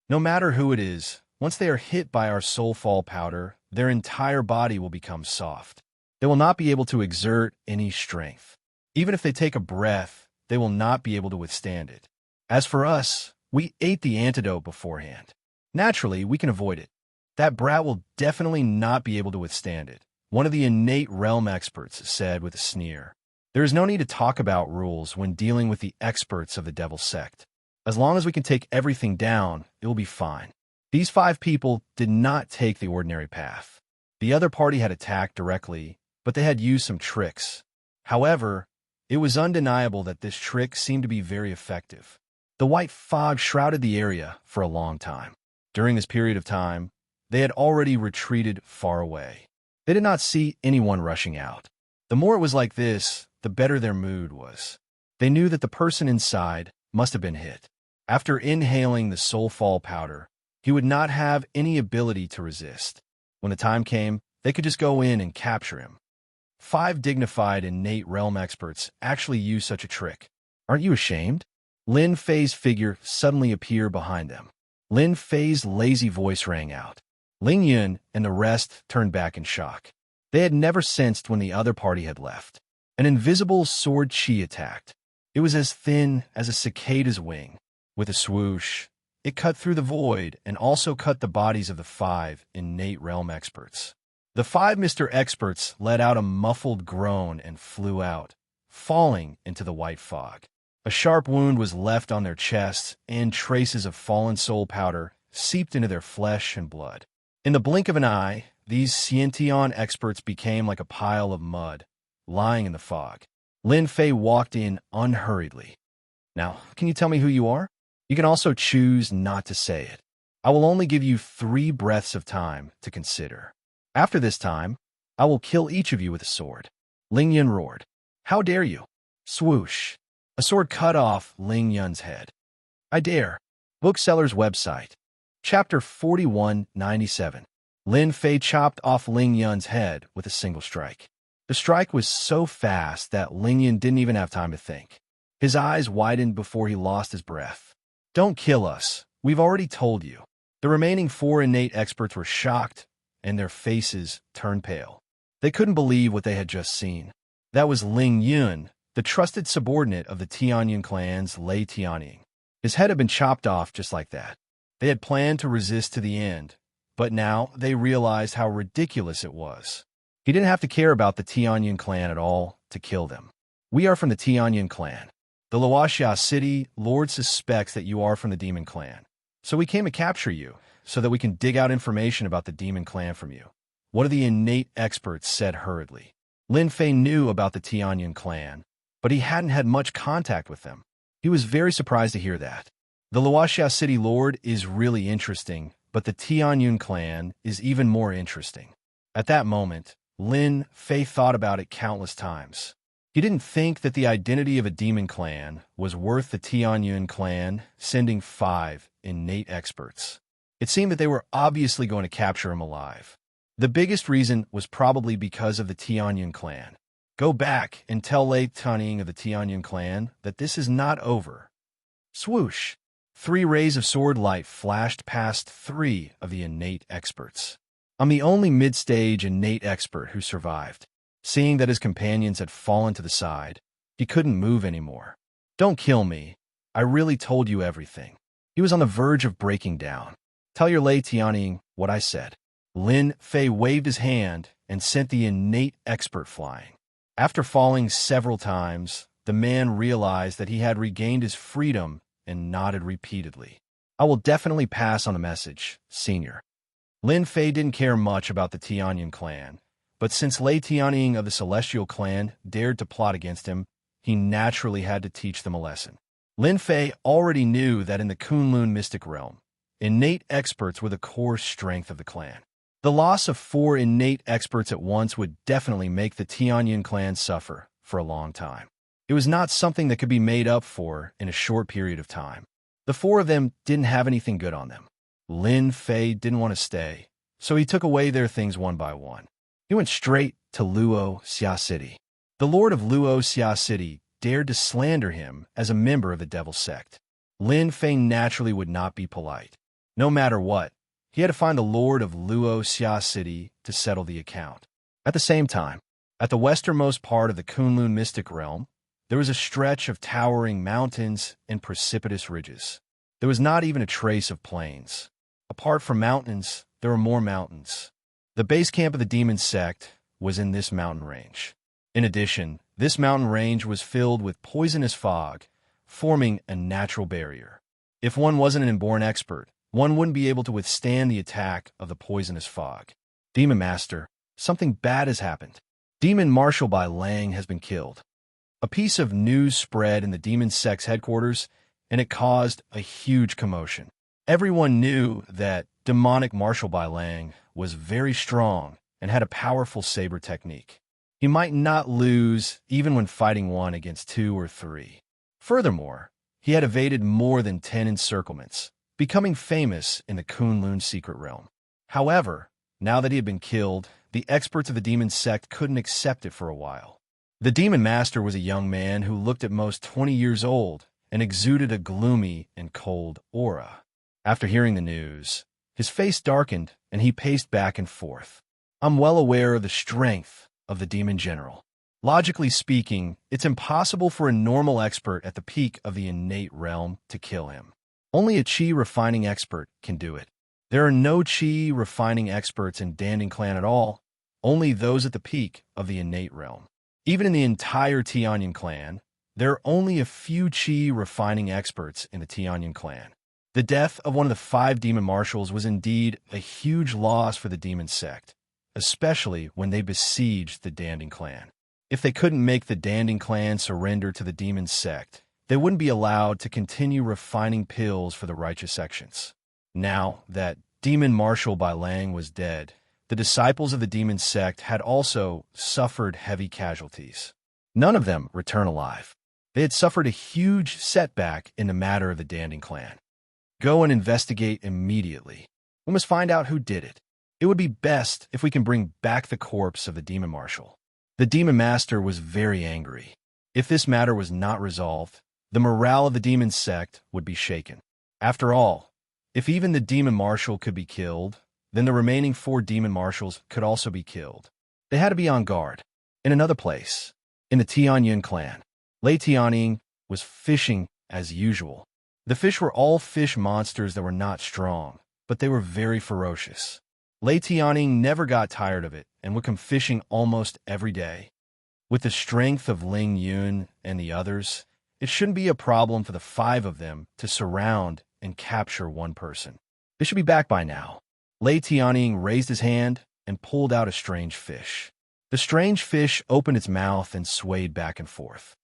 No matter who it is, once they are hit by our soulfall powder, their entire body will become soft. They will not be able to exert any strength. Even if they take a breath, they will not be able to withstand it. As for us, we ate the antidote beforehand. Naturally, we can avoid it. That brat will definitely not be able to withstand it, one of the innate realm experts said with a sneer. There is no need to talk about rules when dealing with the experts of the Devil Sect. As long as we can take everything down, it will be fine. These 5 people did not take the ordinary path. The other party had attacked directly, but they had used some tricks. However, it was undeniable that this trick seemed to be very effective. The white fog shrouded the area for a long time. During this period of time, they had already retreated far away. They did not see anyone rushing out. The more it was like this, the better their mood was. They knew that the person inside must have been hit. After inhaling the soulfall powder, he would not have any ability to resist. When the time came, they could just go in and capture him. 5 dignified innate realm experts actually used such a trick. Aren't you ashamed? Lin Fei's figure suddenly appeared behind them. Lin Fei's lazy voice rang out. Ling Yun and the rest turned back in shock. They had never sensed when the other party had left. An invisible sword chi attacked. It was as thin as a cicada's wing. With a swoosh, it cut through the void and also cut the bodies of the 5 innate realm experts. The 5 Mr. Experts let out a muffled groan and flew out, falling into the white fog. A sharp wound was left on their chests, and traces of fallen soul powder seeped into their flesh and blood. In the blink of an eye, these Xiantian experts became like a pile of mud, lying in the fog. Lin Fei walked in unhurriedly. Now, can you tell me who you are? You can also choose not to say it. I will only give you 3 breaths of time to consider. After this time, I will kill each of you with a sword. Ling Yun roared. How dare you? Swoosh. A sword cut off Ling Yun's head. I dare. Bookseller's website. Chapter 4197. Lin Fei chopped off Ling Yun's head with a single strike. The strike was so fast that Ling Yun didn't even have time to think. His eyes widened before he lost his breath. Don't kill us. We've already told you. The remaining 4 innate experts were shocked, and their faces turned pale. They couldn't believe what they had just seen. That was Ling Yun, the trusted subordinate of the Tianying clan's Lei Tianying. His head had been chopped off just like that. They had planned to resist to the end, but now they realized how ridiculous it was. He didn't have to care about the Tianying clan at all to kill them. We are from the Tianying clan. The Luoxia City Lord suspects that you are from the Demon Clan. So we came to capture you, so that we can dig out information about the Demon Clan from you. One of the innate experts said hurriedly. Lin Fei knew about the Tianying clan, but he hadn't had much contact with them. He was very surprised to hear that. The Luoxia City Lord is really interesting, but the Tianying clan is even more interesting. At that moment, Lin Fei thought about it countless times. He didn't think that the identity of a demon clan was worth the Tianying clan sending 5 innate experts. It seemed that they were obviously going to capture him alive. The biggest reason was probably because of the Tianying clan. Go back and tell Lei Tianying of the Tianying clan that this is not over. Swoosh! 3 rays of sword light flashed past 3 of the innate experts. I'm the only mid-stage innate expert who survived. Seeing that his companions had fallen to the side, he couldn't move anymore. Don't kill me. I really told you everything. He was on the verge of breaking down. Tell your Lei Tianying what I said. Lin Fei waved his hand and sent the innate expert flying. After falling several times, the man realized that he had regained his freedom and nodded repeatedly. I will definitely pass on the message, Senior. Lin Fei didn't care much about the Tianying clan, but since Lei Tianying of the Celestial clan dared to plot against him, he naturally had to teach them a lesson. Lin Fei already knew that in the Kunlun mystic realm, innate experts were the core strength of the clan. The loss of 4 innate experts at once would definitely make the Tianyun clan suffer for a long time. It was not something that could be made up for in a short period of time. The 4 of them didn't have anything good on them. Lin Fei didn't want to stay, so he took away their things one by one. He went straight to Luo Xia City. The lord of Luo Xia City dared to slander him as a member of the Devil Sect. Lin Fei naturally would not be polite. No matter what, he had to find the lord of Luo Xia City to settle the account. At the same time, at the westernmost part of the Kunlun mystic realm, there was a stretch of towering mountains and precipitous ridges. There was not even a trace of plains. Apart from mountains, there were more mountains. The base camp of the demon sect was in this mountain range. In addition, this mountain range was filled with poisonous fog, forming a natural barrier. If one wasn't an inborn expert, one wouldn't be able to withstand the attack of the poisonous fog. Demon Master, something bad has happened. Demon Marshal Bai Lang has been killed. A piece of news spread in the demon sect's headquarters, and it caused a huge commotion. Everyone knew that demonic Marshal Bai Lang was very strong and had a powerful saber technique. He might not lose even when fighting 1 against 2 or 3. Furthermore, he had evaded more than 10 encirclements, becoming famous in the Kunlun secret realm. However, now that he had been killed, the experts of the demon sect couldn't accept it for a while. The demon master was a young man who looked at most 20 years old and exuded a gloomy and cold aura. After hearing the news, his face darkened and he paced back and forth. I'm well aware of the strength of the demon general. Logically speaking, it's impossible for a normal expert at the peak of the innate realm to kill him. Only a chi refining expert can do it. There are no chi refining experts in Danding clan at all, only those at the peak of the innate realm. Even in the entire Tianyun clan, there are only a few chi refining experts in the Tianyun clan. The death of one of the 5 demon marshals was indeed a huge loss for the demon sect, especially when they besieged the Danding clan. If they couldn't make the Danding clan surrender to the demon sect, they wouldn't be allowed to continue refining pills for the righteous sections. Now that Demon Marshal Bai Lang was dead, the disciples of the demon sect had also suffered heavy casualties. None of them returned alive. They had suffered a huge setback in the matter of the Danding clan. Go and investigate immediately. We must find out who did it. It would be best if we can bring back the corpse of the demon marshal. The demon master was very angry. If this matter was not resolved, the morale of the demon sect would be shaken. After all, if even the demon marshal could be killed, then the remaining 4 demon marshals could also be killed. They had to be on guard. In another place, in the Tianyun clan, Lei Tianying was fishing as usual. The fish were all fish monsters that were not strong, but they were very ferocious. Lei Tianying never got tired of it and would come fishing almost every day. With the strength of Ling Yun and the others, it shouldn't be a problem for the 5 of them to surround and capture one person. They should be back by now. Lei Tianying raised his hand and pulled out a strange fish. The strange fish opened its mouth and swayed back and forth.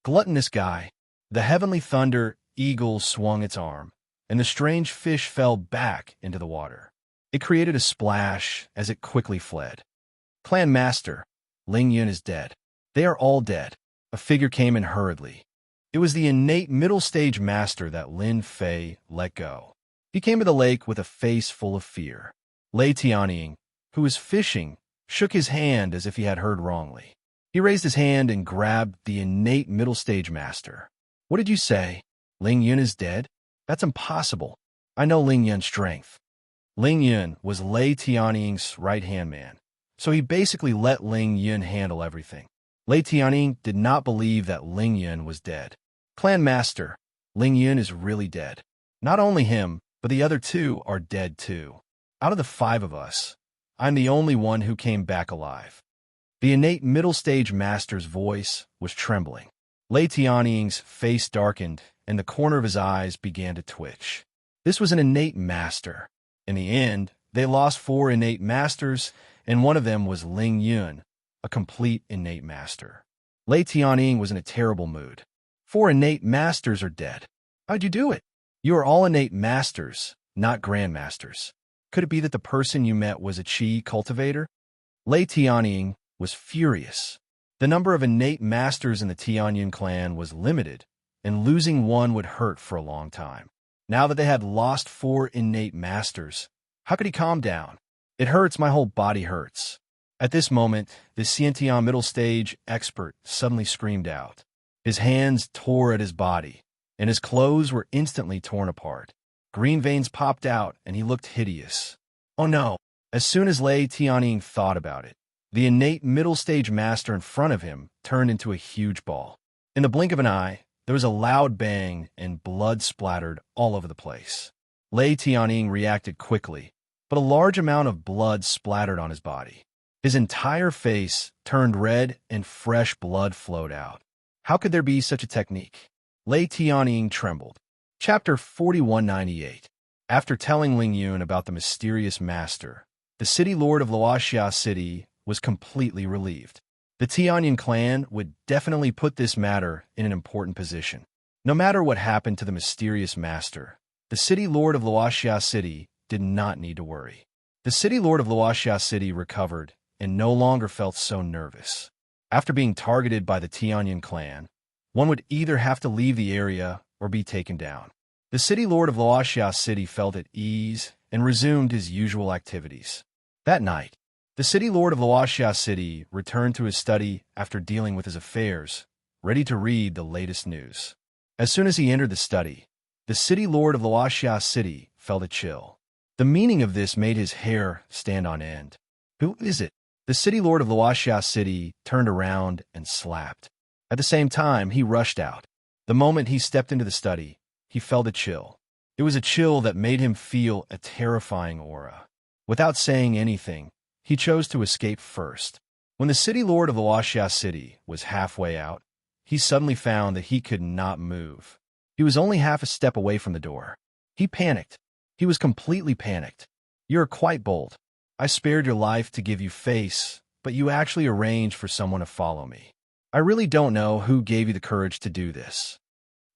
Gluttonous guy. The heavenly thunder eagle swung its arm, and the strange fish fell back into the water. It created a splash as it quickly fled. Clan Master, Ling Yun is dead. They are all dead. A figure came in hurriedly. It was the innate middle-stage master that Lin Fei let go. He came to the lake with a face full of fear. Lei Tianying, who was fishing, shook his hand as if he had heard wrongly. He raised his hand and grabbed the innate middle-stage master. What did you say? Ling Yun is dead? That's impossible. I know Ling Yun's strength. Ling Yun was Lei Tianying's right-hand man, so he basically let Ling Yun handle everything. Lei Tianying did not believe that Ling Yun was dead. Clan Master, Ling Yun is really dead. Not only him, but the other 2 are dead too. Out of the 5 of us, I'm the only one who came back alive. The innate middle-stage master's voice was trembling. Lei Tianying's face darkened, and the corner of his eyes began to twitch. This was an innate master. In the end, they lost 4 innate masters, and one of them was Ling Yun, a complete innate master. Lei Tianying was in a terrible mood. 4 innate masters are dead. How'd you do it? You are all innate masters, not grandmasters. Could it be that the person you met was a chi cultivator? Lei Tianying was furious. The number of innate masters in the Tianyin clan was limited, and losing one would hurt for a long time. Now that they had lost 4 innate masters, how could he calm down? It hurts, my whole body hurts. At this moment, the Xiantian middle stage expert suddenly screamed out. His hands tore at his body, and his clothes were instantly torn apart. Green veins popped out, and he looked hideous. Oh no! As soon as Lei Tianying thought about it, the innate middle stage master in front of him turned into a huge ball. In the blink of an eye, there was a loud bang, and blood splattered all over the place. Lei Tianying reacted quickly, but a large amount of blood splattered on his body. His entire face turned red and fresh blood flowed out. How could there be such a technique? Lei Tianying trembled. Chapter 4198. After telling Ling Yun about the mysterious master, the city lord of Luoxia City was completely relieved. The Tianyin clan would definitely put this matter in an important position. No matter what happened to the mysterious master, the city lord of Luoxia City did not need to worry. The city lord of Luoxia City recovered and no longer felt so nervous. After being targeted by the Tianyin clan, one would either have to leave the area or be taken down. The city lord of Luoxia City felt at ease and resumed his usual activities. That night, the city lord of Luoxia City returned to his study after dealing with his affairs, ready to read the latest news. As soon as he entered the study, the city lord of Luoxia City felt a chill. The meaning of this made his hair stand on end. Who is it? The city lord of Luoxia City turned around and slapped. At the same time, he rushed out. The moment he stepped into the study, he felt a chill. It was a chill that made him feel a terrifying aura. Without saying anything, he chose to escape first. When the city lord of Luoxia City was halfway out, he suddenly found that he could not move. He was only half a step away from the door. He panicked. He was completely panicked. "You're quite bold. I spared your life to give you face, but you actually arranged for someone to follow me. I really don't know who gave you the courage to do this."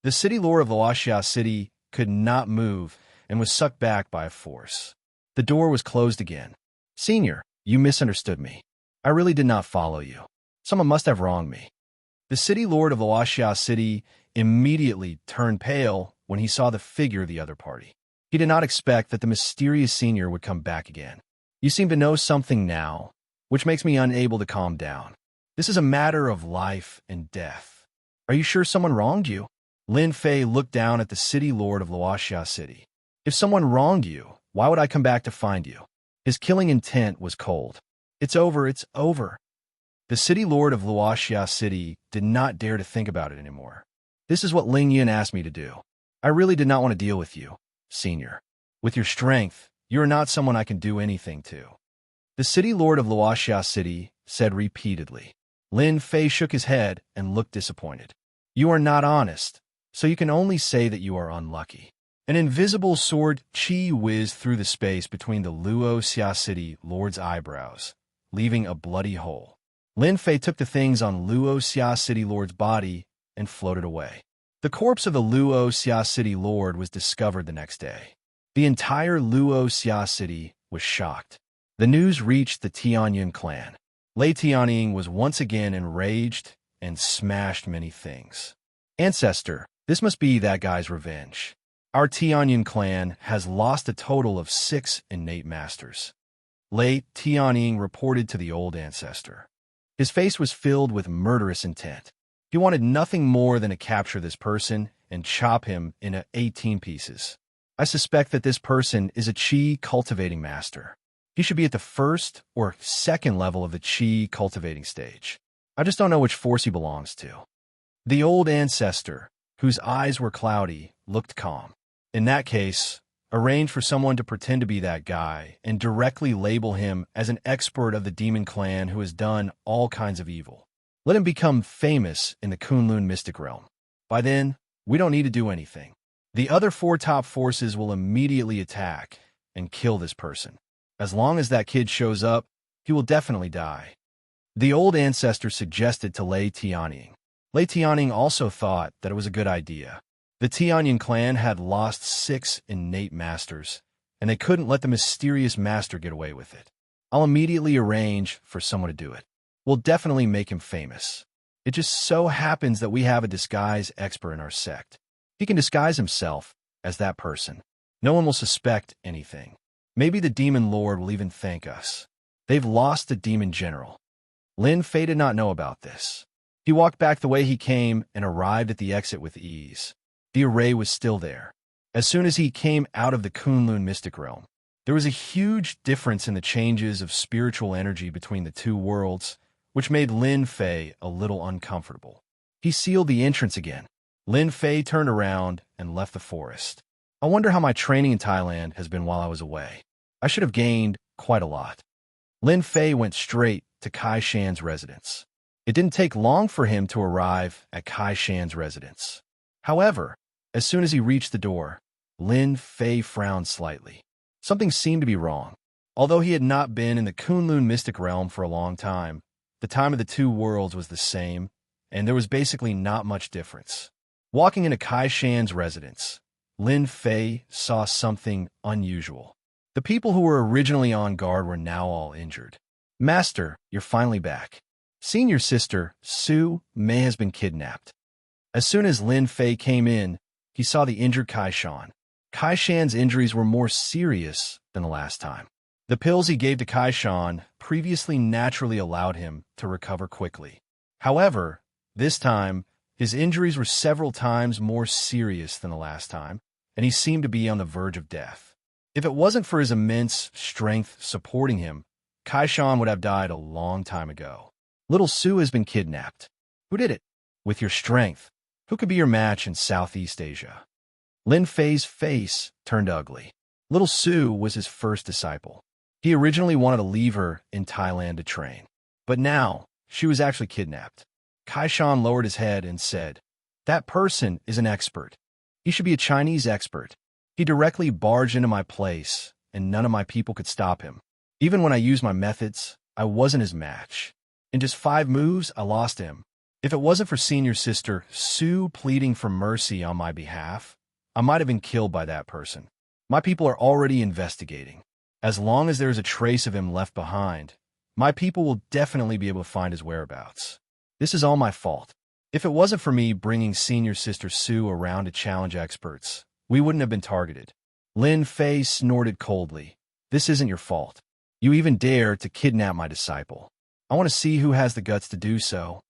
The city lord of Luoxia City could not move and was sucked back by a force. The door was closed again. "Senior, you misunderstood me. I really did not follow you. Someone must have wronged me." The city lord of Luoxia City immediately turned pale when he saw the figure of the other party. He did not expect that the mysterious senior would come back again. "You seem to know something now, which makes me unable to calm down. This is a matter of life and death. Are you sure someone wronged you?" Lin Fei looked down at the city lord of Luoxia City. "If someone wronged you, why would I come back to find you?" His killing intent was cold. "It's over, it's over." The city lord of Luoxia City did not dare to think about it anymore. "This is what Ling Yun asked me to do. I really did not want to deal with you, senior. With your strength, you are not someone I can do anything to." The city lord of Luoxia City said repeatedly. Lin Fei shook his head and looked disappointed. "You are not honest, so you can only say that you are unlucky." An invisible sword chi whizzed through the space between the Luoxia City lord's eyebrows, leaving a bloody hole. Lin Fei took the things on Luoxia City lord's body and floated away. The corpse of the Luoxia City lord was discovered the next day. The entire Luoxia City was shocked. The news reached the Tianyin clan. Lei Tianying was once again enraged and smashed many things. "Ancestor, this must be that guy's revenge. Our Tianyin clan has lost a total of 6 innate masters." Lei Tianying reported to the old ancestor. His face was filled with murderous intent. He wanted nothing more than to capture this person and chop him into 18 pieces. "I suspect that this person is a chi cultivating master. He should be at the first or second level of the chi cultivating stage. I just don't know which force he belongs to." The old ancestor, whose eyes were cloudy, looked calm. "In that case, arrange for someone to pretend to be that guy and directly label him as an expert of the demon clan who has done all kinds of evil. Let him become famous in the Kunlun mystic realm. By then, we don't need to do anything. The other 4 top forces will immediately attack and kill this person. As long as that kid shows up, he will definitely die." The old ancestor suggested to Lei Tianying. Lei Tianying also thought that it was a good idea. The Tianying clan had lost 6 innate masters, and they couldn't let the mysterious master get away with it. I'll immediately arrange for someone to do it. We'll definitely make him famous. It just so happens that we have a disguise expert in our sect. He can disguise himself as that person. No one will suspect anything. Maybe the demon lord will even thank us. They've lost the demon general. Lin Fei did not know about this. He walked back the way he came and arrived at the exit with ease. The array was still there. As soon as he came out of the Kunlun mystic realm, there was a huge difference in the changes of spiritual energy between the two worlds, which made Lin Fei a little uncomfortable. He sealed the entrance again. Lin Fei turned around and left the forest. I wonder how my training in Thailand has been while I was away. I should have gained quite a lot. Lin Fei went straight to Kai Shan's residence. It didn't take long for him to arrive at Kai Shan's residence. However, as soon as he reached the door, Lin Fei frowned slightly. Something seemed to be wrong. Although he had not been in the Kunlun mystic realm for a long time, the time of the two worlds was the same, and there was basically not much difference. Walking into Kai Shan's residence, Lin Fei saw something unusual. The people who were originally on guard were now all injured. Master, you're finally back. Senior sister, Su Mei, has been kidnapped. As soon as Lin Fei came in, he saw the injured Kai Shan. Kai Shan's injuries were more serious than the last time. The pills he gave to Kai Shan previously naturally allowed him to recover quickly. However, this time, his injuries were several times more serious than the last time, and he seemed to be on the verge of death. If it wasn't for his immense strength supporting him, Kai Shan would have died a long time ago. Little Su has been kidnapped. Who did it? With your strength, who could be your match in Southeast Asia? Lin Fei's face turned ugly. Little Su was his first disciple. He originally wanted to leave her in Thailand to train. But now, she was actually kidnapped. Kai Shan lowered his head and said, "That person is an expert. He should be a Chinese expert. He directly barged into my place, and none of my people could stop him. Even when I used my methods, I wasn't his match. In just 5 moves, I lost him. If it wasn't for senior sister Su pleading for mercy on my behalf, I might have been killed by that person. My people are already investigating. As long as there is a trace of him left behind, my people will definitely be able to find his whereabouts. This is all my fault. If it wasn't for me bringing senior sister Su around to challenge experts, we wouldn't have been targeted." Lin Fei snorted coldly. "This isn't your fault. You even dare to kidnap my disciple. I want to see who has the guts to do so."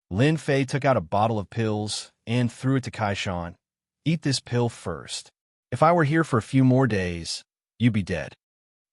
Lin Fei took out a bottle of pills and threw it to Kai Shan. "Eat this pill first. If I were here for a few more days, you'd be dead."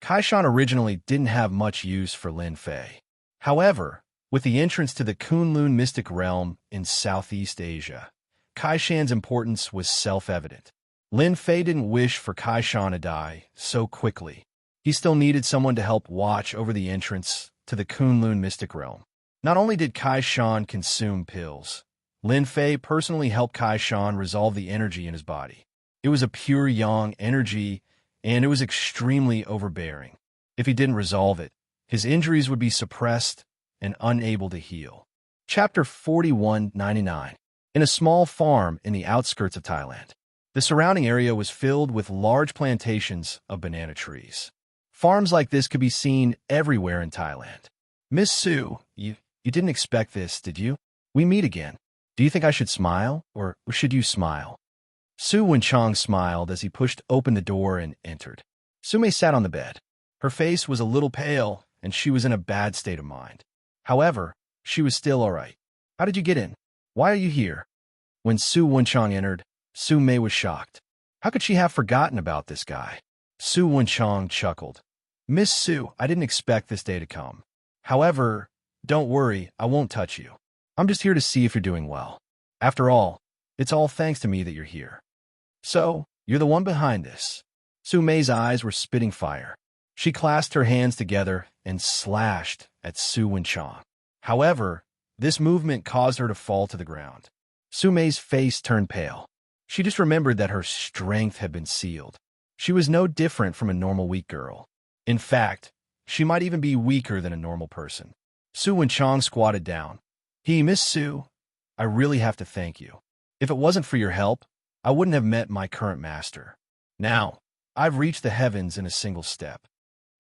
Kai Shan originally didn't have much use for Lin Fei. However, with the entrance to the Kunlun mystic realm in Southeast Asia, Kai Shan's importance was self-evident. Lin Fei didn't wish for Kai Shan to die so quickly. He still needed someone to help watch over the entrance to the Kunlun mystic realm. Not only did Kai Shan consume pills, Lin Fei personally helped Kai Shan resolve the energy in his body. It was a pure yang energy, and it was extremely overbearing. If he didn't resolve it, his injuries would be suppressed and unable to heal. Chapter 4199. In a small farm in the outskirts of Thailand, the surrounding area was filled with large plantations of banana trees. Farms like this could be seen everywhere in Thailand. "Miss Su, you didn't expect this, did you? We meet again. Do you think I should smile, or should you smile?" Su Wenchang smiled as he pushed open the door and entered. Sume sat on the bed. Her face was a little pale, and she was in a bad state of mind. However, she was still all right. "How did you get in? Why are you here?" When Su Wenchang entered, Su Mei was shocked. How could she have forgotten about this guy? Su Wenchang chuckled. "Miss Su, I didn't expect this day to come. However, don't worry, I won't touch you. I'm just here to see if you're doing well. After all, it's all thanks to me that you're here." "So, you're the one behind this." Su Mei's eyes were spitting fire. She clasped her hands together and slashed at Su Wenchang. However, this movement caused her to fall to the ground. Su Mei's face turned pale. She just remembered that her strength had been sealed. She was no different from a normal weak girl. In fact, she might even be weaker than a normal person. Su Wenchang squatted down. "Miss Su, I really have to thank you. If it wasn't for your help, I wouldn't have met my current master. Now, I've reached the heavens in a single step."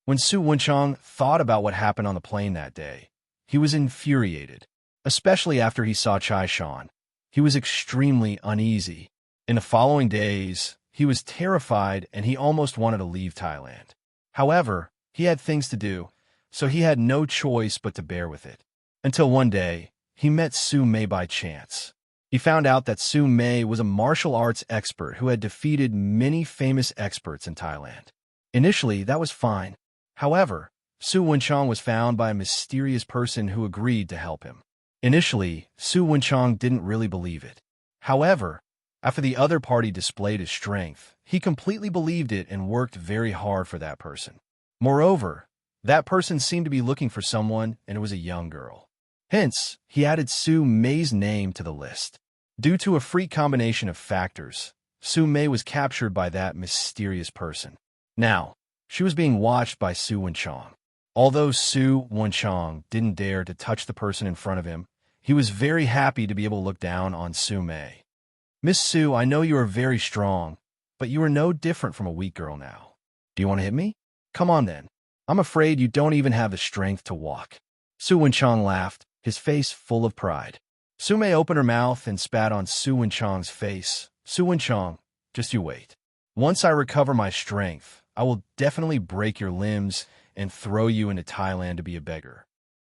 When Su Wenchang thought about what happened on the plane that day, he was infuriated, especially after he saw Chai Shan. He was extremely uneasy. In the following days, he was terrified and he almost wanted to leave Thailand. However, he had things to do, so he had no choice but to bear with it. Until one day, he met Su Mei by chance. He found out that Su Mei was a martial arts expert who had defeated many famous experts in Thailand. Initially, that was fine. However, Su Wenchang was found by a mysterious person who agreed to help him. Initially, Su Wenchang didn't really believe it. However, after the other party displayed his strength, he completely believed it and worked very hard for that person. Moreover, that person seemed to be looking for someone, and it was a young girl. Hence, he added Su Mei's name to the list. Due to a freak combination of factors, Su Mei was captured by that mysterious person. Now, she was being watched by Su Wenchang. Although Su Wenchang didn't dare to touch the person in front of him, he was very happy to be able to look down on Su Mei. "Miss Su, I know you are very strong, but you are no different from a weak girl now. Do you want to hit me? Come on then. I'm afraid you don't even have the strength to walk." Su Wenchang laughed, his face full of pride. Su Mei opened her mouth and spat on Su Wenchang's face. "Su Wenchang, just you wait. Once I recover my strength, I will definitely break your limbs and throw you into Thailand to be a beggar."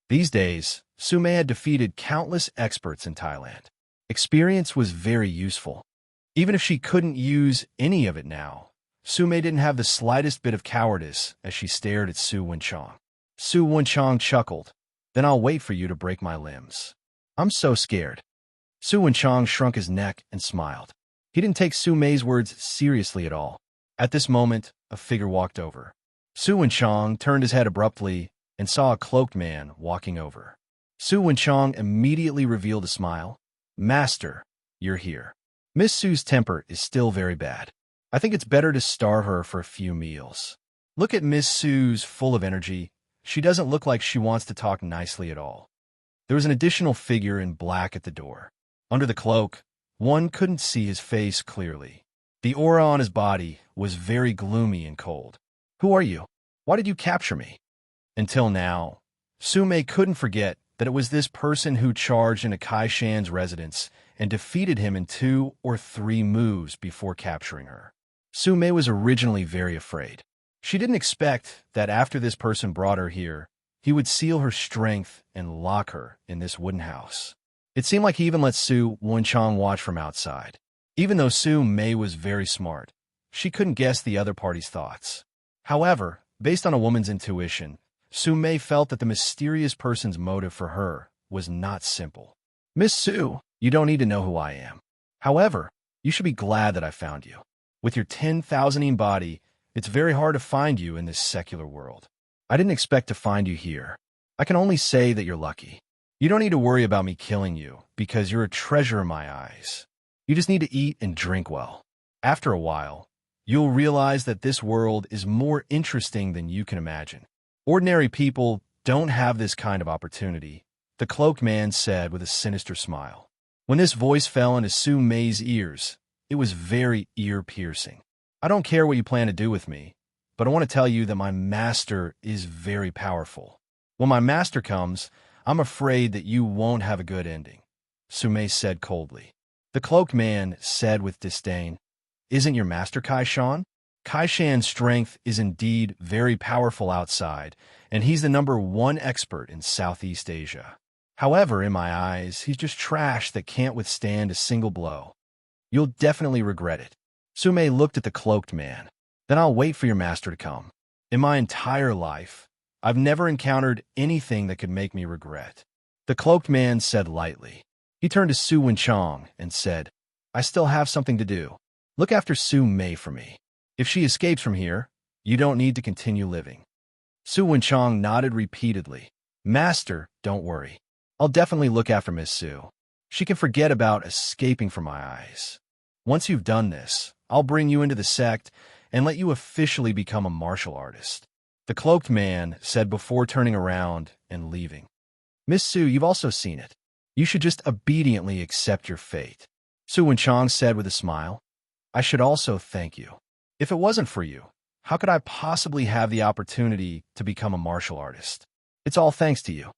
These days, Su Mei had defeated countless experts in Thailand. Experience was very useful. Even if she couldn't use any of it now, Su Mei didn't have the slightest bit of cowardice as she stared at Su Wenchang. Su Wenchang chuckled. "Then I'll wait for you to break my limbs. I'm so scared." Su Wenchang shrunk his neck and smiled. He didn't take Su Mei's words seriously at all. At this moment, a figure walked over. Su Wenchang turned his head abruptly and saw a cloaked man walking over. Su Wenchang immediately revealed a smile. "Master, you're here." Miss Su's temper is still very bad. I think it's better to starve her for a few meals. Look at Miss Su's full of energy. She doesn't look like she wants to talk nicely at all. There was an additional figure in black at the door. Under the cloak, one couldn't see his face clearly. The aura on his body was very gloomy and cold. "Who are you? Why did you capture me?" Until now, Su Mei couldn't forget that it was this person who charged into Kai Shan's residence and defeated him in 2 or 3 moves before capturing her. Su Mei was originally very afraid. She didn't expect that after this person brought her here, he would seal her strength and lock her in this wooden house. It seemed like he even let Su Wenchang watch from outside. Even though Su Mei was very smart, she couldn't guess the other party's thoughts. However, based on a woman's intuition, Su Mei felt that the mysterious person's motive for her was not simple. "Miss Su, you don't need to know who I am. However, you should be glad that I found you. With your 10,000-ing body, it's very hard to find you in this secular world. I didn't expect to find you here. I can only say that you're lucky. You don't need to worry about me killing you, because you're a treasure in my eyes. You just need to eat and drink well. After a while, you'll realize that this world is more interesting than you can imagine. Ordinary people don't have this kind of opportunity," the cloaked man said with a sinister smile. When this voice fell into Su Mei's ears, it was very ear-piercing. "I don't care what you plan to do with me, but I want to tell you that my master is very powerful. When my master comes, I'm afraid that you won't have a good ending," Su Mei said coldly. The cloaked man said with disdain, "Isn't your master Kai Shan? Kai Shan's strength is indeed very powerful outside, and he's the #1 expert in Southeast Asia. However, in my eyes, he's just trash that can't withstand a single blow. You'll definitely regret it." Su Mei looked at the cloaked man. "Then I'll wait for your master to come. In my entire life, I've never encountered anything that could make me regret," the cloaked man said lightly. He turned to Su Wenchang and said, "I still have something to do. Look after Su Mei for me. If she escapes from here, you don't need to continue living." Su Wenchang nodded repeatedly. "Master, don't worry. I'll definitely look after Miss Su. She can forget about escaping from my eyes. Once you've done this, I'll bring you into the sect and let you officially become a martial artist," the cloaked man said before turning around and leaving. "Miss Su, you've also seen it. You should just obediently accept your fate. Su Wenchang said with a smile. I should also thank you. If it wasn't for you, how could I possibly have the opportunity to become a martial artist? It's all thanks to you.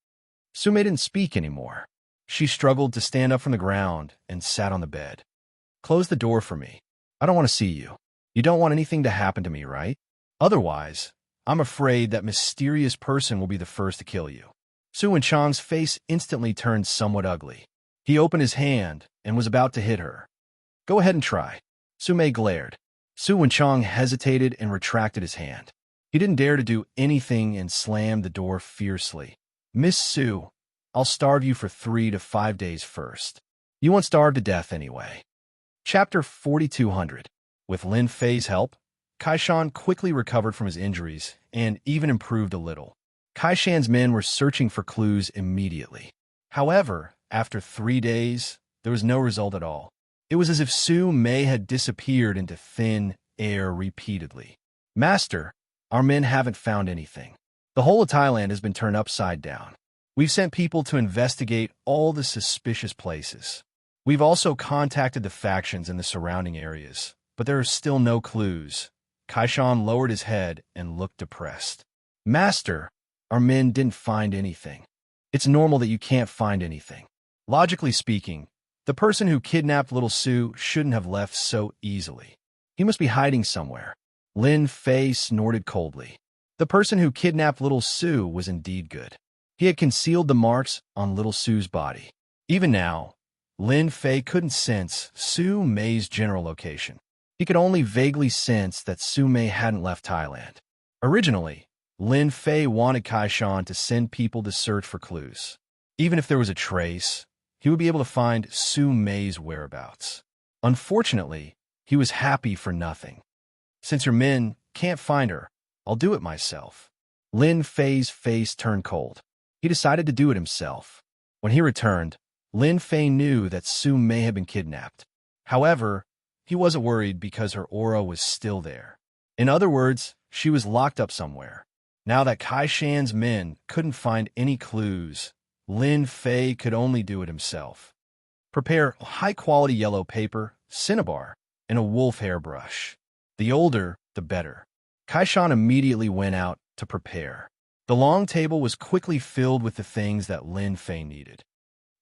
Su Mei didn't speak anymore. She struggled to stand up from the ground and sat on the bed. Close the door for me. I don't want to see you. You don't want anything to happen to me, right? Otherwise, I'm afraid that mysterious person will be the first to kill you. Su Wenchang's face instantly turned somewhat ugly. He opened his hand and was about to hit her. Go ahead and try. Su Mei glared. Su Wenchang hesitated and retracted his hand. He didn't dare to do anything and slammed the door fiercely. Miss Su, I'll starve you for 3 to 5 days first. You won't starve to death anyway. Chapter 4200. With Lin Fei's help, Kaishan quickly recovered from his injuries and even improved a little. Kaishan's men were searching for clues immediately. However, after 3 days, there was no result at all. It was as if Su Mei had disappeared into thin air repeatedly. Master, our men haven't found anything. The whole of Thailand has been turned upside down. We've sent people to investigate all the suspicious places. We've also contacted the factions in the surrounding areas, but there are still no clues. Kaishan lowered his head and looked depressed. Master, our men didn't find anything. It's normal that you can't find anything. Logically speaking, the person who kidnapped little Su shouldn't have left so easily. He must be hiding somewhere. Lin Fei snorted coldly. The person who kidnapped little Su was indeed good. He had concealed the marks on little Su's body. Even now, Lin Fei couldn't sense Su Mei's general location. He could only vaguely sense that Su Mei hadn't left Thailand. Originally, Lin Fei wanted Kaishan to send people to search for clues. Even if there was a trace, he would be able to find Su Mei's whereabouts. Unfortunately, he was happy for nothing. Since your men can't find her, I'll do it myself. Lin Fei's face turned cold. He decided to do it himself. When he returned, Lin Fei knew that Su Mei had been kidnapped. However, he wasn't worried because her aura was still there. In other words, she was locked up somewhere. Now that Kaishan's men couldn't find any clues, Lin Fei could only do it himself. Prepare high-quality yellow paper, cinnabar, and a wolf hairbrush. The older, the better. Kaishan immediately went out to prepare. The long table was quickly filled with the things that Lin Fei needed.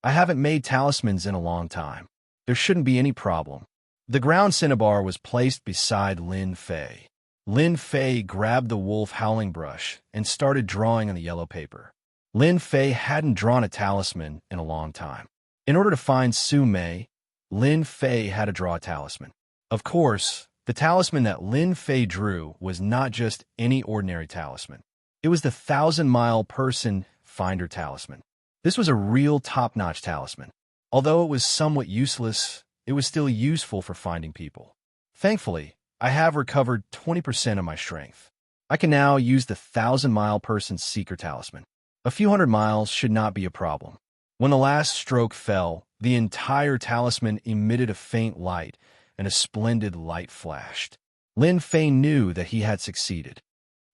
I haven't made talismans in a long time. There shouldn't be any problem. The ground cinnabar was placed beside Lin Fei. Lin Fei grabbed the wolf howling brush and started drawing on the yellow paper. Lin Fei hadn't drawn a talisman in a long time. In order to find Su Mei, Lin Fei had to draw a talisman. Of course, the talisman that Lin Fei drew was not just any ordinary talisman. It was the 1,000-mile person finder talisman. This was a real top-notch talisman. Although it was somewhat useless, it was still useful for finding people. Thankfully, I have recovered 20% of my strength. I can now use the 1,000-mile person seeker talisman. A few hundred miles should not be a problem. When the last stroke fell, the entire talisman emitted a faint light, and a splendid light flashed. Lin Fei knew that he had succeeded.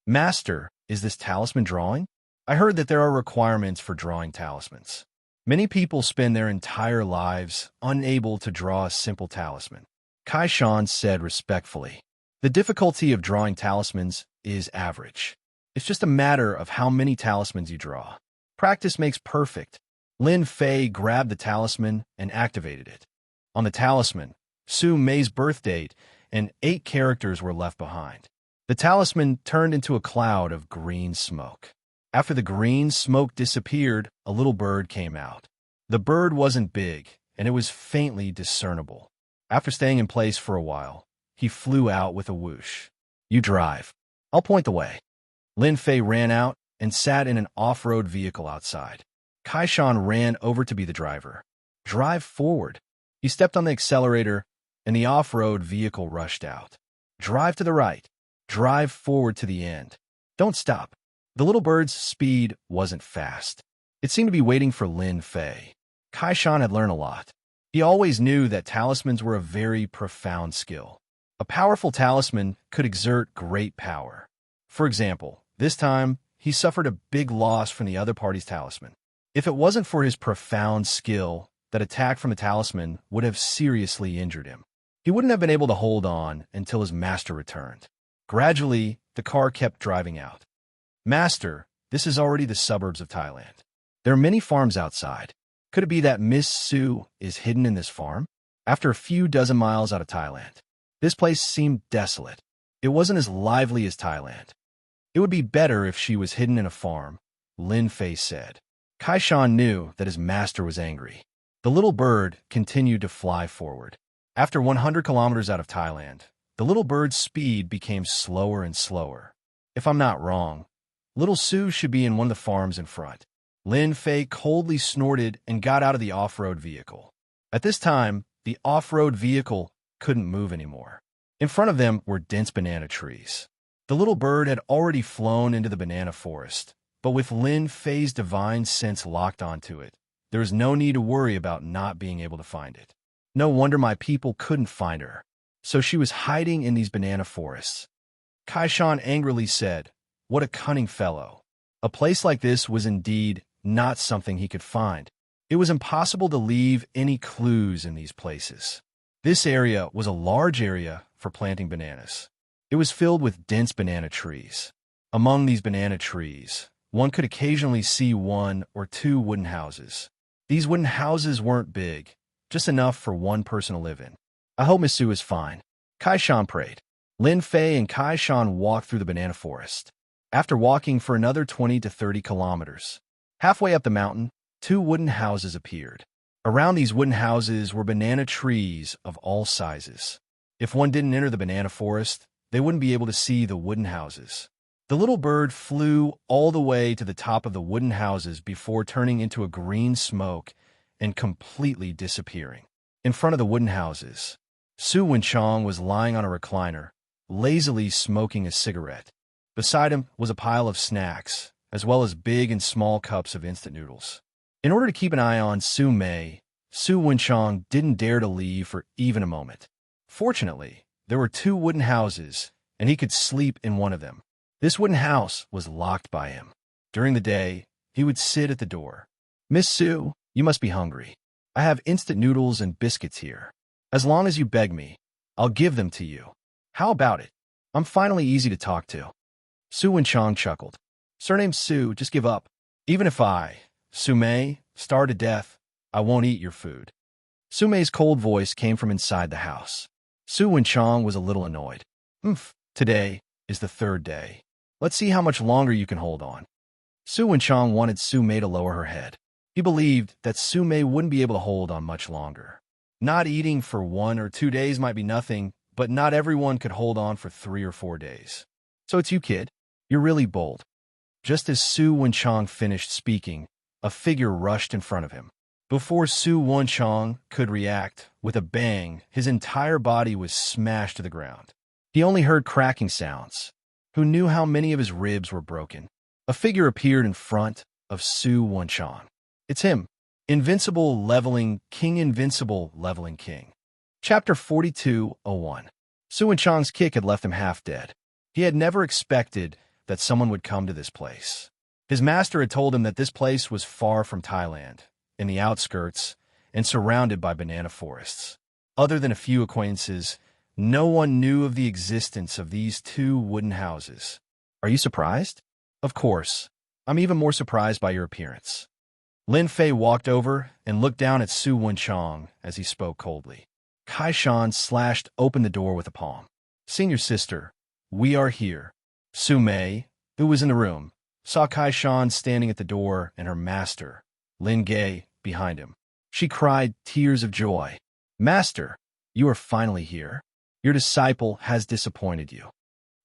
Master, is this talisman drawing? I heard that there are requirements for drawing talismans. Many people spend their entire lives unable to draw a simple talisman. Kaishan said respectfully. The difficulty of drawing talismans is average. It's just a matter of how many talismans you draw. Practice makes perfect. Lin Fei grabbed the talisman and activated it. On the talisman, Su Mei's birth date and 8 characters were left behind. The talisman turned into a cloud of green smoke. After the green smoke disappeared, a little bird came out. The bird wasn't big, and it was faintly discernible. After staying in place for a while, he flew out with a whoosh. You drive. I'll point the way. Lin Fei ran out and sat in an off-road vehicle outside. Kaishan ran over to be the driver. Drive forward. He stepped on the accelerator, and the off-road vehicle rushed out. Drive to the right. Drive forward to the end. Don't stop. The little bird's speed wasn't fast. It seemed to be waiting for Lin Fei. Kaishan had learned a lot. He always knew that talismans were a very profound skill. A powerful talisman could exert great power. For example, this time, he suffered a big loss from the other party's talisman. If it wasn't for his profound skill, that attack from the talisman would have seriously injured him. He wouldn't have been able to hold on until his master returned. Gradually, the car kept driving out. Master, this is already the suburbs of Thailand. There are many farms outside. Could it be that Miss Sue is hidden in this farm? After a few dozen miles out of Thailand, this place seemed desolate. It wasn't as lively as Thailand. It would be better if she was hidden in a farm, Lin Fei said. Kai Shan knew that his master was angry. The little bird continued to fly forward. After 100 kilometers out of Thailand, the little bird's speed became slower and slower. If I'm not wrong, little Sue should be in one of the farms in front. Lin Fei coldly snorted and got out of the off-road vehicle. At this time, the off-road vehicle couldn't move anymore. In front of them were dense banana trees. The little bird had already flown into the banana forest, but with Lin Fei's divine sense locked onto it, there was no need to worry about not being able to find it. No wonder my people couldn't find her. So she was hiding in these banana forests. Kai Shan angrily said, "What a cunning fellow." A place like this was indeed not something he could find. It was impossible to leave any clues in these places. This area was a large area for planting bananas. It was filled with dense banana trees. Among these banana trees, one could occasionally see 1 or 2 wooden houses. These wooden houses weren't big, just enough for one person to live in. I hope Miss Sue is fine, Kai Shan prayed. Lin Fei and Kai Shan walked through the banana forest. After walking for another 20 to 30 kilometers, halfway up the mountain, 2 wooden houses appeared. Around these wooden houses were banana trees of all sizes. If one didn't enter the banana forest, they wouldn't be able to see the wooden houses. The little bird flew all the way to the top of the wooden houses before turning into a green smoke and completely disappearing. In front of the wooden houses, Su Wenchong was lying on a recliner, lazily smoking a cigarette. Beside him was a pile of snacks, as well as big and small cups of instant noodles. In order to keep an eye on Su Mei, Su Wenchong didn't dare to leave for even a moment. Fortunately, there were 2 wooden houses, and he could sleep in one of them. This wooden house was locked by him. During the day, he would sit at the door. "Miss Sue, you must be hungry. I have instant noodles and biscuits here. As long as you beg me, I'll give them to you. How about it? I'm finally easy to talk to." Su Wenchong chuckled. "Surname Su, just give up. Even if I, Su Mei, starve to death, I won't eat your food." Su Mei's cold voice came from inside the house. Su Wenchong was a little annoyed. Today is the 3rd day. Let's see how much longer you can hold on." Su Wenchong wanted Su Mei to lower her head. He believed that Su Mei wouldn't be able to hold on much longer. Not eating for 1 or 2 days might be nothing, but not everyone could hold on for 3 or 4 days. "So it's you, kid. You're really bold." Just as Su Wenchong finished speaking, a figure rushed in front of him. Before Su Wenchong could react, with a bang, his entire body was smashed to the ground. He only heard cracking sounds. Who knew how many of his ribs were broken? A figure appeared in front of Su Wenchong. It's him. Invincible Leveling King. Invincible Leveling King. Chapter 42:01. Su Wenchong's kick had left him half dead. He had never expected that someone would come to this place. His master had told him that this place was far from Thailand, in the outskirts, and surrounded by banana forests. Other than a few acquaintances, no one knew of the existence of these 2 wooden houses. "Are you surprised?" "Of course. I'm even more surprised by your appearance." Lin Fei walked over and looked down at Su Wenchong as he spoke coldly. Kai Shan slashed open the door with a palm. "Senior sister, we are here." Su Mei, who was in the room, saw Kai Shan standing at the door and her master, Lin Gei, behind him. She cried tears of joy. "Master, you are finally here. Your disciple has disappointed you."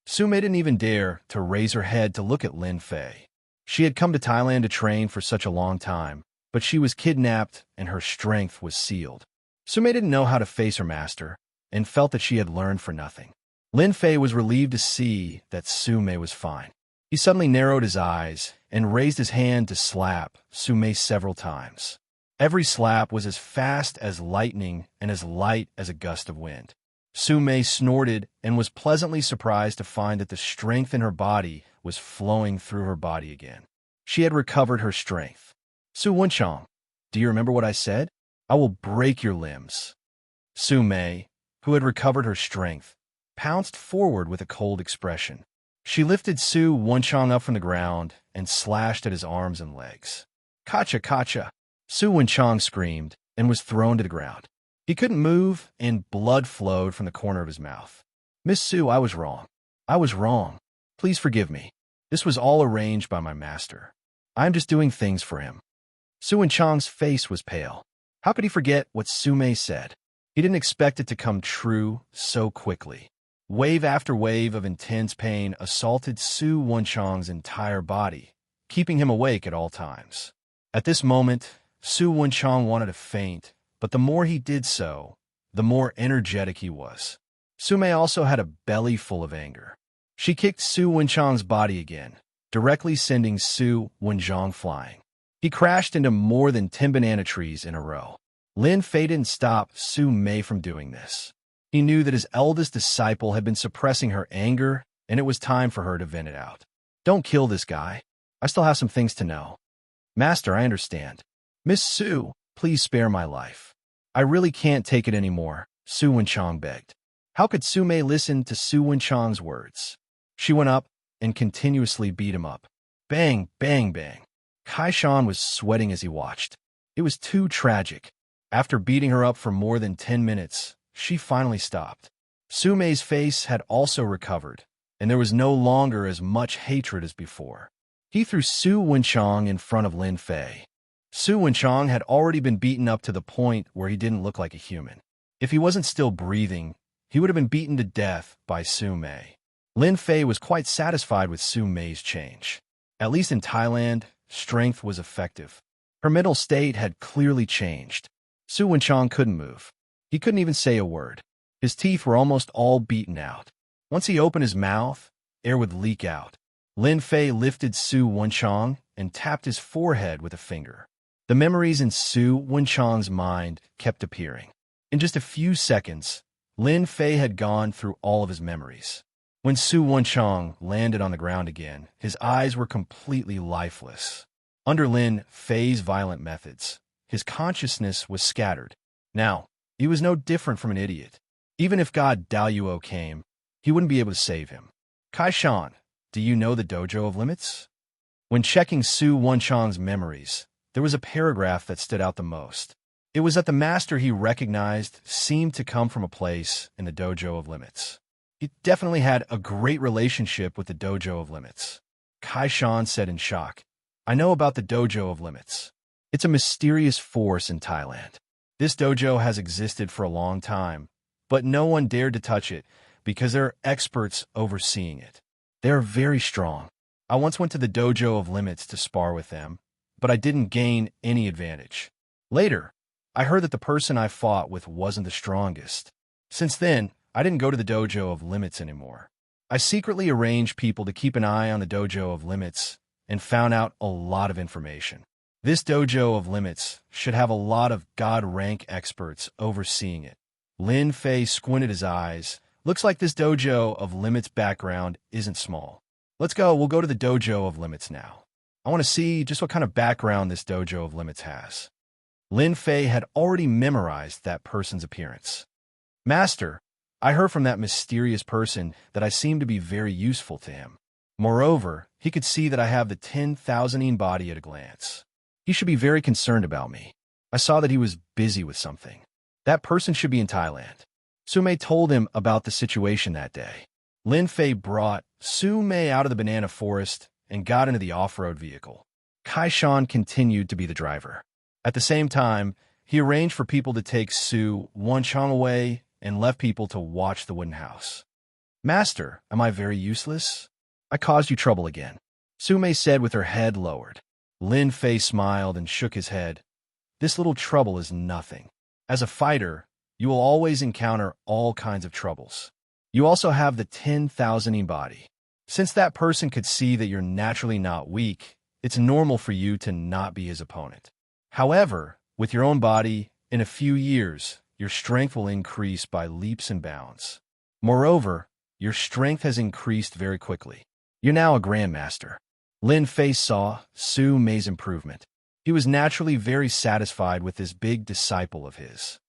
Su Mei didn't even dare to raise her head to look at Lin Fei. She had come to Thailand to train for such a long time, but she was kidnapped and her strength was sealed. Su Mei didn't know how to face her master and felt that she had learned for nothing. Lin Fei was relieved to see that Su Mei was fine. He suddenly narrowed his eyes and raised his hand to slap Su Mei several times. Every slap was as fast as lightning and as light as a gust of wind. Su Mei snorted and was pleasantly surprised to find that the strength in her body was flowing through her body again. She had recovered her strength. Su Wenchang, do you remember what I said? I will break your limbs. Su Mei, who had recovered her strength, pounced forward with a cold expression. She lifted Su Wenchang up from the ground and slashed at his arms and legs. Kacha, kacha! Su Wenchang screamed and was thrown to the ground. He couldn't move, and blood flowed from the corner of his mouth. Miss Su, I was wrong. I was wrong. Please forgive me. This was all arranged by my master. I am just doing things for him. Su Wenchang's face was pale. How could he forget what Su Mei said? He didn't expect it to come true so quickly. Wave after wave of intense pain assaulted Su Wenchang's entire body, keeping him awake at all times. At this moment, Su Wenchang wanted to faint, but the more he did so, the more energetic he was. Su Mei also had a belly full of anger. She kicked Su Wenchang's body again, directly sending Su Wenchang flying. He crashed into more than 10 banana trees in a row. Lin Fei didn't stop Su Mei from doing this. He knew that his eldest disciple had been suppressing her anger, and it was time for her to vent it out. Don't kill this guy. I still have some things to know. Master, I understand. Miss Su, please spare my life. I really can't take it anymore, Su Wenchang begged. How could Su Mei listen to Su Wenchang's words? She went up and continuously beat him up. Bang, bang, bang. Kai Shan was sweating as he watched. It was too tragic. After beating her up for more than 10 minutes, she finally stopped. Su Mei's face had also recovered, and there was no longer as much hatred as before. He threw Su Wenchang in front of Lin Fei. Su Wenchang had already been beaten up to the point where he didn't look like a human. If he wasn't still breathing, he would have been beaten to death by Su Mei. Lin Fei was quite satisfied with Su Mei's change. At least in Thailand, strength was effective. Her mental state had clearly changed. Su Wenchang couldn't move. He couldn't even say a word. His teeth were almost all beaten out. Once he opened his mouth, air would leak out. Lin Fei lifted Su Wenchang and tapped his forehead with a finger. The memories in Su Wenchang's mind kept appearing. In just a few seconds, Lin Fei had gone through all of his memories. When Su Wenchang landed on the ground again, his eyes were completely lifeless. Under Lin Fei's violent methods, his consciousness was scattered. Now, he was no different from an idiot. Even if God Daoyuo came, he wouldn't be able to save him. Kai Shan, do you know the Dojo of Limits? When checking Su Wenchang's memories, there was a paragraph that stood out the most. It was that the master he recognized seemed to come from a place in the Dojo of Limits. He definitely had a great relationship with the Dojo of Limits. Kai Shan said in shock, I know about the Dojo of Limits. It's a mysterious force in Thailand. This dojo has existed for a long time, but no one dared to touch it because there are experts overseeing it. They are very strong. I once went to the Dojo of Limits to spar with them, but I didn't gain any advantage. Later, I heard that the person I fought with wasn't the strongest. Since then, I didn't go to the Dojo of Limits anymore. I secretly arranged people to keep an eye on the Dojo of Limits and found out a lot of information. This Dojo of Limits should have a lot of God-rank experts overseeing it. Lin Fei squinted his eyes. Looks like this Dojo of Limits background isn't small. Let's go. We'll go to the Dojo of Limits now. I want to see just what kind of background this Dojo of Limits has. Lin Fei had already memorized that person's appearance. Master, I heard from that mysterious person that I seem to be very useful to him. Moreover, he could see that I have the 10,000 body at a glance. He should be very concerned about me. I saw that he was busy with something. That person should be in Thailand. Su Mei told him about the situation that day. Lin Fei brought Su Mei out of the banana forest and got into the off-road vehicle. Kai Shan continued to be the driver. At the same time, he arranged for people to take Su Wenchang away and left people to watch the wooden house. Master, am I very useless? I caused you trouble again, Su Mei said with her head lowered. Lin Fei smiled and shook his head. This little trouble is nothing. As a fighter, you will always encounter all kinds of troubles. You also have the 10,000 body. Since that person could see that you're naturally not weak, it's normal for you to not be his opponent. However, with your own body, in a few years, your strength will increase by leaps and bounds. Moreover, your strength has increased very quickly. You're now a grandmaster. Lin Fei saw Su Mei's improvement. He was naturally very satisfied with this big disciple of his.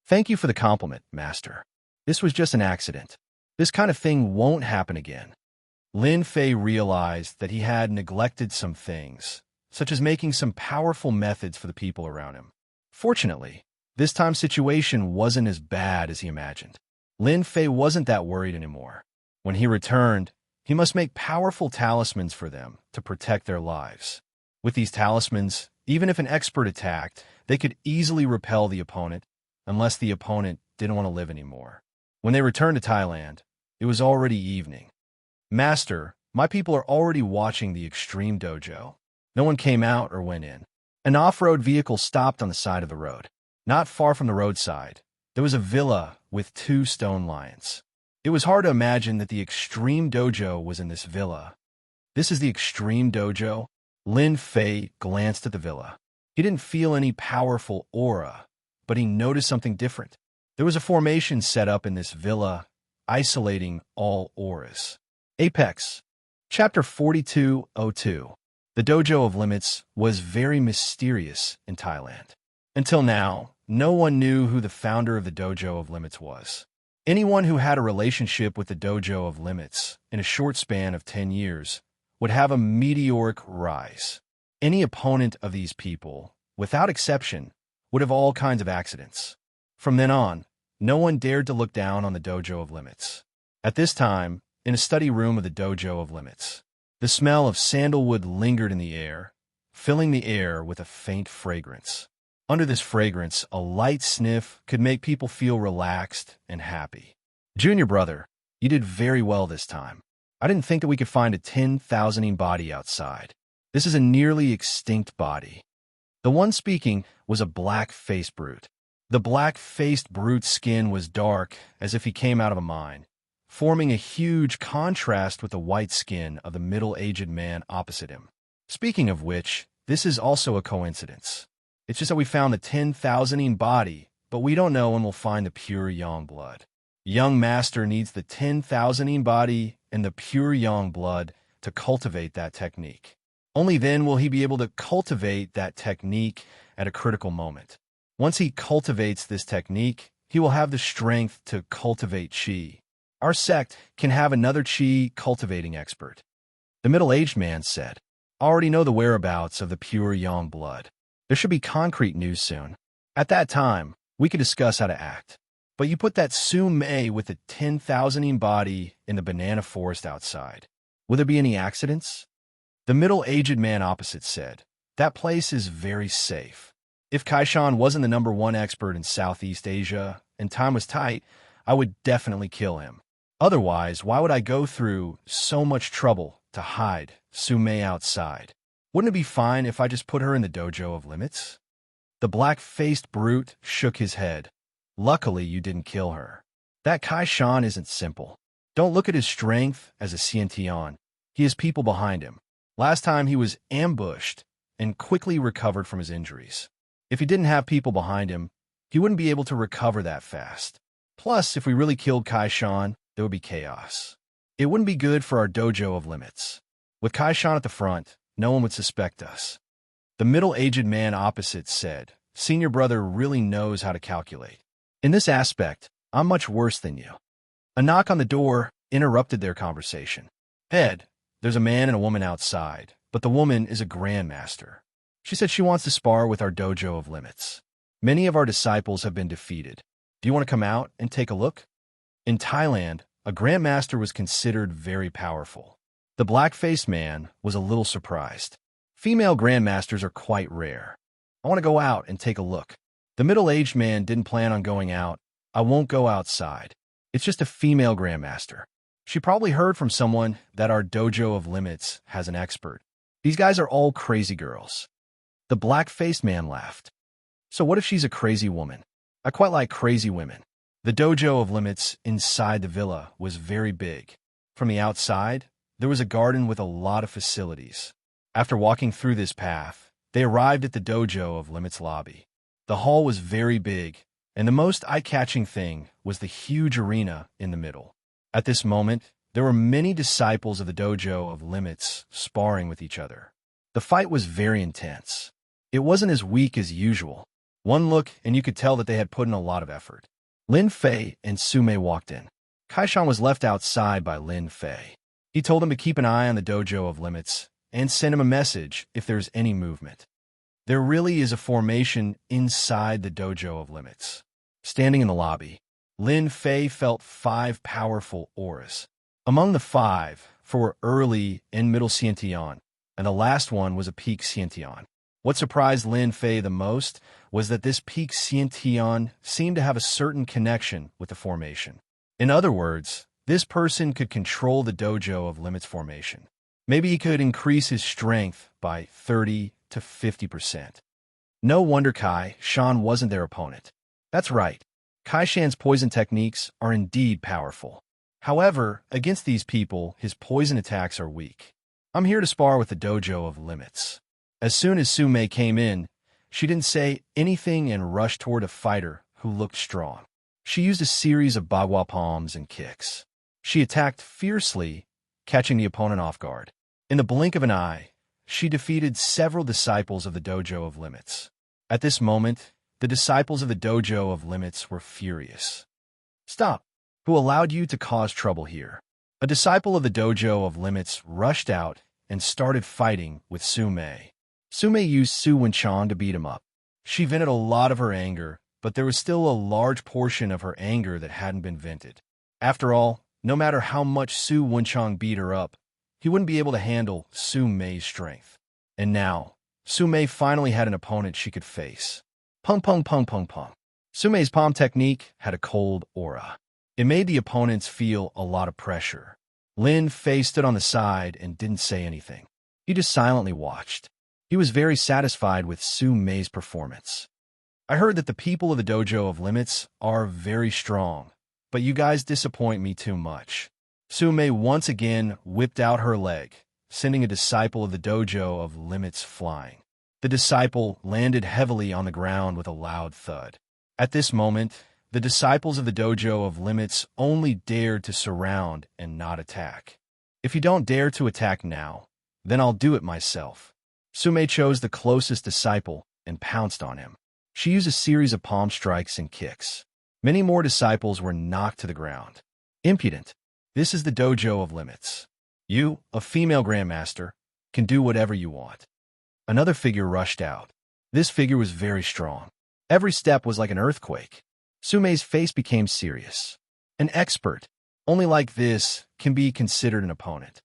"Thank you for the compliment, Master. This was just an accident. This kind of thing won't happen again." Lin Fei realized that he had neglected some things, such as making some powerful methods for the people around him. Fortunately, this time situation wasn't as bad as he imagined. Lin Fei wasn't that worried anymore. When he returned, he must make powerful talismans for them to protect their lives. With these talismans, even if an expert attacked, they could easily repel the opponent, unless the opponent didn't want to live anymore. When they returned to Thailand, it was already evening. "Master, my people are already watching the Extreme Dojo." No one came out or went in. An off-road vehicle stopped on the side of the road. Not far from the roadside, there was a villa with 2 stone lions. It was hard to imagine that the Extreme Dojo was in this villa. "This is the Extreme Dojo?" Lin Fei glanced at the villa. He didn't feel any powerful aura, but he noticed something different. There was a formation set up in this villa, isolating all auras. Apex. Chapter 4202. The Dojo of Limits was very mysterious in Thailand. Until now, no one knew who the founder of the Dojo of Limits was. Anyone who had a relationship with the Dojo of Limits in a short span of 10 years would have a meteoric rise. Any opponent of these people, without exception, would have all kinds of accidents. From then on, no one dared to look down on the Dojo of Limits. At this time, in a study room of the Dojo of Limits, the smell of sandalwood lingered in the air, filling the air with a faint fragrance. Under this fragrance, a light sniff could make people feel relaxed and happy. "Junior brother, you did very well this time. I didn't think that we could find a 10,000-ing body outside. This is a nearly extinct body." The one speaking was a black-faced brute. The black-faced brute's skin was dark, as if he came out of a mine, forming a huge contrast with the white skin of the middle-aged man opposite him. Speaking of which, this is also a coincidence. It's just that we found the 10,000-ing body, but we don't know when we'll find the pure yang blood. Young master needs the 10,000-ing body and the pure yang blood to cultivate that technique. Only then will he be able to cultivate that technique at a critical moment. Once he cultivates this technique, he will have the strength to cultivate qi. Our sect can have another qi cultivating expert. The middle-aged man said, "I already know the whereabouts of the pure yang blood. There should be concrete news soon. At that time, we could discuss how to act. But you put that Su Mei with the 10,000-ing body in the banana forest outside. Will there be any accidents?" The middle-aged man opposite said, "That place is very safe. If Kaishan wasn't the #1 expert in Southeast Asia and time was tight, I would definitely kill him. Otherwise, why would I go through so much trouble to hide Su Mei outside? Wouldn't it be fine if I just put her in the Dojo of Limits?" The black-faced brute shook his head. "Luckily, you didn't kill her. That Kaishan isn't simple. Don't look at his strength as a Xiantian. He has people behind him. Last time he was ambushed and quickly recovered from his injuries. If he didn't have people behind him, he wouldn't be able to recover that fast. Plus, if we really killed Kaishan, there would be chaos. It wouldn't be good for our Dojo of Limits. With Kaishan at the front, no one would suspect us." The middle-aged man opposite said, "Senior brother really knows how to calculate. In this aspect, I'm much worse than you." A knock on the door interrupted their conversation. "Ed, there's a man and a woman outside, but the woman is a grandmaster. She said she wants to spar with our Dojo of Limits. Many of our disciples have been defeated. Do you want to come out and take a look?" In Thailand, a grandmaster was considered very powerful. The black-faced man was a little surprised. Female grandmasters are quite rare. "I want to go out and take a look." The middle-aged man didn't plan on going out. "I won't go outside. It's just a female grandmaster. She probably heard from someone that our Dojo of Limits has an expert. These guys are all crazy girls." The black-faced man laughed. "So what if she's a crazy woman? I quite like crazy women." The Dojo of Limits inside the villa was very big. From the outside, there was a garden with a lot of facilities. After walking through this path, they arrived at the Dojo of Limits lobby. The hall was very big, and the most eye-catching thing was the huge arena in the middle. At this moment, there were many disciples of the Dojo of Limits sparring with each other. The fight was very intense. It wasn't as weak as usual. One look, and you could tell that they had put in a lot of effort. Lin Fei and Su Mei walked in. Kaishan was left outside by Lin Fei. He told him to keep an eye on the dojo of limits and send him a message if there's any movement. There really is a formation inside the dojo of limits. Standing in the lobby, Lin Fei felt 5 powerful auras. Among the 5, 4 were early and middle Xiantian, and the last one was a peak Xiantian. What surprised Lin Fei the most was that this peak Xiantian seemed to have a certain connection with the formation. In other words, this person could control the dojo of limits formation. Maybe he could increase his strength by 30 to 50%. No wonder Kai Shan wasn't their opponent. That's right. Kai Shan's poison techniques are indeed powerful. However, against these people, his poison attacks are weak. I'm here to spar with the dojo of limits. As soon as Su Mei came in, she didn't say anything and rushed toward a fighter who looked strong. She used a series of bagua palms and kicks. She attacked fiercely, catching the opponent off guard. In the blink of an eye, she defeated several disciples of the dojo of limits. At this moment, the disciples of the dojo of limits were furious. "Stop! Who allowed you to cause trouble here?" A disciple of the dojo of limits rushed out and started fighting with Su Mei. Su Mei used Su Wenchang to beat him up. She vented a lot of her anger, but there was still a large portion of her anger that hadn't been vented. After all, no matter how much Su Wenchang beat her up, he wouldn't be able to handle Su Mei's strength. And now, Su Mei finally had an opponent she could face. Pung pung pung pung pung. Su Mei's palm technique had a cold aura. It made the opponents feel a lot of pressure. Lin Fei stood on the side and didn't say anything. He just silently watched. He was very satisfied with Su Mei's performance. "I heard that the people of the dojo of limits are very strong, but you guys disappoint me too much." Su Mei once again whipped out her leg, sending a disciple of the dojo of limits flying. The disciple landed heavily on the ground with a loud thud. At this moment, the disciples of the dojo of limits only dared to surround and not attack. "If you don't dare to attack now, then I'll do it myself." Su Mei chose the closest disciple and pounced on him. She used a series of palm strikes and kicks. Many more disciples were knocked to the ground. "Impudent. This is the dojo of limits. You, a female grandmaster, can do whatever you want." Another figure rushed out. This figure was very strong. Every step was like an earthquake. Su Mei's face became serious. An expert, only like this, can be considered an opponent.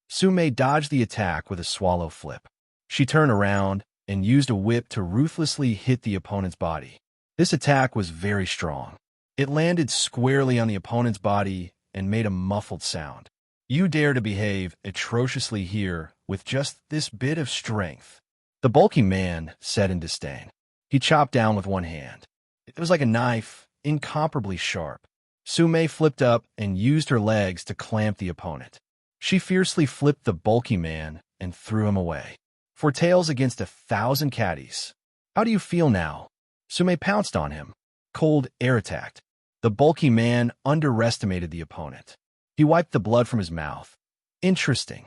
Su Mei dodged the attack with a swallow flip. She turned around and used a whip to ruthlessly hit the opponent's body. This attack was very strong. It landed squarely on the opponent's body and made a muffled sound. "You dare to behave atrociously here with just this bit of strength," the bulky man said in disdain. He chopped down with one hand. It was like a knife, incomparably sharp. Su Mei flipped up and used her legs to clamp the opponent. She fiercely flipped the bulky man and threw him away. For tails against 1,000 caddies. "How do you feel now?" Su Mei pounced on him. Cold air attacked. The bulky man underestimated the opponent. He wiped the blood from his mouth. Interesting.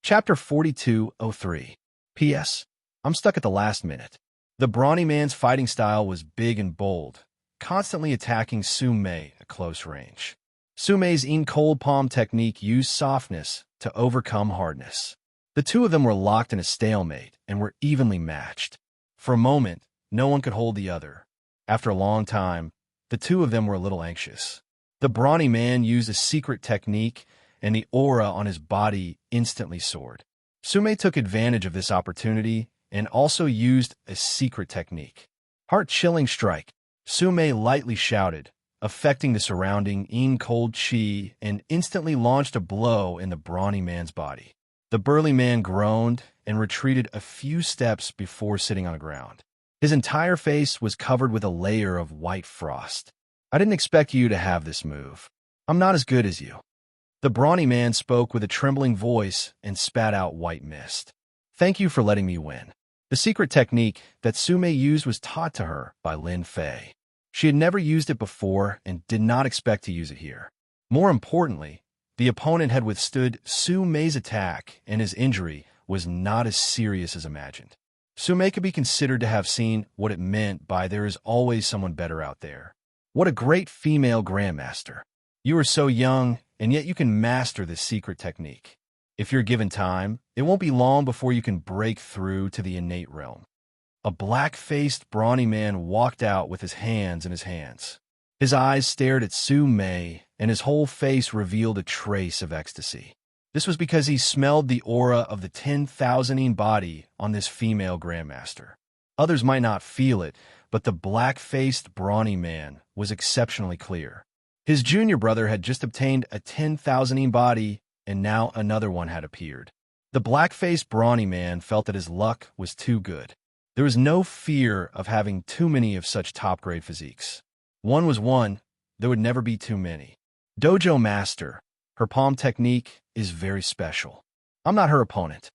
Chapter 4203. P.S. I'm stuck at the last minute. The brawny man's fighting style was big and bold, constantly attacking Su Mei at close range. Su Mei's cold palm technique used softness to overcome hardness. The two of them were locked in a stalemate and were evenly matched. For a moment, no one could hold the other. After a long time, the two of them were a little anxious. The brawny man used a secret technique, and the aura on his body instantly soared. Su Mei took advantage of this opportunity and also used a secret technique. Heart-chilling strike. Su Mei lightly shouted, affecting the surrounding cold chi, and instantly launched a blow in the brawny man's body. The burly man groaned and retreated a few steps before sitting on the ground. His entire face was covered with a layer of white frost. "I didn't expect you to have this move. I'm not as good as you." The brawny man spoke with a trembling voice and spat out white mist. "Thank you for letting me win." The secret technique that Su Mei used was taught to her by Lin Fei. She had never used it before and did not expect to use it here. More importantly, the opponent had withstood Su Mei's attack, and his injury was not as serious as imagined. Sume could be considered to have seen what it meant by there is always someone better out there. What a great female grandmaster. You are so young, and yet you can master this secret technique. If you're given time, it won't be long before you can break through to the innate realm. A black-faced, brawny man walked out with his hands in his hands. His eyes stared at Sume, and his whole face revealed a trace of ecstasy. This was because he smelled the aura of the 10,000ing body on this female grandmaster. Others might not feel it, but the black-faced, brawny man was exceptionally clear. His junior brother had just obtained a 10,000ing body, and now another one had appeared. The black-faced, brawny man felt that his luck was too good. There was no fear of having too many of such top-grade physiques. One was one, there would never be too many. Dojo Master, her palm technique is very special. I'm not her opponent.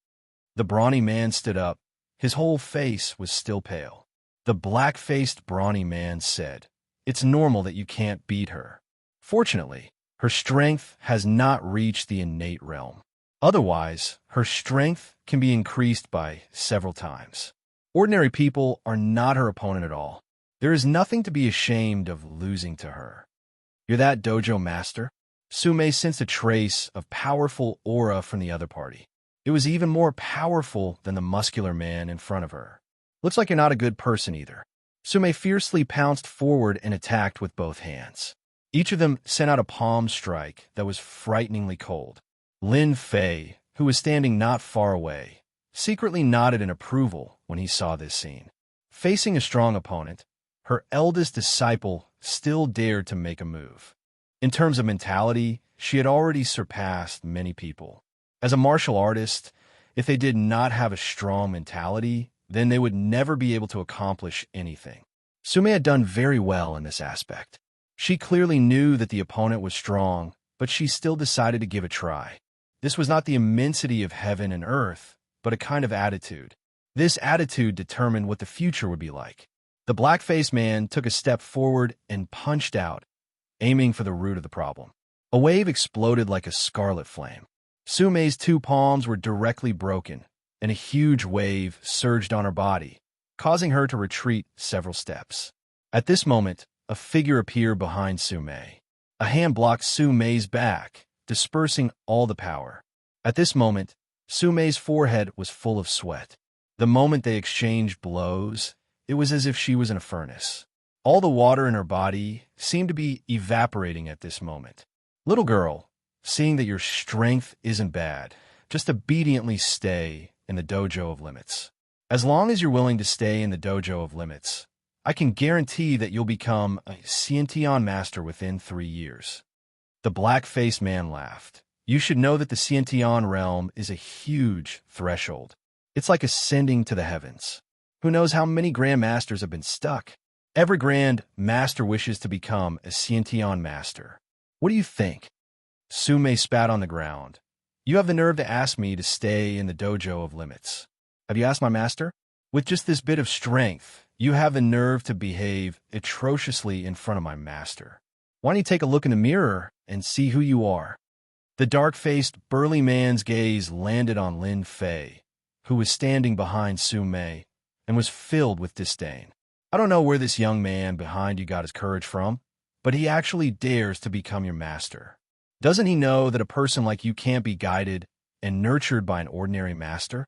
The brawny man stood up. His whole face was still pale. The black-faced, brawny man said, "It's normal that you can't beat her. Fortunately, her strength has not reached the innate realm. Otherwise, her strength can be increased by several times. Ordinary people are not her opponent at all. There is nothing to be ashamed of losing to her." "You're that dojo master?" Sume sensed a trace of powerful aura from the other party. It was even more powerful than the muscular man in front of her. "Looks like you're not a good person either." Sume fiercely pounced forward and attacked with both hands. Each of them sent out a palm strike that was frighteningly cold. Lin Fei, who was standing not far away, secretly nodded in approval when he saw this scene. Facing a strong opponent, her eldest disciple still dared to make a move. In terms of mentality, she had already surpassed many people. As a martial artist, if they did not have a strong mentality, then they would never be able to accomplish anything. Sume had done very well in this aspect. She clearly knew that the opponent was strong, but she still decided to give a try. This was not the immensity of heaven and earth, but a kind of attitude. This attitude determined what the future would be like. The black-faced man took a step forward and punched out, aiming for the root of the problem. A wave exploded like a scarlet flame. Sume's two palms were directly broken, and a huge wave surged on her body, causing her to retreat several steps. At this moment, a figure appeared behind Sume. A hand blocked Sume's back, dispersing all the power. At this moment, Sume's forehead was full of sweat. The moment they exchanged blows, it was as if she was in a furnace. All the water in her body seemed to be evaporating at this moment. "Little girl, seeing that your strength isn't bad, just obediently stay in the dojo of limits. As long as you're willing to stay in the dojo of limits, I can guarantee that you'll become a enchanting master within 3 years." The black-faced man laughed. "You should know that the enchanting realm is a huge threshold. It's like ascending to the heavens. Who knows how many grandmasters have been stuck? Every grand master wishes to become a enchanting master. What do you think?" Sume spat on the ground. "You have the nerve to ask me to stay in the dojo of limits. Have you asked my master? With just this bit of strength, you have the nerve to behave atrociously in front of my master. Why don't you take a look in the mirror and see who you are?" The dark-faced, burly man's gaze landed on Lin Fei, who was standing behind Sume, and was filled with disdain. "I don't know where this young man behind you got his courage from, but he actually dares to become your master. Doesn't he know that a person like you can't be guided and nurtured by an ordinary master?"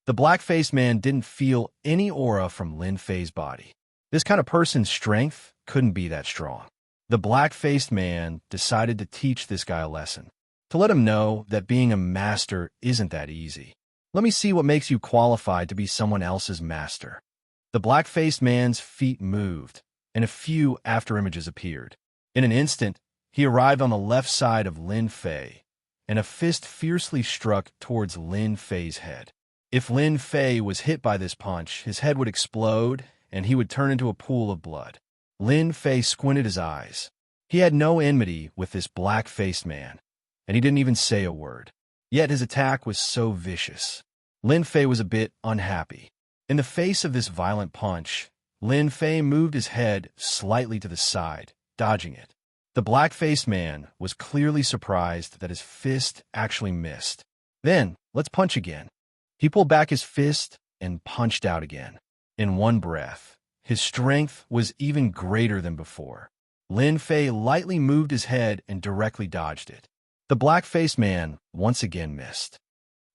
The black-faced man didn't feel any aura from Lin Fei's body. This kind of person's strength couldn't be that strong. The black-faced man decided to teach this guy a lesson, to let him know that being a master isn't that easy. "Let me see what makes you qualified to be someone else's master." The black-faced man's feet moved, and a few afterimages appeared. In an instant, he arrived on the left side of Lin Fei, and a fist fiercely struck towards Lin Fei's head. If Lin Fei was hit by this punch, his head would explode, and he would turn into a pool of blood. Lin Fei squinted his eyes. He had no enmity with this black-faced man, and he didn't even say a word. Yet his attack was so vicious. Lin Fei was a bit unhappy. In the face of this violent punch, Lin Fei moved his head slightly to the side, dodging it. The black-faced man was clearly surprised that his fist actually missed. "Then, let's punch again." He pulled back his fist, and punched out again. In one breath, his strength was even greater than before. Lin Fei lightly moved his head and directly dodged it. The black-faced man once again missed.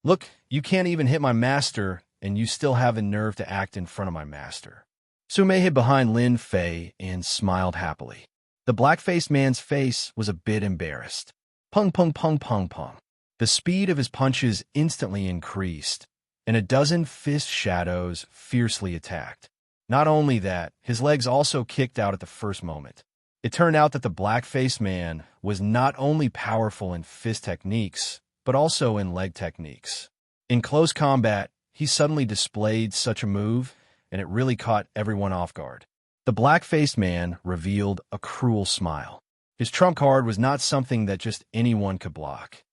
"Look, you can't even hit my master, and you still have the nerve to act in front of my master." Su Mei hid behind Lin Fei and smiled happily. The black-faced man's face was a bit embarrassed. Pung, pung, pung, pung, pung. The speed of his punches instantly increased, and a dozen fist shadows fiercely attacked. Not only that, his legs also kicked out at the first moment. It turned out that the black-faced man was not only powerful in fist techniques, but also in leg techniques. In close combat, he suddenly displayed such a move, and it really caught everyone off guard. The black-faced man revealed a cruel smile. His trump card was not something that just anyone could block.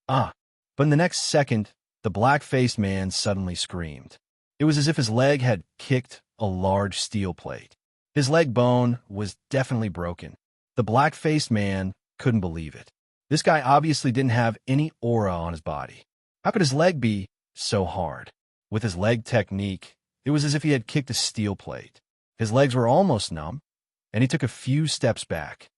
But in the next second, the black-faced man suddenly screamed. It was as if his leg had kicked a large steel plate. His leg bone was definitely broken. The black-faced man couldn't believe it. This guy obviously didn't have any aura on his body. How could his leg be so hard? With his leg technique, it was as if he had kicked a steel plate. His legs were almost numb, and he took a few steps back.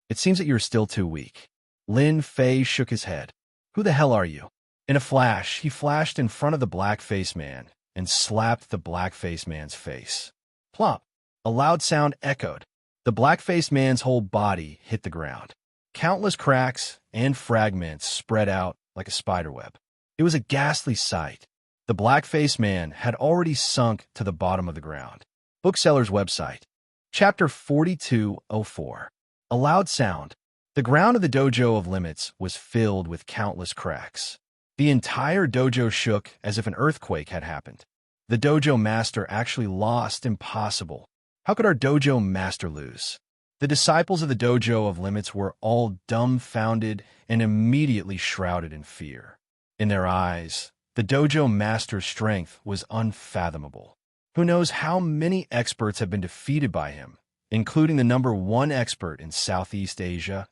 "It seems that you're still too weak." Lin Fei shook his head. "Who the hell are you?" In a flash, he flashed in front of the black-faced man and slapped the black-faced man's face. Plop! A loud sound echoed. The black-faced man's whole body hit the ground. Countless cracks and fragments spread out like a spiderweb. It was a ghastly sight. The black-faced man had already sunk to the bottom of the ground. Bookseller's website. Chapter 4204. A loud sound. The ground of the dojo of limits was filled with countless cracks. The entire dojo shook as if an earthquake had happened. The dojo master actually lost. Impossible. How could our dojo master lose? The disciples of the dojo of limits were all dumbfounded and immediately shrouded in fear. In their eyes, the dojo master's strength was unfathomable. Who knows how many experts have been defeated by him, including the #1 expert in Southeast Asia,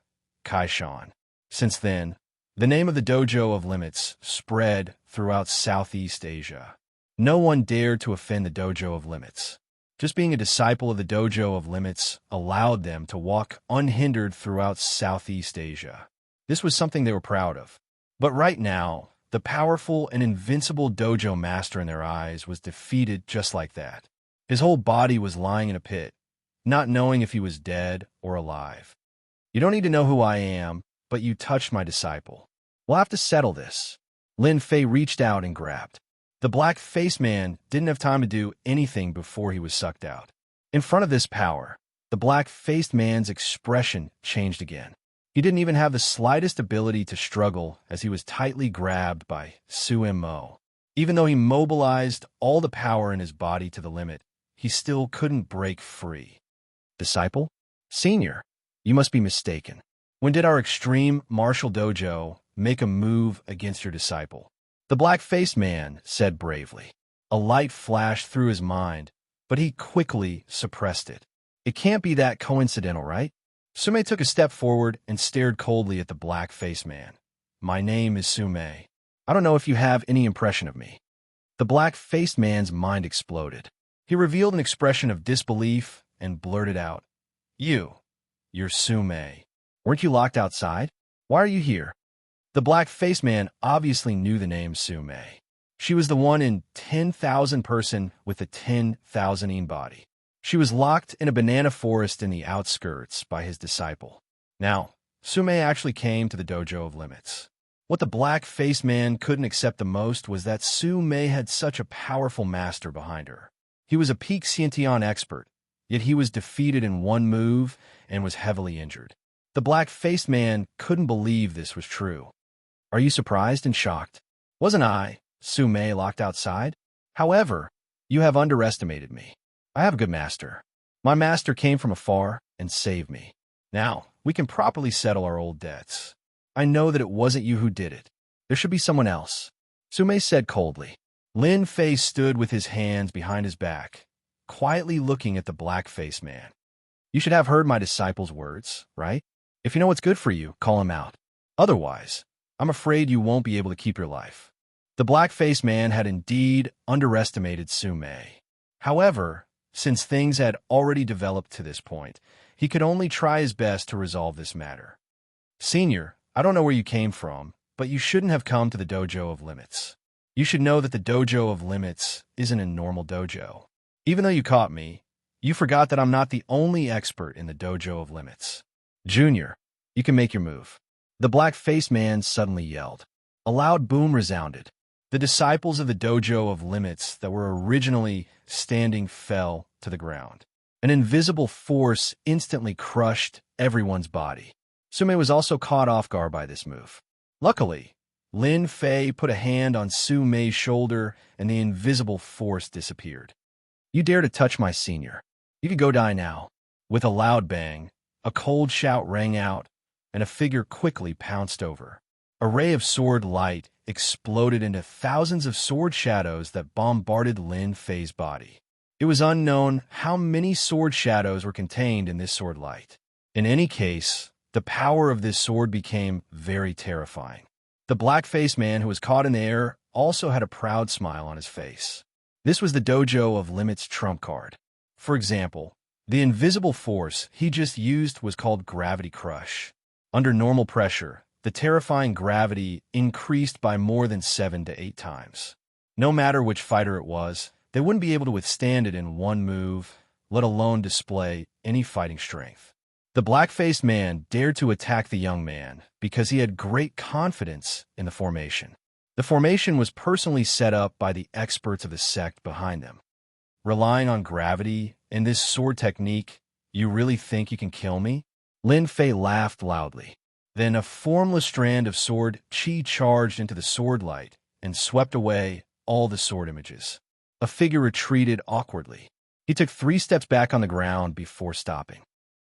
Kaishan. Since then, the name of the dojo of limits spread throughout Southeast Asia. No one dared to offend the dojo of limits. Just being a disciple of the dojo of limits allowed them to walk unhindered throughout Southeast Asia. This was something they were proud of. But right now, the powerful and invincible dojo master in their eyes was defeated just like that. His whole body was lying in a pit, not knowing if he was dead or alive. "You don't need to know who I am, but you touched my disciple. We'll have to settle this." Lin Fei reached out and grabbed. The black-faced man didn't have time to do anything before he was sucked out. In front of this power, the black-faced man's expression changed again. He didn't even have the slightest ability to struggle as he was tightly grabbed by Su Mo. Even though he mobilized all the power in his body to the limit, he still couldn't break free. "Disciple? Senior, you must be mistaken. When did our extreme martial dojo make a move against your disciple?" The black-faced man said bravely. A light flashed through his mind, but he quickly suppressed it. "It can't be that coincidental, right?" Sumei took a step forward and stared coldly at the black-faced man. "My name is Sumei. I don't know if you have any impression of me." The black-faced man's mind exploded. He revealed an expression of disbelief and blurted out, You're Sumei. Weren't you locked outside? Why are you here?" The black-faced man obviously knew the name Sumei. She was the one in 10,000 person with the 10,000 body. She was locked in a banana forest in the outskirts by his disciple. Now, Sumei actually came to the dojo of limits. What the black-faced man couldn't accept the most was that Sumei had such a powerful master behind her. He was a peak Xiantian expert, yet he was defeated in one move and was heavily injured. The black-faced man couldn't believe this was true. "Are you surprised and shocked? Wasn't I, Sumei, locked outside? However, you have underestimated me. I have a good master. My master came from afar and saved me. Now, we can properly settle our old debts. I know that it wasn't you who did it. There should be someone else," Sumei said coldly. Lin Fei stood with his hands behind his back, quietly looking at the black-faced man. "You should have heard my disciple's words, right? If you know what's good for you, call him out. Otherwise, I'm afraid you won't be able to keep your life." The black-faced man had indeed underestimated Sume. However, since things had already developed to this point, he could only try his best to resolve this matter. Senior, I don't know where you came from, but you shouldn't have come to the Dojo of Limits. You should know that the Dojo of Limits isn't a normal dojo. Even though you caught me, you forgot that I'm not the only expert in the Dojo of Limits. Junior, you can make your move. The black-faced man suddenly yelled. A loud boom resounded. The disciples of the Dojo of Limits that were originally standing fell to the ground. An invisible force instantly crushed everyone's body. Sume was also caught off guard by this move. Luckily, Lin Fei put a hand on Su Mei's shoulder and the invisible force disappeared. You dare to touch my senior. You could go die now. With a loud bang, a cold shout rang out, and a figure quickly pounced over. A ray of sword light exploded into thousands of sword shadows that bombarded Lin Fei's body. It was unknown how many sword shadows were contained in this sword light. In any case, the power of this sword became very terrifying. The black-faced man who was caught in the air also had a proud smile on his face. This was the Dojo of Limits trump card. For example, the invisible force he just used was called Gravity Crush. Under normal pressure, the terrifying gravity increased by more than 7 to 8 times. No matter which fighter it was, they wouldn't be able to withstand it in one move, let alone display any fighting strength. The black-faced man dared to attack the young man because he had great confidence in the formation. The formation was personally set up by the experts of the sect behind them. Relying on gravity and this sword technique, you really think you can kill me? Lin Fei laughed loudly. Then a formless strand of sword chi charged into the sword light and swept away all the sword images. A figure retreated awkwardly. He took 3 steps back on the ground before stopping.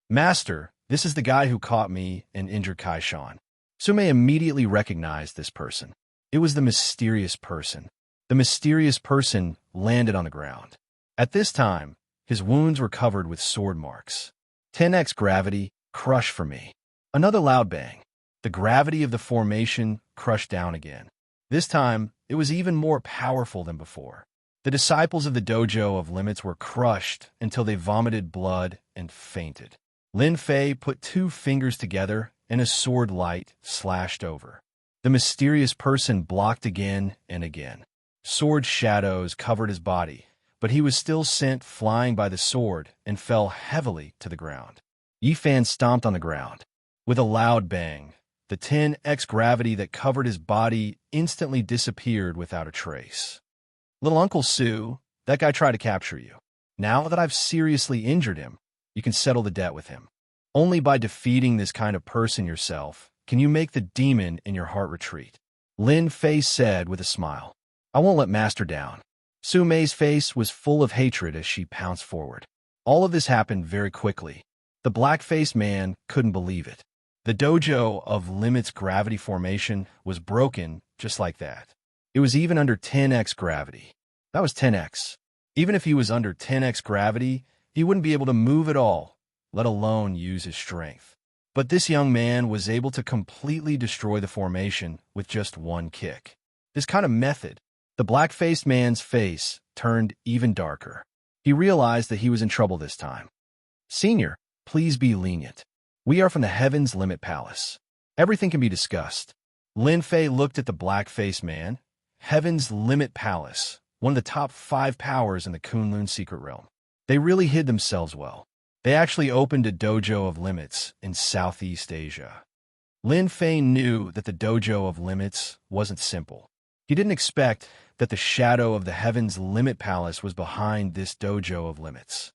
Master, this is the guy who caught me and injured Kaishan. Sume immediately recognized this person. It was the mysterious person. The mysterious person landed on the ground. At this time, his wounds were covered with sword marks. 10x gravity, crush for me. Another loud bang. The gravity of the formation crushed down again. This time, it was even more powerful than before. The disciples of the Dojo of Limits were crushed until they vomited blood and fainted. Lin Fei put 2 fingers together and a sword light slashed over. The mysterious person blocked again and again. Sword shadows covered his body, but he was still sent flying by the sword and fell heavily to the ground. Yifan stomped on the ground. With a loud bang, the 10x gravity that covered his body instantly disappeared without a trace. Little Uncle Su, that guy tried to capture you. Now that I've seriously injured him, you can settle the debt with him. Only by defeating this kind of person yourself can you make the demon in your heart retreat. Lin Fei said with a smile. I won't let Master down. Su Mei's face was full of hatred as she pounced forward. All of this happened very quickly. The black-faced man couldn't believe it. The Dojo of Limits gravity formation was broken just like that. It was even under 10x gravity. That was 10x. Even if he was under 10x gravity, he wouldn't be able to move at all, let alone use his strength. But this young man was able to completely destroy the formation with just one kick. This kind of method, the black-faced man's face turned even darker. He realized that he was in trouble this time. Senior, please be lenient. We are from the Heaven's Limit Palace. Everything can be discussed. Lin Fei looked at the black-faced man. Heaven's Limit Palace, one of the top 5 powers in the Kunlun secret realm. They really hid themselves well. They actually opened a Dojo of Limits in Southeast Asia. Lin Fei knew that the Dojo of Limits wasn't simple. He didn't expect that the shadow of the Heaven's Limit Palace was behind this Dojo of Limits.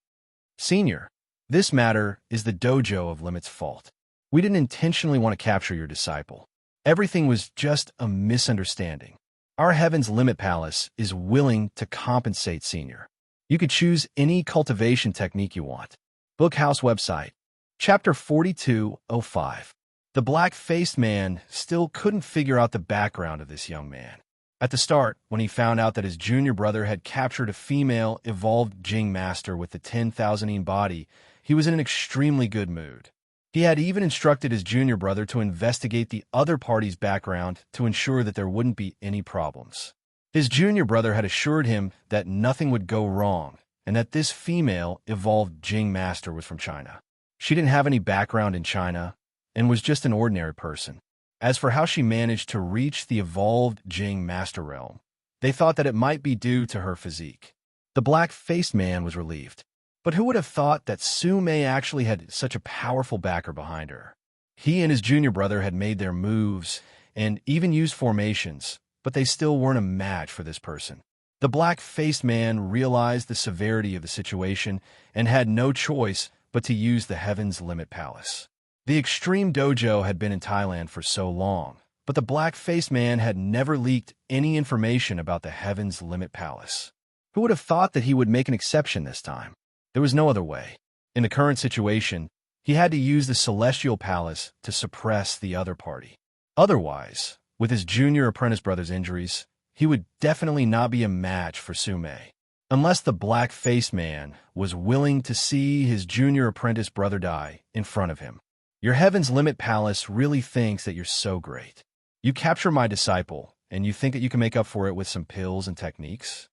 Senior, this matter is the Dojo of Limits' fault. We didn't intentionally want to capture your disciple. Everything was just a misunderstanding. Our Heaven's Limit Palace is willing to compensate Senior. You could choose any cultivation technique you want. Bookhouse website. Chapter 4205. The black-faced man still couldn't figure out the background of this young man. At the start, when he found out that his junior brother had captured a female evolved Jing master with the 10,000 body, he was in an extremely good mood. He had even instructed his junior brother to investigate the other party's background to ensure that there wouldn't be any problems. His junior brother had assured him that nothing would go wrong and that this female evolved Jing master was from China. She didn't have any background in China and was just an ordinary person. As for how she managed to reach the evolved Jing master realm, they thought that it might be due to her physique. The black-faced man was relieved. But who would have thought that Su Mei actually had such a powerful backer behind her? He and his junior brother had made their moves and even used formations, but they still weren't a match for this person. The black-faced man realized the severity of the situation and had no choice but to use the Heaven's Limit Palace. The Extreme Dojo had been in Thailand for so long, but the black-faced man had never leaked any information about the Heaven's Limit Palace. Who would have thought that he would make an exception this time? There was no other way. In the current situation, he had to use the Celestial Palace to suppress the other party. Otherwise, with his junior apprentice brother's injuries, he would definitely not be a match for Su Mei. Unless the black-faced man was willing to see his junior apprentice brother die in front of him. Your Heaven's Limit Palace really thinks that you're so great. You capture my disciple, and you think that you can make up for it with some pills and techniques?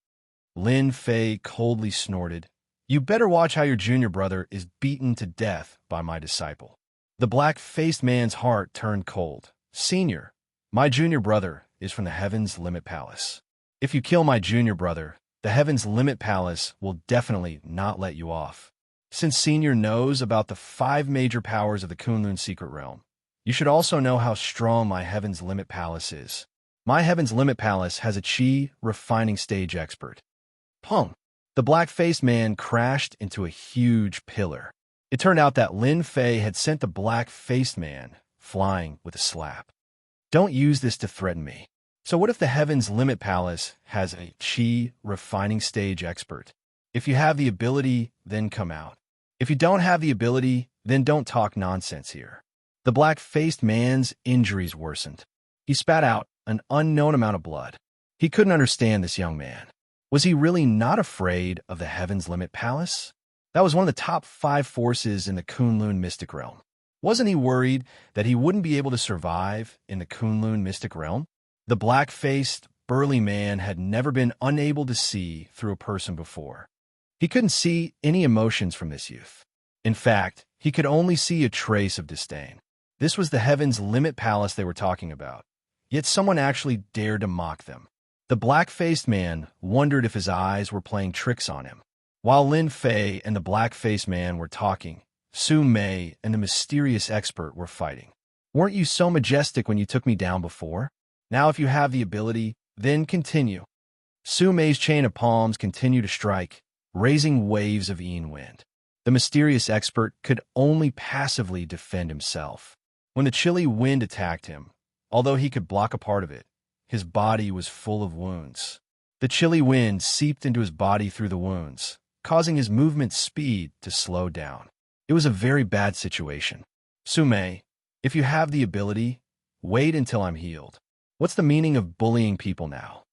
Lin Fei coldly snorted. You better watch how your junior brother is beaten to death by my disciple. The black-faced man's heart turned cold. Senior, my junior brother is from the Heaven's Limit Palace. If you kill my junior brother, the Heaven's Limit Palace will definitely not let you off. Since Senior knows about the 5 major powers of the Kunlun Secret Realm, you should also know how strong my Heaven's Limit Palace is. My Heaven's Limit Palace has a Qi refining stage expert. Pong! The black-faced man crashed into a huge pillar. It turned out that Lin Fei had sent the black-faced man flying with a slap. Don't use this to threaten me. So what if the Heaven's Limit Palace has a Qi refining stage expert? If you have the ability, then come out. If you don't have the ability, then don't talk nonsense here. The black-faced man's injuries worsened. He spat out an unknown amount of blood. He couldn't understand this young man. Was he really not afraid of the Heaven's Limit Palace? That was one of the top 5 forces in the Kunlun Mystic Realm. Wasn't he worried that he wouldn't be able to survive in the Kunlun Mystic Realm? The black-faced, burly man had never been unable to see through a person before. He couldn't see any emotions from this youth. In fact, he could only see a trace of disdain. This was the Heaven's Limit Palace they were talking about, yet someone actually dared to mock them. The black-faced man wondered if his eyes were playing tricks on him. While Lin Fei and the black-faced man were talking, Su Mei and the mysterious expert were fighting. Weren't you so majestic when you took me down before? Now if you have the ability, then continue. Su Mei's chain of palms continued to strike, raising waves of Yin wind. The mysterious expert could only passively defend himself. When the chilly wind attacked him, although he could block a part of it, his body was full of wounds. The chilly wind seeped into his body through the wounds, causing his movement speed to slow down. It was a very bad situation. Su Mei, if you have the ability, wait until I'm healed. What's the meaning of bullying people now?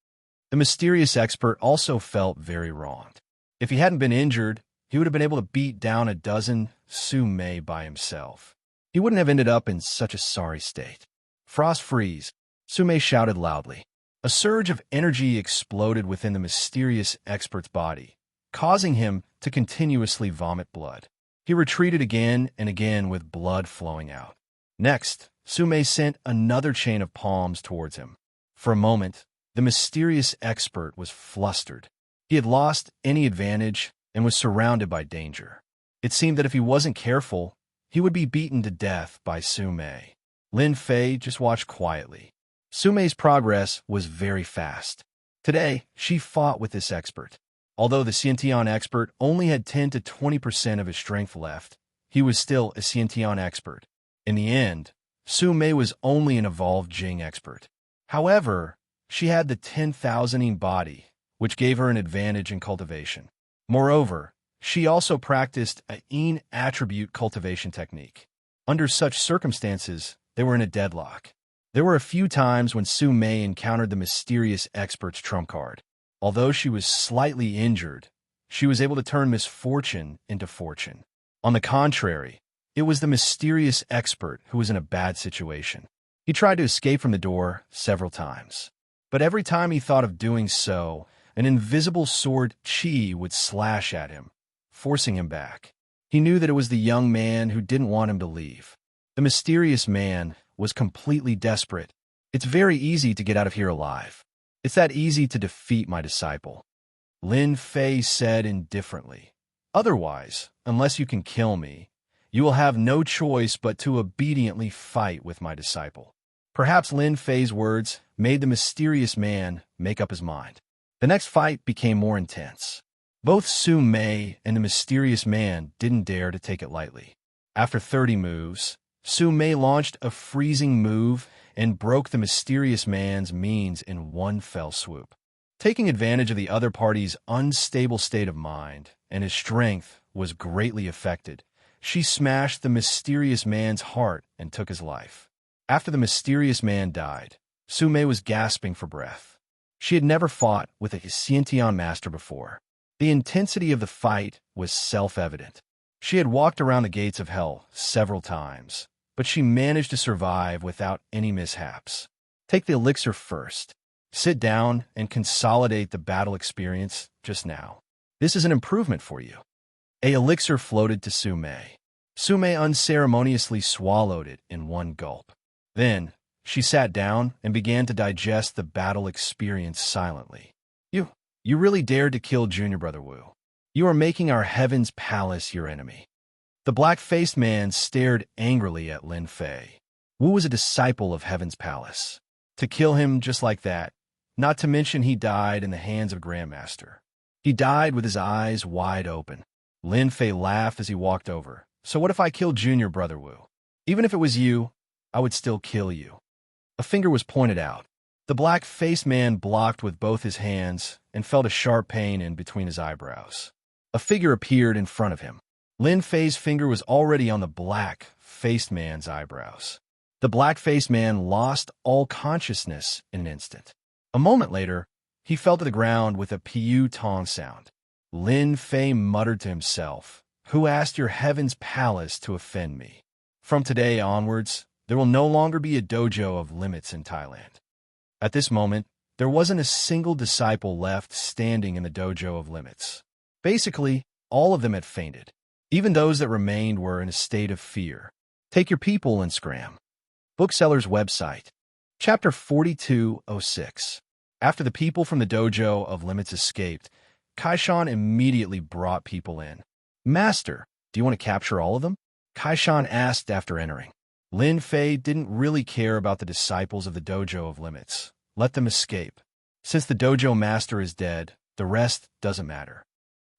The mysterious expert also felt very wronged. If he hadn't been injured, he would have been able to beat down a dozen Su Mei by himself. He wouldn't have ended up in such a sorry state. Frost freeze, Su Mei shouted loudly. A surge of energy exploded within the mysterious expert's body, causing him to continuously vomit blood. He retreated again and again with blood flowing out. Next, Su Mei sent another chain of palms towards him. For a moment, the mysterious expert was flustered. He had lost any advantage and was surrounded by danger. It seemed that if he wasn't careful, he would be beaten to death by Su Mei. Lin Fei just watched quietly. Su Mei's progress was very fast. Today, she fought with this expert. Although the Xiantian expert only had 10 to 20% of his strength left, he was still a Xiantian expert. In the end, Su Mei was only an evolved Jing expert. However, she had the 10,000 body, which gave her an advantage in cultivation. Moreover, she also practiced a Yin attribute cultivation technique. Under such circumstances, they were in a deadlock. There were a few times when Su Mei encountered the mysterious expert's trump card. Although she was slightly injured, she was able to turn misfortune into fortune. On the contrary, It was the mysterious expert who was in a bad situation. He tried to escape from the door several times. But every time he thought of doing so, an invisible sword chi would slash at him, forcing him back. He knew that it was the young man who didn't want him to leave. The mysterious man was completely desperate. It's very easy to get out of here alive. It's that easy to defeat my disciple. Lin Fei said indifferently. Otherwise, unless you can kill me, you will have no choice but to obediently fight with my disciple. Perhaps Lin Fei's words made the mysterious man make up his mind. The next fight became more intense. Both Su Mei and the mysterious man didn't dare to take it lightly. After 30 moves, Su Mei launched a freezing move and broke the mysterious man's means in one fell swoop. Taking advantage of the other party's unstable state of mind, and his strength was greatly affected, she smashed the mysterious man's heart and took his life. After the mysterious man died, Su Mei was gasping for breath. She had never fought with a Xiantian master before. The intensity of the fight was self-evident. She had walked around the gates of hell several times, but she managed to survive without any mishaps. Take the elixir first. Sit down and consolidate the battle experience just now. This is an improvement for you. A elixir floated to Su Mei. Su Mei unceremoniously swallowed it in one gulp. Then, she sat down and began to digest the battle experience silently. You really dared to kill Junior Brother Wu. You are making our Heaven's Palace your enemy. The black-faced man stared angrily at Lin Fei. Wu was a disciple of Heaven's Palace. To kill him just like that, not to mention he died in the hands of Grandmaster. He died with his eyes wide open. Lin Fei laughed as he walked over. So what if I killed Junior Brother Wu? Even if it was you, I would still kill you. A finger was pointed out. The black-faced man blocked with both his hands and felt a sharp pain in between his eyebrows. A figure appeared in front of him. Lin Fei's finger was already on the black-faced man's eyebrows. The black-faced man lost all consciousness in an instant. A moment later, he fell to the ground with a piu tong sound. Lin Fei muttered to himself, "Who asked your Heaven's Palace to offend me? From today onwards, there will no longer be a dojo of limits in Thailand." At this moment, there wasn't a single disciple left standing in the dojo of limits. Basically, all of them had fainted. Even those that remained were in a state of fear. Take your people and scram. Bookseller's website. Chapter 4206. After the people from the dojo of limits escaped, Kaishan immediately brought people in. "Master, do you want to capture all of them?" Kaishan asked after entering. Lin Fei didn't really care about the disciples of the dojo of limits. Let them escape. Since the dojo master is dead, the rest doesn't matter.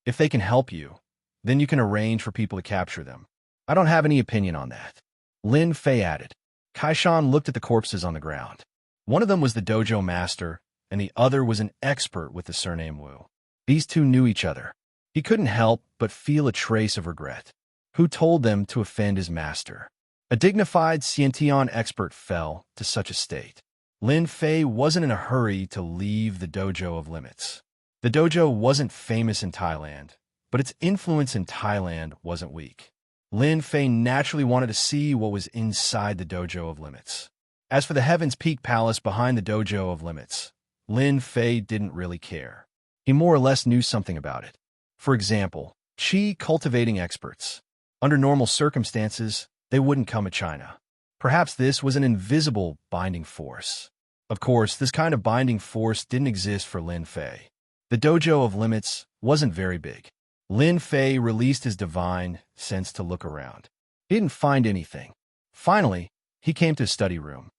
If they can help you, then you can arrange for people to capture them. I don't have any opinion on that. Lin Fei added. Kaishan looked at the corpses on the ground. One of them was the dojo master, and the other was an expert with the surname Wu. These two knew each other. He couldn't help but feel a trace of regret. Who told them to offend his master? A dignified Xiantian expert fell to such a state. Lin Fei wasn't in a hurry to leave the dojo of limits. The dojo wasn't famous in Thailand, but its influence in Thailand wasn't weak. Lin Fei naturally wanted to see what was inside the dojo of limits. As for the Heaven's Peak Palace behind the dojo of limits, Lin Fei didn't really care. He more or less knew something about it. For example, qi cultivating experts. Under normal circumstances, they wouldn't come to China. Perhaps this was an invisible binding force. Of course, this kind of binding force didn't exist for Lin Fei. The dojo of limits wasn't very big. Lin Fei released his divine sense to look around. He didn't find anything. Finally, he came to his study room.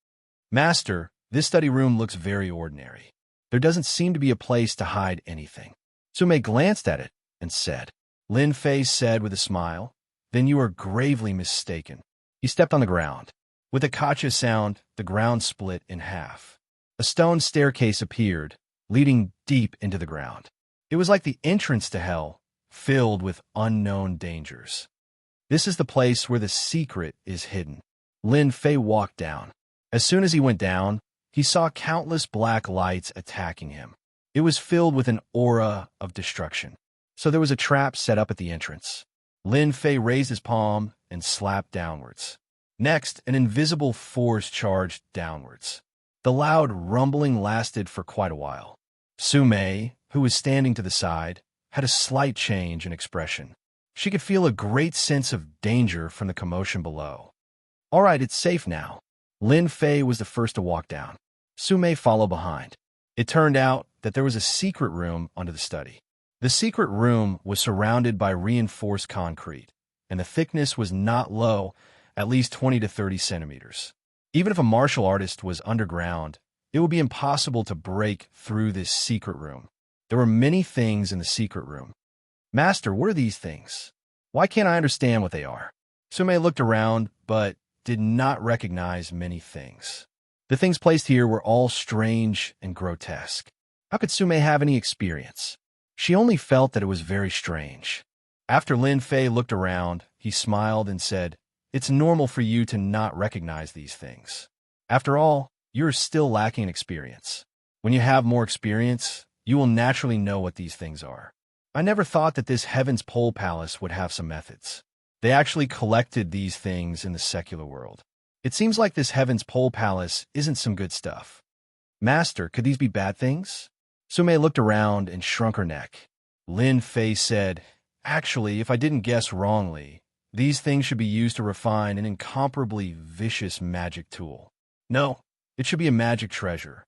"Master, this study room looks very ordinary. There doesn't seem to be a place to hide anything." Su Mei glanced at it and said. Lin Fei said with a smile, "Then you are gravely mistaken." He stepped on the ground. With a kacha sound, the ground split in half. A stone staircase appeared, leading deep into the ground. It was like the entrance to hell, filled with unknown dangers. This is the place where the secret is hidden. Lin Fei walked down. As soon as he went down, he saw countless black lights attacking him. It was filled with an aura of destruction. So there was a trap set up at the entrance. Lin Fei raised his palm and slapped downwards. Next, an invisible force charged downwards. The loud rumbling lasted for quite a while. Su Mei, who was standing to the side, had a slight change in expression. She could feel a great sense of danger from the commotion below. All right, it's safe now. Lin Fei was the first to walk down. Su Mei followed behind. It turned out that there was a secret room under the study. The secret room was surrounded by reinforced concrete, and the thickness was not low, at least 20 to 30 centimeters. Even if a martial artist was underground, it would be impossible to break through this secret room. There were many things in the secret room. Master, what are these things? Why can't I understand what they are? Su Mei looked around, but did not recognize many things. The things placed here were all strange and grotesque. How could Su Mei have any experience? She only felt that it was very strange. After Lin Fei looked around, he smiled and said, "It's normal for you to not recognize these things. After all, you're still lacking experience. When you have more experience, you will naturally know what these things are. I never thought that this Heaven's Pole Palace would have some methods. They actually collected these things in the secular world. It seems like this Heaven's Pole Palace isn't some good stuff. Master, could these be bad things?" Su Mei looked around and shrunk her neck. Lin Fei said, "Actually, if I didn't guess wrongly, these things should be used to refine an incomparably vicious magic tool. No, it should be a magic treasure.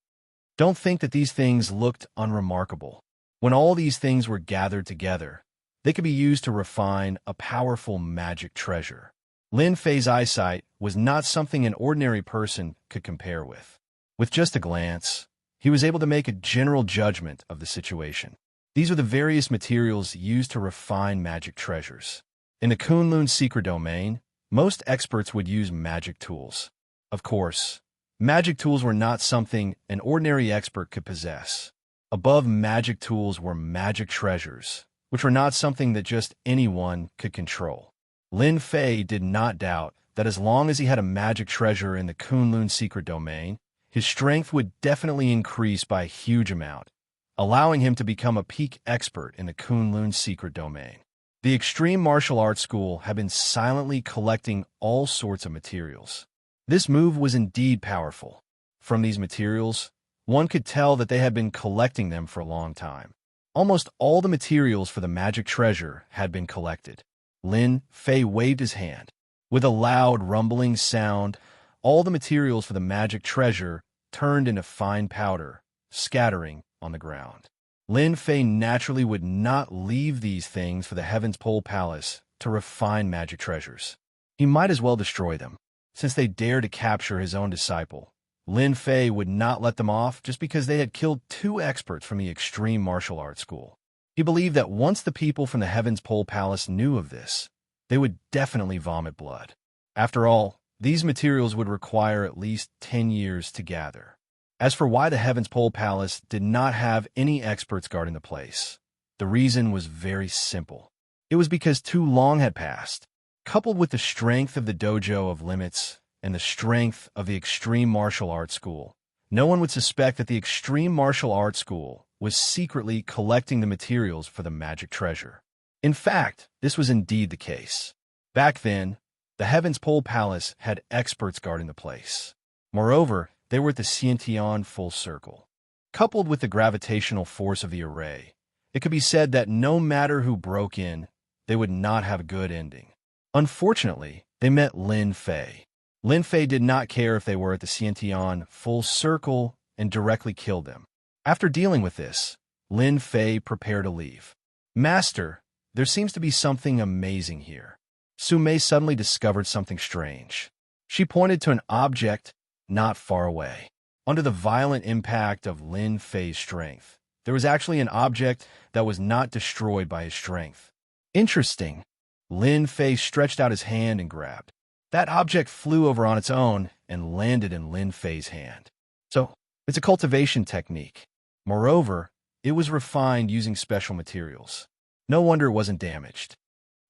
Don't think that these things looked unremarkable. When all these things were gathered together, they could be used to refine a powerful magic treasure." Lin Fei's eyesight was not something an ordinary person could compare with. With just a glance, he was able to make a general judgment of the situation. These were the various materials used to refine magic treasures. In the Kunlun secret domain, most experts would use magic tools. Of course, magic tools were not something an ordinary expert could possess. Above magic tools were magic treasures, which were not something that just anyone could control. Lin Fei did not doubt that as long as he had a magic treasure in the Kunlun secret domain, his strength would definitely increase by a huge amount, allowing him to become a peak expert in the Kunlun secret domain. The Extreme Martial Arts School had been silently collecting all sorts of materials. This move was indeed powerful. From these materials, one could tell that they had been collecting them for a long time. Almost all the materials for the magic treasure had been collected. Lin Fei waved his hand. With a loud rumbling sound, all the materials for the magic treasure turned into fine powder, scattering on the ground. Lin Fei naturally would not leave these things for the Heaven's Pole Palace to refine magic treasures. He might as well destroy them. Since they dared to capture his own disciple, Lin Fei would not let them off just because they had killed 2 experts from the Extreme Martial Arts School. He believed that once the people from the Heaven's Pole Palace knew of this, they would definitely vomit blood. After all, these materials would require at least 10 years to gather. As for why the Heaven's Pole Palace did not have any experts guarding the place, the reason was very simple. It was because too long had passed. Coupled with the strength of the Dojo of Limits and the strength of the Extreme Martial Arts School, no one would suspect that the Extreme Martial Arts School was secretly collecting the materials for the magic treasure. In fact, this was indeed the case. Back then, the Heaven's Pole Palace had experts guarding the place. Moreover, they were at the Xiantian full circle. Coupled with the gravitational force of the array, it could be said that no matter who broke in, they would not have a good ending. Unfortunately, they met Lin Fei. Lin Fei did not care if they were at the Xiantian full circle and directly killed them. After dealing with this, Lin Fei prepared to leave. "Master, there seems to be something amazing here." Su Mei suddenly discovered something strange. She pointed to an object not far away. Under the violent impact of Lin Fei's strength, there was actually an object that was not destroyed by his strength. Interesting. Lin Fei stretched out his hand and grabbed. That object flew over on its own and landed in Lin Fei's hand. So, it's a cultivation technique. Moreover, it was refined using special materials. No wonder it wasn't damaged.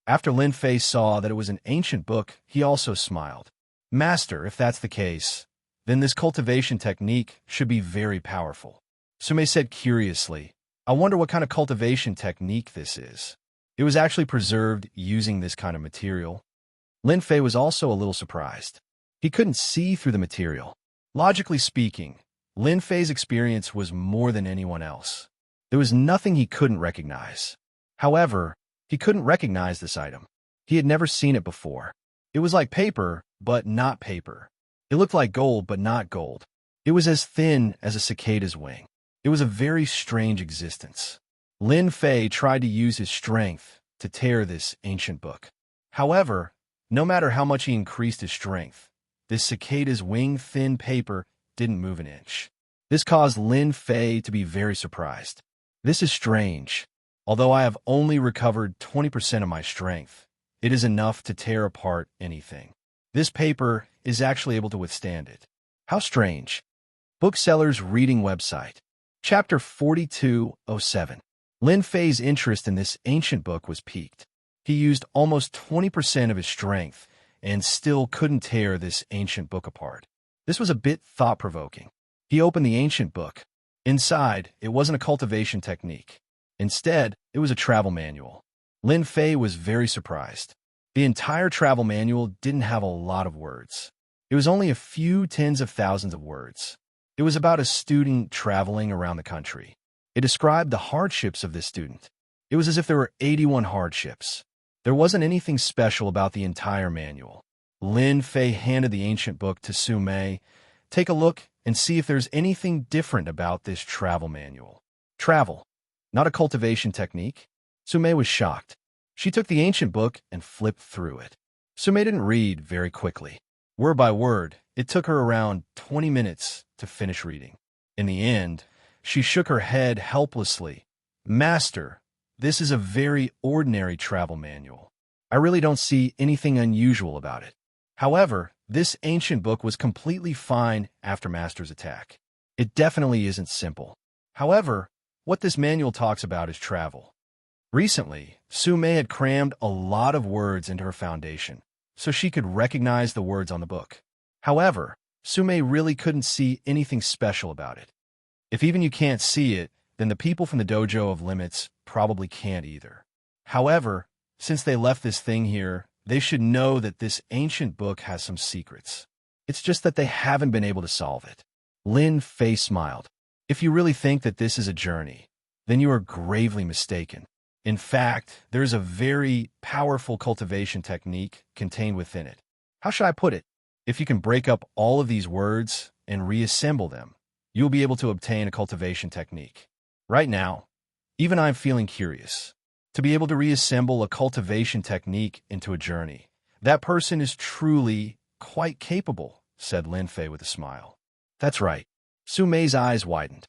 After Lin Fei saw that it was an ancient book, he also smiled. "Master, if that's the case, then this cultivation technique should be very powerful." Su Mei said curiously, "I wonder what kind of cultivation technique this is." It was actually preserved using this kind of material. Lin Fei was also a little surprised. He couldn't see through the material. Logically speaking, Lin Fei's experience was more than anyone else. There was nothing he couldn't recognize. However, he couldn't recognize this item. He had never seen it before. It was like paper, but not paper. It looked like gold, but not gold. It was as thin as a cicada's wing. It was a very strange existence. Lin Fei tried to use his strength to tear this ancient book. However, no matter how much he increased his strength, this cicada's wing-thin paper didn't move an inch. This caused Lin Fei to be very surprised. This is strange. Although I have only recovered 20% of my strength, it is enough to tear apart anything. This paper is actually able to withstand it. How strange. Bookseller's reading website. Chapter 4207. Lin Fei's interest in this ancient book was piqued. He used almost 20% of his strength and still couldn't tear this ancient book apart. This was a bit thought-provoking. He opened the ancient book. Inside, it wasn't a cultivation technique. Instead, it was a travel manual. Lin Fei was very surprised. The entire travel manual didn't have a lot of words. It was only a few tens of thousands of words. It was about a student traveling around the country. It described the hardships of this student. It was as if there were 81 hardships. There wasn't anything special about the entire manual. Lin Fei handed the ancient book to Su Mei. Take a look and see if there's anything different about this travel manual. Travel, not a cultivation technique. Su Mei was shocked. She took the ancient book and flipped through it. Su Mei didn't read very quickly. Word by word, it took her around 20 minutes to finish reading. In the end, she shook her head helplessly. Master, this is a very ordinary travel manual. I really don't see anything unusual about it. However, this ancient book was completely fine after Master's attack. It definitely isn't simple. However, what this manual talks about is travel. Recently, Su Mei had crammed a lot of words into her foundation, so she could recognize the words on the book. However, Su Mei really couldn't see anything special about it. If even you can't see it, then the people from the Dojo of Limits probably can't either. However, since they left this thing here, they should know that this ancient book has some secrets. It's just that they haven't been able to solve it. Lin Fei smiled. If you really think that this is a journey, then you are gravely mistaken. In fact, there is a very powerful cultivation technique contained within it. How should I put it? If you can break up all of these words and reassemble them, you'll be able to obtain a cultivation technique. Right now, even I'm feeling curious. To be able to reassemble a cultivation technique into a journey, that person is truly quite capable, said Lin Fei with a smile. That's right. Su Mei's eyes widened.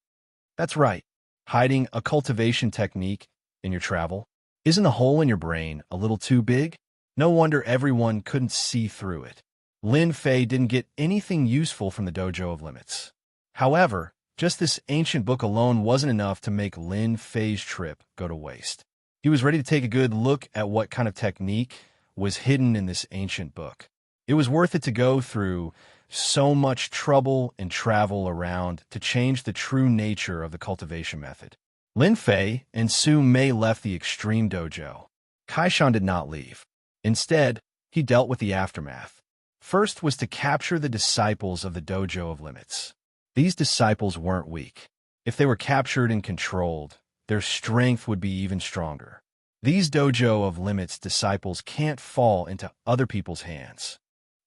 That's right. Hiding a cultivation technique in your travel? Isn't the hole in your brain a little too big? No wonder everyone couldn't see through it. Lin Fei didn't get anything useful from the Dojo of Limits. However, just this ancient book alone wasn't enough to make Lin Fei's trip go to waste. He was ready to take a good look at what kind of technique was hidden in this ancient book. It was worth it to go through so much trouble and travel around to change the true nature of the cultivation method. Lin Fei and Su Mei left the extreme dojo. Kaishan did not leave. Instead, he dealt with the aftermath. First was to capture the disciples of the Dojo of Limits. These disciples weren't weak. If they were captured and controlled, their strength would be even stronger. These Dojo of Limits disciples can't fall into other people's hands.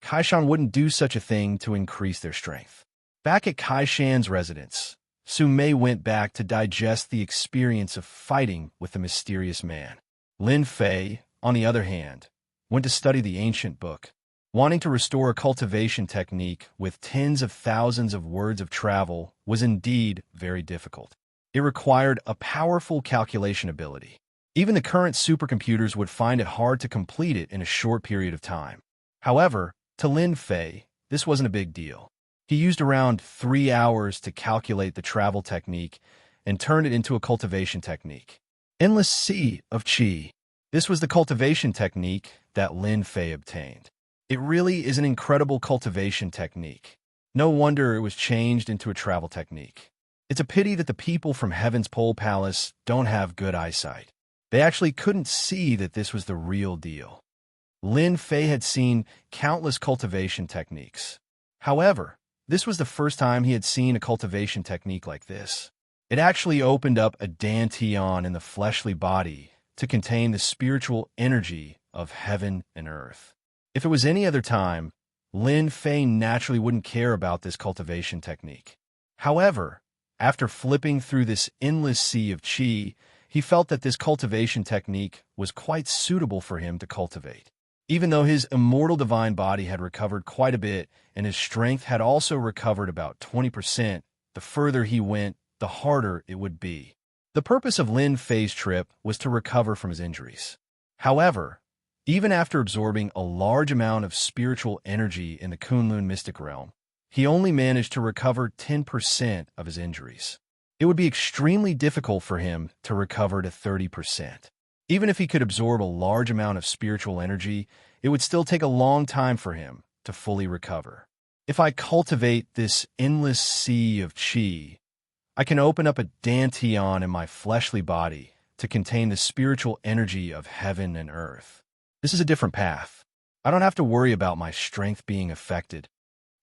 Kaishan wouldn't do such a thing to increase their strength. Back at Kaishan's residence, Su Mei went back to digest the experience of fighting with the mysterious man. Lin Fei, on the other hand, went to study the ancient book. Wanting to restore a cultivation technique with tens of thousands of words of travel was indeed very difficult. It required a powerful calculation ability. Even the current supercomputers would find it hard to complete it in a short period of time. However, to Lin Fei, this wasn't a big deal. He used around 3 hours to calculate the travel technique and turn it into a cultivation technique. Endless Sea of Qi. This was the cultivation technique that Lin Fei obtained. It really is an incredible cultivation technique. No wonder it was changed into a travel technique. It's a pity that the people from Heaven's Pole Palace don't have good eyesight. They actually couldn't see that this was the real deal. Lin Fei had seen countless cultivation techniques. However, this was the first time he had seen a cultivation technique like this. It actually opened up a dantian in the fleshly body to contain the spiritual energy of heaven and earth. If it was any other time, Lin Fei naturally wouldn't care about this cultivation technique. However, after flipping through this endless sea of qi, he felt that this cultivation technique was quite suitable for him to cultivate. Even though his immortal divine body had recovered quite a bit and his strength had also recovered about 20%, the further he went, the harder it would be. The purpose of Lin Fei's trip was to recover from his injuries. However, even after absorbing a large amount of spiritual energy in the Kunlun mystic realm, he only managed to recover 10% of his injuries. It would be extremely difficult for him to recover to 30%. Even if he could absorb a large amount of spiritual energy, it would still take a long time for him to fully recover. If I cultivate this endless sea of qi, I can open up a dantian in my fleshly body to contain the spiritual energy of heaven and earth. This is a different path. I don't have to worry about my strength being affected.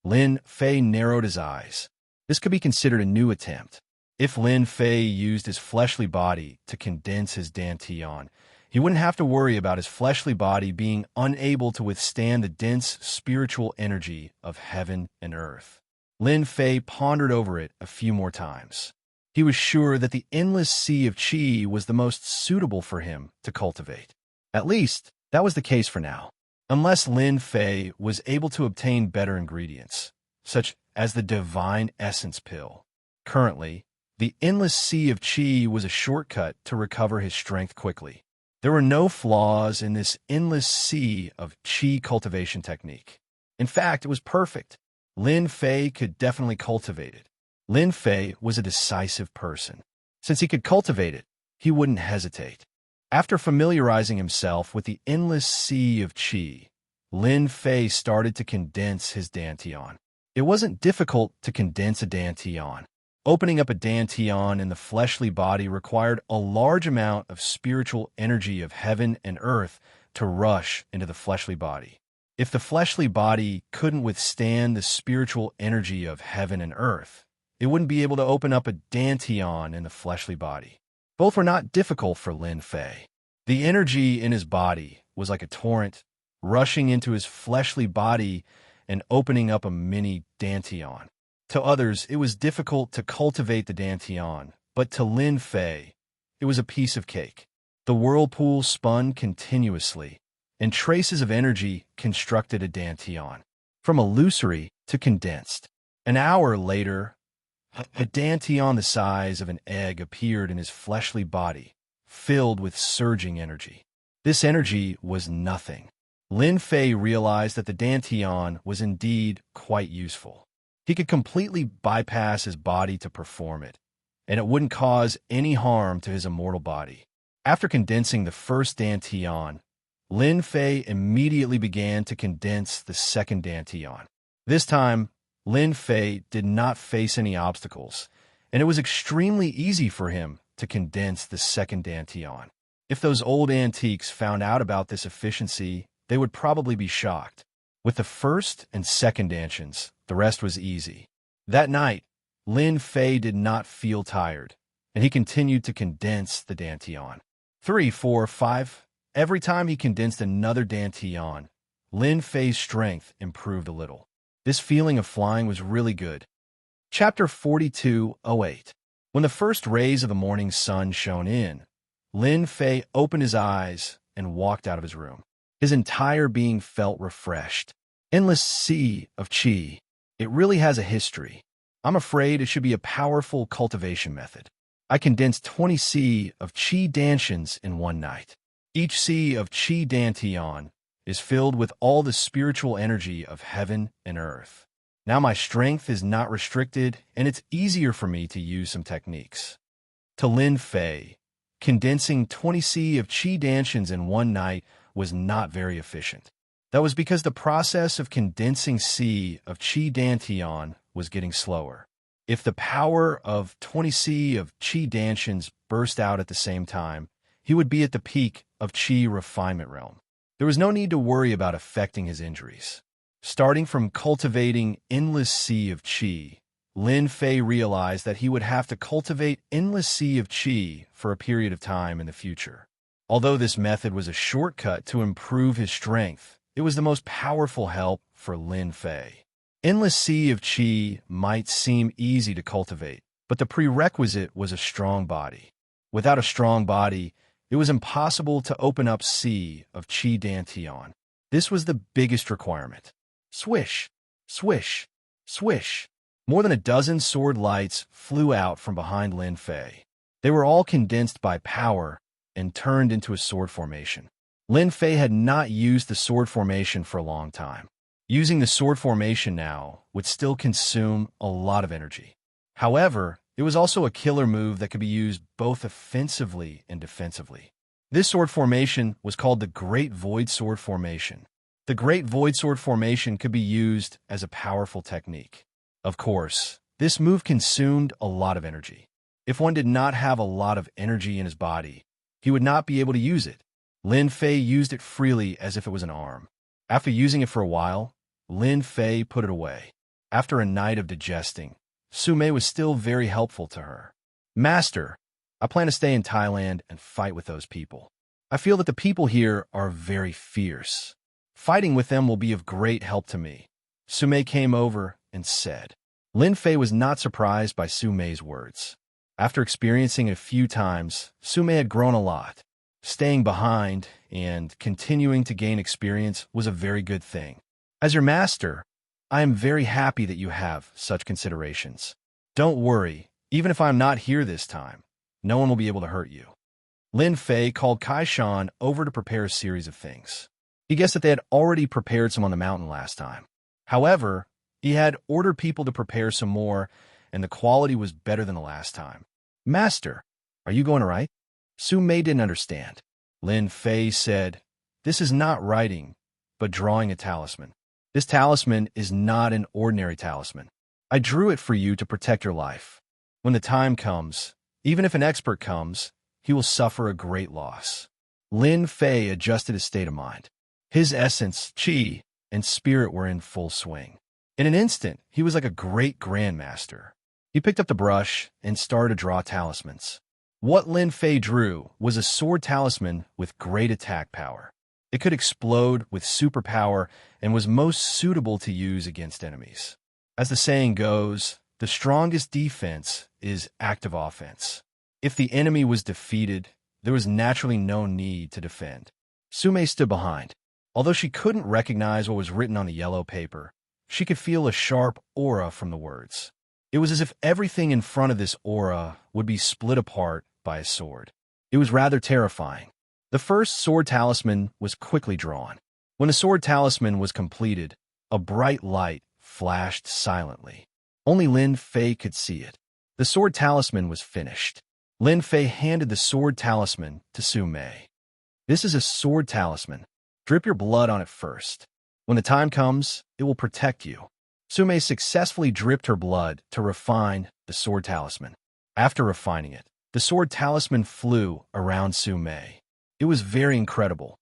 Lin Fei narrowed his eyes. This could be considered a new attempt. If Lin Fei used his fleshly body to condense his dantian, he wouldn't have to worry about his fleshly body being unable to withstand the dense spiritual energy of heaven and earth. Lin Fei pondered over it a few more times. He was sure that the endless sea of qi was the most suitable for him to cultivate. At least, that was the case for now. Unless Lin Fei was able to obtain better ingredients, such as the divine essence pill. Currently, the endless sea of qi was a shortcut to recover his strength quickly. There were no flaws in this endless sea of qi cultivation technique. In fact, it was perfect. Lin Fei could definitely cultivate it. Lin Fei was a decisive person. Since he could cultivate it, he wouldn't hesitate. After familiarizing himself with the endless sea of qi, Lin Fei started to condense his dantian. It wasn't difficult to condense a dantian. Opening up a dantian in the fleshly body required a large amount of spiritual energy of heaven and earth to rush into the fleshly body. If the fleshly body couldn't withstand the spiritual energy of heaven and earth, it wouldn't be able to open up a dantian in the fleshly body. Both were not difficult for Lin Fei. The energy in his body was like a torrent, rushing into his fleshly body and opening up a mini dantian. To others, it was difficult to cultivate the dantian, but to Lin Fei, it was a piece of cake. The whirlpool spun continuously, and traces of energy constructed a dantian, from illusory to condensed. An hour later, a dantian the size of an egg appeared in his fleshly body, filled with surging energy. This energy was nothing. Lin Fei realized that the dantian was indeed quite useful. He could completely bypass his body to perform it, and it wouldn't cause any harm to his immortal body. After condensing the first dantian, Lin Fei immediately began to condense the second dantian. This time, Lin Fei did not face any obstacles, and it was extremely easy for him to condense the second dantian. If those old antiques found out about this efficiency, they would probably be shocked. With the first and second dantians, the rest was easy. That night, Lin Fei did not feel tired, and he continued to condense the dantian. 3, 4, 5. Every time he condensed another dantian, Lin Fei's strength improved a little. This feeling of flying was really good. Chapter 42:08. When the first rays of the morning sun shone in, Lin Fei opened his eyes and walked out of his room. His entire being felt refreshed. Endless sea of qi. It really has a history. I'm afraid it should be a powerful cultivation method. I condensed 20 sea of qi dantians in one night. Each sea of qi dantian is filled with all the spiritual energy of heaven and earth. Now my strength is not restricted, and it's easier for me to use some techniques. To Lin Fei, condensing 20 sea of qi dantians in one night was not very efficient. That was because the process of condensing sea of qi dantian was getting slower. If the power of 20 sea of qi dantians burst out at the same time, he he would be at the peak of Qi refinement realm. There was no need to worry about affecting his injuries. Starting from cultivating endless sea of Qi, Lin Fei realized that he would have to cultivate endless sea of Qi for a period of time in the future. Although this method was a shortcut to improve his strength, it was the most powerful help for Lin Fei. Endless sea of Qi might seem easy to cultivate, but the prerequisite was a strong body. Without a strong body, it was impossible to open up sea of Qi Dantian. This was the biggest requirement. Swish, swish, swish. More than a dozen sword lights flew out from behind Lin Fei. They were all condensed by power and turned into a sword formation. Lin Fei had not used the sword formation for a long time. Using the sword formation now would still consume a lot of energy. However, it was also a killer move that could be used both offensively and defensively. This sword formation was called the Great Void Sword Formation. The Great Void Sword Formation could be used as a powerful technique. Of course, this move consumed a lot of energy. If one did not have a lot of energy in his body, he would not be able to use it. Lin Fei used it freely as if it was an arm. After using it for a while, Lin Fei put it away. After a night of digesting, Sumei was still very helpful to her. Master, I plan to stay in Thailand and fight with those people. I feel that the people here are very fierce. Fighting with them will be of great help to me. Sumei came over and said. Lin Fei was not surprised by Sumei's words. After experiencing it a few times, Sumei had grown a lot. Staying behind and continuing to gain experience was a very good thing. As your master, I am very happy that you have such considerations. Don't worry, even if I am not here this time, no one will be able to hurt you. Lin Fei called Kai Shan over to prepare a series of things. He guessed that they had already prepared some on the mountain last time. However, he had ordered people to prepare some more, and the quality was better than the last time. Master, are you going to write? Sumei didn't understand. Lin Fei said, This is not writing, but drawing a talisman. This talisman is not an ordinary talisman. I drew it for you to protect your life. When the time comes, even if an expert comes, he will suffer a great loss. Lin Fei adjusted his state of mind. His essence, qi, and spirit were in full swing. In an instant, he was like a great grandmaster. He picked up the brush and started to draw talismans. What Lin Fei drew was a sword talisman with great attack power. It could explode with superpower and was most suitable to use against enemies. As the saying goes, the strongest defense is active offense. If the enemy was defeated, there was naturally no need to defend. Sumei stood behind. Although she couldn't recognize what was written on the yellow paper, she could feel a sharp aura from the words. It was as if everything in front of this aura would be split apart by a sword. It was rather terrifying. The first sword talisman was quickly drawn. When the sword talisman was completed, a bright light flashed silently. Only Lin Fei could see it. The sword talisman was finished. Lin Fei handed the sword talisman to Sumei. This is a sword talisman. Drip your blood on it first. When the time comes, it will protect you. Sumei successfully dripped her blood to refine the sword talisman. After refining it, the sword talisman flew around Sumei. It was very incredible.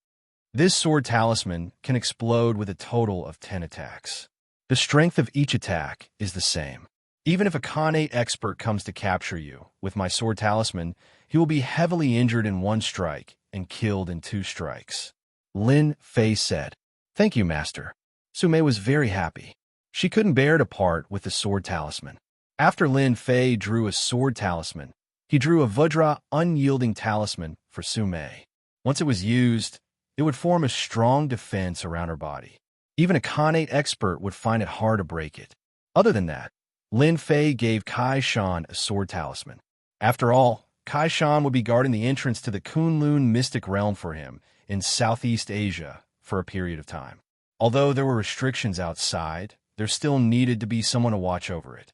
This sword talisman can explode with a total of 10 attacks. The strength of each attack is the same. Even if a Khanate expert comes to capture you with my sword talisman, he will be heavily injured in one strike and killed in 2 strikes. Lin Fei said, Thank you, Master. Sumei was very happy. She couldn't bear to part with the sword talisman. After Lin Fei drew a sword talisman, he drew a Vajra unyielding talisman for Sumei. Once it was used, it would form a strong defense around her body. Even a Khanate expert would find it hard to break it. Other than that, Lin Fei gave Kai Shan a sword talisman. After all, Kai Shan would be guarding the entrance to the Kunlun mystic realm for him in Southeast Asia for a period of time. Although there were restrictions outside, there still needed to be someone to watch over it.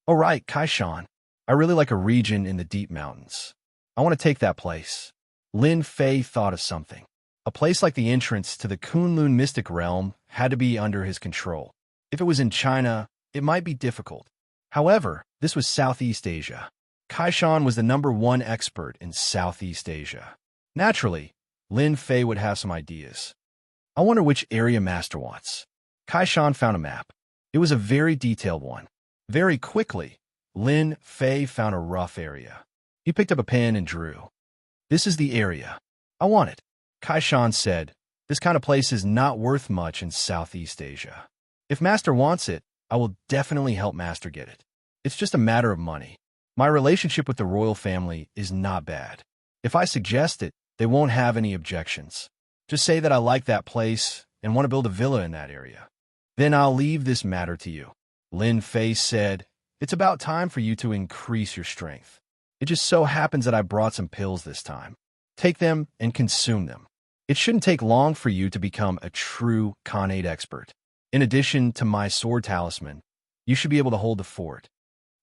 All right, Kai Shan, I really like a region in the deep mountains. I want to take that place. Lin Fei thought of something. A place like the entrance to the Kunlun mystic realm had to be under his control. If it was in China, it might be difficult. However, this was Southeast Asia. Kai Shan was the #1 expert in Southeast Asia. Naturally, Lin Fei would have some ideas. I wonder which area Master wants. Kaishan found a map. It was a very detailed one. Very quickly, Lin Fei found a rough area. He picked up a pen and drew. This is the area. I want it. Kaishan said, this kind of place is not worth much in Southeast Asia. If Master wants it, I will definitely help Master get it. It's just a matter of money. My relationship with the royal family is not bad. If I suggest it, they won't have any objections. Just say that I like that place and want to build a villa in that area. Then I'll leave this matter to you. Lin Fei said, it's about time for you to increase your strength. It just so happens that I brought some pills this time. Take them and consume them. It shouldn't take long for you to become a true Khanate expert. In addition to my sword talisman, you should be able to hold the fort.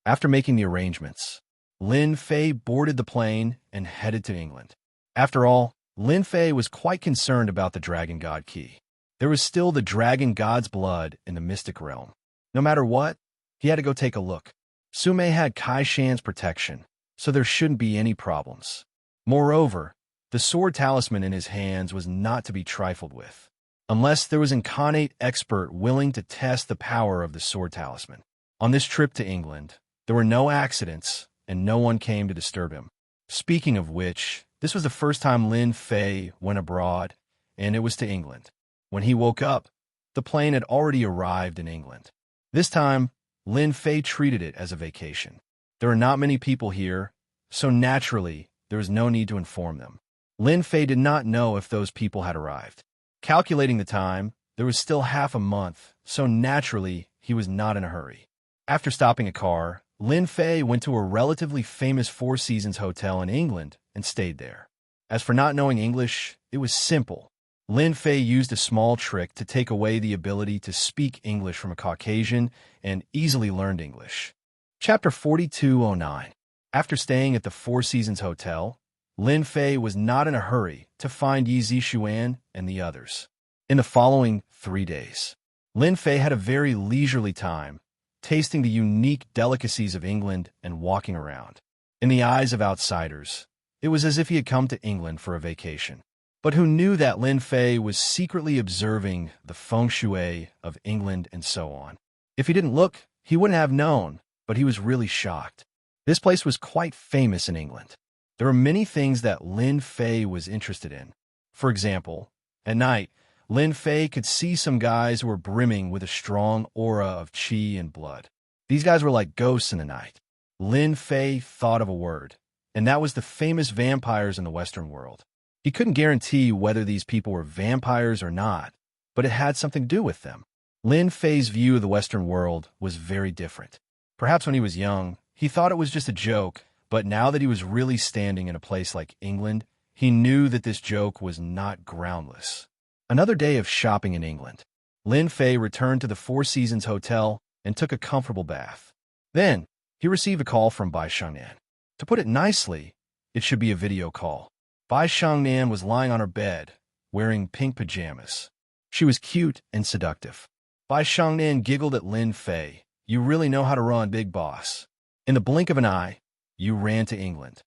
After making the arrangements, Lin Fei boarded the plane and headed to England. After all, Lin Fei was quite concerned about the Dragon God key. There was still the Dragon God's blood in the mystic realm. No matter what, he had to go take a look. Sume had Kaishan's protection, so there shouldn't be any problems. Moreover, the sword talisman in his hands was not to be trifled with, unless there was an Khanate expert willing to test the power of the sword talisman. On this trip to England, there were no accidents, and no one came to disturb him. Speaking of which, this was the first time Lin Fei went abroad, and it was to England. When he woke up, the plane had already arrived in England. This time, Lin Fei treated it as a vacation. There are not many people here, so naturally, there was no need to inform them. Lin Fei did not know if those people had arrived. Calculating the time, there was still half a month, so naturally, he was not in a hurry. After stopping a car, Lin Fei went to a relatively famous Four Seasons hotel in England and stayed there. As for not knowing English, it was simple. Lin Fei used a small trick to take away the ability to speak English from a Caucasian and easily learned English. Chapter 4209. After staying at the Four Seasons Hotel, Lin Fei was not in a hurry to find Yi Zixuan and the others. In the following 3 days, Lin Fei had a very leisurely time, tasting the unique delicacies of England and walking around. In the eyes of outsiders, it was as if he had come to England for a vacation. But who knew that Lin Fei was secretly observing the feng shui of England and so on? If he didn't look, he wouldn't have known, but he was really shocked. This place was quite famous in England. There were many things that Lin Fei was interested in. For example, at night, Lin Fei could see some guys who were brimming with a strong aura of qi and blood. These guys were like ghosts in the night. Lin Fei thought of a word, and that was the famous vampires in the Western world. He couldn't guarantee whether these people were vampires or not, but it had something to do with them. Lin Fei's view of the Western world was very different. Perhaps when he was young, he thought it was just a joke, but now that he was really standing in a place like England, he knew that this joke was not groundless. Another day of shopping in England. Lin Fei returned to the Four Seasons Hotel and took a comfortable bath. Then, he received a call from Bai Shangnan. To put it nicely, it should be a video call. Bai Shangnan was lying on her bed, wearing pink pajamas. She was cute and seductive. Bai Shangnan giggled at Lin Fei. You really know how to run, big boss. In the blink of an eye, you ran to England.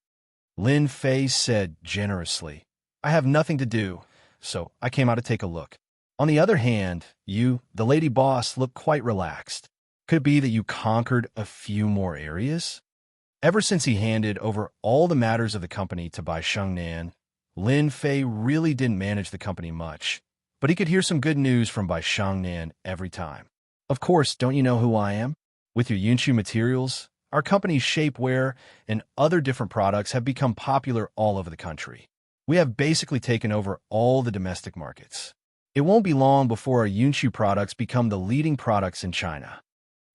Lin Fei said generously, I have nothing to do, so I came out to take a look. On the other hand, you, the lady boss, look quite relaxed. Could it be that you conquered a few more areas? Ever since he handed over all the matters of the company to Bai Shangnan, Lin Fei really didn't manage the company much, but he could hear some good news from Bai Shangnan every time. Of course, don't you know who I am? With your Yunshu materials, our company's shapewear and other different products have become popular all over the country. We have basically taken over all the domestic markets. It won't be long before our Yunshu products become the leading products in China.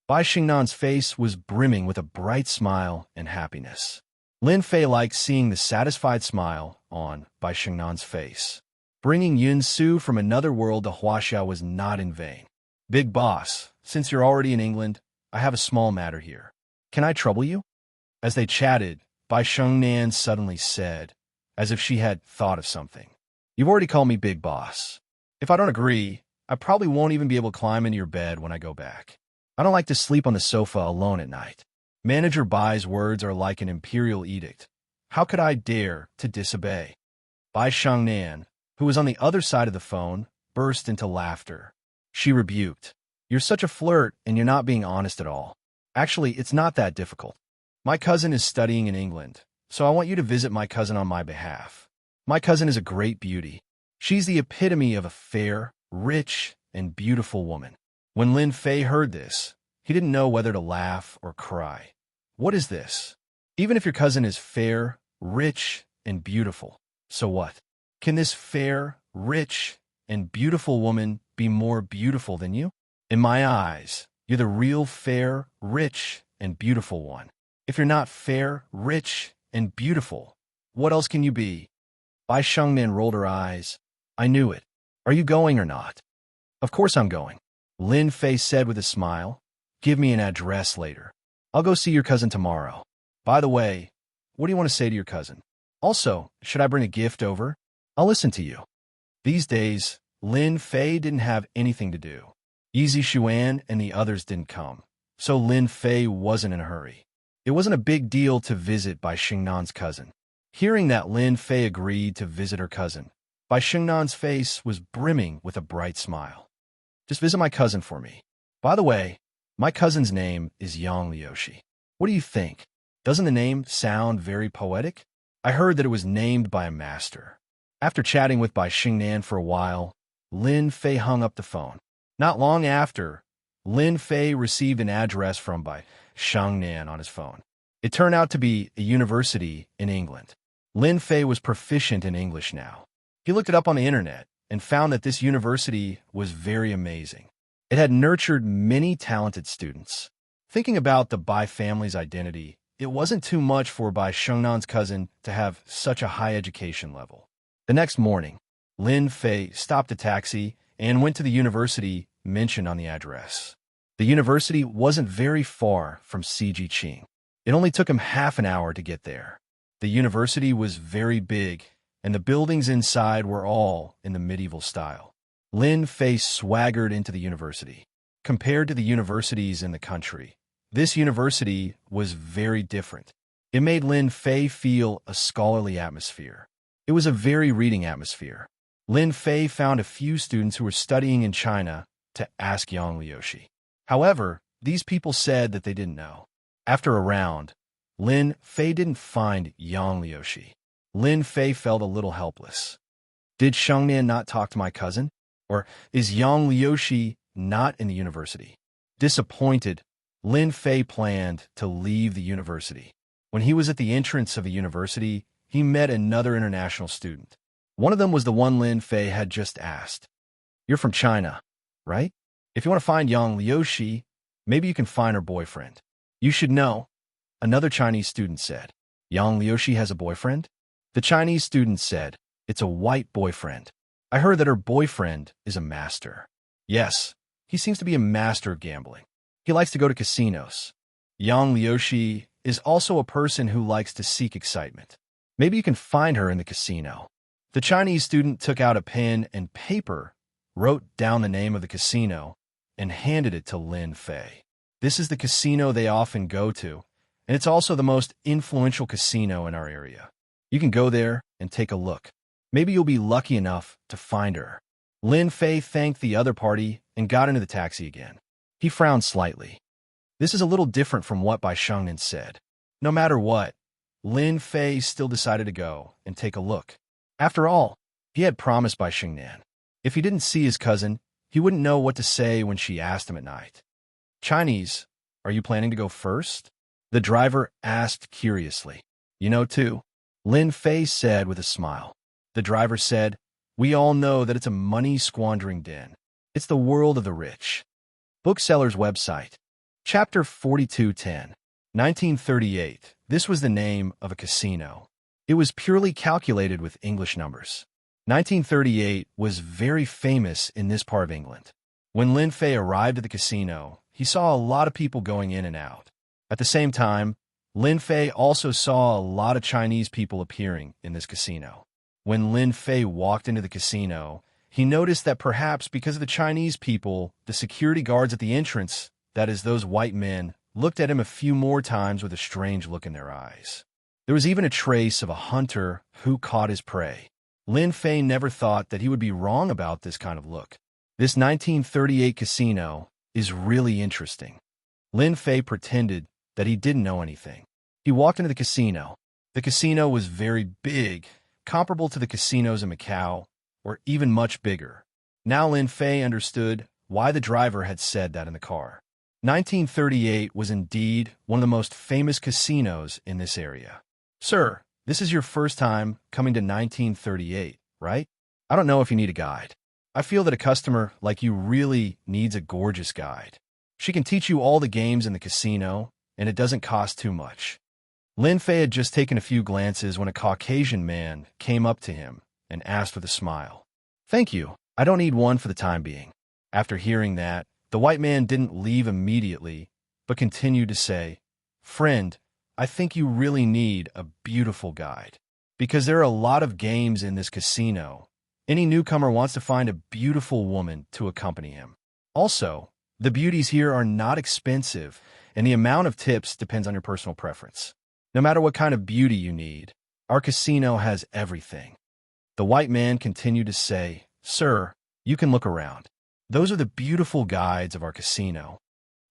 Bai Xingnan's face was brimming with a bright smile and happiness. Lin Fei liked seeing the satisfied smile on Bai Xingnan's face. Bringing Yun Su from another world to Huaxia was not in vain. Big boss, since you're already in England, I have a small matter here. Can I trouble you? As they chatted, Bai Shengnan suddenly said, as if she had thought of something. You've already called me big boss. If I don't agree, I probably won't even be able to climb into your bed when I go back. I don't like to sleep on the sofa alone at night. Manager Bai's words are like an imperial edict. How could I dare to disobey? Bai Shengnan, who was on the other side of the phone, burst into laughter. She rebuked. You're such a flirt, and you're not being honest at all. Actually, it's not that difficult. My cousin is studying in England, so I want you to visit my cousin on my behalf. My cousin is a great beauty. She's the epitome of a fair, rich, and beautiful woman. When Lin Fei heard this, he didn't know whether to laugh or cry. What is this? Even if your cousin is fair, rich, and beautiful, so what? Can this fair, rich, and beautiful woman be more beautiful than you? In my eyes, you're the real fair, rich, and beautiful one. If you're not fair, rich, and beautiful, what else can you be? Bai Shengnan rolled her eyes. I knew it. Are you going or not? Of course I'm going. Lin Fei said with a smile. Give me an address later. I'll go see your cousin tomorrow. By the way, what do you want to say to your cousin? Also, should I bring a gift over? I'll listen to you. These days, Lin Fei didn't have anything to do. Yizi Xuan and the others didn't come, so Lin Fei wasn't in a hurry. It wasn't a big deal to visit Bai Shengnan's cousin. Hearing that Lin Fei agreed to visit her cousin, Bai Shengnan's face was brimming with a bright smile. Just visit my cousin for me. By the way, my cousin's name is Yang Liushi. What do you think? Doesn't the name sound very poetic? I heard that it was named by a master. After chatting with Bai Shengnan for a while, Lin Fei hung up the phone. Not long after, Lin Fei received an address from Bai Shengnan on his phone. It turned out to be a university in England. Lin Fei was proficient in English now. He looked it up on the internet and found that this university was very amazing. It had nurtured many talented students. Thinking about the Bai family's identity, it wasn't too much for Bai Shengnan's cousin to have such a high education level. The next morning, Lin Fei stopped a taxi and went to the university mentioned on the address. The university wasn't very far from Sijiqing. It only took him half an hour to get there. The university was very big, and the buildings inside were all in the medieval style. Lin Fei swaggered into the university. Compared to the universities in the country, this university was very different. It made Lin Fei feel a scholarly atmosphere. It was a very reading atmosphere. Lin Fei found a few students who were studying in China to ask Yang Liushi. However, these people said that they didn't know. After a round, Lin Fei didn't find Yang Liushi. Lin Fei felt a little helpless. Did Shengnan not talk to my cousin? Or is Yang Liushi not in the university? Disappointed, Lin Fei planned to leave the university. When he was at the entrance of a university, he met another international student. One of them was the one Lin Fei had just asked. You're from China, right? If you want to find Yang Liushi, maybe you can find her boyfriend. You should know, another Chinese student said. Yang Liushi has a boyfriend? The Chinese student said, it's a white boyfriend. I heard that her boyfriend is a master. Yes, he seems to be a master of gambling. He likes to go to casinos. Yang Liushi is also a person who likes to seek excitement. Maybe you can find her in the casino. The Chinese student took out a pen and paper, wrote down the name of the casino, and handed it to Lin Fei. This is the casino they often go to, and it's also the most influential casino in our area. You can go there and take a look. Maybe you'll be lucky enough to find her. Lin Fei thanked the other party and got into the taxi again. He frowned slightly. This is a little different from what Bai Shengnan said. No matter what, Lin Fei still decided to go and take a look. After all, he had promised Bai Shengnan. If he didn't see his cousin, he wouldn't know what to say when she asked him at night. Chinese, are you planning to go first? The driver asked curiously. You know too, Lin Fei said with a smile. The driver said, we all know that it's a money-squandering den. It's the world of the rich. Bookseller's website. Chapter 4210. 1938. This was the name of a casino. It was purely calculated with English numbers. 1938 was very famous in this part of England. When Lin Fei arrived at the casino, he saw a lot of people going in and out. At the same time, Lin Fei also saw a lot of Chinese people appearing in this casino. When Lin Fei walked into the casino, he noticed that perhaps because of the Chinese people, the security guards at the entrance, that is, those white men, looked at him a few more times with a strange look in their eyes. There was even a trace of a hunter who caught his prey. Lin Fei never thought that he would be wrong about this kind of look. This 1938 casino is really interesting. Lin Fei pretended that he didn't know anything. He walked into the casino. The casino was very big, comparable to the casinos in Macau, or even much bigger. Now Lin Fei understood why the driver had said that in the car. 1938 was indeed one of the most famous casinos in this area. Sir, this is your first time coming to 1938, right? I don't know if you need a guide. I feel that a customer like you really needs a gorgeous guide. She can teach you all the games in the casino, and it doesn't cost too much. Lin Fei had just taken a few glances when a Caucasian man came up to him and asked with a smile. Thank you. I don't need one for the time being. After hearing that, the white man didn't leave immediately, but continued to say, Friend, I think you really need a beautiful guide. Because there are a lot of games in this casino. Any newcomer wants to find a beautiful woman to accompany him. Also, the beauties here are not expensive, and the amount of tips depends on your personal preference. No matter what kind of beauty you need, our casino has everything. The white man continued to say, Sir, you can look around. Those are the beautiful guides of our casino.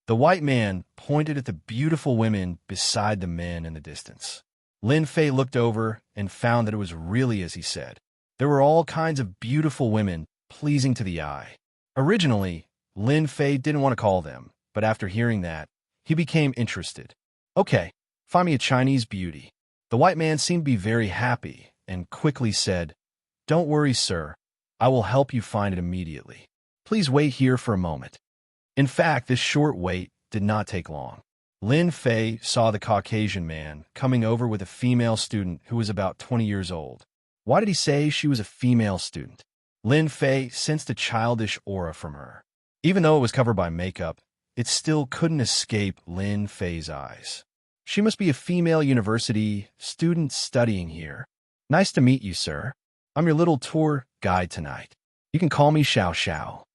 The white man pointed at the beautiful women beside the men in the distance. Lin Fei looked over and found that it was really as he said. There were all kinds of beautiful women, pleasing to the eye. Originally, Lin Fei didn't want to call them, but after hearing that, he became interested. Okay, find me a Chinese beauty. The white man seemed to be very happy and quickly said, Don't worry, sir. I will help you find it immediately. Please wait here for a moment. In fact, this short wait did not take long. Lin Fei saw the Caucasian man coming over with a female student who was about 20 years old. Why did he say she was a female student? Lin Fei sensed a childish aura from her. Even though it was covered by makeup, it still couldn't escape Lin Fei's eyes. She must be a female university student studying here. Nice to meet you, sir. I'm your little tour guide tonight. You can call me Xiao Xiao.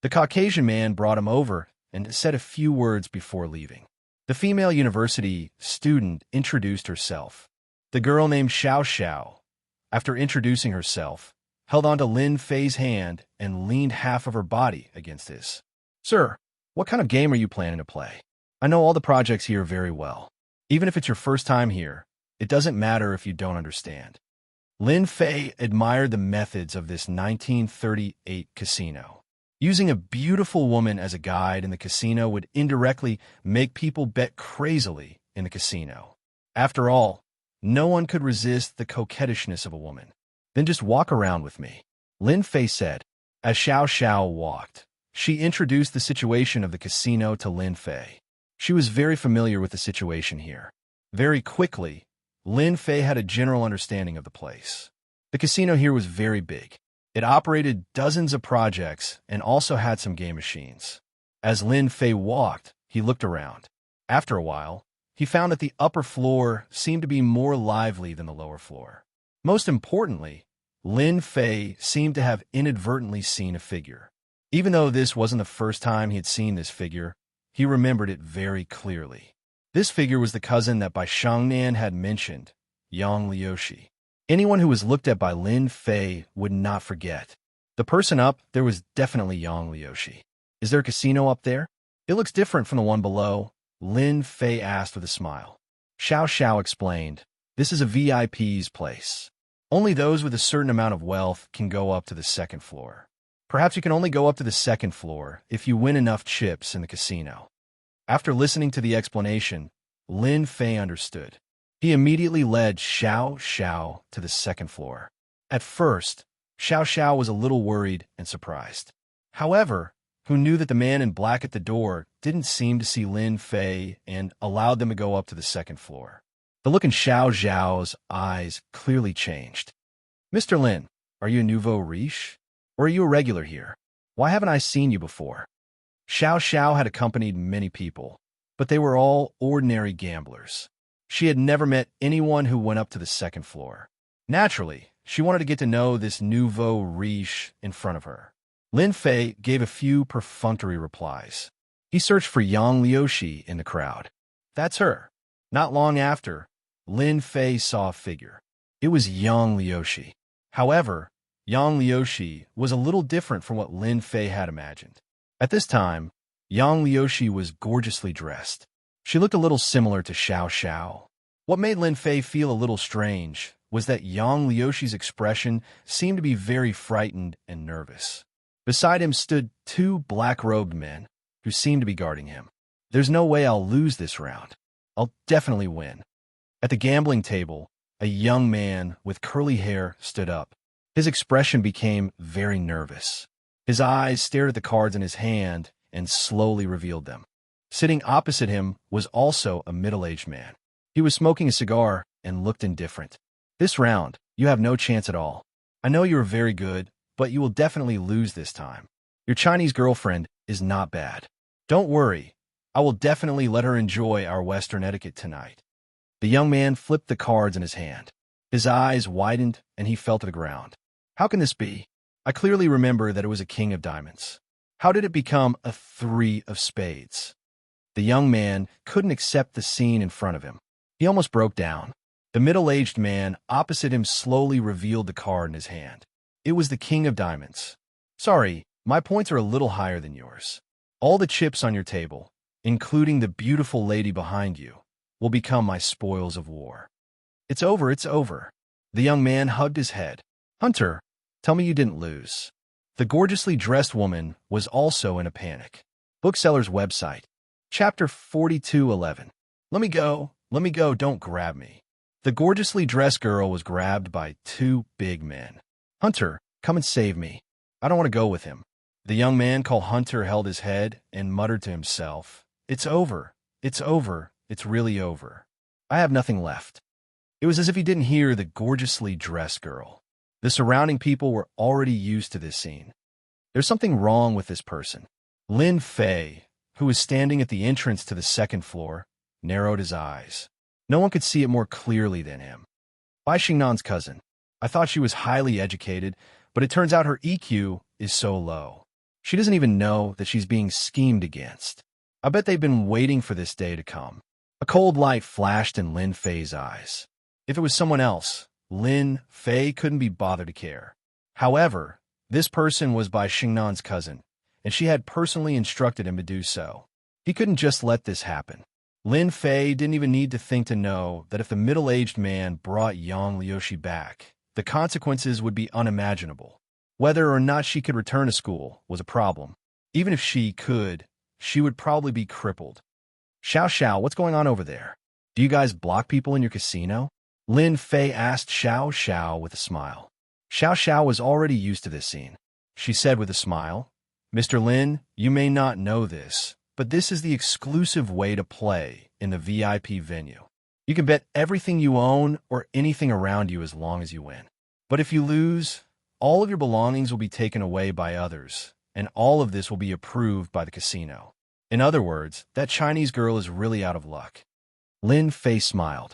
The Caucasian man brought him over and said a few words before leaving. The female university student introduced herself. The girl named Xiao Xiao, after introducing herself, held onto Lin Fei's hand and leaned half of her body against his. Sir, what kind of game are you planning to play? I know all the projects here very well. Even if it's your first time here, it doesn't matter if you don't understand. Lin Fei admired the methods of this 1938 casino. Using a beautiful woman as a guide in the casino would indirectly make people bet crazily in the casino. After all, no one could resist the coquettishness of a woman. Then just walk around with me, Lin Fei said. As Xiao Xiao walked, she introduced the situation of the casino to Lin Fei. She was very familiar with the situation here. Very quickly, Lin Fei had a general understanding of the place. The casino here was very big. It operated dozens of projects and also had some game machines. As Lin Fei walked, he looked around. After a while, he found that the upper floor seemed to be more lively than the lower floor. Most importantly, Lin Fei seemed to have inadvertently seen a figure. Even though this wasn't the first time he had seen this figure, he remembered it very clearly. This figure was the cousin that Bai Shangnan had mentioned, Yang Liushi. Anyone who was looked at by Lin Fei would not forget. The person up there was definitely Yang Liushi. Is there a casino up there? It looks different from the one below, Lin Fei asked with a smile. Xiao Xiao explained, this is a VIP's place. Only those with a certain amount of wealth can go up to the second floor. Perhaps you can only go up to the second floor if you win enough chips in the casino. After listening to the explanation, Lin Fei understood. He immediately led Xiao Xiao to the second floor. At first, Xiao Xiao was a little worried and surprised. However, who knew that the man in black at the door didn't seem to see Lin Fei and allowed them to go up to the second floor. The look in Xiao Xiao's eyes clearly changed. Mr. Lin, are you a nouveau riche? Or are you a regular here? Why haven't I seen you before? Xiao Xiao had accompanied many people, but they were all ordinary gamblers. She had never met anyone who went up to the second floor. Naturally, she wanted to get to know this nouveau riche in front of her. Lin Fei gave a few perfunctory replies. He searched for Yang Liushi in the crowd. That's her. Not long after, Lin Fei saw a figure. It was Yang Liushi. However, Yang Liushi was a little different from what Lin Fei had imagined. At this time, Yang Liushi was gorgeously dressed. She looked a little similar to Xiao Xiao. What made Lin Fei feel a little strange was that Yang Liushi's expression seemed to be very frightened and nervous. Beside him stood two black-robed men who seemed to be guarding him. There's no way I'll lose this round. I'll definitely win. At the gambling table, a young man with curly hair stood up. His expression became very nervous. His eyes stared at the cards in his hand and slowly revealed them. Sitting opposite him was also a middle-aged man. He was smoking a cigar and looked indifferent. This round, you have no chance at all. I know you are very good, but you will definitely lose this time. Your Chinese girlfriend is not bad. Don't worry, I will definitely let her enjoy our Western etiquette tonight. The young man flipped the cards in his hand. His eyes widened and he fell to the ground. How can this be? I clearly remember that it was a king of diamonds. How did it become a 3 of spades? The young man couldn't accept the scene in front of him. He almost broke down. The middle-aged man opposite him slowly revealed the card in his hand. It was the king of diamonds. Sorry, my points are a little higher than yours. All the chips on your table, including the beautiful lady behind you, will become my spoils of war. It's over, it's over. The young man hugged his head. Hunter, tell me you didn't lose. The gorgeously dressed woman was also in a panic. Bookseller's website. Chapter 42:11. Let me go, don't grab me. The gorgeously dressed girl was grabbed by two big men. Hunter, come and save me. I don't want to go with him. The young man called Hunter held his head and muttered to himself, It's over, it's over, it's really over. I have nothing left. It was as if he didn't hear the gorgeously dressed girl. The surrounding people were already used to this scene. There's something wrong with this person. Lin Fei, who was standing at the entrance to the second floor, narrowed his eyes. No one could see it more clearly than him. Bai Xingnan's cousin. I thought she was highly educated, but it turns out her EQ is so low. She doesn't even know that she's being schemed against. I bet they've been waiting for this day to come. A cold light flashed in Lin Fei's eyes. If it was someone else, Lin Fei couldn't be bothered to care. However, this person was Bai Xingnan's cousin, and she had personally instructed him to do so. He couldn't just let this happen. Lin Fei didn't even need to think to know that if the middle-aged man brought Yang Liushi back, the consequences would be unimaginable. Whether or not she could return to school was a problem. Even if she could, she would probably be crippled. Xiao Xiao, what's going on over there? Do you guys block people in your casino? Lin Fei asked Xiao Xiao with a smile. Xiao Xiao was already used to this scene. She said with a smile, Mr. Lin, you may not know this, but this is the exclusive way to play in the VIP venue. You can bet everything you own or anything around you as long as you win. But if you lose, all of your belongings will be taken away by others, and all of this will be approved by the casino. In other words, that Chinese girl is really out of luck. Lin Fei smiled.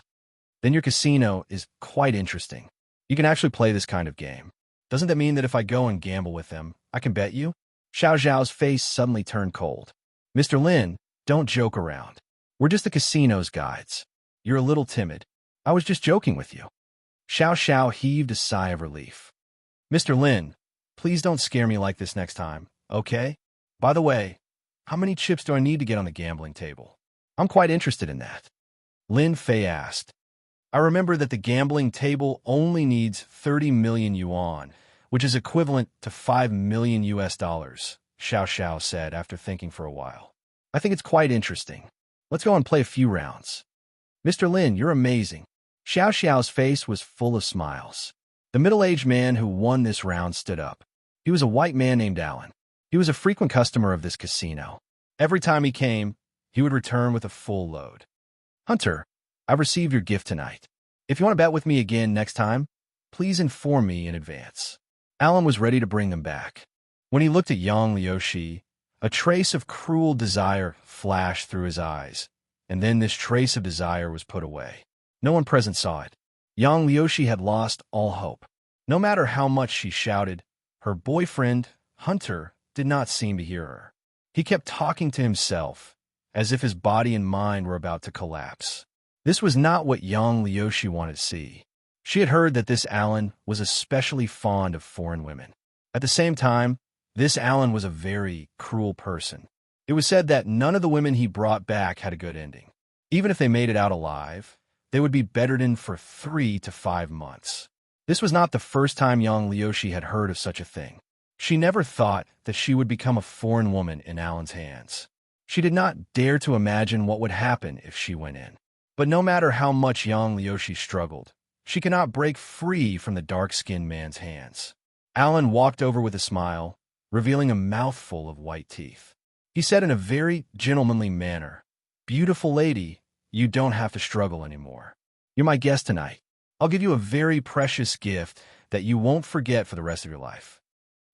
Then your casino is quite interesting. You can actually play this kind of game. Doesn't that mean that if I go and gamble with them, I can bet you? Xiao Zhao's face suddenly turned cold. Mr. Lin, don't joke around. We're just the casino's guides. You're a little timid. I was just joking with you. Xiao Xiao heaved a sigh of relief. Mr. Lin, please don't scare me like this next time, okay? By the way, how many chips do I need to get on the gambling table? I'm quite interested in that. Lin Fei asked. I remember that the gambling table only needs 30 million yuan, which is equivalent to $5 million, Xiao Xiao said after thinking for a while. I think it's quite interesting. Let's go and play a few rounds. Mr. Lin, you're amazing. Xiao Xiao's face was full of smiles. The middle-aged man who won this round stood up. He was a white man named Alan. He was a frequent customer of this casino. Every time he came, he would return with a full load. Hunter, I've received your gift tonight. If you want to bet with me again next time, please inform me in advance. Alan was ready to bring them back. When he looked at Yang Liushi, a trace of cruel desire flashed through his eyes, and then this trace of desire was put away. No one present saw it. Yang Liushi had lost all hope. No matter how much she shouted, her boyfriend, Hunter, did not seem to hear her. He kept talking to himself, as if his body and mind were about to collapse. This was not what Yang Liushi wanted to see. She had heard that this Alan was especially fond of foreign women. At the same time, this Alan was a very cruel person. It was said that none of the women he brought back had a good ending. Even if they made it out alive, they would be bedridden for 3 to 5 months. This was not the first time young Leoshi had heard of such a thing. She never thought that she would become a foreign woman in Alan's hands. She did not dare to imagine what would happen if she went in. But no matter how much young Leoshi struggled, she could not break free from the dark-skinned man's hands. Alan walked over with a smile, revealing a mouthful of white teeth. He said in a very gentlemanly manner, "Beautiful lady, you don't have to struggle anymore. You're my guest tonight. I'll give you a very precious gift that you won't forget for the rest of your life.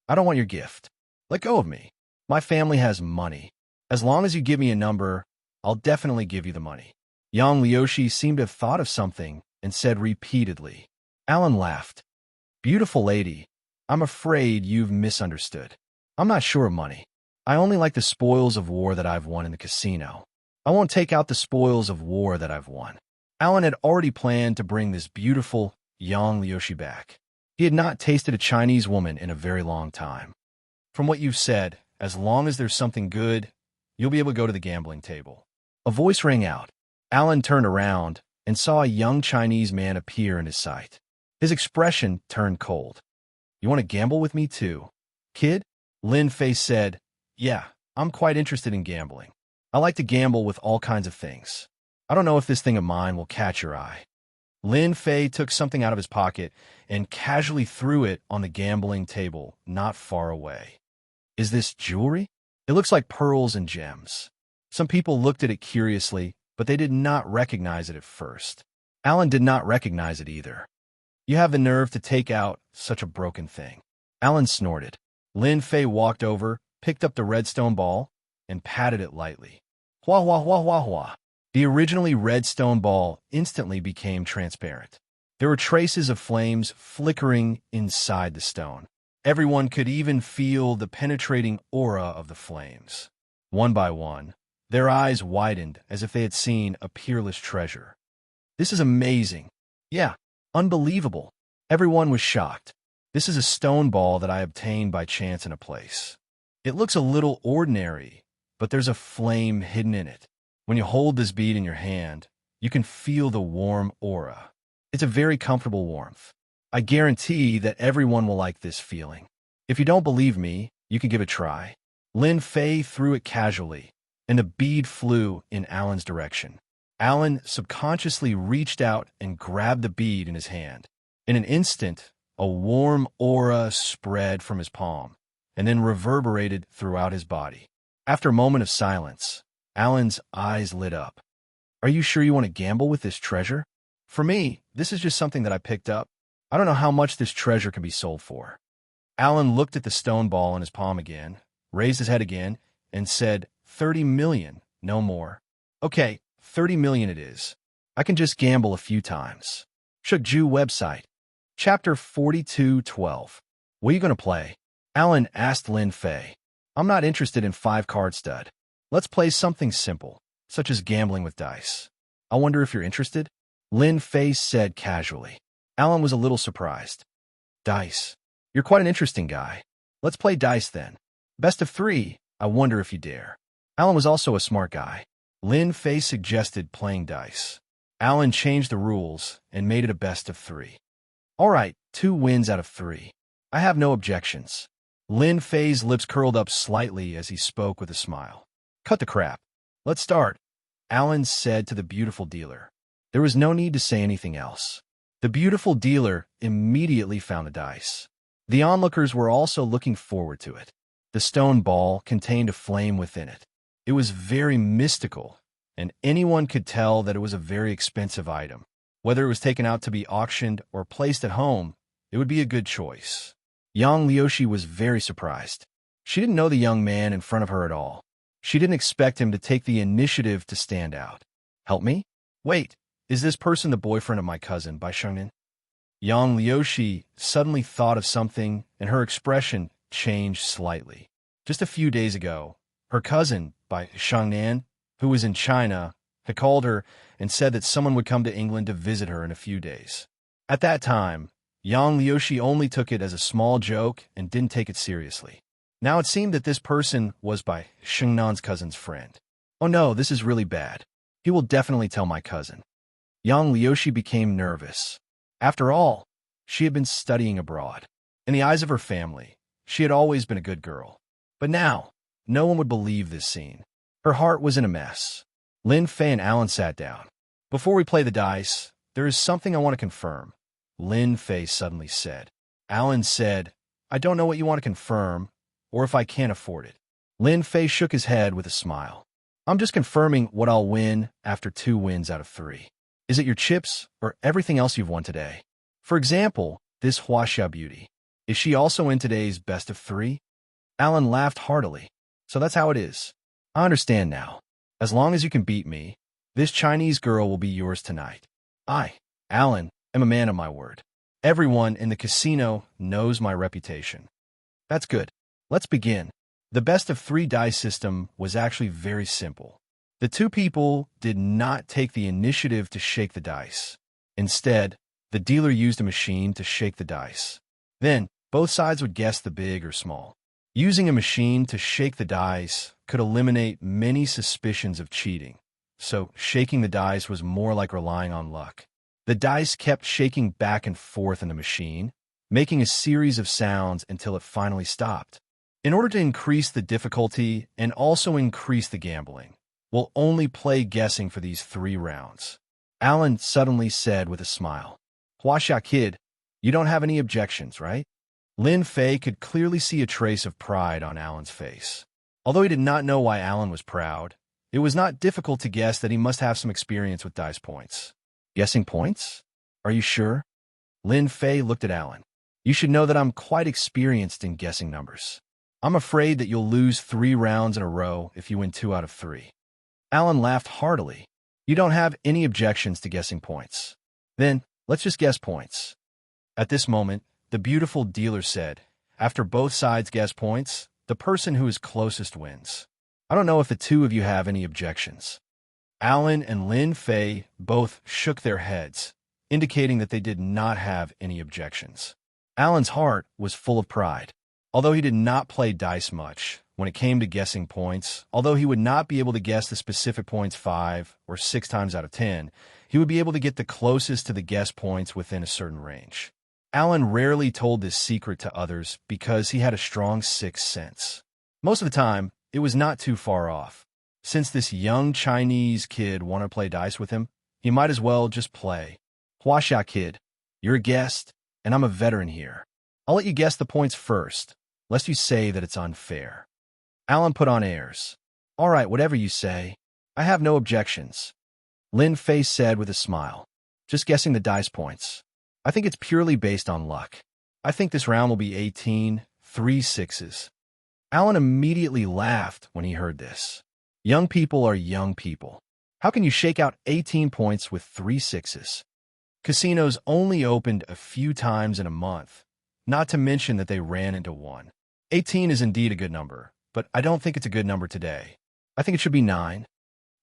I don't want your gift. Let go of me. My family has money. As long as you give me a number, I'll definitely give you the money." Young Leoshi seemed to have thought of something and said repeatedly. Alan laughed. "Beautiful lady, I'm afraid you've misunderstood. I'm not sure of money. I only like the spoils of war that I've won in the casino. I won't take out the spoils of war that I've won." Alan had already planned to bring this beautiful, young Leoshi back. He had not tasted a Chinese woman in a very long time. "From what you've said, as long as there's something good, you'll be able to go to the gambling table." A voice rang out. Alan turned around and saw a young Chinese man appear in his sight. His expression turned cold. "You want to gamble with me too, kid?" Lin Fei said, "Yeah, I'm quite interested in gambling. I like to gamble with all kinds of things. I don't know if this thing of mine will catch your eye." Lin Fei took something out of his pocket and casually threw it on the gambling table not far away. "Is this jewelry? It looks like pearls and gems." Some people looked at it curiously, but they did not recognize it at first. Alan did not recognize it either. "You have the nerve to take out such a broken thing." Alan snorted. Lin Fei walked over, picked up the redstone ball, and patted it lightly. Hua hua hua hua hua. The originally red stone ball instantly became transparent. There were traces of flames flickering inside the stone. Everyone could even feel the penetrating aura of the flames. One by one, their eyes widened as if they had seen a peerless treasure. "This is amazing. Yeah, unbelievable." Everyone was shocked. "This is a stone ball that I obtained by chance in a place. It looks a little ordinary, but there's a flame hidden in it. When you hold this bead in your hand, you can feel the warm aura. It's a very comfortable warmth. I guarantee that everyone will like this feeling. If you don't believe me, you can give it a try." Lin Fei threw it casually, and the bead flew in Alan's direction. Alan subconsciously reached out and grabbed the bead in his hand. In an instant, a warm aura spread from his palm, and then reverberated throughout his body. After a moment of silence, Alan's eyes lit up. "Are you sure you want to gamble with this treasure? For me, this is just something that I picked up. I don't know how much this treasure can be sold for." Alan looked at the stone ball in his palm again, raised his head again, and said, 30 million, no more." "Okay, 30 million it is. I can just gamble a few times." Shukju website. Chapter 42:12. "What are you going to play?" Alan asked Lin Fei. "I'm not interested in 5-card stud. Let's play something simple, such as gambling with dice. I wonder if you're interested?" Lin Fei said casually. Alan was a little surprised. "Dice? You're quite an interesting guy. Let's play dice then. Best of 3, I wonder if you dare." Alan was also a smart guy. Lin Fei suggested playing dice. Alan changed the rules and made it a best of 3. "All right, 2 wins out of 3. I have no objections." Lin Fei's lips curled up slightly as he spoke with a smile. "Cut the crap. Let's start," Alan said to the beautiful dealer. There was no need to say anything else. The beautiful dealer immediately found the dice. The onlookers were also looking forward to it. The stone ball contained a flame within it. It was very mystical, and anyone could tell that it was a very expensive item. Whether it was taken out to be auctioned or placed at home, it would be a good choice. Young Leoshi was very surprised. She didn't know the young man in front of her at all. She didn't expect him to take the initiative to stand out. "Help me? Wait, is this person the boyfriend of my cousin, by Shengnan?" Young Leoshi suddenly thought of something, and her expression changed slightly. Just a few days ago, her cousin, by Shengnan, who was in China, had called her and said that someone would come to England to visit her in a few days. At that time, Yang Liushi only took it as a small joke and didn't take it seriously. Now it seemed that this person was by Shengnan's cousin's friend. Oh no, this is really bad. He will definitely tell my cousin. Yang Liushi became nervous. After all, she had been studying abroad. In the eyes of her family, she had always been a good girl. But now, no one would believe this scene. Her heart was in a mess. Lin Fei and Alan sat down. Before we play the dice, there is something I want to confirm, Lin Fei suddenly said. Alan said, I don't know what you want to confirm, or if I can't afford it. Lin Fei shook his head with a smile. I'm just confirming what I'll win after 2 wins out of 3. Is it your chips or everything else you've won today? For example, this Huaxia beauty. Is she also in today's best of 3? Alan laughed heartily. So that's how it is. I understand now. As long as you can beat me, this Chinese girl will be yours tonight. I, Alan, am a man of my word. Everyone in the casino knows my reputation. That's good. Let's begin. The best of 3 dice system was actually very simple. The 2 people did not take the initiative to shake the dice. Instead, the dealer used a machine to shake the dice. Then, both sides would guess the big or small. Using a machine to shake the dice could eliminate many suspicions of cheating, so shaking the dice was more like relying on luck. The dice kept shaking back and forth in the machine, making a series of sounds until it finally stopped. In order to increase the difficulty and also increase the gambling, we'll only play guessing for these 3 rounds. Alan suddenly said with a smile, Huaxia kid, you don't have any objections, right? Lin Fei could clearly see a trace of pride on Alan's face. Although he did not know why Alan was proud, it was not difficult to guess that he must have some experience with dice points. Guessing points? Are you sure? Lin Fei looked at Alan. You should know that I'm quite experienced in guessing numbers. I'm afraid that you'll lose 3 rounds in a row if you win 2 out of 3. Alan laughed heartily. You don't have any objections to guessing points. Then, let's just guess points. At this moment, the beautiful dealer said, after both sides guess points, the person who is closest wins. I don't know if the 2 of you have any objections. Alan and Lin Fei both shook their heads, indicating that they did not have any objections. Alan's heart was full of pride. Although he did not play dice much, when it came to guessing points, although he would not be able to guess the specific points 5 or 6 times out of 10, he would be able to get the closest to the guess points within a certain range. Alan rarely told this secret to others because he had a strong 6th sense. Most of the time, it was not too far off. Since this young Chinese kid wanted to play dice with him, he might as well just play. Huaxia kid, you're a guest, and I'm a veteran here. I'll let you guess the points first, lest you say that it's unfair. Alan put on airs. All right, whatever you say. I have no objections. Lin Fei said with a smile. Just guessing the dice points. I think it's purely based on luck. I think this round will be 18, 3 6s. Alan immediately laughed when he heard this. Young people are young people. How can you shake out 18 points with 3 6s? Casinos only opened a few times in a month, not to mention that they ran into 1. 18 is indeed a good number, but I don't think it's a good number today. I think it should be 9.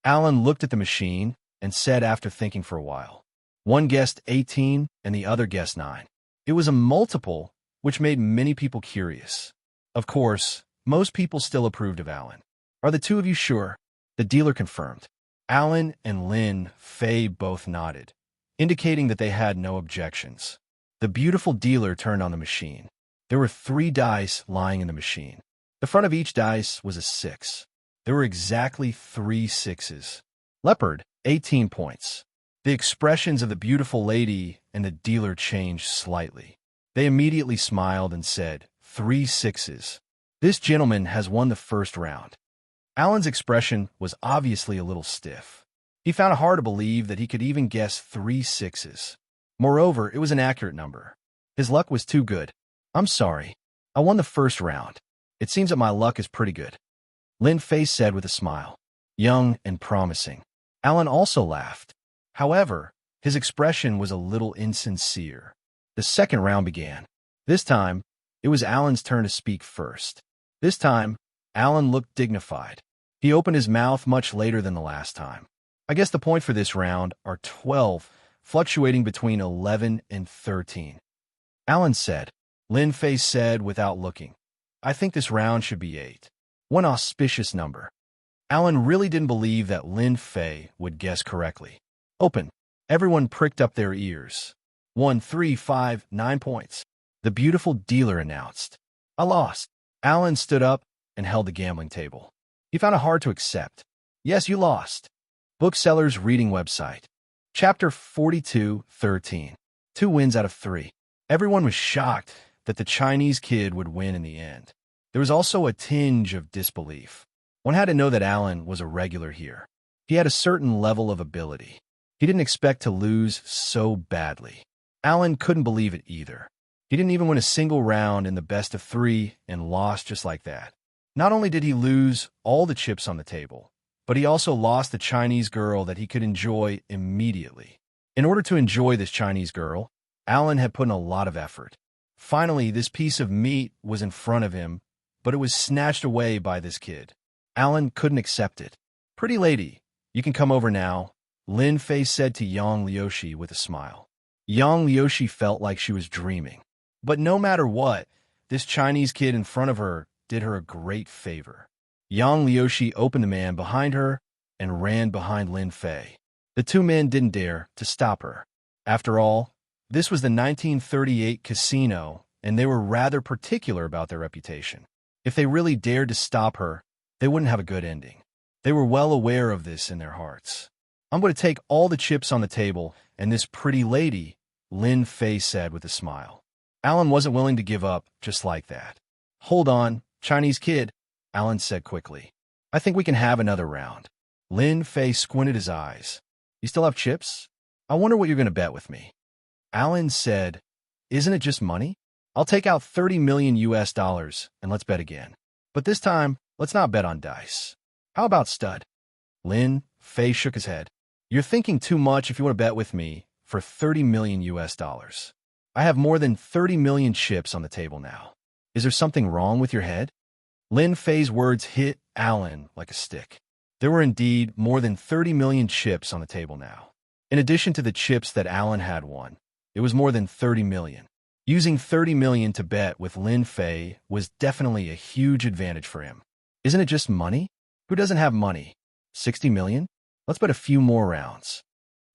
Alan looked at the machine and said after thinking for a while. One guessed 18 and the other guessed 9. It was a multiple, which made many people curious. Of course, most people still approved of Alan. Are the 2 of you sure? The dealer confirmed. Alan and Lin Fei both nodded, indicating that they had no objections. The beautiful dealer turned on the machine. There were 3 dice lying in the machine. The front of each dice was a 6. There were exactly 3 6s. Leopard, 18 points. The expressions of the beautiful lady and the dealer changed slightly. They immediately smiled and said, 3 6s. This gentleman has won the first round. Alan's expression was obviously a little stiff. He found it hard to believe that he could even guess 3 6s. Moreover, it was an accurate number. His luck was too good. I'm sorry. I won the first round. It seems that my luck is pretty good. Lin Fei said with a smile. Young and promising. Alan also laughed. However, his expression was a little insincere. The second round began. This time, it was Alan's turn to speak first. This time, Alan looked dignified. He opened his mouth much later than the last time. I guess the point for this round are 12 fluctuating between 11 and 13. Alan said. Lin Fei said without looking. I think this round should be 8. One auspicious number. Alan really didn't believe that Lin Fei would guess correctly. Open. Everyone pricked up their ears. 1, 3, 5, 9 points. The beautiful dealer announced. I lost. Alan stood up and held the gambling table. He found it hard to accept. Yes, you lost. Bookseller's reading website. Chapter 42:13. 2 wins out of 3. Everyone was shocked that the Chinese kid would win in the end. There was also a tinge of disbelief. One had to know that Alan was a regular here. He had a certain level of ability. He didn't expect to lose so badly. Alan couldn't believe it either. He didn't even win a single round in the best of 3 and lost just like that. Not only did he lose all the chips on the table, but he also lost the Chinese girl that he could enjoy immediately. In order to enjoy this Chinese girl, Alan had put in a lot of effort. Finally, this piece of meat was in front of him, but it was snatched away by this kid. Alan couldn't accept it. Pretty lady, you can come over now, Lin Fei said to Yang Liushi with a smile. Yang Liushi felt like she was dreaming. But no matter what, this Chinese kid in front of her did her a great favor. Yang Liushi opened the man behind her and ran behind Lin Fei. The 2 men didn't dare to stop her. After all, this was the 1938 casino, and they were rather particular about their reputation. If they really dared to stop her, they wouldn't have a good ending. They were well aware of this in their hearts. I'm going to take all the chips on the table and this pretty lady, Lin Fei said with a smile. Alan wasn't willing to give up just like that. Hold on, Chinese kid, Alan said quickly. I think we can have another round. Lin Fei squinted his eyes. You still have chips? I wonder what you're going to bet with me. Alan said, isn't it just money? I'll take out 30 million US dollars and let's bet again. But this time, let's not bet on dice. How about stud? Lin Fei shook his head. You're thinking too much if you want to bet with me for 30 million US dollars. I have more than 30 million chips on the table now. Is there something wrong with your head? Lin Fei's words hit Alan like a stick. There were indeed more than 30 million chips on the table now. In addition to the chips that Alan had won, it was more than 30 million. Using 30 million to bet with Lin Fei was definitely a huge advantage for him. Isn't it just money? Who doesn't have money? 60 million? Let's bet a few more rounds.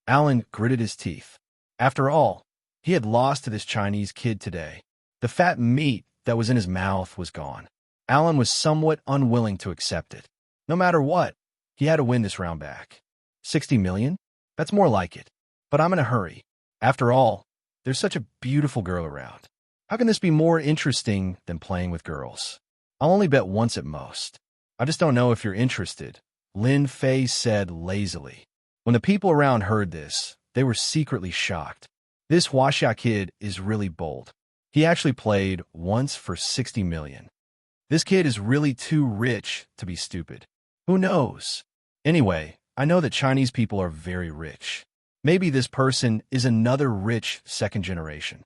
Alan gritted his teeth. After all, he had lost to this Chinese kid today. The fat meat that was in his mouth was gone. Alan was somewhat unwilling to accept it. No matter what, he had to win this round back. 60 million? That's more like it. But I'm in a hurry. After all, there's such a beautiful girl around. How can this be more interesting than playing with girls? I'll only bet once at most. I just don't know if you're interested, Lin Fei said lazily. When the people around heard this, they were secretly shocked. This Huaxia kid is really bold. He actually played once for 60 million. This kid is really too rich to be stupid. Who knows? Anyway, I know that Chinese people are very rich. Maybe this person is another rich second generation.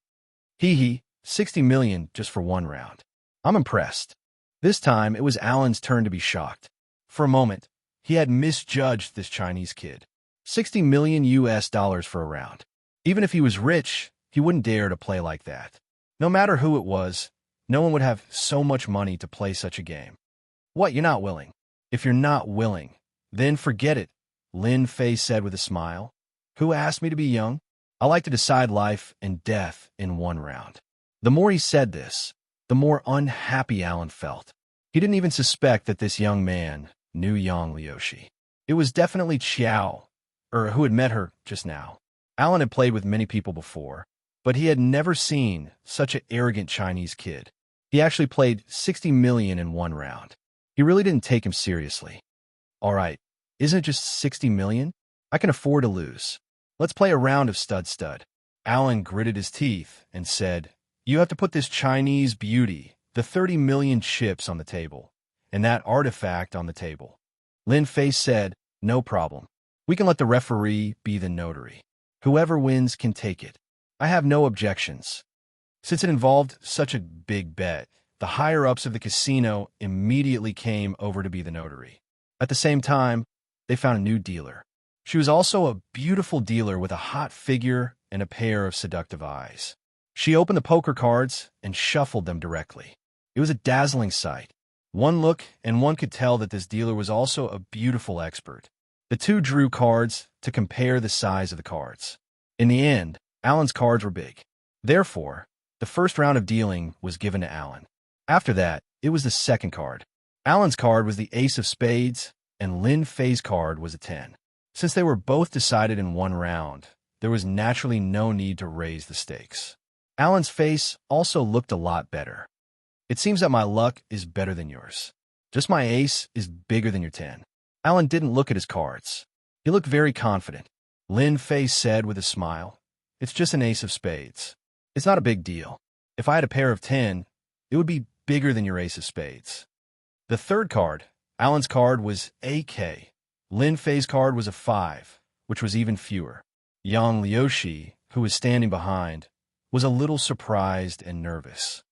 Hee hee, 60 million just for one round. I'm impressed. This time, it was Alan's turn to be shocked. For a moment, he had misjudged this Chinese kid. 60 million US dollars for a round. Even if he was rich, he wouldn't dare to play like that. No matter who it was, no one would have so much money to play such a game. What, you're not willing? If you're not willing, then forget it, Lin Fei said with a smile. Who asked me to be young? I like to decide life and death in one round. The more he said this, the more unhappy Alan felt. He didn't even suspect that this young man knew Yang Liushi. It was definitely Xiao, who had met her just now. Alan had played with many people before, but he had never seen such an arrogant Chinese kid. He actually played 60 million in one round. He really didn't take him seriously. All right, isn't it just 60 million? I can afford to lose. Let's play a round of stud-stud. Alan gritted his teeth and said, you have to put this Chinese beauty, the 30 million chips on the table, and that artifact on the table. Lin Fei said, no problem. We can let the referee be the notary. Whoever wins can take it. I have no objections. Since it involved such a big bet, the higher-ups of the casino immediately came over to be the notary. At the same time, they found a new dealer. She was also a beautiful dealer with a hot figure and a pair of seductive eyes. She opened the poker cards and shuffled them directly. It was a dazzling sight. One look, and one could tell that this dealer was also a beautiful expert. The two drew cards to compare the size of the cards. In the end, Alan's cards were big. Therefore, the first round of dealing was given to Alan. After that, it was the second card. Alan's card was the ace of spades, and Lin Fei's card was a 10. Since they were both decided in one round, there was naturally no need to raise the stakes. Alan's face also looked a lot better. It seems that my luck is better than yours. Just my ace is bigger than your 10. Alan didn't look at his cards. He looked very confident. Lin Fei said with a smile, "It's just an ace of spades. It's not a big deal. If I had a pair of 10, it would be bigger than your ace of spades." The third card, Alan's card, was AK. Lin Fei's card was a 5, which was even fewer. Yang Liushi, who was standing behind, was a little surprised and nervous.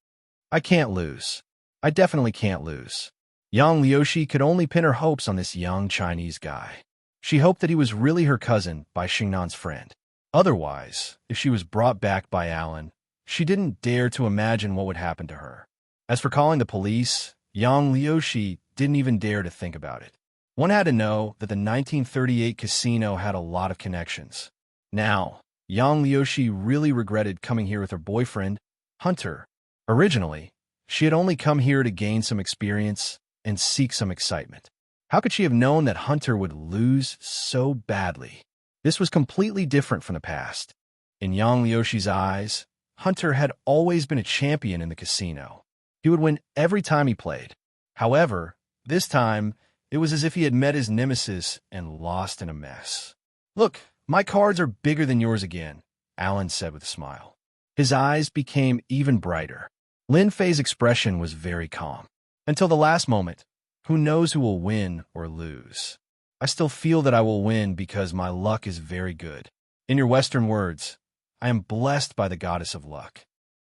"I can't lose. I definitely can't lose." Yang Liushi could only pin her hopes on this young Chinese guy. She hoped that he was really her cousin by Xingnan's friend. Otherwise, if she was brought back by Alan, she didn't dare to imagine what would happen to her. As for calling the police, Yang Liushi didn't even dare to think about it. One had to know that the 1938 casino had a lot of connections. Now, Yang Liushi really regretted coming here with her boyfriend, Hunter. Originally, she had only come here to gain some experience and seek some excitement. How could she have known that Hunter would lose so badly? This was completely different from the past. In Yang Liushi's eyes, Hunter had always been a champion in the casino. He would win every time he played. However, this time, it was as if he had met his nemesis and lost in a mess. "Look, my cards are bigger than yours again," Alan said with a smile. His eyes became even brighter. Lin Fei's expression was very calm. "Until the last moment, who knows who will win or lose? I still feel that I will win because my luck is very good. In your Western words, I am blessed by the goddess of luck."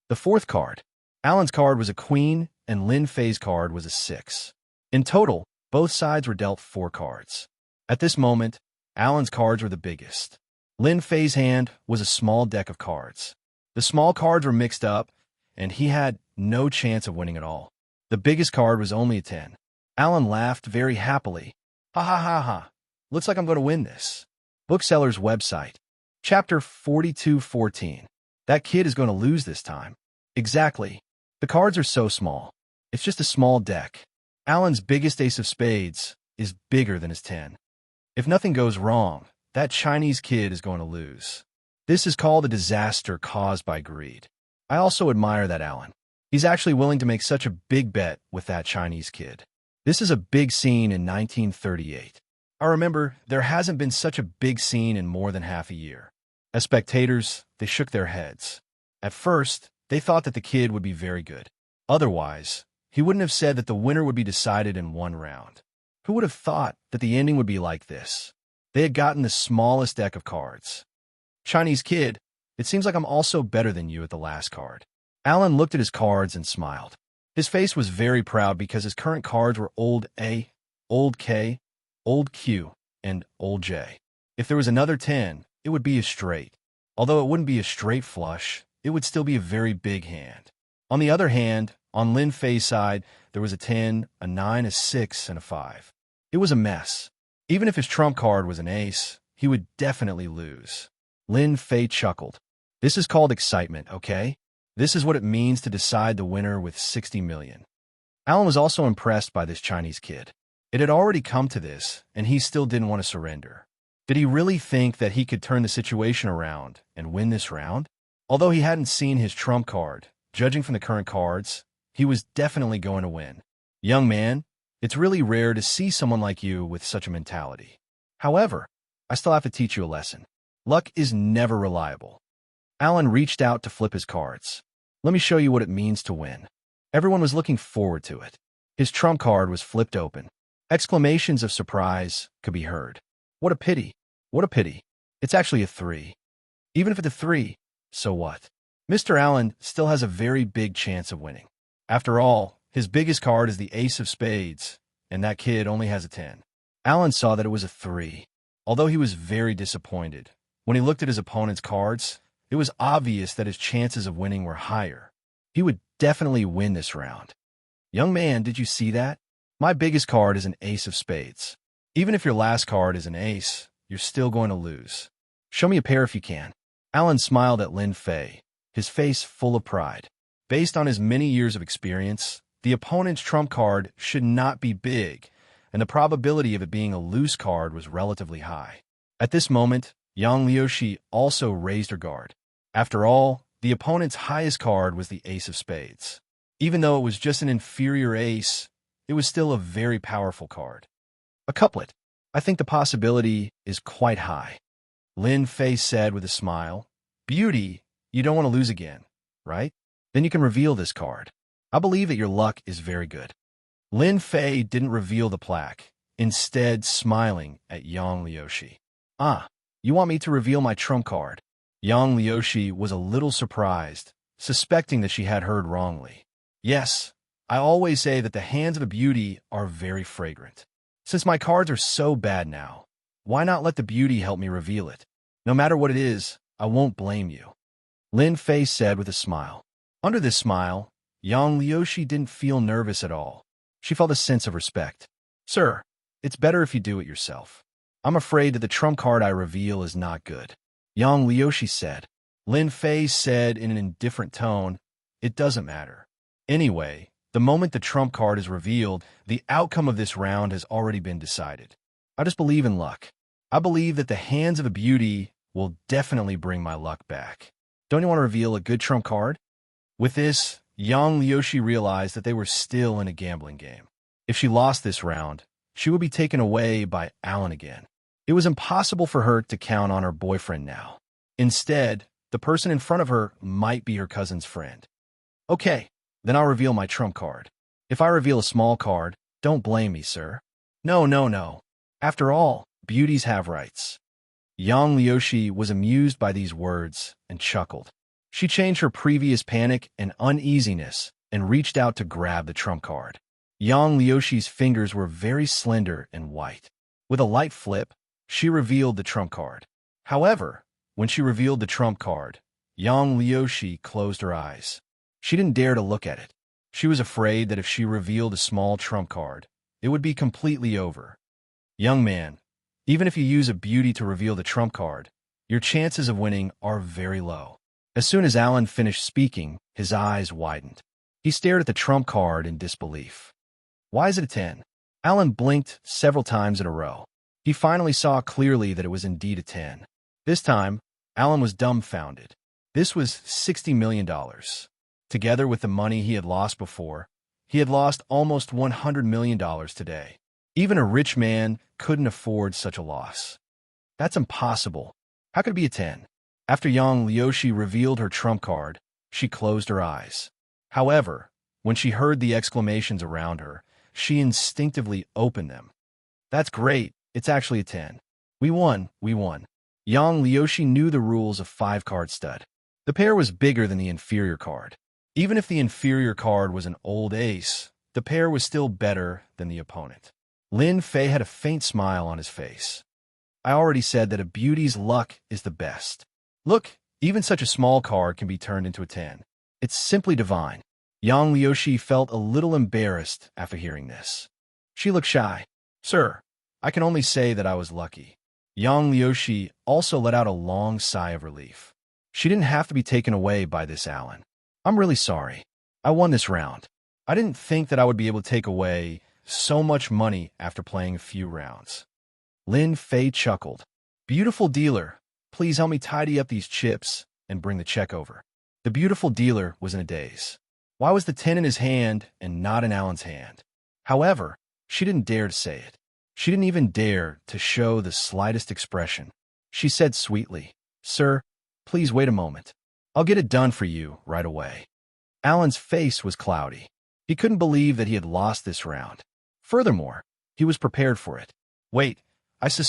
The fourth card, Alan's card, was a queen, and Lin Fei's card was a 6. In total, both sides were dealt 4 cards. At this moment, Alan's cards were the biggest. Lin Fei's hand was a small deck of cards. The small cards were mixed up, and he had no chance of winning at all. The biggest card was only a 10. Alan laughed very happily. "Ha ha ha ha. Looks like I'm going to win this." Bookseller's website. Chapter 42:14. That kid is going to lose this time. Exactly. The cards are so small. It's just a small deck. Alan's biggest ace of spades is bigger than his 10. If nothing goes wrong, that Chinese kid is going to lose. This is called a disaster caused by greed. I also admire that Alan. He's actually willing to make such a big bet with that Chinese kid. This is a big scene in 1938. I remember there hasn't been such a big scene in more than half a year. As spectators, they shook their heads. At first, they thought that the kid would be very good. Otherwise, he wouldn't have said that the winner would be decided in one round. Who would have thought that the ending would be like this? They had gotten the smallest deck of cards. "Chinese kid, it seems like I'm also better than you at the last card." Alan looked at his cards and smiled. His face was very proud because his current cards were Old A, Old K, Old Q, and Old J. If there was another 10, it would be a straight. Although it wouldn't be a straight flush, it would still be a very big hand. On the other hand, on Lin Fei's side, there was a 10, a 9, a 6, and a 5. It was a mess. Even if his trump card was an ace, he would definitely lose. Lin Fei chuckled. "This is called excitement, okay? This is what it means to decide the winner with 60 million. Alan was also impressed by this Chinese kid. It had already come to this, and he still didn't want to surrender. Did he really think that he could turn the situation around and win this round? Although he hadn't seen his trump card, judging from the current cards, he was definitely going to win. "Young man, it's really rare to see someone like you with such a mentality. However, I still have to teach you a lesson. Luck is never reliable." Alan reached out to flip his cards. "Let me show you what it means to win." Everyone was looking forward to it. His trump card was flipped open. Exclamations of surprise could be heard. "What a pity. What a pity. It's actually a 3. Even if it's a 3, so what? Mr. Allen still has a very big chance of winning. After all, his biggest card is the ace of spades, and that kid only has a 10. Allen saw that it was a 3. Although he was very disappointed, when he looked at his opponent's cards, it was obvious that his chances of winning were higher. He would definitely win this round. Young man, did you see that? My biggest card is an ace of spades. Even if your last card is an ace, you're still going to lose. Show me a pair if you can. Alan smiled at Lin Fei, his face full of pride. Based on his many years of experience, the opponent's trump card should not be big, and the probability of it being a loose card was relatively high. At this moment, Yang Liushi also raised her guard. After all, the opponent's highest card was the ace of spades. Even though it was just an inferior ace, it was still a very powerful card. A couplet. I think the possibility is quite high. Lin Fei said with a smile. Beauty, you don't want to lose again, right? Then you can reveal this card. I believe that your luck is very good. Lin Fei didn't reveal the plaque, instead smiling at Yang Liushi. Ah, you want me to reveal my trump card? Yang Liushi was a little surprised, suspecting that she had heard wrongly. Yes, I always say that the hands of a beauty are very fragrant. Since my cards are so bad now, why not let the beauty help me reveal it? No matter what it is, I won't blame you. Lin Fei said with a smile. Under this smile, Yang Liushi didn't feel nervous at all. She felt a sense of respect. Sir, it's better if you do it yourself. I'm afraid that the trump card I reveal is not good. Yang Liushi said. Lin Fei said in an indifferent tone, it doesn't matter. Anyway, the moment the trump card is revealed, the outcome of this round has already been decided. I just believe in luck. I believe that the hands of a beauty will definitely bring my luck back. Don't you want to reveal a good trump card? With this, Yang Liushi realized that they were still in a gambling game. If she lost this round, she would be taken away by Alan again. It was impossible for her to count on her boyfriend now. Instead, the person in front of her might be her cousin's friend. Okay, then I'll reveal my trump card. If I reveal a small card, don't blame me, sir. No. After all, beauties have rights. Yang Liushi was amused by these words and chuckled. She changed her previous panic and uneasiness and reached out to grab the trump card. Yang Liushi's fingers were very slender and white. With a light flip, she revealed the trump card. However, when she revealed the trump card, Yang Liushi closed her eyes. She didn't dare to look at it. She was afraid that if she revealed a small trump card, it would be completely over. Young man, even if you use a beauty to reveal the trump card, your chances of winning are very low. As soon as Alan finished speaking, his eyes widened. He stared at the trump card in disbelief. Why is it a 10? Alan blinked several times in a row. He finally saw clearly that it was indeed a 10. This time, Alan was dumbfounded. This was $60 million. Together with the money he had lost before, he had lost almost $100 million today. Even a rich man couldn't afford such a loss. That's impossible. How could it be a 10? After Yang Liushi revealed her trump card, she closed her eyes. However, when she heard the exclamations around her, she instinctively opened them. That's great. It's actually a 10. We won. Yang Liushi knew the rules of 5-card stud. The pair was bigger than the inferior card. Even if the inferior card was an old ace, the pair was still better than the opponent. Lin Fei had a faint smile on his face. I already said that a beauty's luck is the best. Look, even such a small card can be turned into a 10. It's simply divine. Yang Liushi felt a little embarrassed after hearing this. She looked shy. Sir, I can only say that I was lucky. Yang Liushi also let out a long sigh of relief. She didn't have to be taken away by this Alan. I'm really sorry. I won this round. I didn't think that I would be able to take away so much money after playing a few rounds. Lin Fei chuckled. Beautiful dealer, please help me tidy up these chips and bring the check over. The beautiful dealer was in a daze. Why was the 10 in his hand and not in Alan's hand? However, she didn't dare to say it. She didn't even dare to show the slightest expression. She said sweetly, Sir, please wait a moment. I'll get it done for you right away. Alan's face was cloudy. He couldn't believe that he had lost this round. Furthermore, he was prepared for it. Wait, I suspect